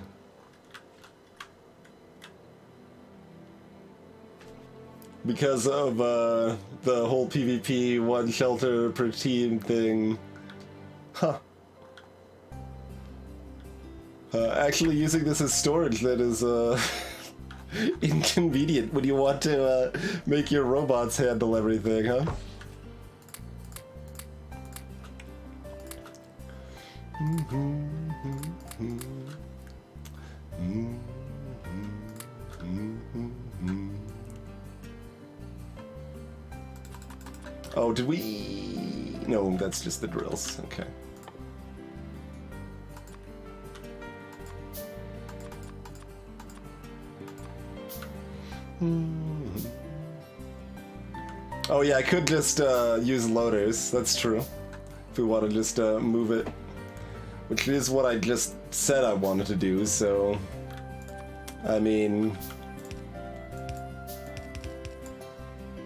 Because of the whole PvP one shelter per team thing. Huh. Actually using this as storage that is inconvenient when you want to make your robots handle everything, huh? Oh, did we... No, that's just the drills. Okay. Oh yeah, I could just use loaders. That's true. If we want to just move it. Which is what I just said I wanted to do, so... I mean...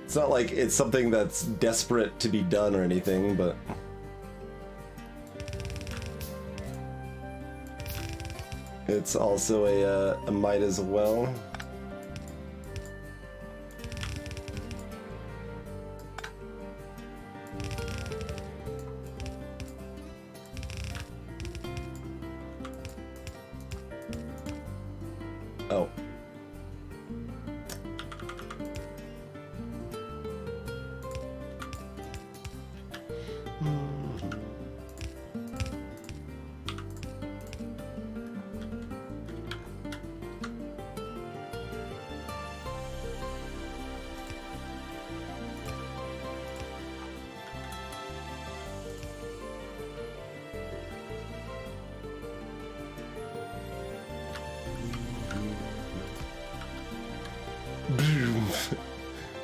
It's not like it's something that's desperate to be done or anything, but... It's also a might as well. Oh.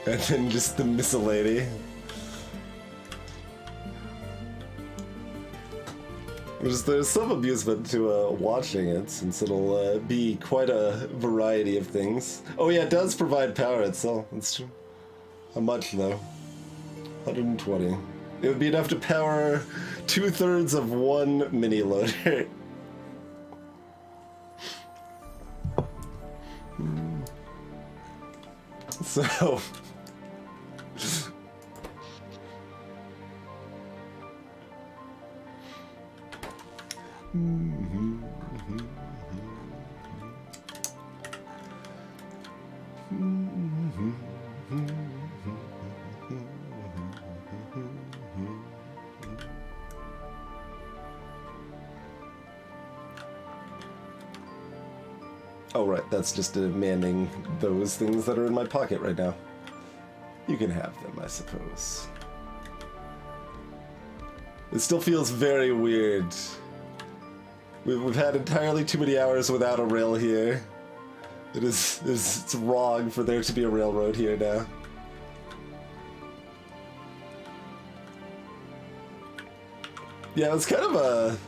And then just the miscellany. There's some amusement to watching it, since it'll be quite a variety of things. Oh yeah, it does provide power itself, that's true. How much though? 120. It would be enough to power 2/3 of one mini loader. So... Oh right, that's just demanding those things that are in my pocket right now. You can have them, I suppose. It still feels very weird. We've had entirely too many hours without a rail here. It's wrong for there to be a railroad here now. Yeah, it's kind of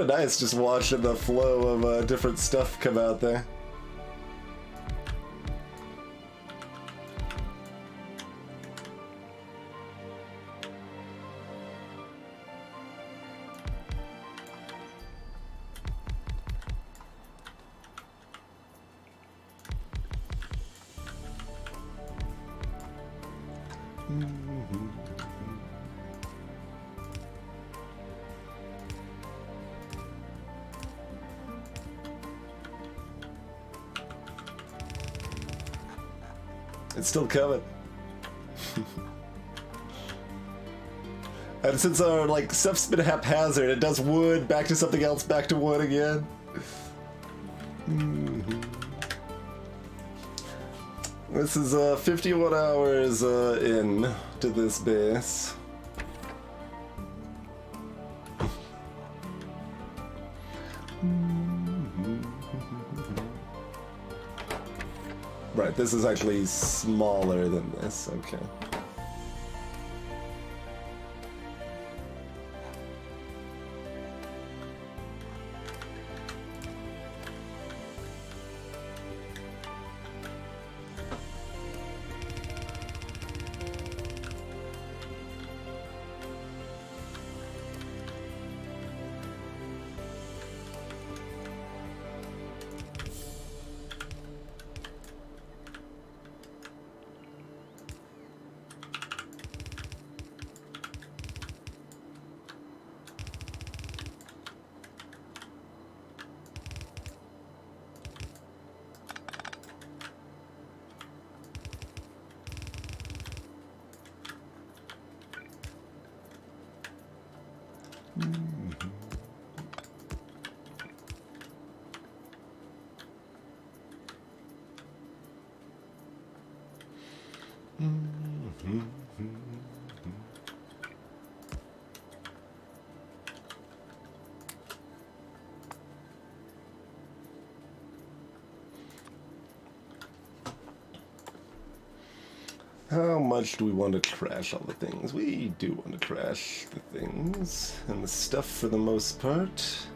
nice just watching the flow of different stuff come out there. It's still coming. And since our stuff's been haphazard, it does wood, back to something else, back to wood again. This is 51 hours in to this base. Right, this is actually smaller than this, okay. How much do we want to crash all the things? We do want to crash the things and the stuff for the most part.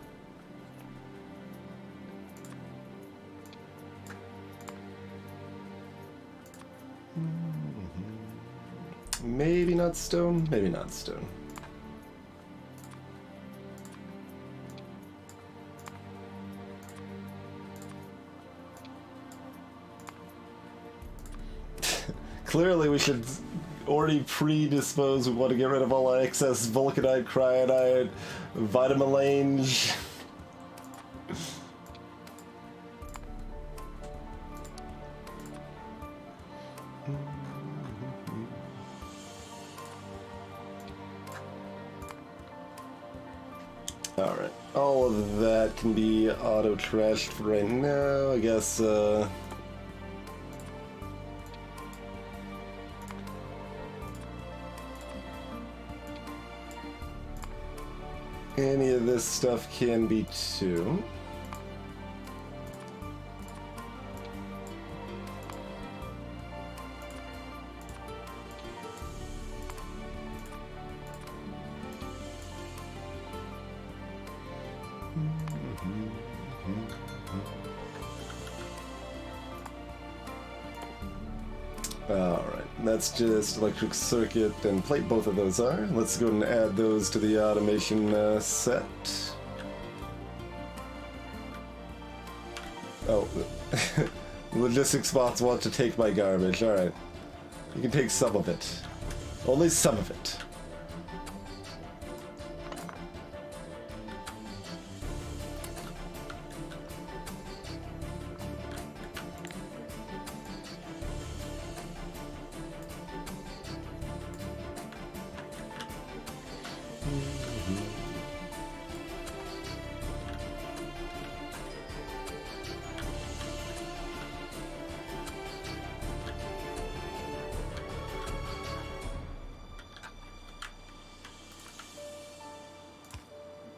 Maybe not stone, maybe not stone. Clearly we should already predispose. We want to get rid of all our excess vulcanite, cryonite, vitamelange. Alright, all of that can be auto-trashed for right now, I guess. Any of this stuff can be too. Alright, that's just electric circuit and plate, both of those are. Let's go and add those to the automation set. Oh, logistics bots want to take my garbage, alright. You can take some of it. Only some of it.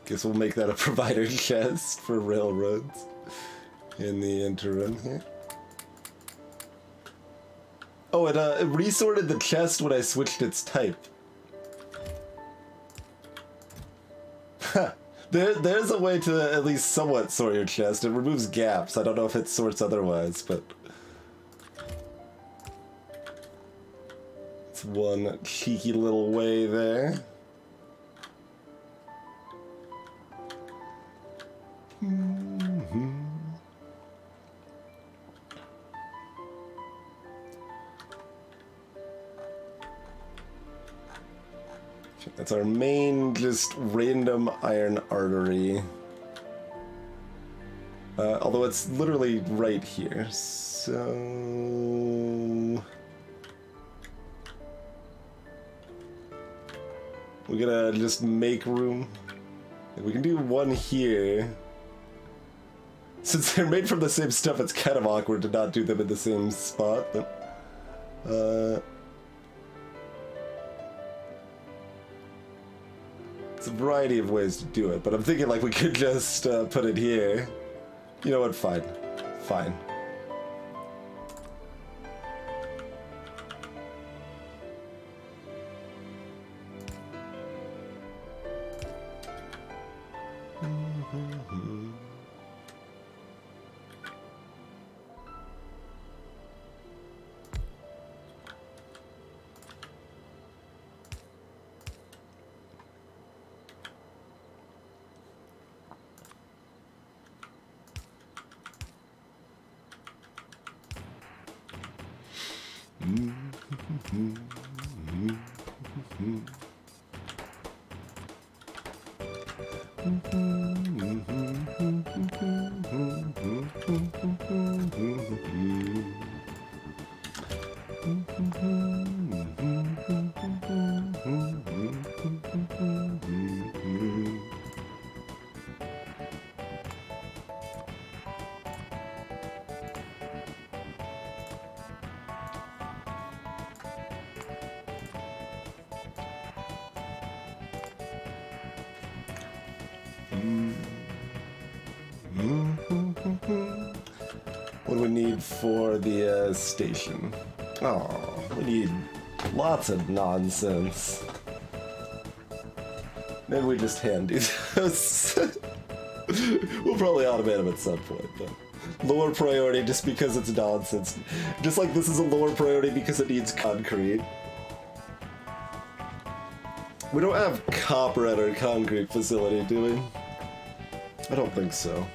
Guess we'll make that a provider chest for railroads in the interim here. Oh, it resorted the chest when I switched its type. There's a way to at least somewhat sort your chest. It removes gaps. I don't know if it sorts otherwise, but it's one cheeky little way there. That's our main, just random iron artery. Although it's literally right here, so... we're gonna just make room. We can do one here. Since they're made from the same stuff, it's kind of awkward to not do them in the same spot, but... it's a variety of ways to do it, but I'm thinking like we could just put it here. You know what, fine. Fine. What do we need for the station? Oh. We need lots of nonsense. Maybe we just hand do those. We'll probably automate them at some point, but lower priority just because it's nonsense. Just like this is a lower priority because it needs concrete. We don't have copper at our concrete facility, do we? I don't think so.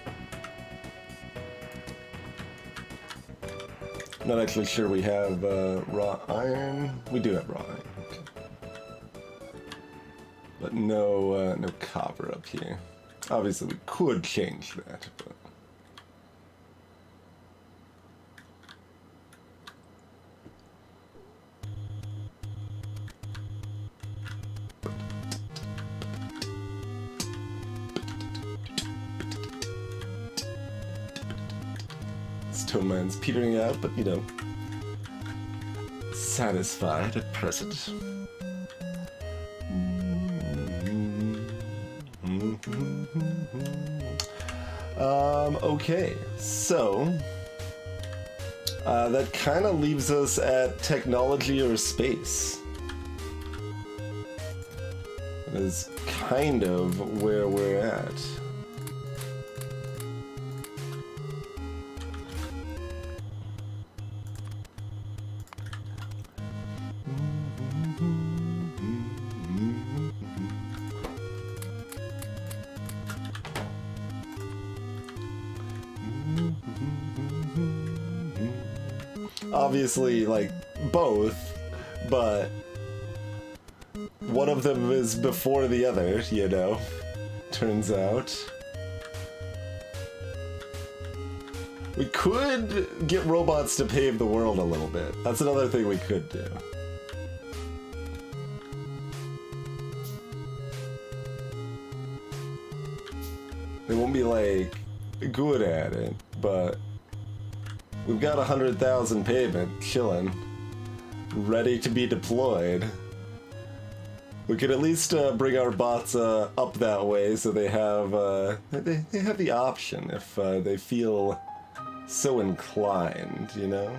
I'm not actually sure we have raw iron. We do have raw iron. Okay. But no, no copper up here. Obviously, we could change that, but... Stone mine's petering out, but you know, satisfied at present. Okay, so that kind of leaves us at technology or space. That is kind of where we're at. Obviously, like, both, but one of them is before the other, you know, turns out. We could get robots to pave the world a little bit. That's another thing we could do. They won't be, like, good at it, but... we've got 100,000 pavement chilling, ready to be deployed. We could at least bring our bots up that way, so they have the option if they feel so inclined, you know.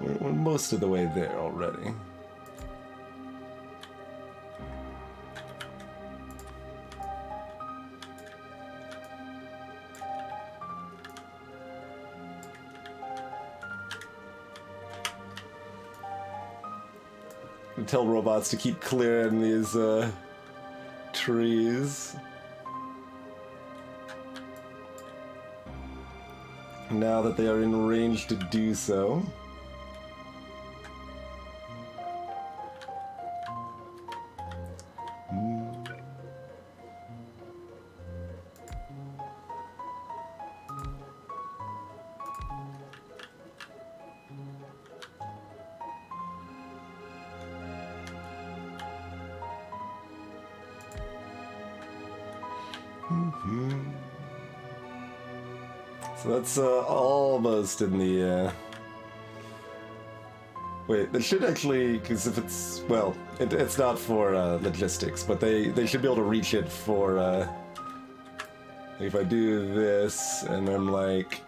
We're most of the way there already. Tell robots to keep clearing these trees. Now that they are in range to do so. So that's almost in the... Wait, they should actually, because if it's... well, it's not for logistics, but they should be able to reach it for... if I do this, and I'm like...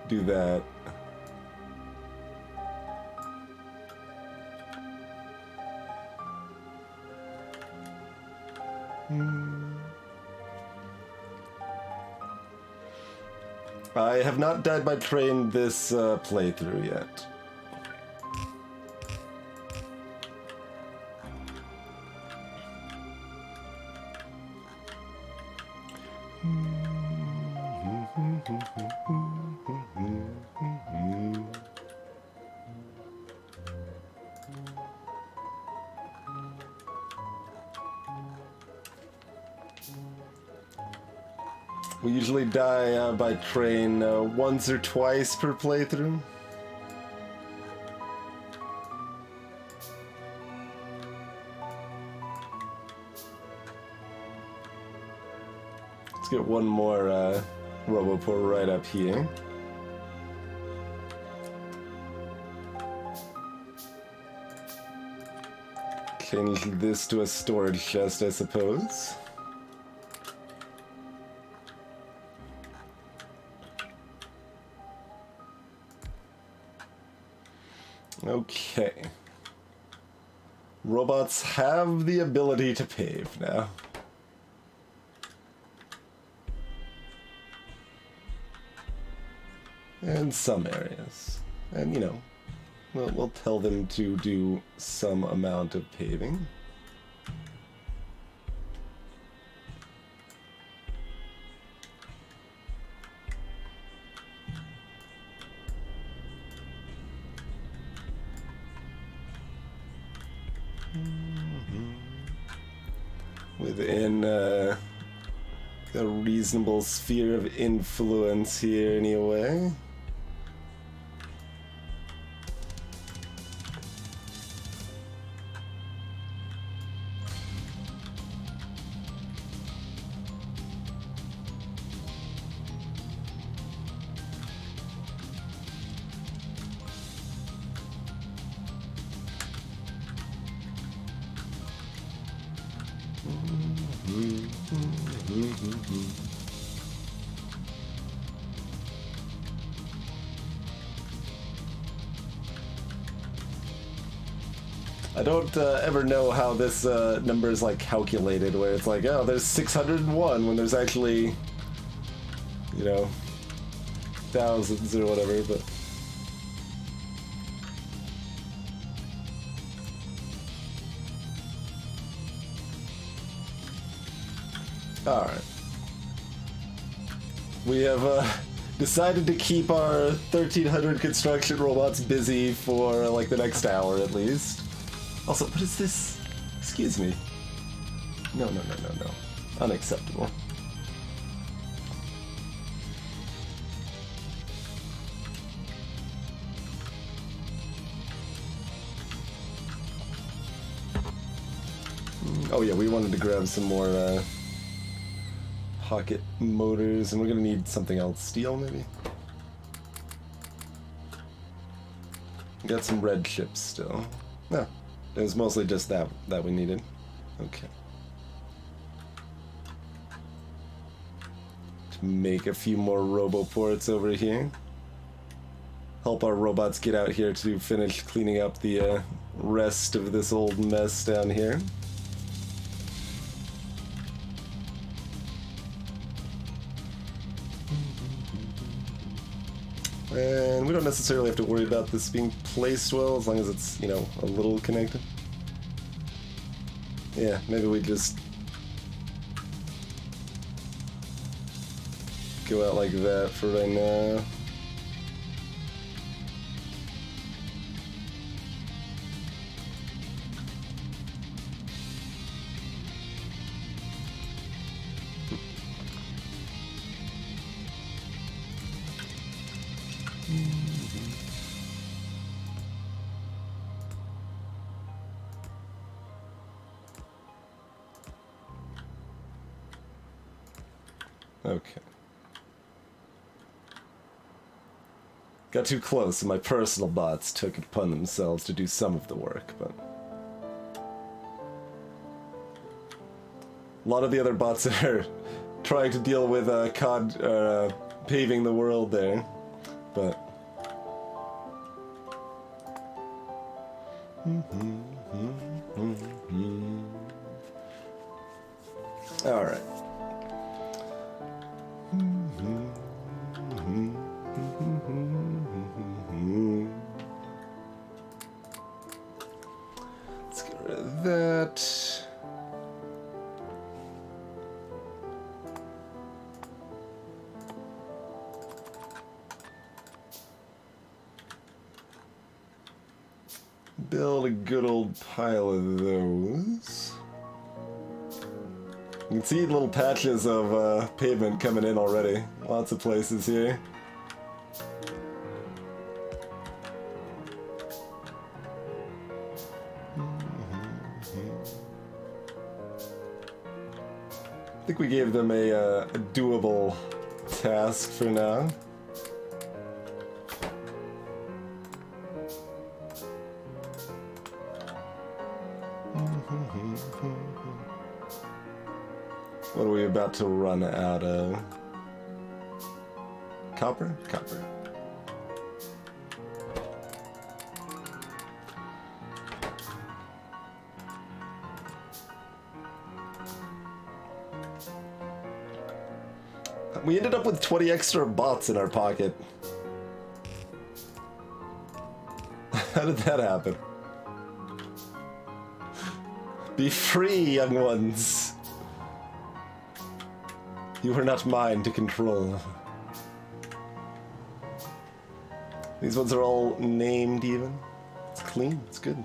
do that... I have not died by train this playthrough yet. We usually die by train once or twice per playthrough. Let's get one more Roboport right up here. Change this to a storage chest, I suppose. Okay. Robots have the ability to pave now. In some areas. And, you know, we'll tell them to do some amount of paving. Within a reasonable sphere of influence here, anyway. I don't ever know how this number is like calculated, where it's like, oh, there's 601 when there's actually, you know, thousands or whatever, but... Alright. We have decided to keep our 1,300 construction robots busy for like the next hour at least. Also, what is this? Excuse me. No. Unacceptable. Oh yeah, we wanted to grab some more pocket motors, and we're gonna need something else. Steel, maybe? We got some red chips still. No. It was mostly just that we needed. Okay. To make a few more roboports over here. Help our robots get out here to finish cleaning up the rest of this old mess down here. And we don't necessarily have to worry about this being placed well, as long as it's, you know, a little connected. Yeah, maybe we just go out like that for right now. Okay. Got too close and my personal bots took it upon themselves to do some of the work, but... A lot of the other bots are trying to deal with paving the world there, but... Alright. Let's get rid of that. Build a good old pile of those. You can see little patches of pavement coming in already. Lots of places here. I think we gave them a doable task for now. What are we about to run out of? Copper? Copper. we ended up with 20 extra bots in our pocket. How did that happen? Be free, young ones. You are not mine to control. These ones are all named even. It's clean, it's good.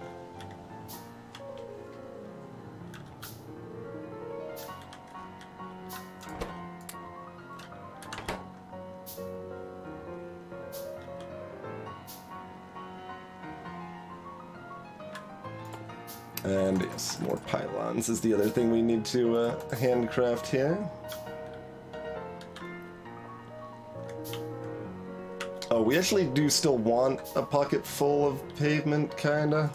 And yes, more pylons is the other thing we need to handcraft here. Oh, we actually do still want a pocket full of pavement, kinda.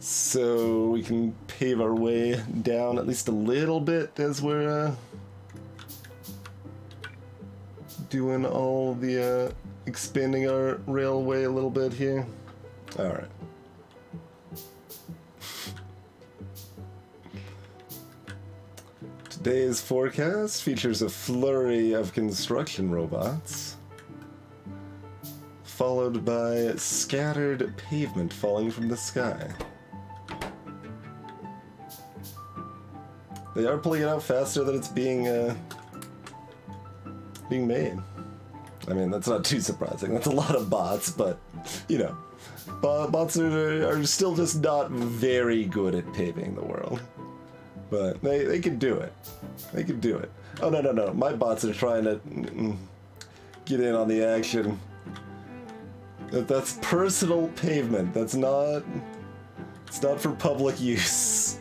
So we can pave our way down at least a little bit as we're doing all the expanding our railway a little bit here. All right. Today's forecast features a flurry of construction robots, followed by scattered pavement falling from the sky. They are pulling it out faster than it's being made. I mean, that's not too surprising. That's a lot of bots, but, you know, bots are still just not very good at paving the world. But they can do it. They can do it. Oh, no. My bots are trying to get in on the action. That's personal pavement. That's not... It's not for public use.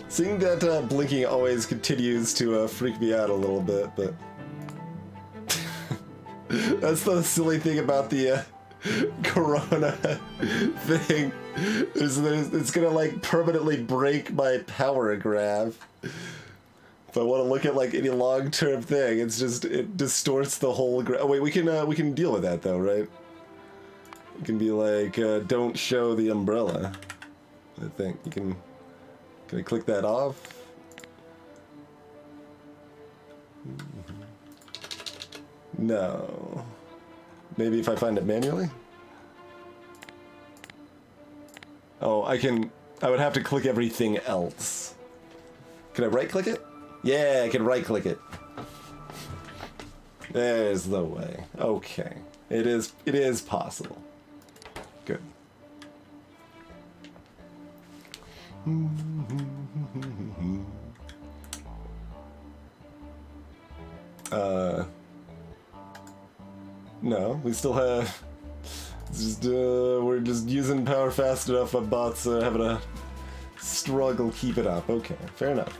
Seeing that blinking always continues to freak me out a little bit, but... That's the silly thing about the Corona thing. It's gonna, like, permanently break my power graph. If I want to look at, like, any long-term thing, it's just, it distorts the whole graph. Oh, wait, we can deal with that, though, right? You can be like, don't show the umbrella. I think you can... Can I click that off? No. Maybe if I find it manually? Oh, I would have to click everything else. Can I right-click it? Yeah, I can right-click it. There's the way. Okay. It is possible. Good. No, we still have... we're just using power fast enough, but bots are having a struggle keep it up. Okay, fair enough.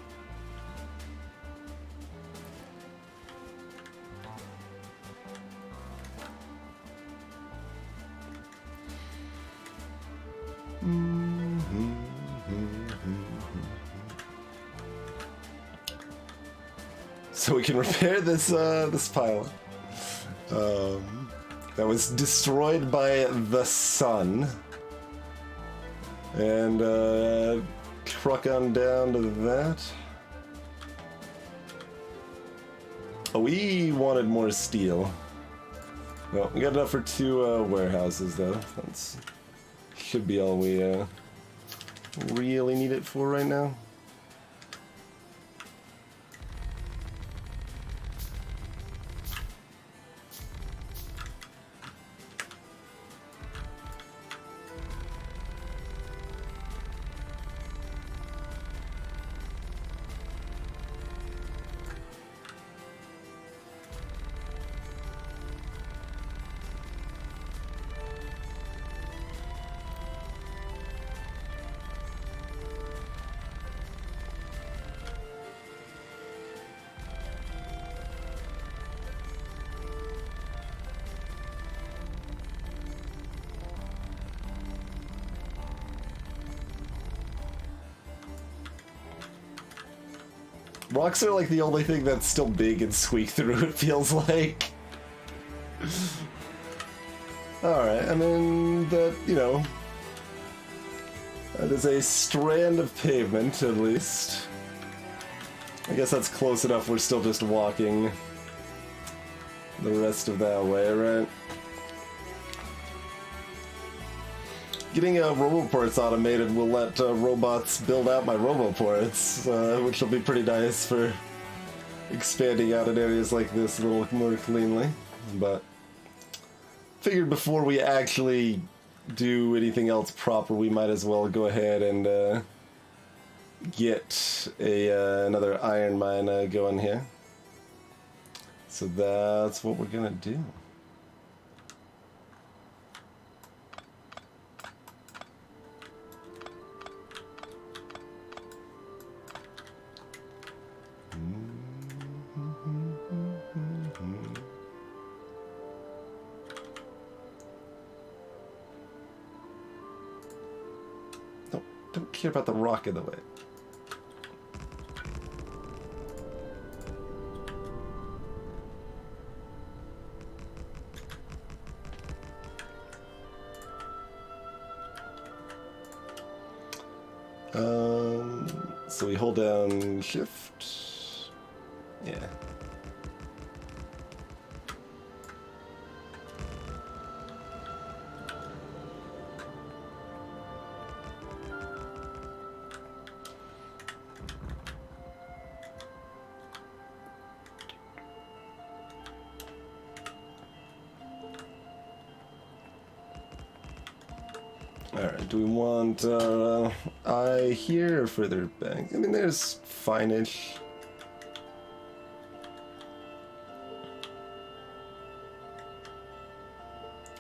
So we can repair this this pylon that was destroyed by the sun, and truck on down to that. Oh, we wanted more steel. Well, we got enough for 2 warehouses though. That's should be all we really need it for right now. Rocks are like the only thing that's still big and squeak through, it feels like. Alright, I mean, that, you know, that is a strand of pavement, at least. I guess that's close enough, we're still just walking the rest of that way, right? Getting roboports automated will let robots build out my roboports, which will be pretty nice for expanding out in areas like this a little more cleanly. But figured before we actually do anything else proper, we might as well go ahead and get another iron mine going here. So that's what we're gonna do. Don't care about the rock in the way. So we hold down shift. Yeah. Alright, do we want eye here or further back? I mean, there's fine-ish.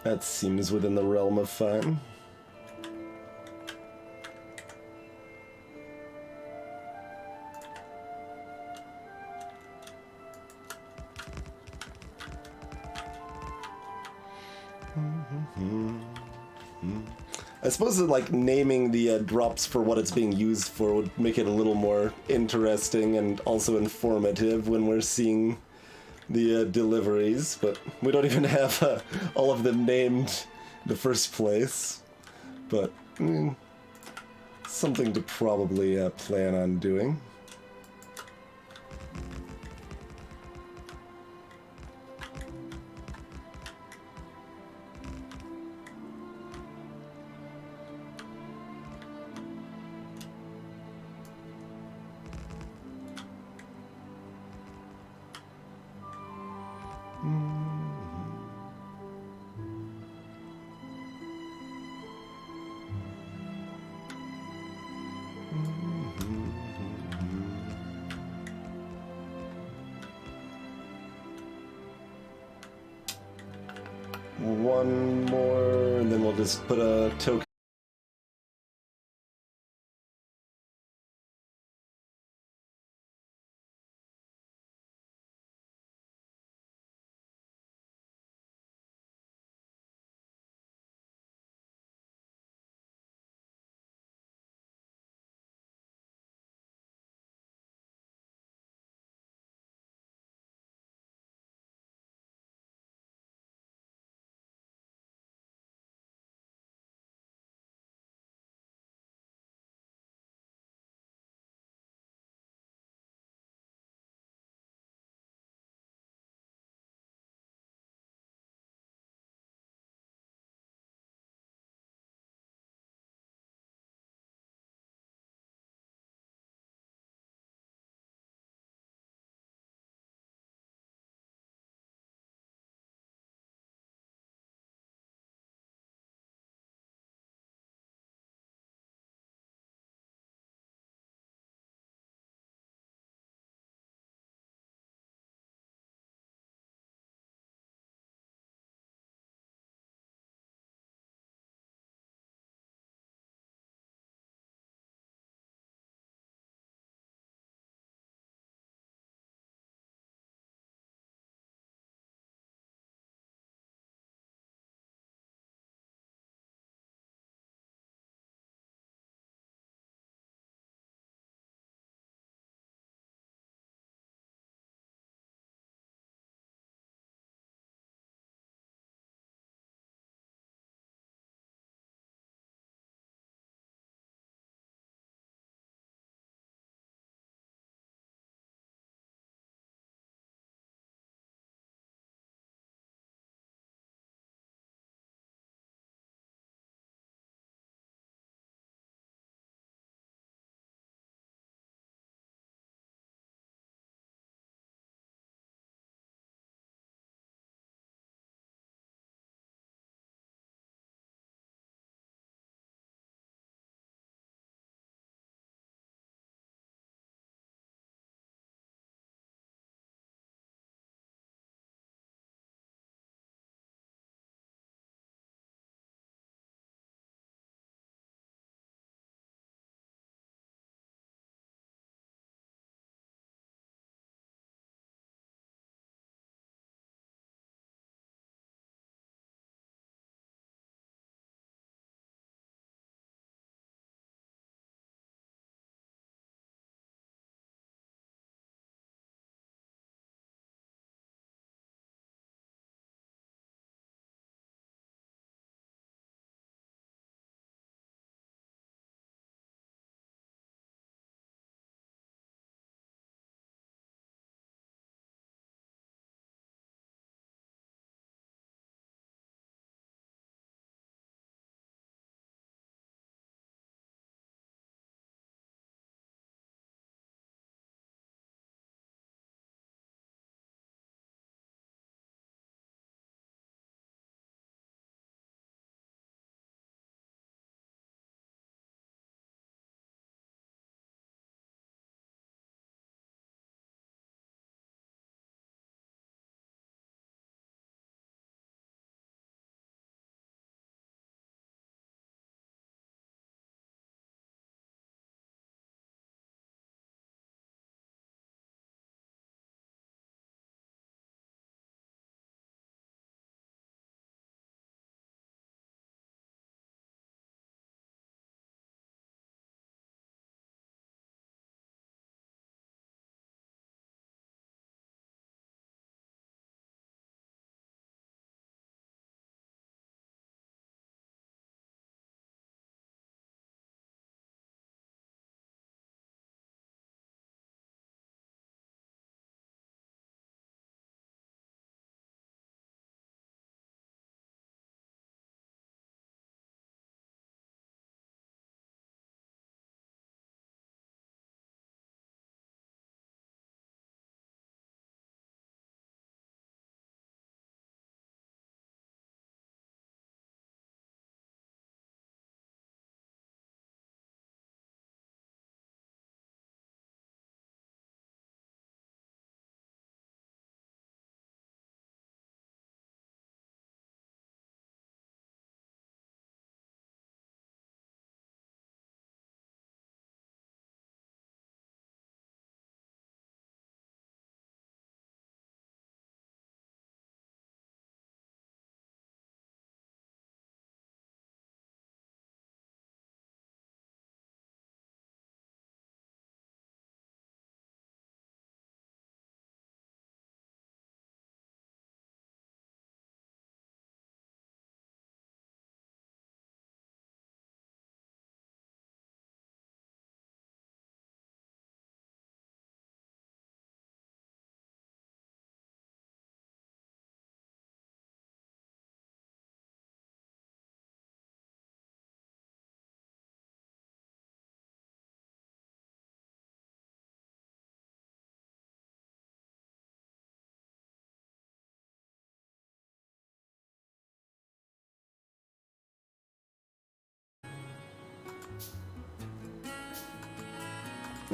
That seems within the realm of fine. I suppose that, like, naming the drops for what it's being used for would make it a little more interesting and also informative when we're seeing the deliveries, but we don't even have all of them named in the first place. But, I mean, something to probably plan on doing. One more, and then we'll just put a token.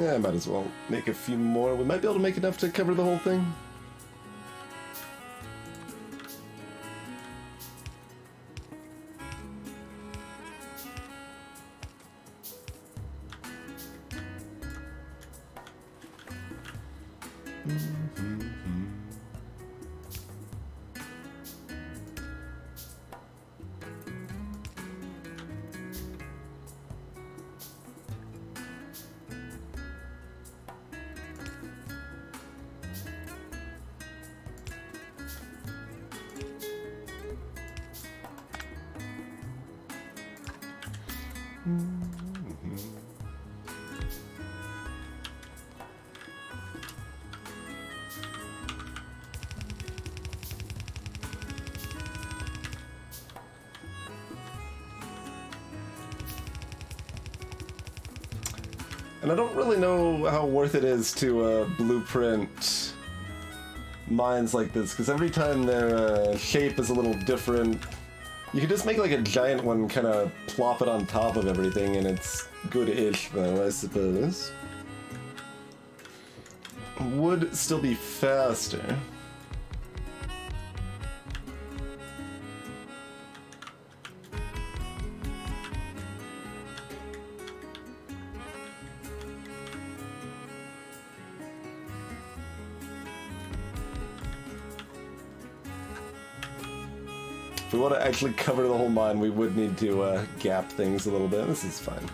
Yeah, I might as well make a few more. We might be able to make enough to cover the whole thing. And I don't really know how worth it is to blueprint mines like this, because every time their shape is a little different, you can just make like a giant one, kind of plop it on top of everything, and it's good-ish though, I suppose. Would still be faster. If we want to actually cover the whole mine, we would need to gap things a little bit. This is fine.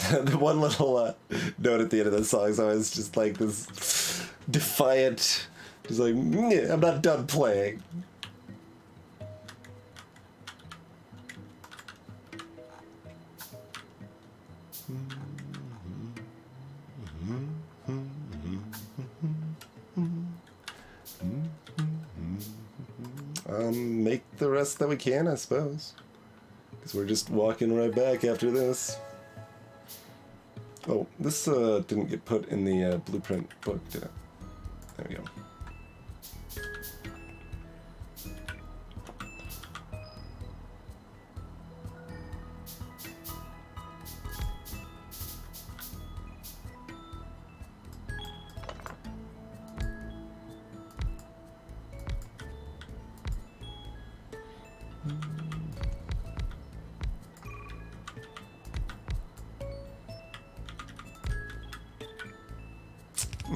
The one little note at the end of the song is always just like this defiant, just like, I'm not done playing. Make the rest that we can, I suppose. Because we're just walking right back after this. Oh, this didn't get put in the blueprint book, did it? There we go.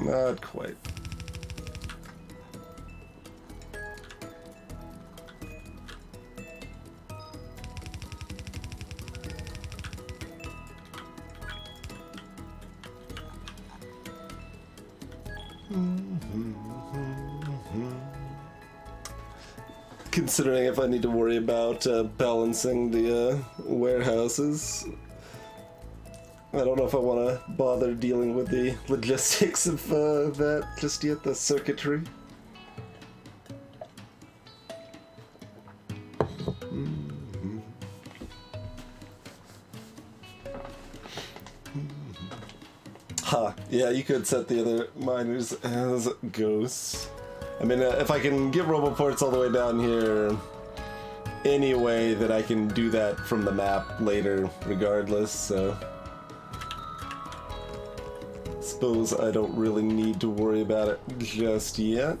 Not quite. Considering if I need to worry about balancing the warehouses, I don't know if I want to bother dealing with the logistics of that just yet, the circuitry. Ha, yeah, you could set the other miners as ghosts. I mean, if I can get roboports all the way down here anyway, then I can do that from the map later regardless, so suppose I don't really need to worry about it just yet.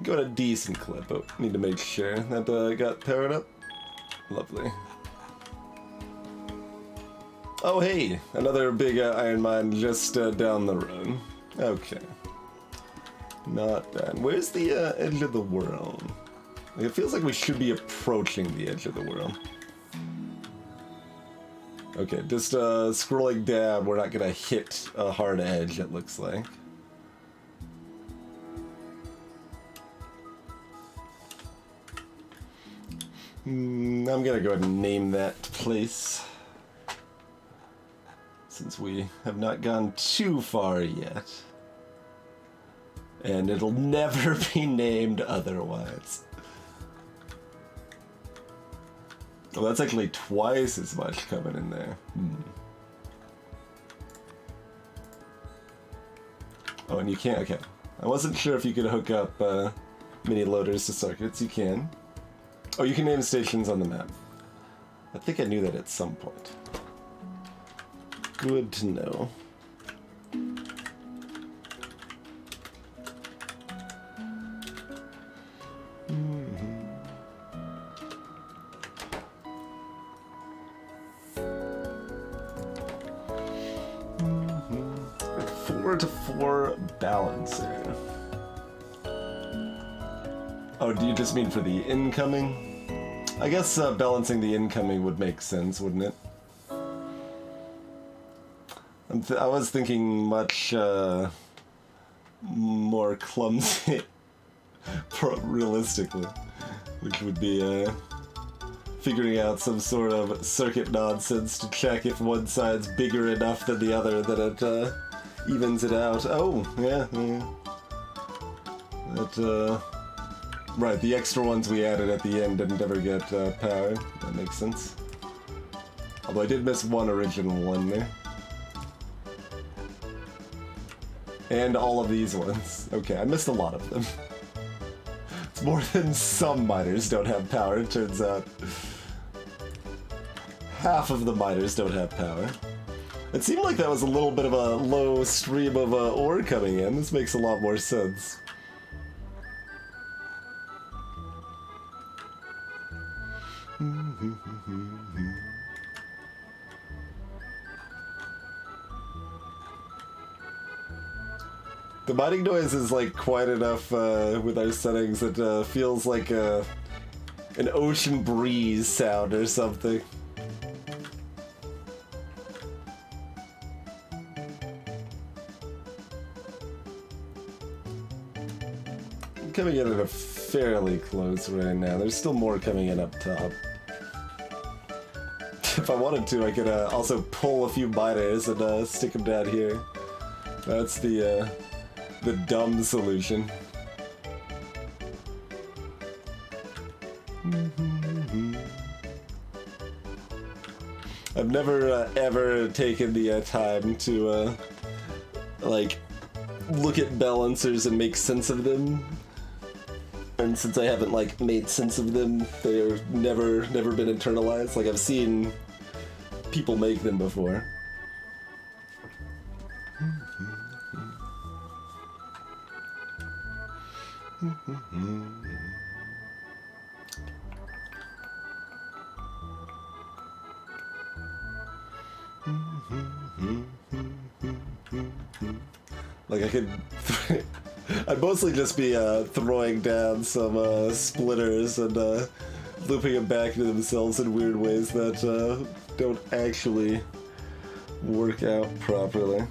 Go at a decent clip, but need to make sure that got powered up. Lovely. Oh hey, another big iron mine just down the road. Okay. Not bad. Where's the edge of the world? It feels like we should be approaching the edge of the world. Okay, just scrolling down, we're not gonna hit a hard edge, it looks like. I'm gonna go ahead and name that place, since we have not gone too far yet. And it'll never be named otherwise. Oh, that's actually twice as much coming in there. Oh, and you can't, okay. I wasn't sure if you could hook up mini loaders to circuits. You can. Oh, you can name stations on the map. I think I knew that at some point. Good to know. To 4 balancer. Oh, do you just mean for the incoming? I guess balancing the incoming would make sense, wouldn't it? I was thinking much more clumsy, realistically, which would be figuring out some sort of circuit nonsense to check if one side's bigger enough than the other that it evens it out. Oh, yeah. That, right, the extra ones we added at the end didn't ever get power. That makes sense. Although I did miss one original one there. And all of these ones. Okay, I missed a lot of them. It's more than some miners don't have power, it turns out. Half of the miners don't have power. It seemed like that was a little bit of a low stream of ore coming in. This makes a lot more sense. The mining noise is like quite enough with our settings. It feels like an ocean breeze sound or something. Coming in at a fairly close right now. There's still more coming in up top. If I wanted to, I could also pull a few miners and stick them down here. That's the dumb solution. I've never ever taken the time to like look at balancers and make sense of them. And since I haven't like made sense of them, they're never been internalized. Like I've seen people make them before. Like I could, I'd mostly just be throwing down some splitters and looping them back into themselves in weird ways that don't actually work out properly.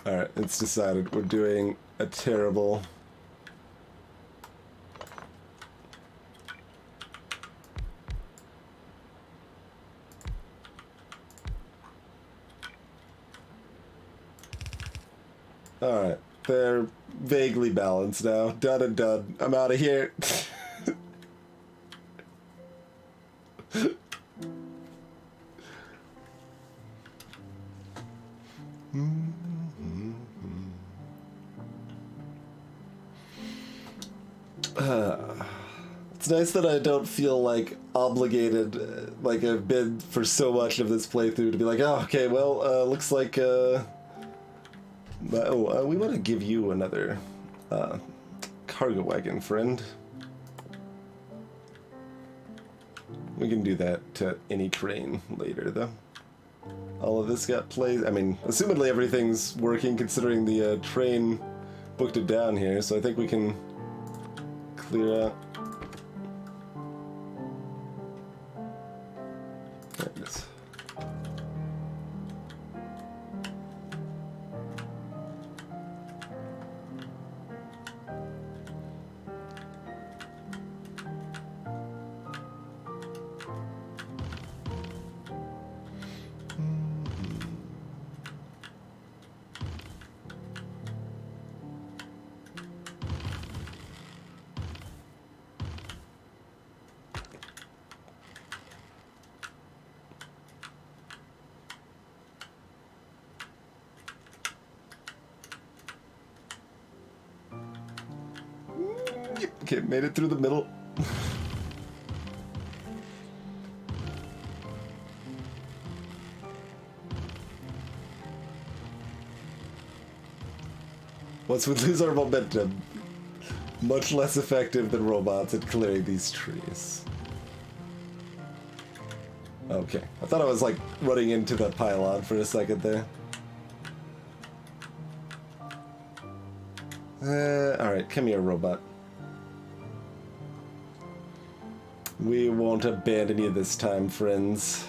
Alright, it's decided. We're doing a terrible... Alright, they're vaguely balanced now. Done and done. I'm out of here. It's nice that I don't feel like obligated, like I've been for so much of this playthrough, to be like, oh, okay, well, looks like, we want to give you another cargo wagon, friend. We can do that to any train later, though. All of this got played. I mean, assumedly everything's working, considering the train booked it down here, so I think we can clear out. There it is. Okay, made it through the middle. Once we lose our momentum, much less effective than robots at clearing these trees. Okay, I thought I was like running into the pylon for a second there. Alright, come here, robot. We won't abandon you this time, friends.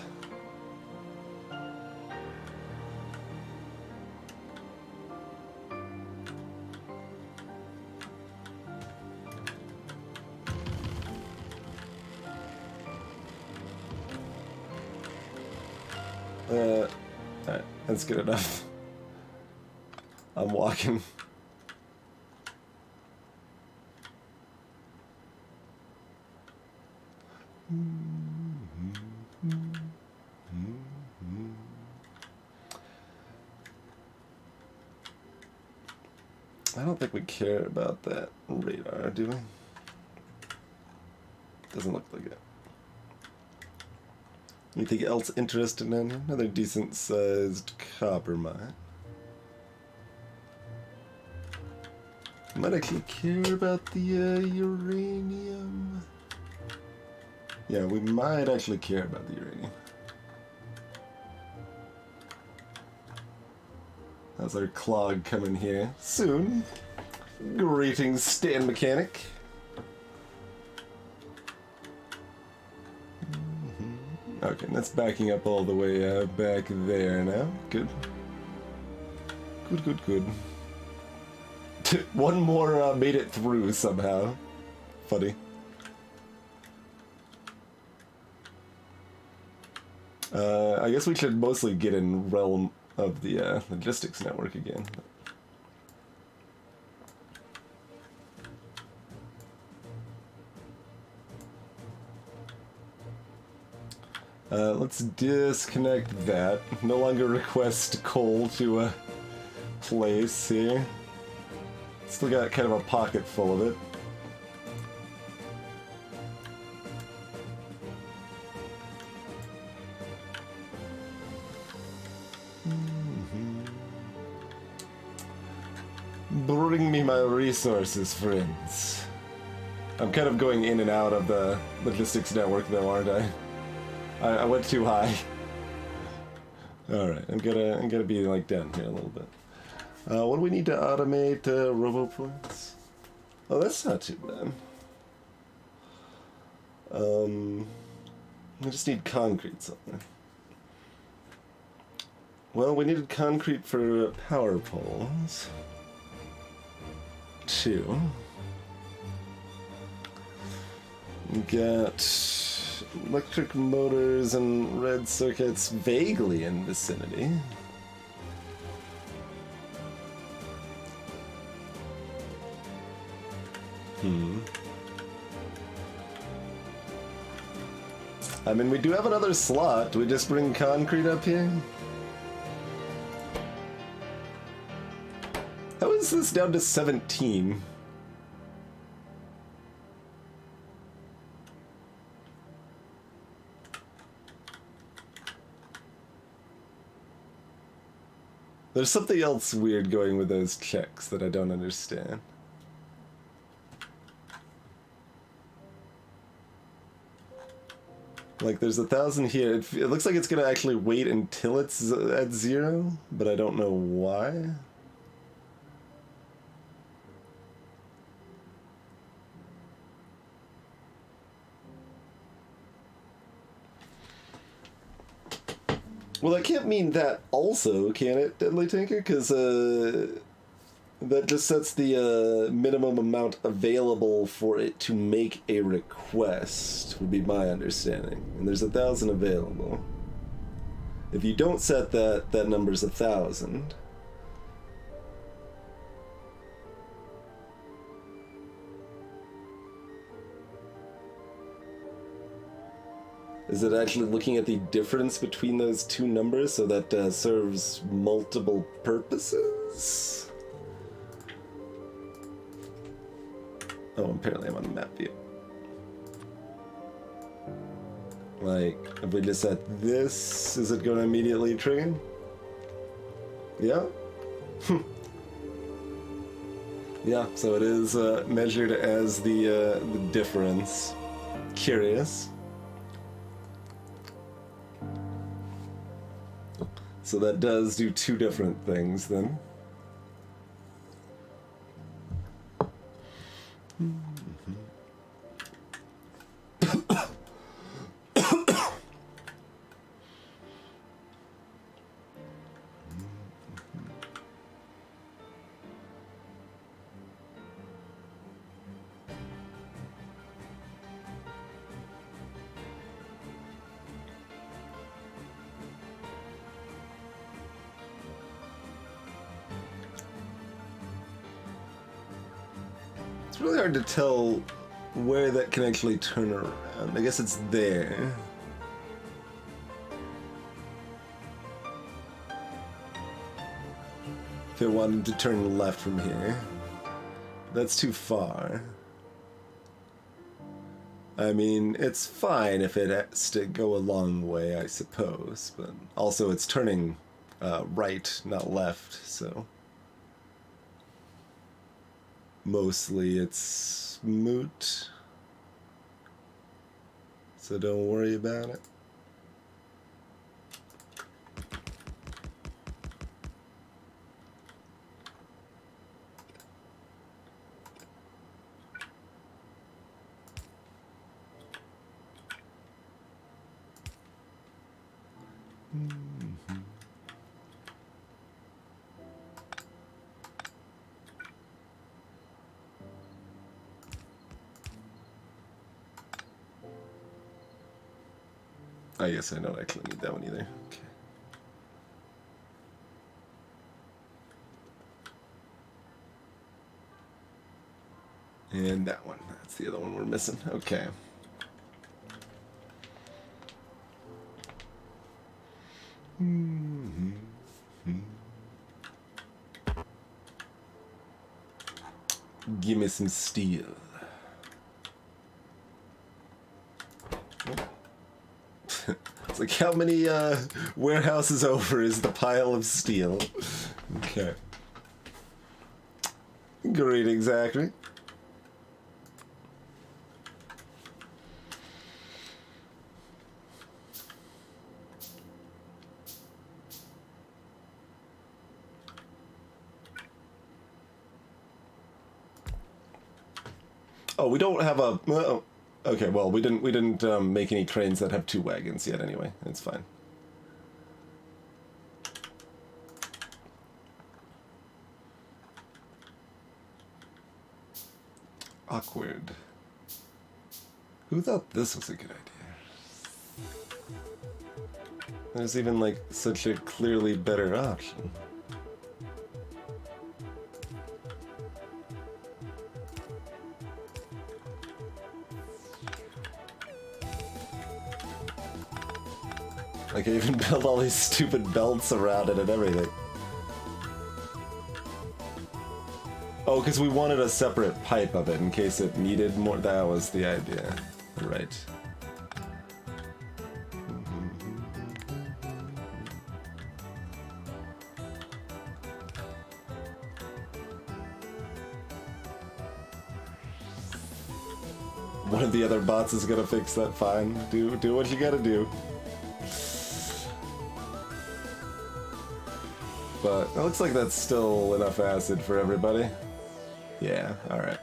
Alright, that's good enough. I'm walking. I don't think we care about that radar, do we? Doesn't look like it. Anything else interesting in here? Another decent sized copper mine. Might actually care about the uranium. Yeah, we might actually care about the uranium. How's our clog coming here? Soon. Greetings, stand mechanic. Okay, that's backing up all the way back there now. Good. Good, good, good. One more made it through somehow. Funny. I guess we should mostly get in realm of the logistics network again. Let's disconnect that. No longer request coal to a place here. Still got kind of a pocket full of it. Bring me my resources, friends. I'm kind of going in and out of the logistics network though, aren't I? I went too high. Alright, I'm gonna be like down here a little bit. What do we need to automate RoboPoints? Oh, that's not too bad. We just need concrete somewhere. Well, we needed concrete for power poles. 2. We got electric motors and red circuits vaguely in vicinity. I mean, we do have another slot. Do we just bring concrete up here? How is this down to 17? There's something else weird going with those checks that I don't understand. Like, there's 1,000 here. It looks like it's gonna actually wait until it's at 0, but I don't know why. Well, that can't mean that also, can it, Deadly Tinker? Because, that just sets the minimum amount available for it to make a request, would be my understanding. And there's 1,000 available. If you don't set that, that number's 1,000. Is it actually looking at the difference between those two numbers so that serves multiple purposes? Oh, apparently I'm on the map view. Like, if we just set this, is it going to immediately trigger? Yeah? Yeah, so it is measured as the difference. Curious. So that does do two different things then. It's really hard to tell where that can actually turn around. I guess it's there. If it wanted to turn left from here. That's too far. I mean, it's fine if it has to go a long way, I suppose, but also it's turning right, not left, so mostly it's moot, so don't worry about it. I guess I don't actually need that one either. Okay. And that one. That's the other one we're missing. Okay. Give me some steel. It's like, how many warehouses over is the pile of steel? Okay. Great, exactly. Oh, we don't have a... okay, well, we didn't make any cranes that have two wagons yet anyway. It's fine. Awkward. Who thought this was a good idea? There's even, like, such a clearly better option. Like, I even built all these stupid belts around it and everything. Oh, because we wanted a separate pipe of it in case it needed more. That was the idea. Right. one of the other bots is gonna fix that, fine. Do what you gotta do. But it looks like that's still enough acid for everybody. Yeah, alright.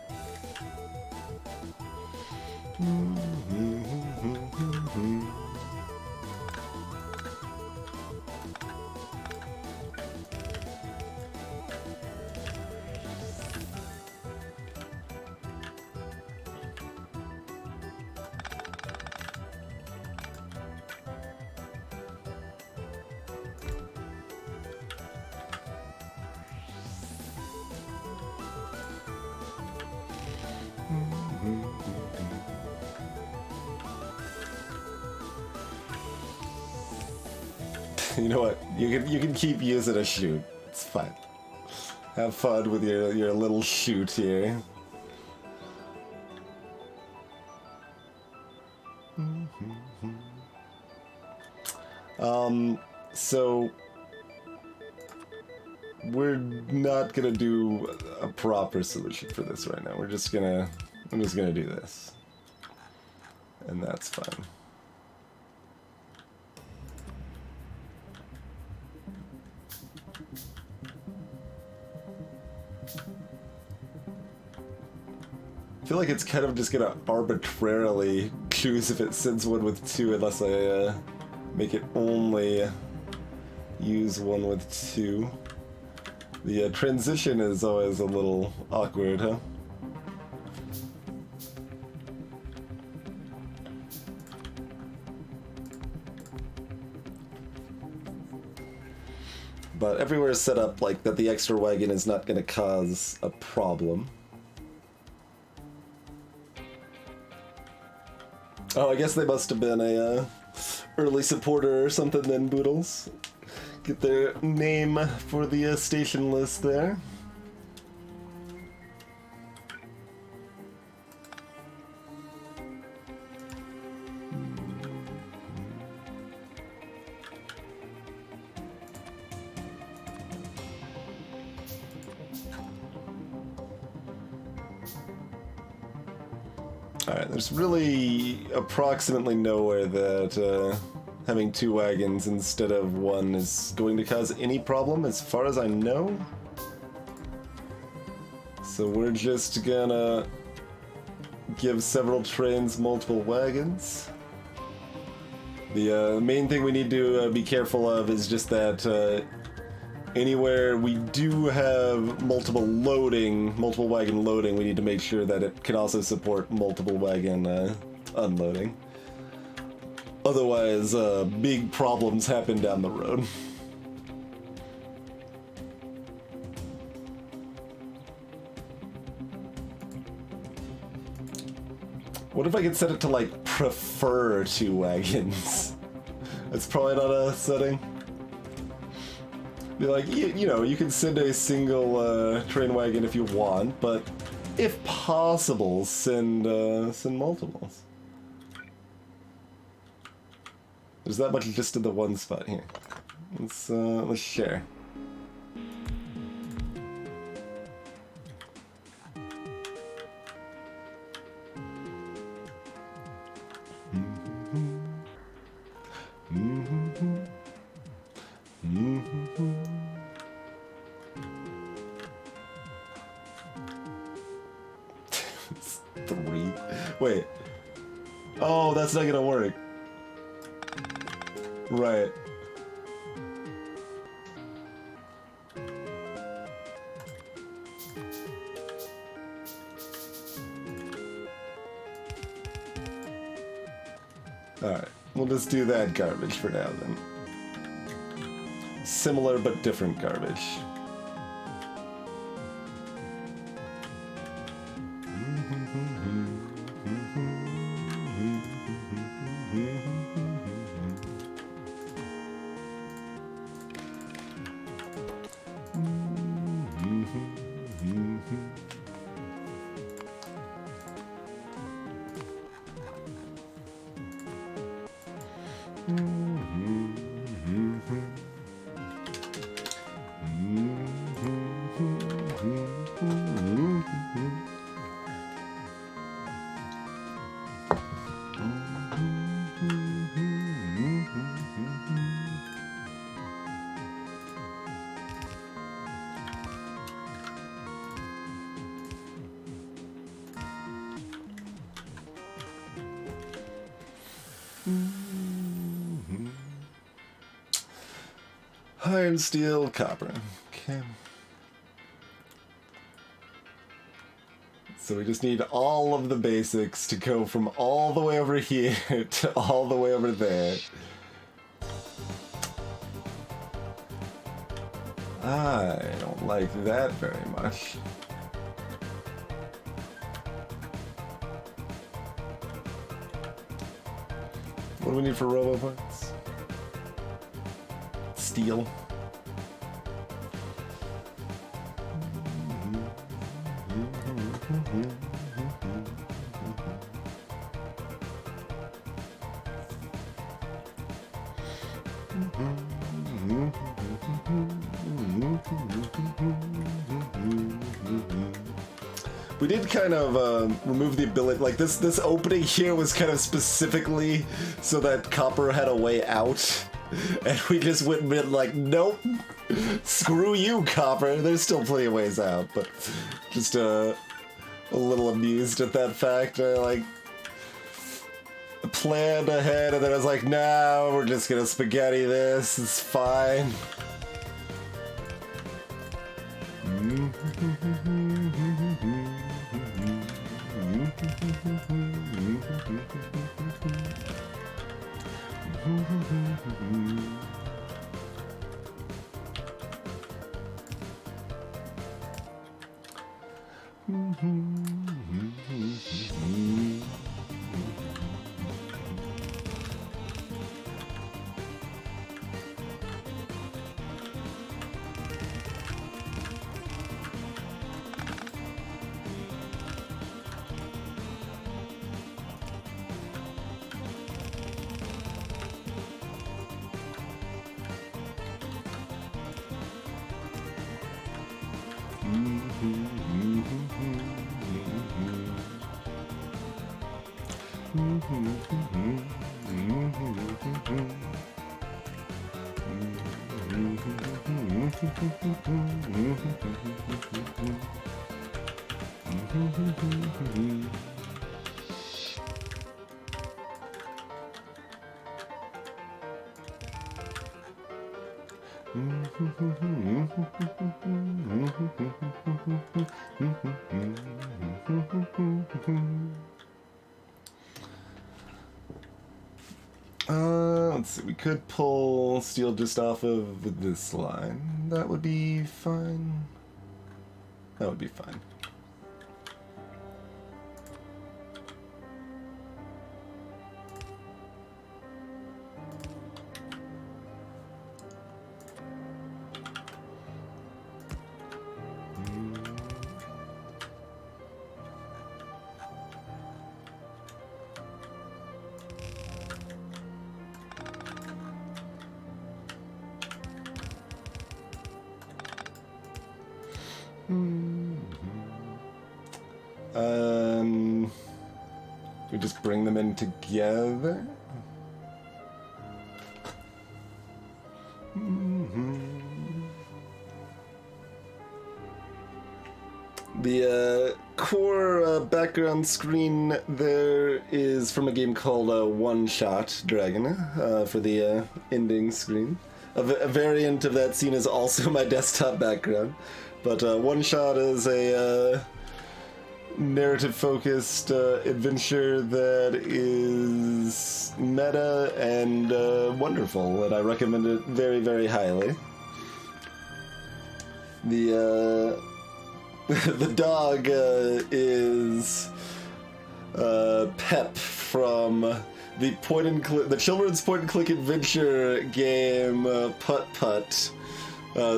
You know what? You can keep using a shoot. It's fine. Have fun with your little shoot here. So we're not gonna do a proper solution for this right now. I'm just gonna do this. And that's fine. I feel like it's kind of just gonna arbitrarily choose if it sends one with 2 unless I make it only use one with 2. The transition is always a little awkward, huh? But everywhere is set up like that the extra wagon is not gonna cause a problem. Oh, I guess they must have been a early supporter or something then, Boodles. Get their name for the station list there. Alright, there's really approximately nowhere that having 2 wagons instead of 1 is going to cause any problem as far as I know. So we're just gonna give several trains multiple wagons. The main thing we need to be careful of is just that anywhere we do have multiple wagon loading, we need to make sure that it can also support multiple wagon unloading. Otherwise, big problems happen down the road. What if I could set it to, like, prefer 2 wagons? That's probably not a setting. Be like, you know, you can send a single train wagon if you want, but if possible, send multiples. There's that much just in the one spot here. Let's share. Three. Wait. Oh, that's not gonna work. Right. Alright, we'll just do that garbage for now then. Similar but different garbage. Iron, steel, copper. Okay. So we just need all of the basics to go from all the way over here to all the way over there. I don't like that very much. What do we need for robo parts? Steel. We did kind of remove the ability, like this opening here was kind of specifically so that copper had a way out, and we just went and been like, nope, screw you, copper. There's still plenty of ways out, but just a little amused at that fact. I like planned ahead, and then I was like, no, we're just gonna spaghetti this. It's fine. Let's see, we could pull steel just off of this line. That would be fine. That would be fine. We just bring them in together. The core background screen there is from a game called One Shot Dragon for the ending screen. A variant of that scene is also my desktop background, but One Shot is a narrative-focused adventure that is meta and wonderful, and I recommend it very, very highly. The the dog is Pep from the children's point-and-click adventure game Putt Putt,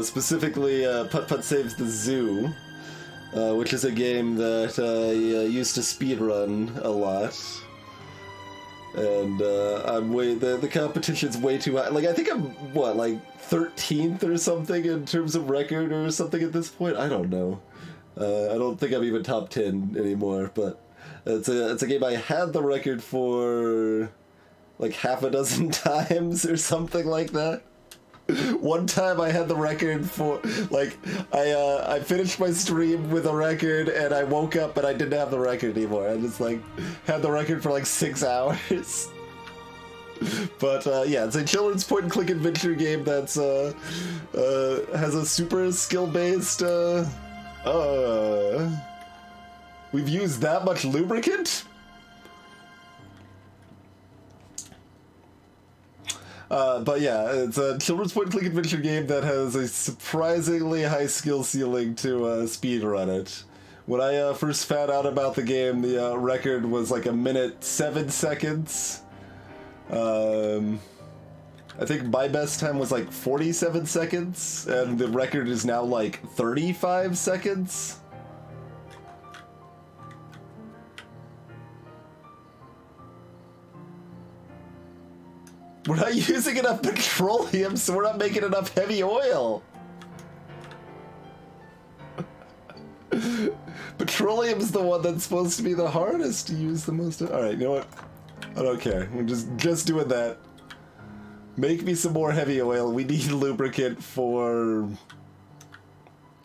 specifically Putt Putt Saves the Zoo. Which is a game that I used to speedrun a lot. And the competition's way too high. Like, I think I'm, what, like 13th or something in terms of record or something at this point? I don't know. I don't think I'm even top 10 anymore, but it's a game I had the record for like half a dozen times or something like that. One time I had the record for, like, I finished my stream with a record and I woke up and I didn't have the record anymore. I just, like, had the record for, like, 6 hours. But yeah, it's a children's point-and-click adventure game that's has a super skill-based. We've used that much lubricant. But yeah, it's a children's point-and-click adventure game that has a surprisingly high skill ceiling to speedrun it. When I first found out about the game, the record was like 1:07 seconds. I think my best time was like 47 seconds, and the record is now like 35 seconds. We're not using enough petroleum, so we're not making enough heavy oil. Petroleum's the one that's supposed to be the hardest to use the most. Alright, you know what? I don't care. We're just doing that. Make me some more heavy oil. We need lubricant for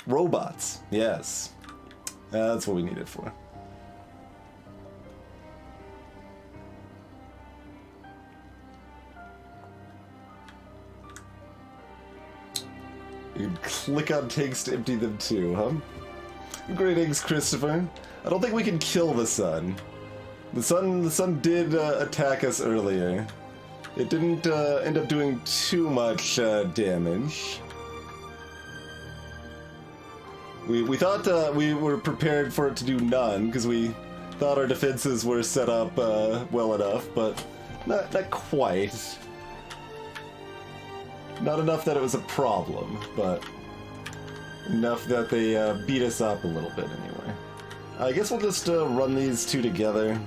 robots. Yes. That's what we need it for. You can click on tanks to empty them too, huh? Greetings, Christopher. I don't think we can kill the sun. The sun did attack us earlier. It didn't end up doing too much damage. We thought we were prepared for it to do none, because we thought our defenses were set up well enough, but not quite. Not enough that it was a problem, but enough that they beat us up a little bit anyway. I guess we'll just run these two together.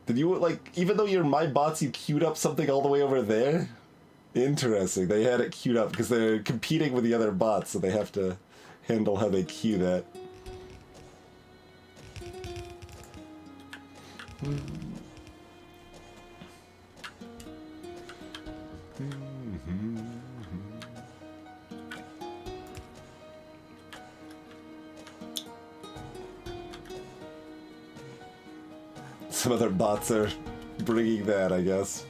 Did you, like, even though you're my bots, you queued up something all the way over there? Interesting. They had it queued up because they're competing with the other bots, so they have to handle how they queue that. Some other bots are bringing that, I guess.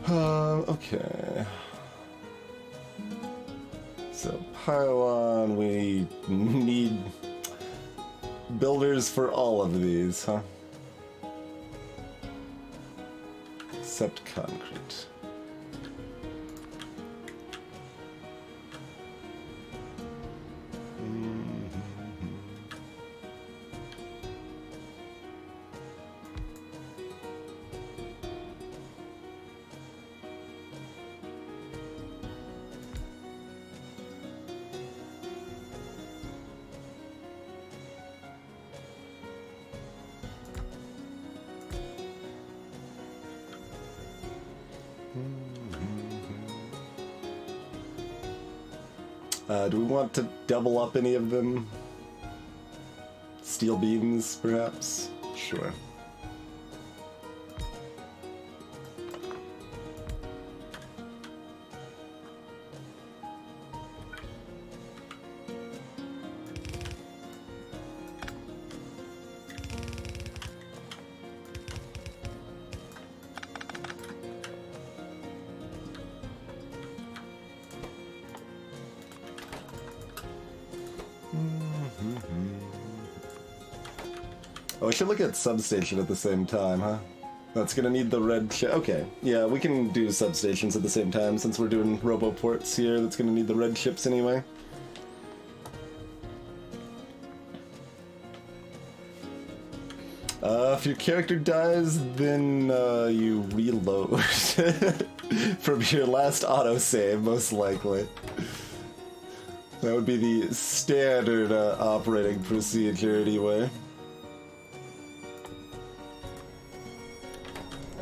Okay. So, pylon, we need builders for all of these, huh? Except concrete. Do we want to double up any of them? Steel beams, perhaps? Sure. Oh, I should look at substation at the same time, huh? That's gonna need the red chip. Okay, yeah, we can do substations at the same time since we're doing roboports here. That's gonna need the red chips anyway. If your character dies, then you reload from your last autosave, most likely. That would be the standard operating procedure anyway.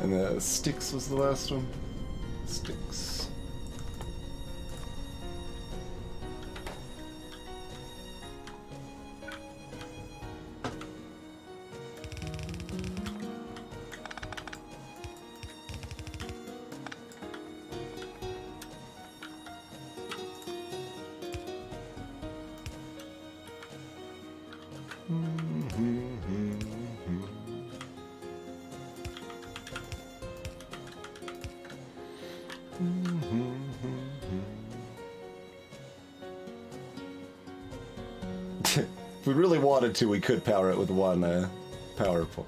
And Sticks was the last one. Sticks. we really wanted to, we could power it with one power pole.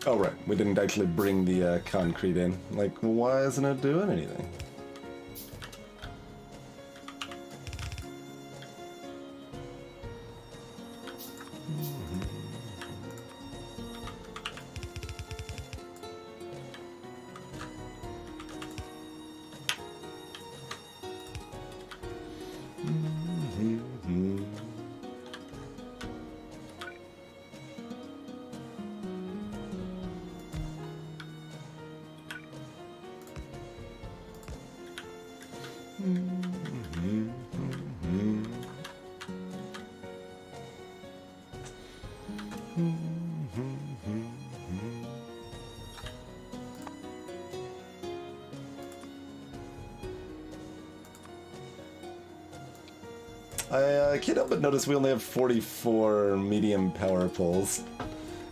Oh, right. We didn't actually bring the concrete in. Like, why isn't it doing anything? I can't help but notice we only have 44 medium power poles.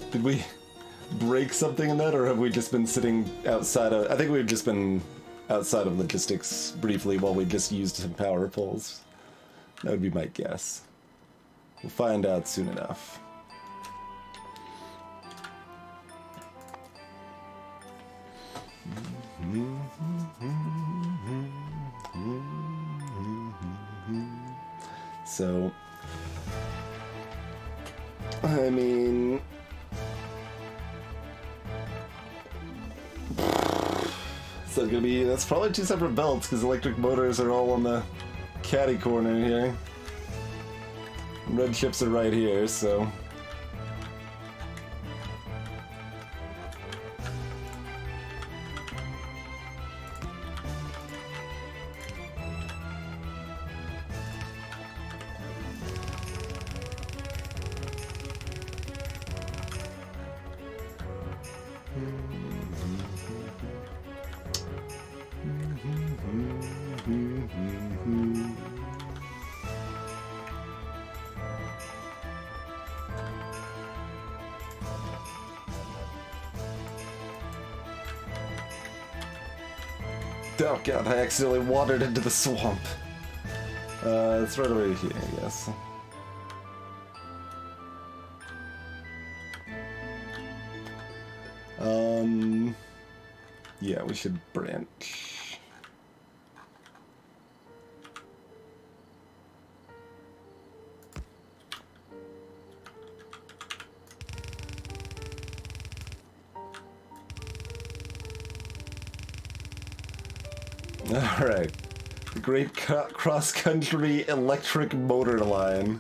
Did we break something in that, or have we just been sitting outside of... I think we've just been outside of logistics briefly while we just used some power poles. That would be my guess. We'll find out soon enough. So, I mean, so gonna be, that's probably two separate belts because electric motors are all on the caddy corner here. Red chips are right here, so. Oh god, I accidentally wandered into the swamp. It's right over here, I guess. Yeah, we should branch. Alright. The Great Cross-Country Electric Motor Line.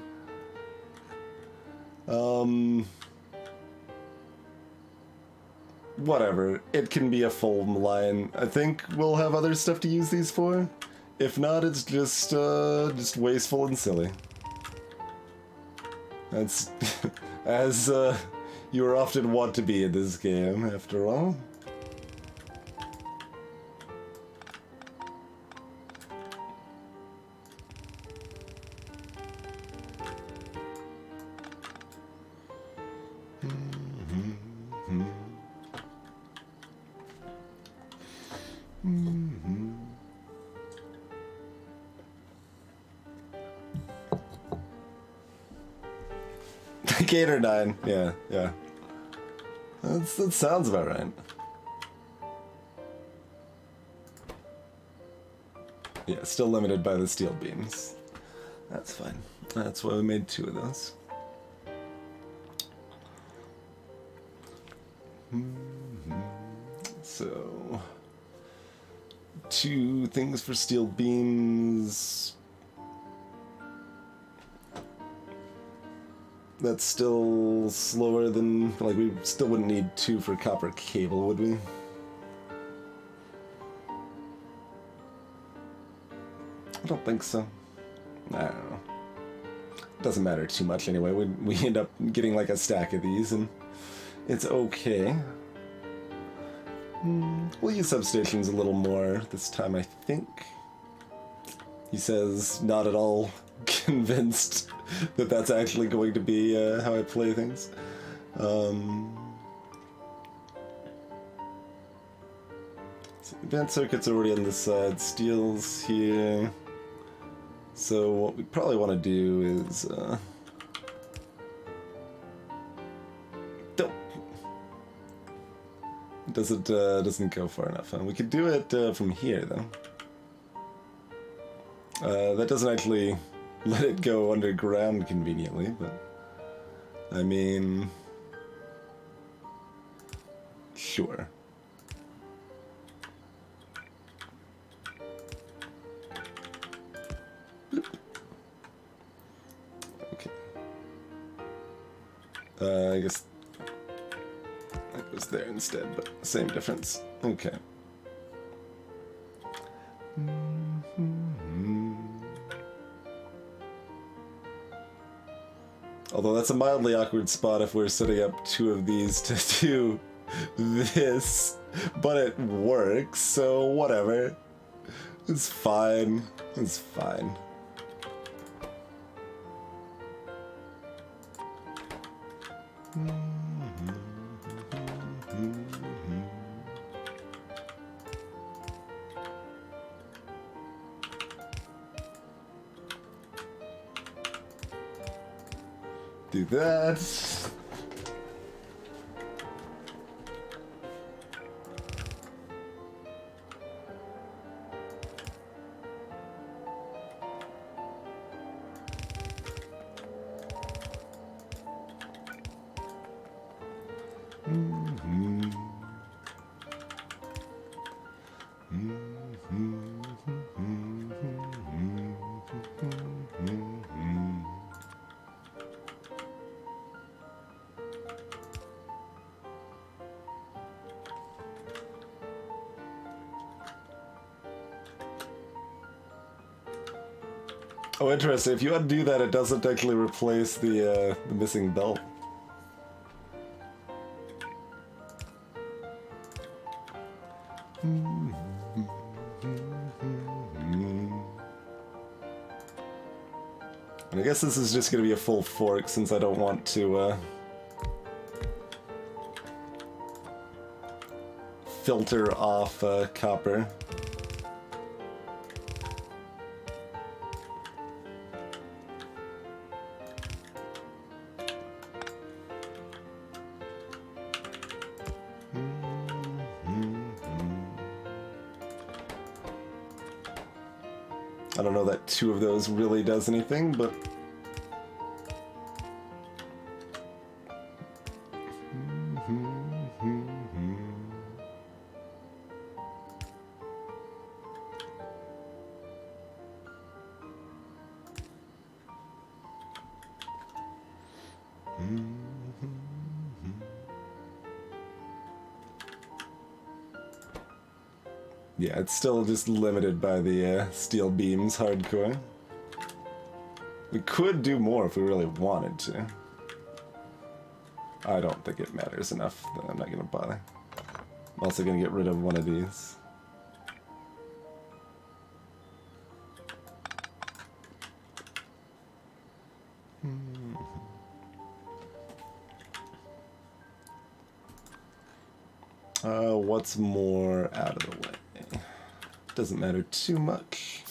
Whatever. It can be a full line. I think we'll have other stuff to use these for. If not, it's just wasteful and silly. That's as you are often wont to be in this game, after all. Like 8 or 9, yeah. That sounds about right. Yeah, still limited by the steel beams. That's fine. That's why we made 2 of those. So, 2 things for steel beams. That's still slower than, like, we still wouldn't need 2 for copper cable, would we? I don't think so. I don't know. Doesn't matter too much anyway. We end up getting like a stack of these and it's okay. We'll use substations a little more this time, I think. He says not at all convinced that that's actually going to be how I play things. So advanced circuits are already on this side. Steel's here. So what we probably want to do is doesn't go far enough. We could do it from here though. That doesn't actually let it go underground conveniently, but I mean, sure. I guess that goes there instead, but same difference. Okay. Although that's a mildly awkward spot if we're setting up 2 of these to do this, but it works, so whatever. It's fine. It's fine. Do that. Oh, interesting. If you undo that, it doesn't actually replace the missing belt. And I guess this is just going to be a full fork since I don't want to filter off copper. I don't know that 2 of those really does anything, but... yeah, it's still just limited by the steel beams hardcore. We could do more if we really wanted to. I don't think it matters enough that I'm not going to bother. I'm also going to get rid of one of these. What's more out of the way? Doesn't matter too much.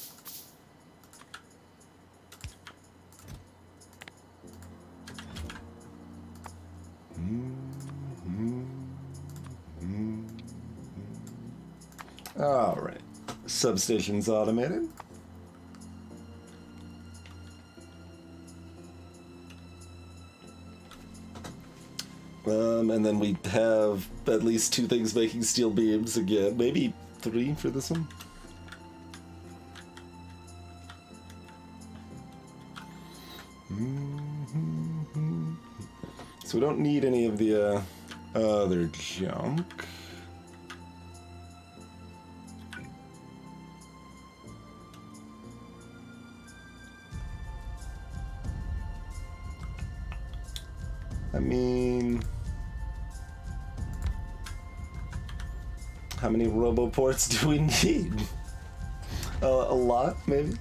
All right, substation's automated. And then we have at least 2 things making steel beams again. Maybe 3 for this one. So we don't need any of the other junk. I mean, how many roboports do we need? A lot, maybe?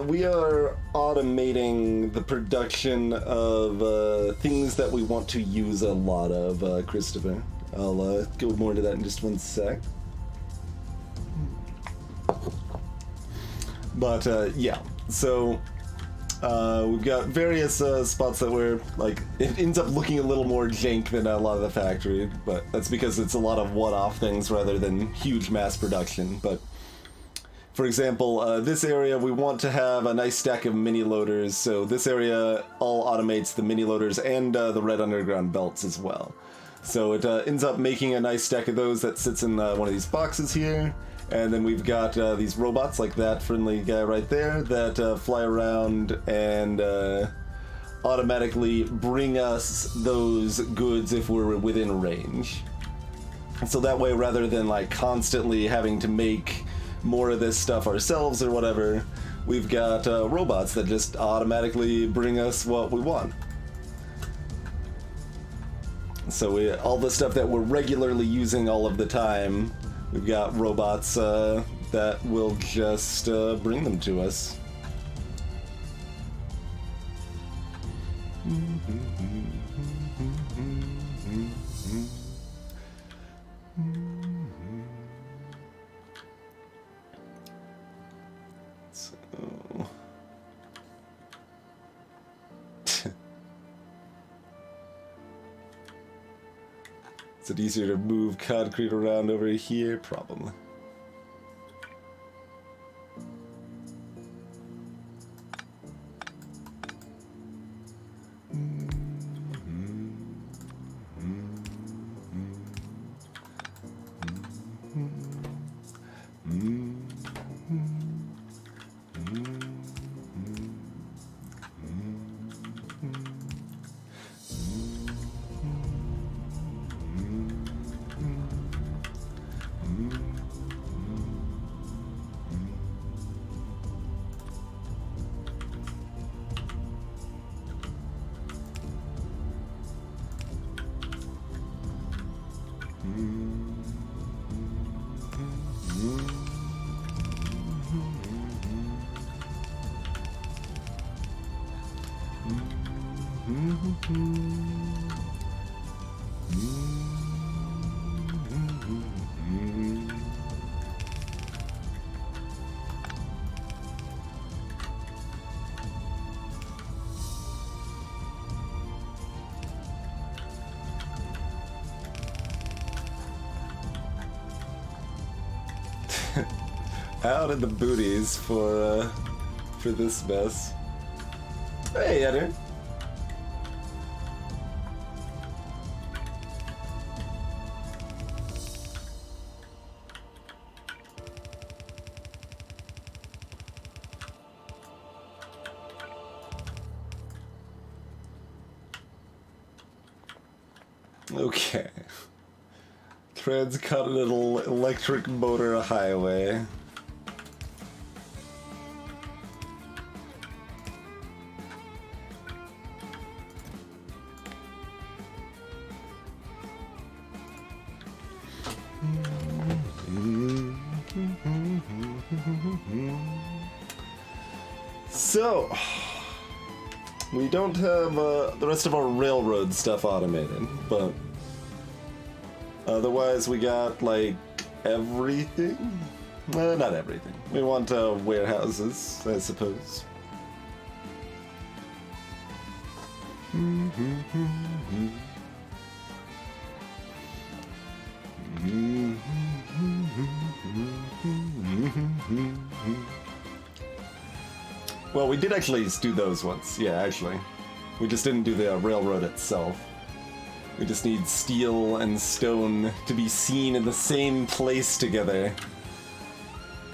We are automating the production of things that we want to use a lot of, Christopher. I'll go more into that in just one sec. But yeah, so we've got various spots that we're like, it ends up looking a little more jank than a lot of the factory, but that's because it's a lot of one-off things rather than huge mass production. But for example, this area we want to have a nice stack of mini loaders, so this area all automates the mini loaders and the red underground belts as well. So it ends up making a nice stack of those that sits in one of these boxes here. And then we've got these robots like that friendly guy right there that fly around and automatically bring us those goods if we're within range. So that way, rather than like constantly having to make more of this stuff ourselves or whatever, we've got robots that just automatically bring us what we want. So all the stuff that we're regularly using all of the time, we've got robots that will just bring them to us. Is it easier to move concrete around over here? Probably. Out of the booties for this mess. Hey, Eder. Okay. Transcontinental electric motor highway. So, we don't have the rest of our railroad stuff automated, but otherwise we got like everything. Not everything. We want warehouses, I suppose. Well, we did actually do those once. Yeah, actually. We just didn't do the railroad itself. We just need steel and stone to be seen in the same place together.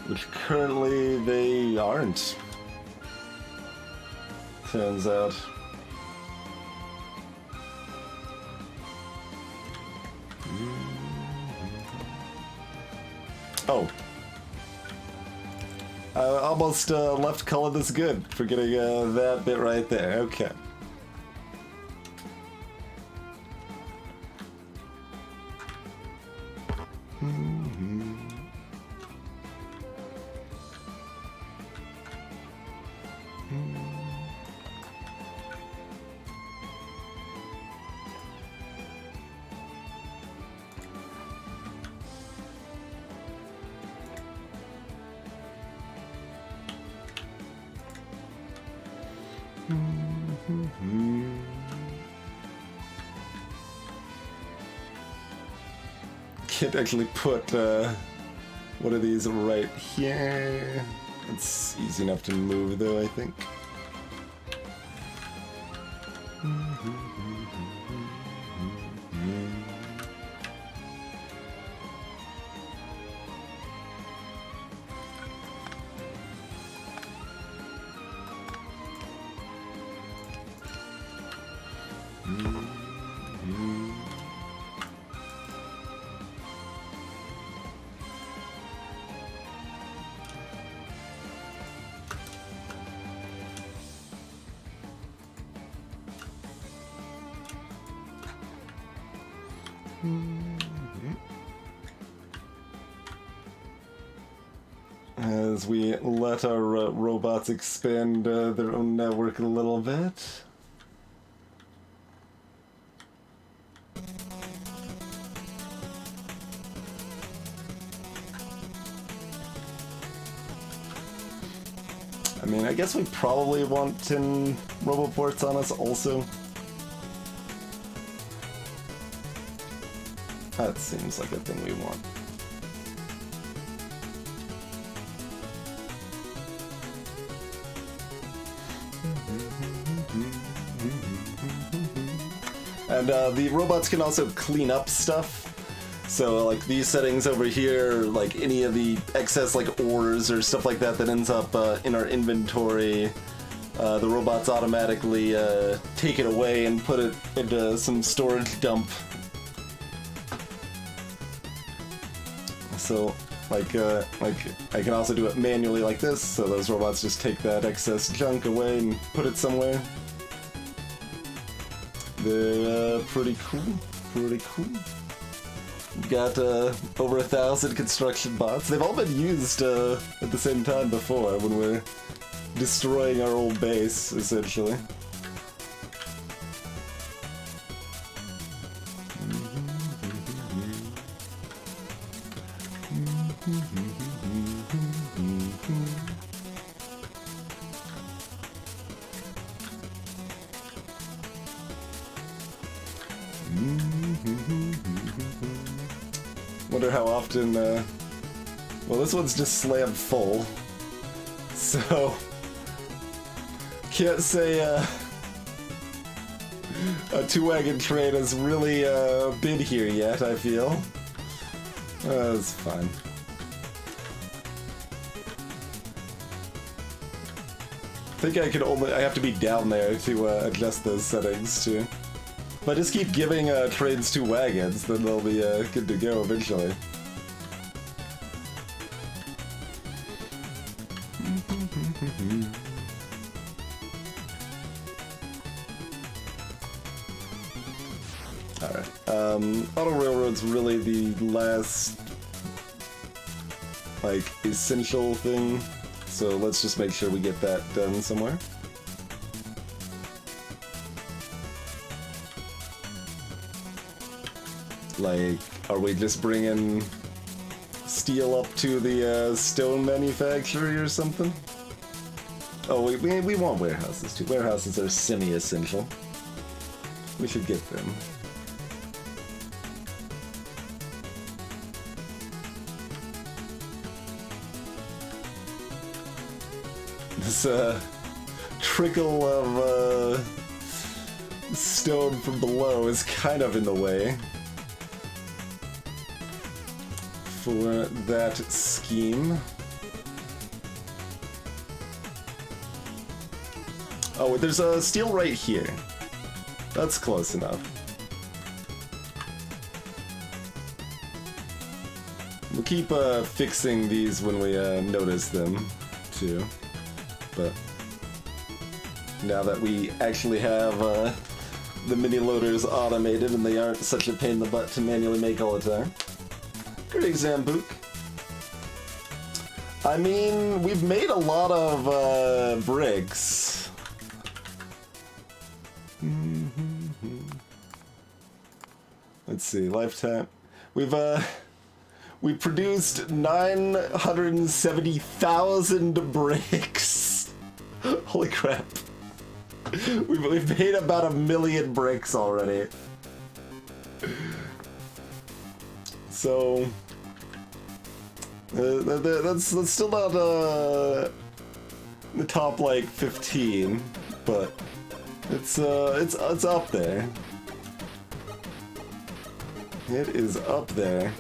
Which currently they aren't. turns out. Oh. I almost left color this good for getting that bit right there. Okay. Can't actually put one of these right here. It's easy enough to move though, I think. As we let our robots expand their own network a little bit. I mean, I guess we probably want 10 roboports on us also. That seems like a thing we want. And the robots can also clean up stuff. So like these settings over here, like any of the excess like ores or stuff like that that ends up in our inventory, the robots automatically take it away and put it into some storage dump. So like I can also do it manually like this, so those robots just take that excess junk away and put it somewhere. They're pretty cool, pretty cool. We've got over 1,000 construction bots. They've all been used at the same time before when we're destroying our old base, essentially. Wonder how often, well, this one's just slammed full, so can't say a two-wagon train has really been here yet, I feel. That's fine. I think I have to be down there to adjust those settings too. If I just keep giving trains 2 wagons, then they'll be good to go eventually. Alright, auto railroad's really the last, like, essential thing, so let's just make sure we get that done somewhere. Like, are we just bringing steel up to the stone manufactory or something? Oh, we want warehouses too. Warehouses are semi-essential. We should get them. This trickle of stone from below is kind of in the way for that scheme. Oh, there's a steel right here. That's close enough. We'll keep fixing these when we notice them, too. But now that we actually have the mini loaders automated and they aren't such a pain in the butt to manually make all the time. Great Zambook. I mean, we've made a lot of bricks. Let's see, lifetime. We've produced 970,000 bricks. Holy crap. We've made about 1 million bricks already. So that's still not the top like 15, but it's up there. It is up there.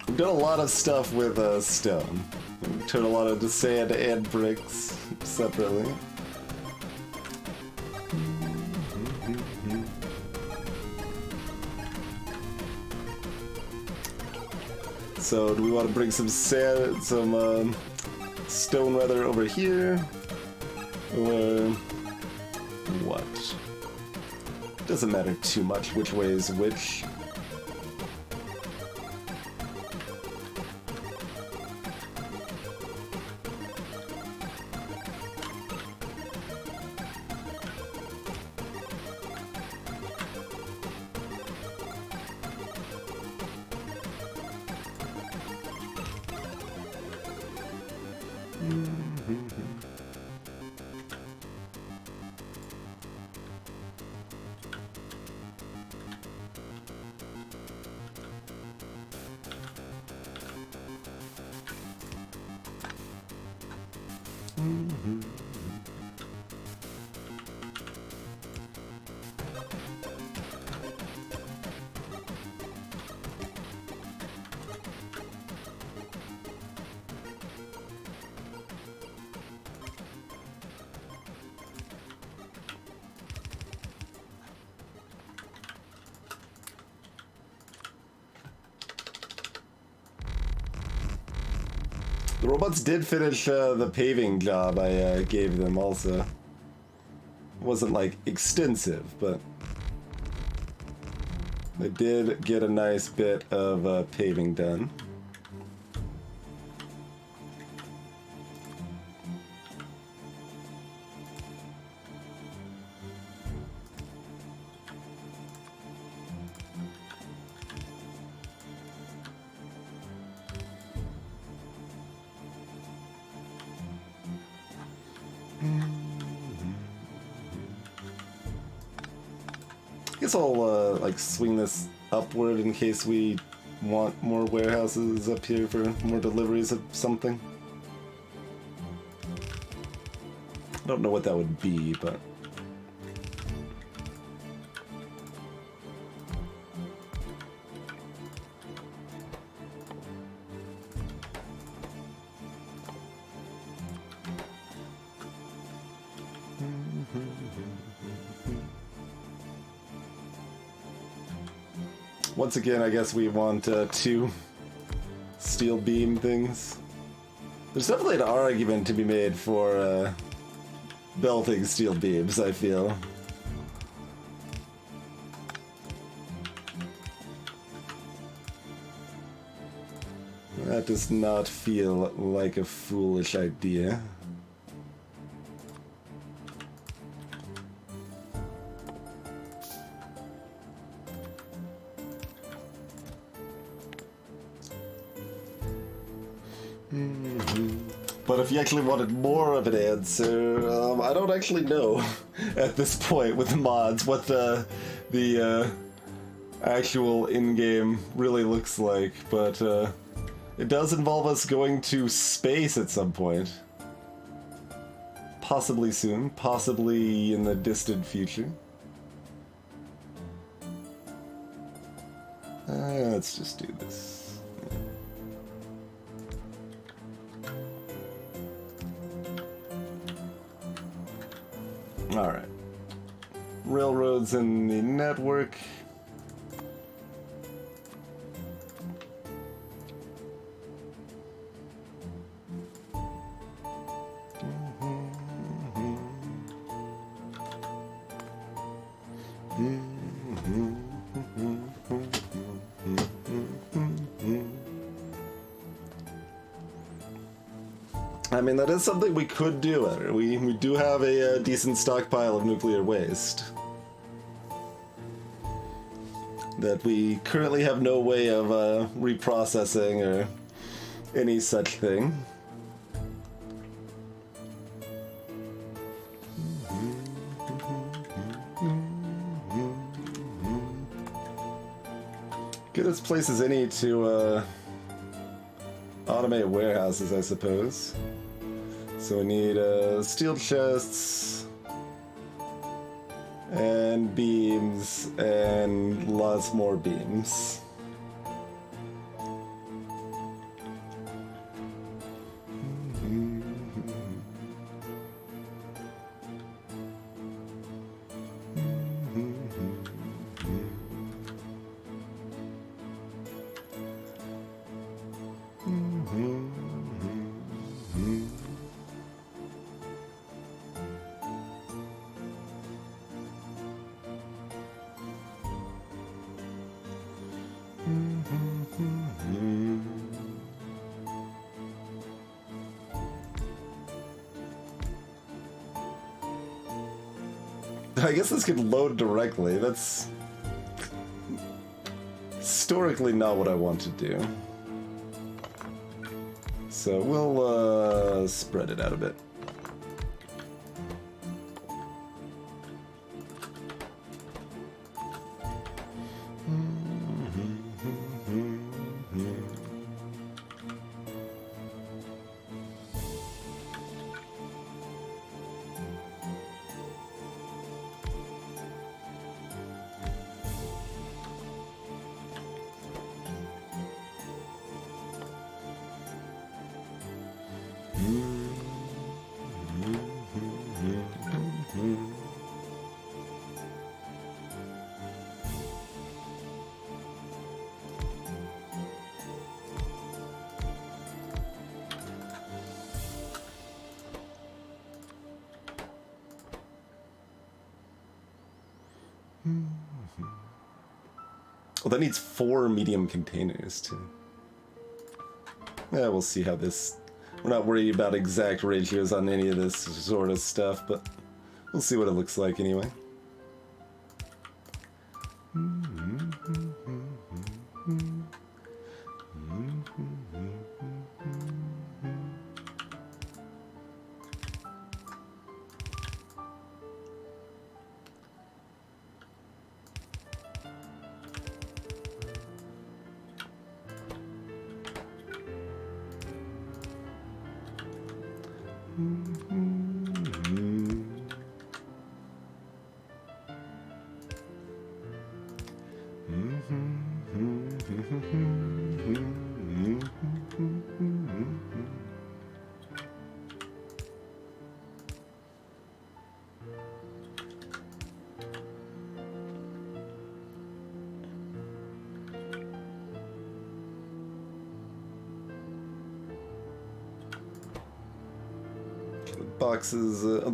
We've done a lot of stuff with stone. We've turned a lot of sand and bricks separately. So, do we want to bring some sand, some stone rather over here, or what? Doesn't matter too much which way is which. The robots did finish the paving job I gave them also. It wasn't like extensive, but they did get a nice bit of paving done. I guess I'll like swing this upward in case we want more warehouses up here for more deliveries of something. I don't know what that would be, but once again, I guess we want 2 steel beam things. There's definitely an argument to be made for belting steel beams, I feel. That does not feel like a foolish idea. But if you actually wanted more of an answer, I don't actually know at this point with the mods what the actual in-game really looks like, but it does involve us going to space at some point. Possibly soon, possibly in the distant future. Let's just do this. Alright. Railroads in the network. I mean, that is something we could do. We do have a decent stockpile of nuclear waste that we currently have no way of reprocessing or any such thing. Good as place as any to automate warehouses, I suppose. So we need steel chests and beams and lots more beams. I guess this could load directly. That's historically not what I want to do. So we'll spread it out a bit. Well, that needs 4 medium containers, too. Yeah, we'll see how this... We're not worried about exact ratios on any of this sort of stuff, but we'll see what it looks like anyway.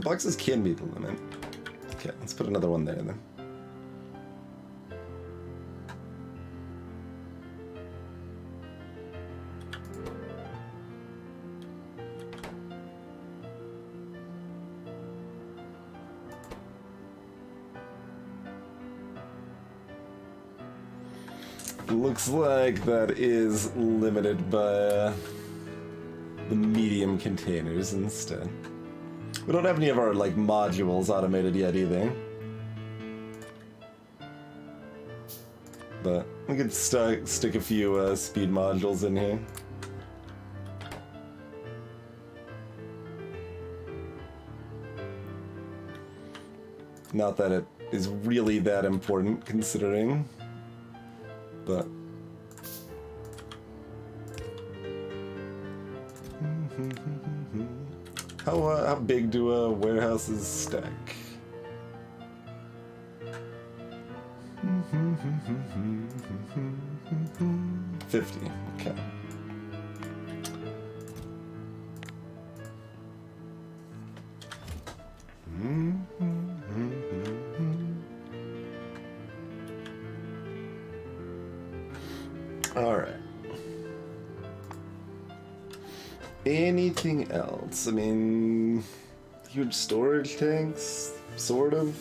Boxes can be the limit. Okay, let's put another one there then. Looks like that is limited by the medium containers instead. We don't have any of our, like, modules automated yet either. But we could stick a few speed modules in here. Not that it is really that important, considering. But... How big do warehouses stack? 50. Okay. All right. Anything else? I mean, huge storage tanks, sort of.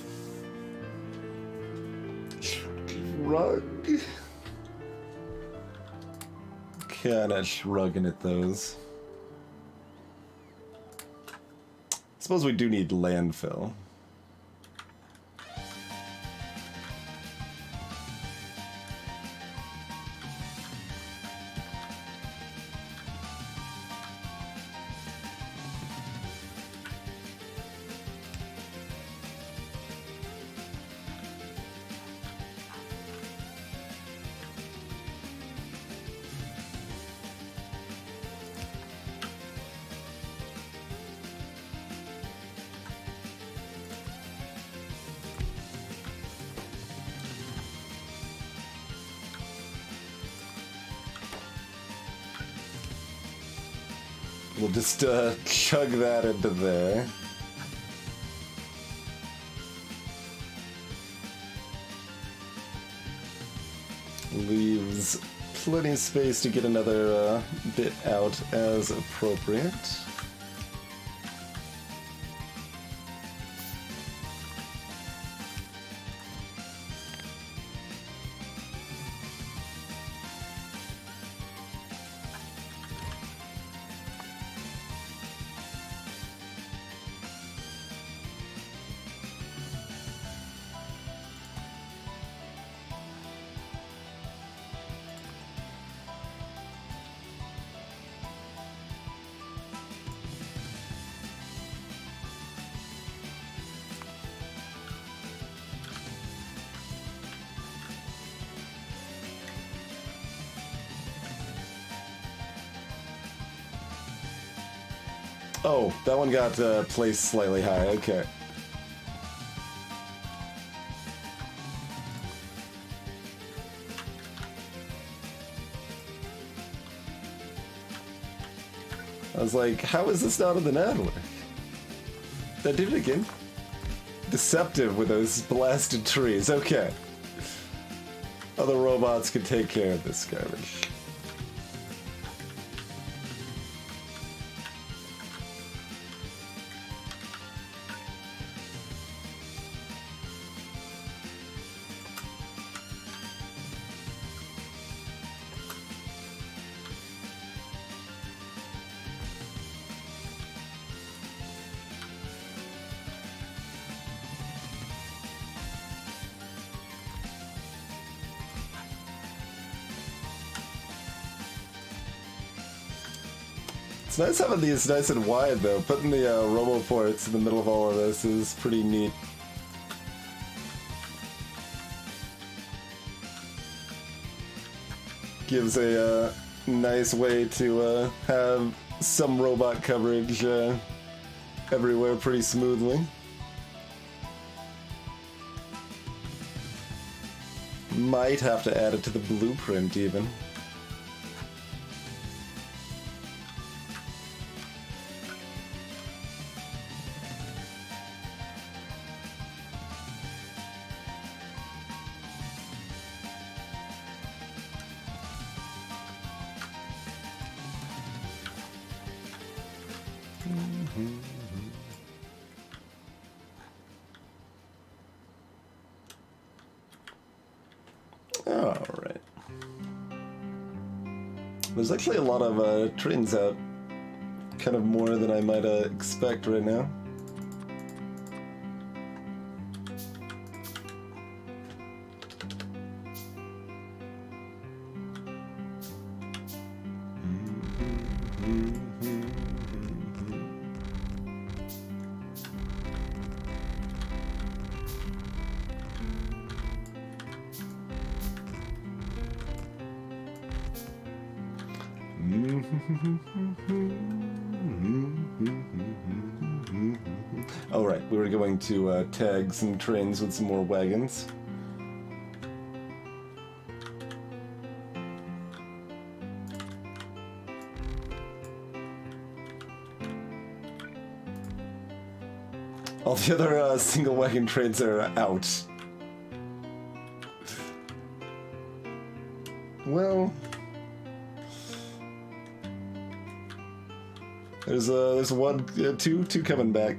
Shrug. Kinda shrugging at those. Suppose we do need landfill. We'll just chug that into there. Leaves plenty of space to get another bit out as appropriate. Oh, that one got placed slightly high. Okay. I was like, how is this not in the network? That did it again. Deceptive with those blasted trees. Okay. Other robots can take care of this garbage. It's nice having these nice and wide, though. Putting the roboports in the middle of all of this is pretty neat. Gives a nice way to have some robot coverage everywhere pretty smoothly. Might have to add it to the blueprint, even. Alright. There's actually a lot of trains out. Kind of more than I might expect right now. Oh right, we were going to tag some trains with some more wagons. All the other single wagon trains are out. Well, there's one, two coming back.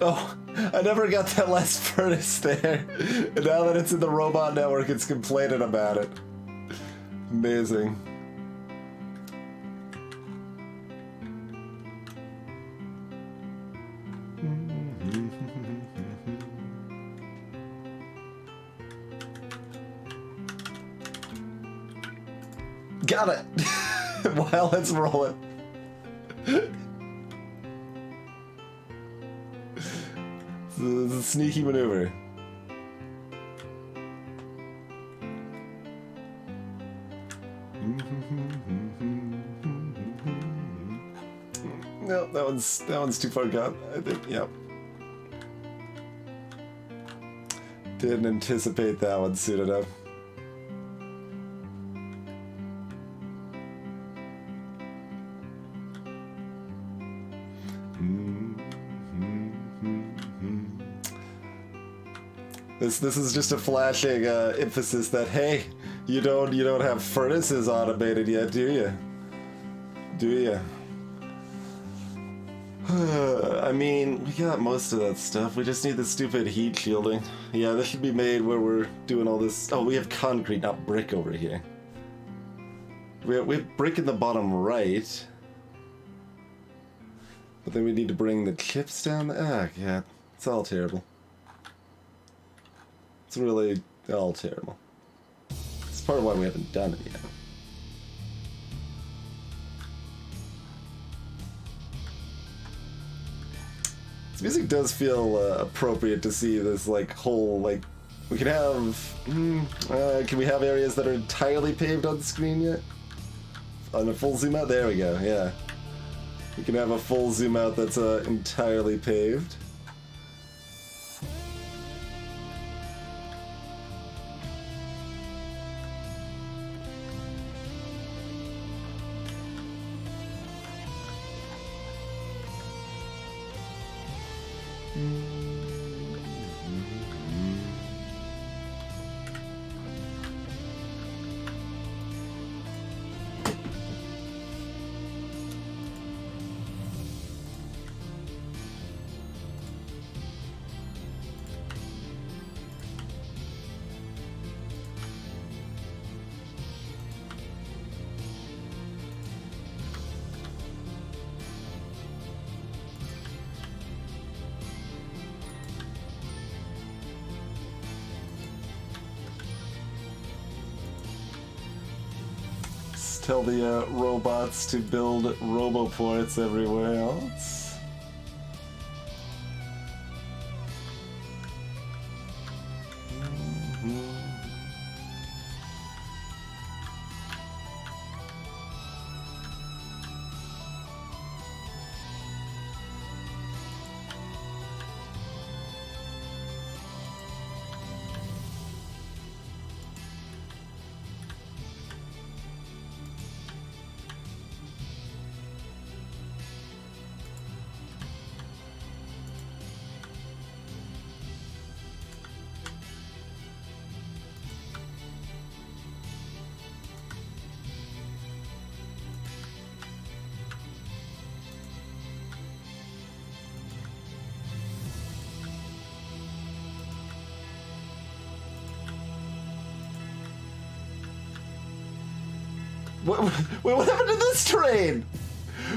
Oh, I never got that last furnace there. And now that it's in the robot network, it's complaining about it. Amazing. Got it! While it's rolling. It's a sneaky maneuver. No, that one's too far gone, I think, yep. Didn't anticipate that one soon enough. This is just a flashing emphasis that, hey, you don't have furnaces automated yet, do you? Do you? I mean, we got most of that stuff. We just need the stupid heat shielding. Yeah, this should be made where we're doing all this. Oh, we have concrete, not brick over here. We have brick in the bottom right. But then we need to bring the chips down there. Ah, yeah, it's all terrible. It's really all terrible. It's part of why we haven't done it yet. This music does feel appropriate to see this like whole like we can have. Can we have areas that are entirely paved on the screen yet? On a full zoom out, there we go. Yeah, we can have a full zoom out that's entirely paved. Tell the robots to build roboports everywhere else. Wait, what happened to this train?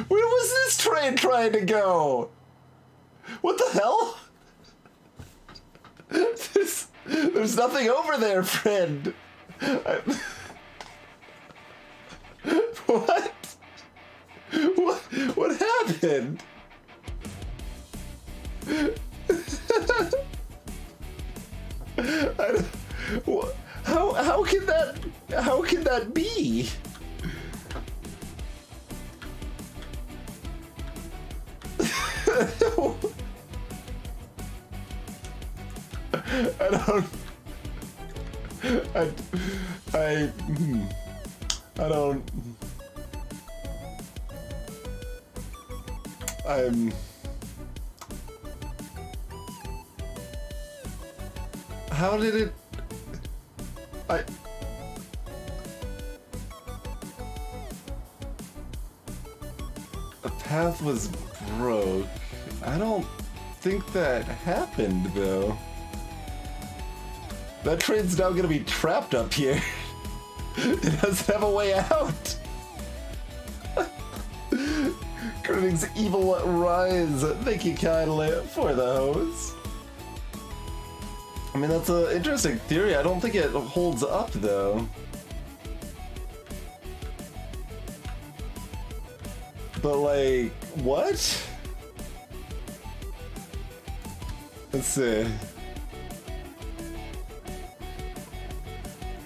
Where was this train trying to go? What the hell? There's nothing over there, friend. What? What happened? How can that be? I don't... I don't... How did it... The path was broke. I don't think that happened, though. That train's now gonna be trapped up here. It doesn't have a way out. Greetings, evil rise. Thank you kindly for the hose. I mean, that's an interesting theory. I don't think it holds up, though. But, like, what? Let's see.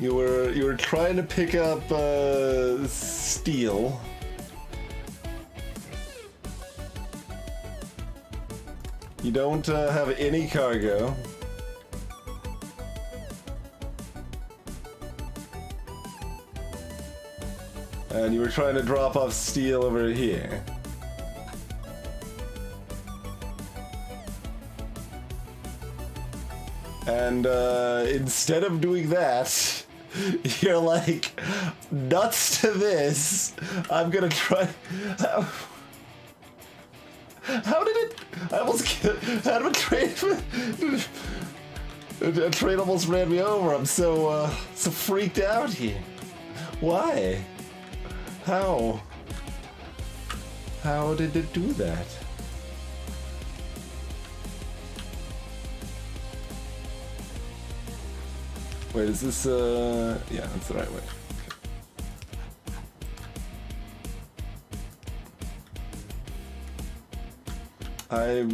You were trying to pick up steel. You don't have any cargo. And you were trying to drop off steel over here. And instead of doing that, you're like, nuts to this. I'm gonna try. How did it? I almost had a train. A train almost ran me over. I'm so freaked out here. Why? How? How did it do that? Wait, is this, yeah, that's the right way. I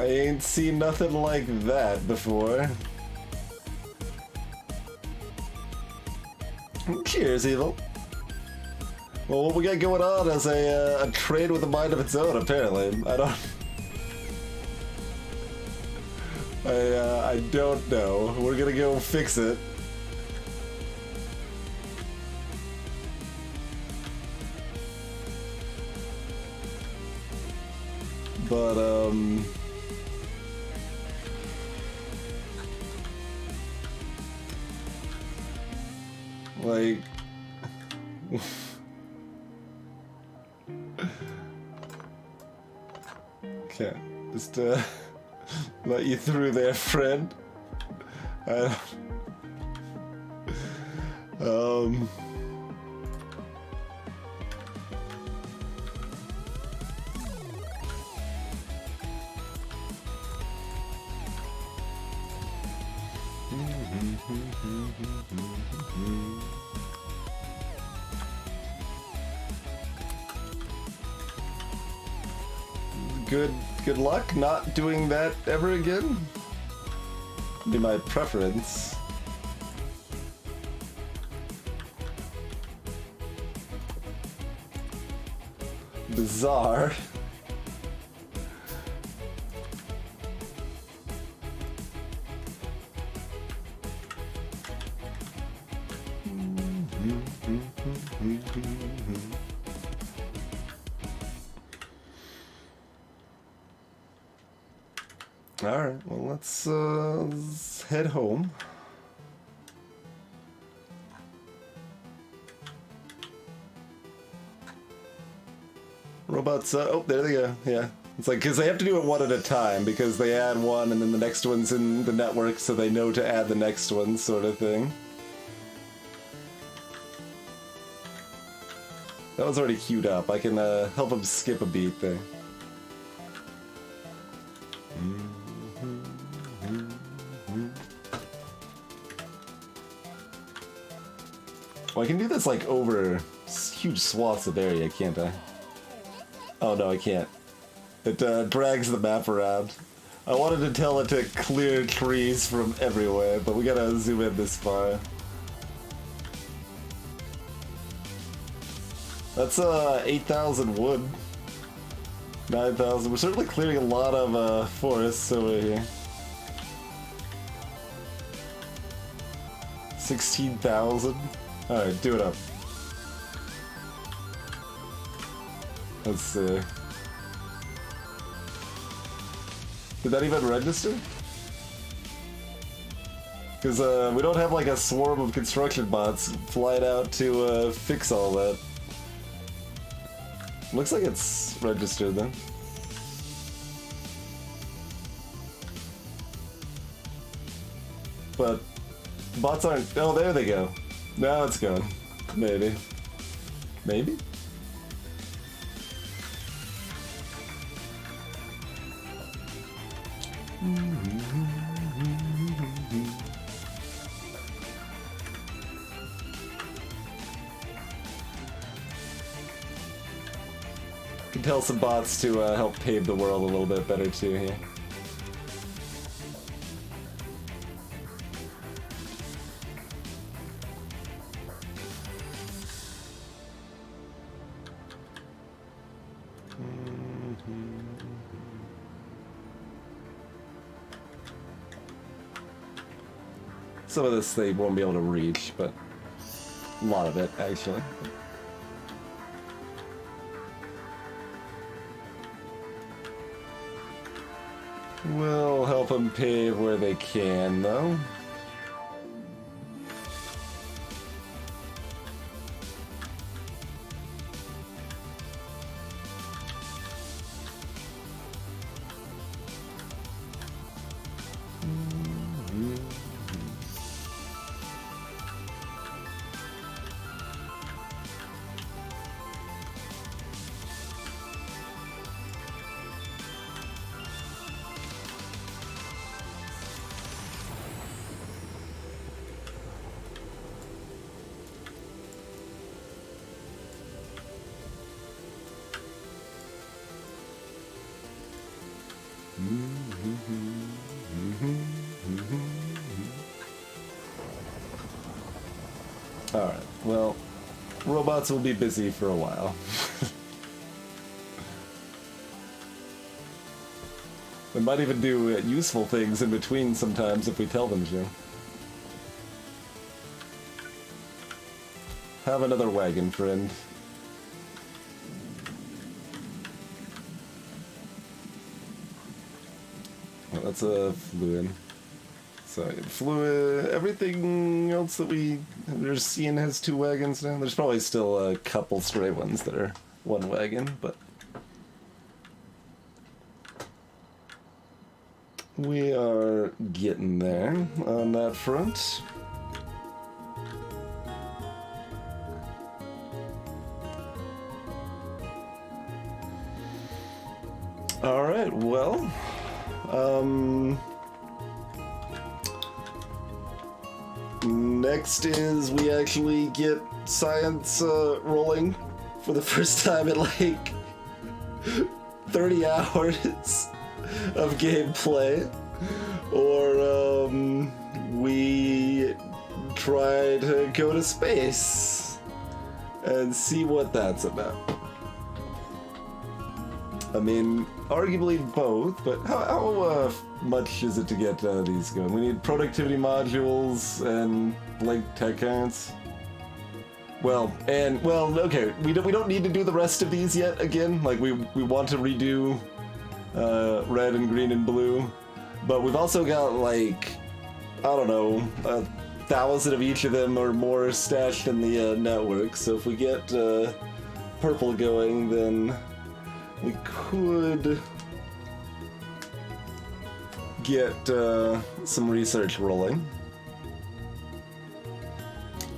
ain't seen nothing like that before. Cheers, Evil. Well, what we got going on is a trade with a mind of its own, apparently. I don't know. We're gonna go fix it. But, like... Okay, just, let you through there, friend. Good luck not doing that ever again. Be my preference. Bizarre. Alright, well let's head home. Robots, oh, there they go, yeah. It's like, because they have to do it one at a time, because they add one and then the next one's in the network, so they know to add the next one, sort of thing. That was already queued up. I can help him skip a beat there. Well, I can do this like over huge swaths of area, can't I? Oh no, I can't. It drags the map around. I wanted to tell it to clear trees from everywhere, but we gotta zoom in this far. That's 8,000 wood. 9,000. We're certainly clearing a lot of forests over here. 16,000? Alright, do it up. Let's see. Did that even register? Because we don't have like a swarm of construction bots flying out to fix all that. Looks like it's registered then. But bots aren't. Oh, there they go. Now it's gone. Maybe. Maybe? Can tell some bots to help pave the world a little bit better too here. Some of this they won't be able to reach, but a lot of it, actually. We'll help them pave where they can, though. Alright, well, robots will be busy for a while. They might even do useful things in between sometimes if we tell them to. Have another wagon, friend. Well, that's a fluid. So, fluid, everything else that we're seeing has 2 wagons now. There's probably still a couple stray ones that are 1 wagon, but we are getting there on that front. Alright, well, next is we actually get science rolling for the first time in like 30 hours of gameplay, or we try to go to space and see what that's about. I mean, arguably both, but how much is it to get these going? We need productivity modules and like tech cards. Well, okay, we don't need to do the rest of these yet. Again, like we want to redo red and green and blue, but we've also got like, I don't know, 1,000 of each of them or more stashed in the network. So if we get purple going, then we could get some research rolling.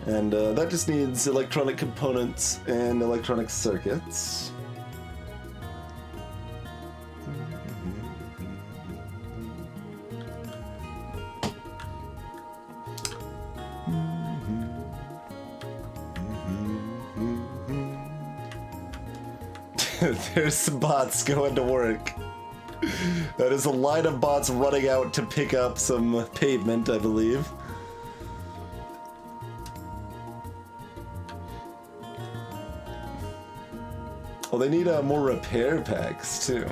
And that just needs electronic components and electronic circuits. There's some bots going to work. That is a line of bots running out to pick up some pavement, I believe. Well, they need more repair packs, too.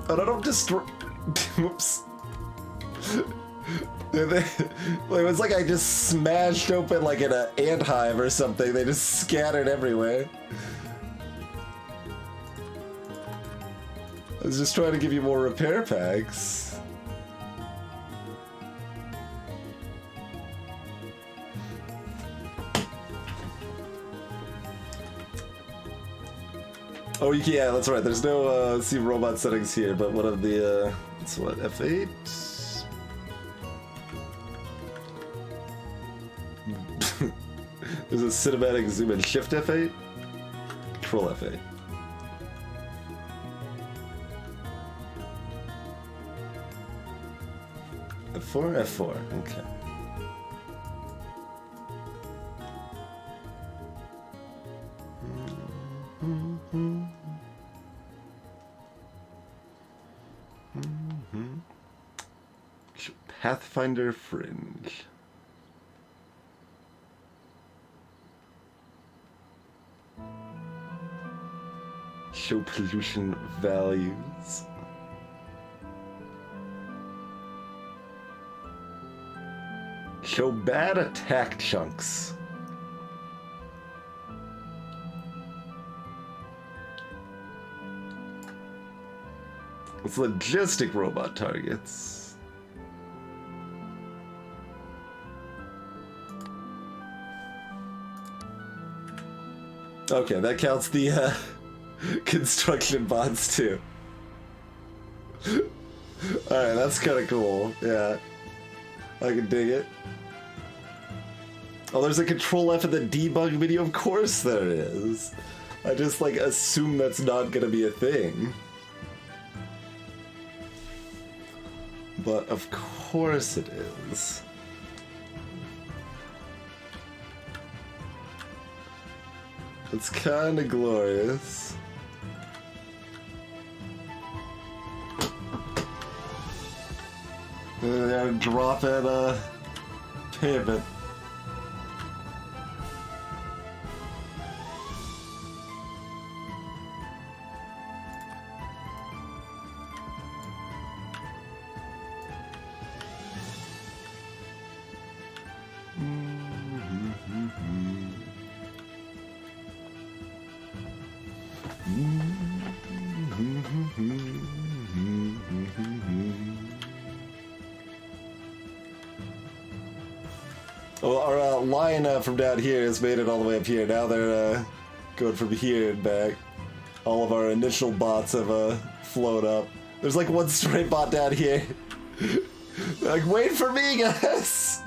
Oh, no, don't destroy. Oops. It was like I just smashed open like in an ant hive or something. They just scattered everywhere. I was just trying to give you more repair packs. Oh, yeah, that's right. There's no see robot settings here, but one of the it's what, F8? There's a cinematic zoom in. Shift F8? Control F8. F4? F4, okay. Pathfinder Fringe. Show pollution values. Show bad attack chunks. It's logistic robot targets. Okay, that counts the construction bots too. Alright, that's kind of cool. Yeah. I can dig it. Oh, there's a control F in the debug video? Of course there is. I just, like, assume that's not gonna be a thing. But of course it is. It's kinda glorious. They're drop at a pivot. Well, our line from down here has made it all the way up here. Now they're going from here and back. All of our initial bots have flown up. There's like one stray bot down here. Like, wait for me, guys!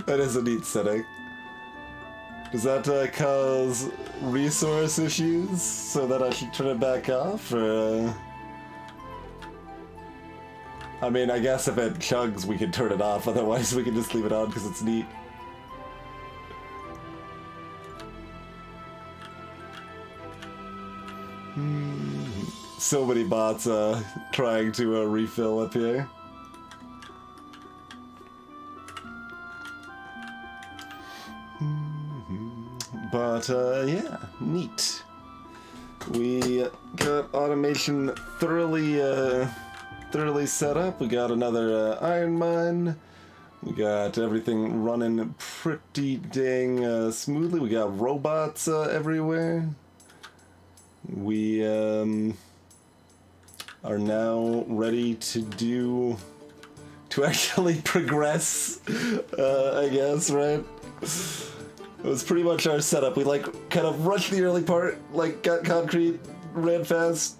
That is a neat setting. Does that cause resource issues so that I should turn it back off, or? I mean, I guess if it chugs, we can turn it off. Otherwise, we can just leave it on because it's neat. So many bots trying to refill up here. But yeah, neat. We got automation thoroughly set up. We got another iron mine. We got everything running pretty dang smoothly. We got robots everywhere. We are now ready to actually progress, I guess, right? It was pretty much our setup. We like kind of rushed the early part, like got concrete, ran fast.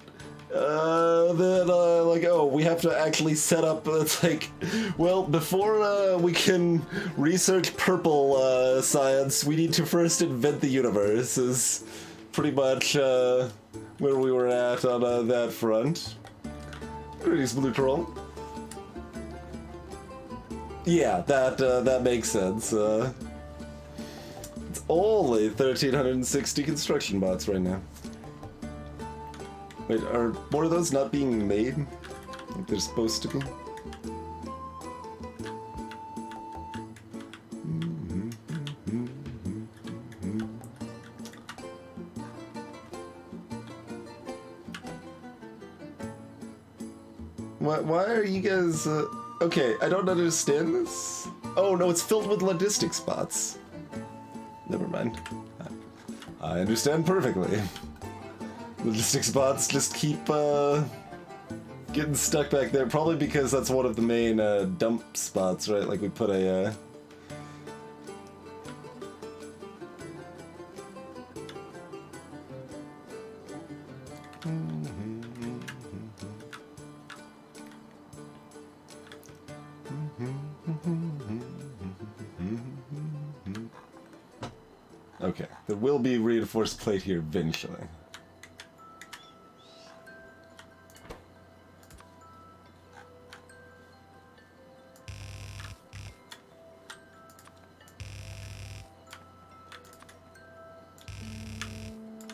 Then like, oh, we have to actually set up. It's like, well, before we can research purple science, we need to first invent the universe. Is pretty much where we were at on that front. Greetings, Blue Troll. Yeah, that makes sense. It's only 1,360 construction bots right now. Wait, are more of those not being made like they're supposed to be? Why are you guys... Okay, I don't understand this. Oh, no, it's filled with logistic spots. Never mind. I understand perfectly. Logistic spots just keep, getting stuck back there. Probably because that's one of the main, dump spots, right? Like, we put a, Okay, there will be reinforced plate here eventually.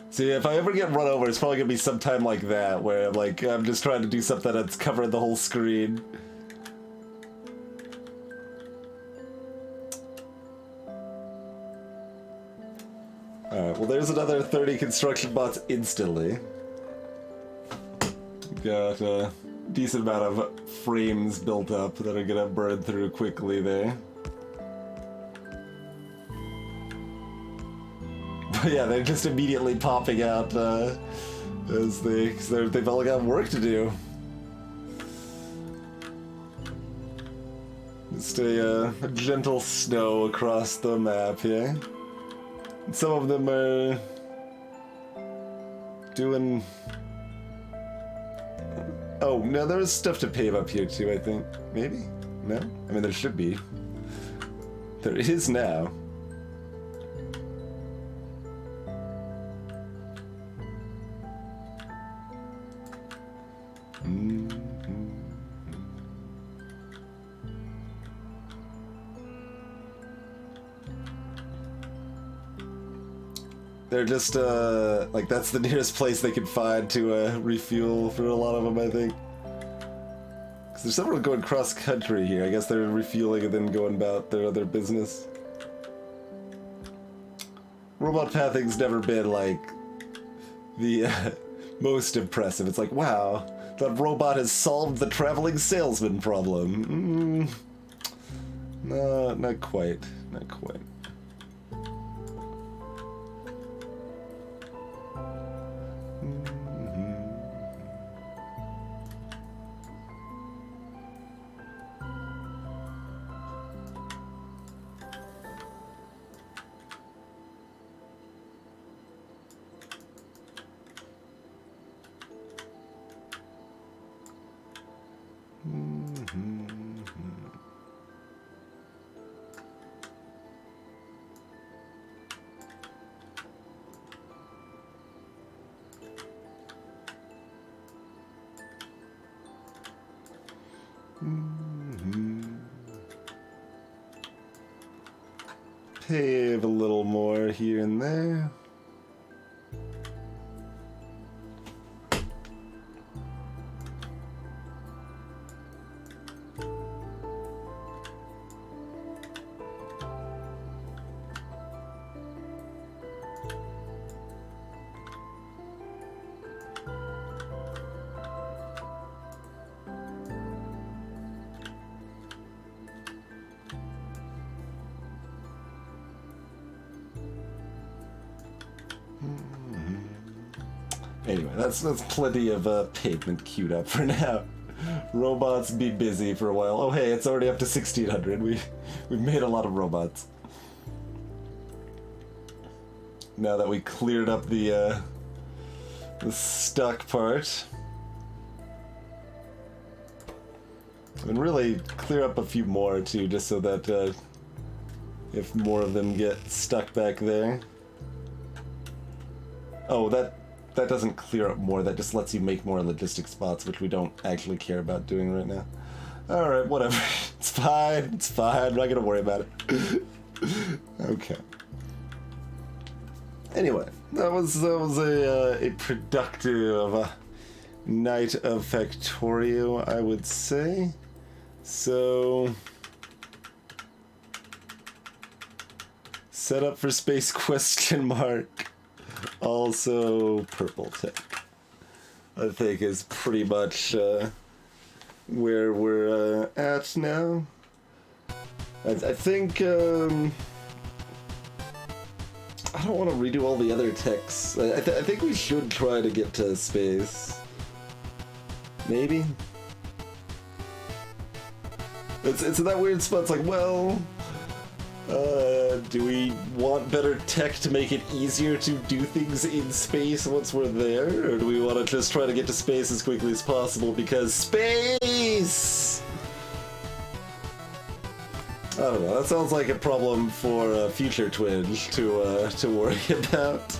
See, if I ever get run over, it's probably gonna be sometime like that, where like I'm just trying to do something that's covering the whole screen. Alright, well there's another 30 construction bots instantly. Got a decent amount of frames built up that are gonna burn through quickly there. But yeah, they're just immediately popping out as they've all got work to do. Just a gentle snow across the map here. Some of them are doing... Oh, no, there's stuff to pave up here too, I think. Maybe? No? I mean, there should be. There is now. They're just, like, that's the nearest place they could find to, refuel for a lot of them, I think. Because there's several going cross-country here. I guess they're refueling and then going about their other business. Robot pathing's never been, like, the most impressive. It's like, wow, that robot has solved the traveling salesman problem. No, not quite. Not quite. Pave a little more here and there. Anyway, that's plenty of pavement queued up for now. Robots be busy for a while. Oh hey, it's already up to 1600. We've made a lot of robots. Now that we cleared up the stuck part. And really clear up a few more too, just so that if more of them get stuck back there. Oh, that doesn't clear up more, that just lets you make more logistic spots, which we don't actually care about doing right now. Alright, whatever. It's fine, it's fine, I'm not gonna worry about it. Okay. Anyway, that was a productive night of Factorio, I would say. So... set up for space question mark. Also purple tech, I think, is pretty much where we're at now. I think I don't want to redo all the other techs. I think we should try to get to space. Maybe. It's in that weird spot. It's like, well, do we want better tech to make it easier to do things in space once we're there? Or do we want to just try to get to space as quickly as possible because space? I don't know, that sounds like a problem for Future Twin to worry about.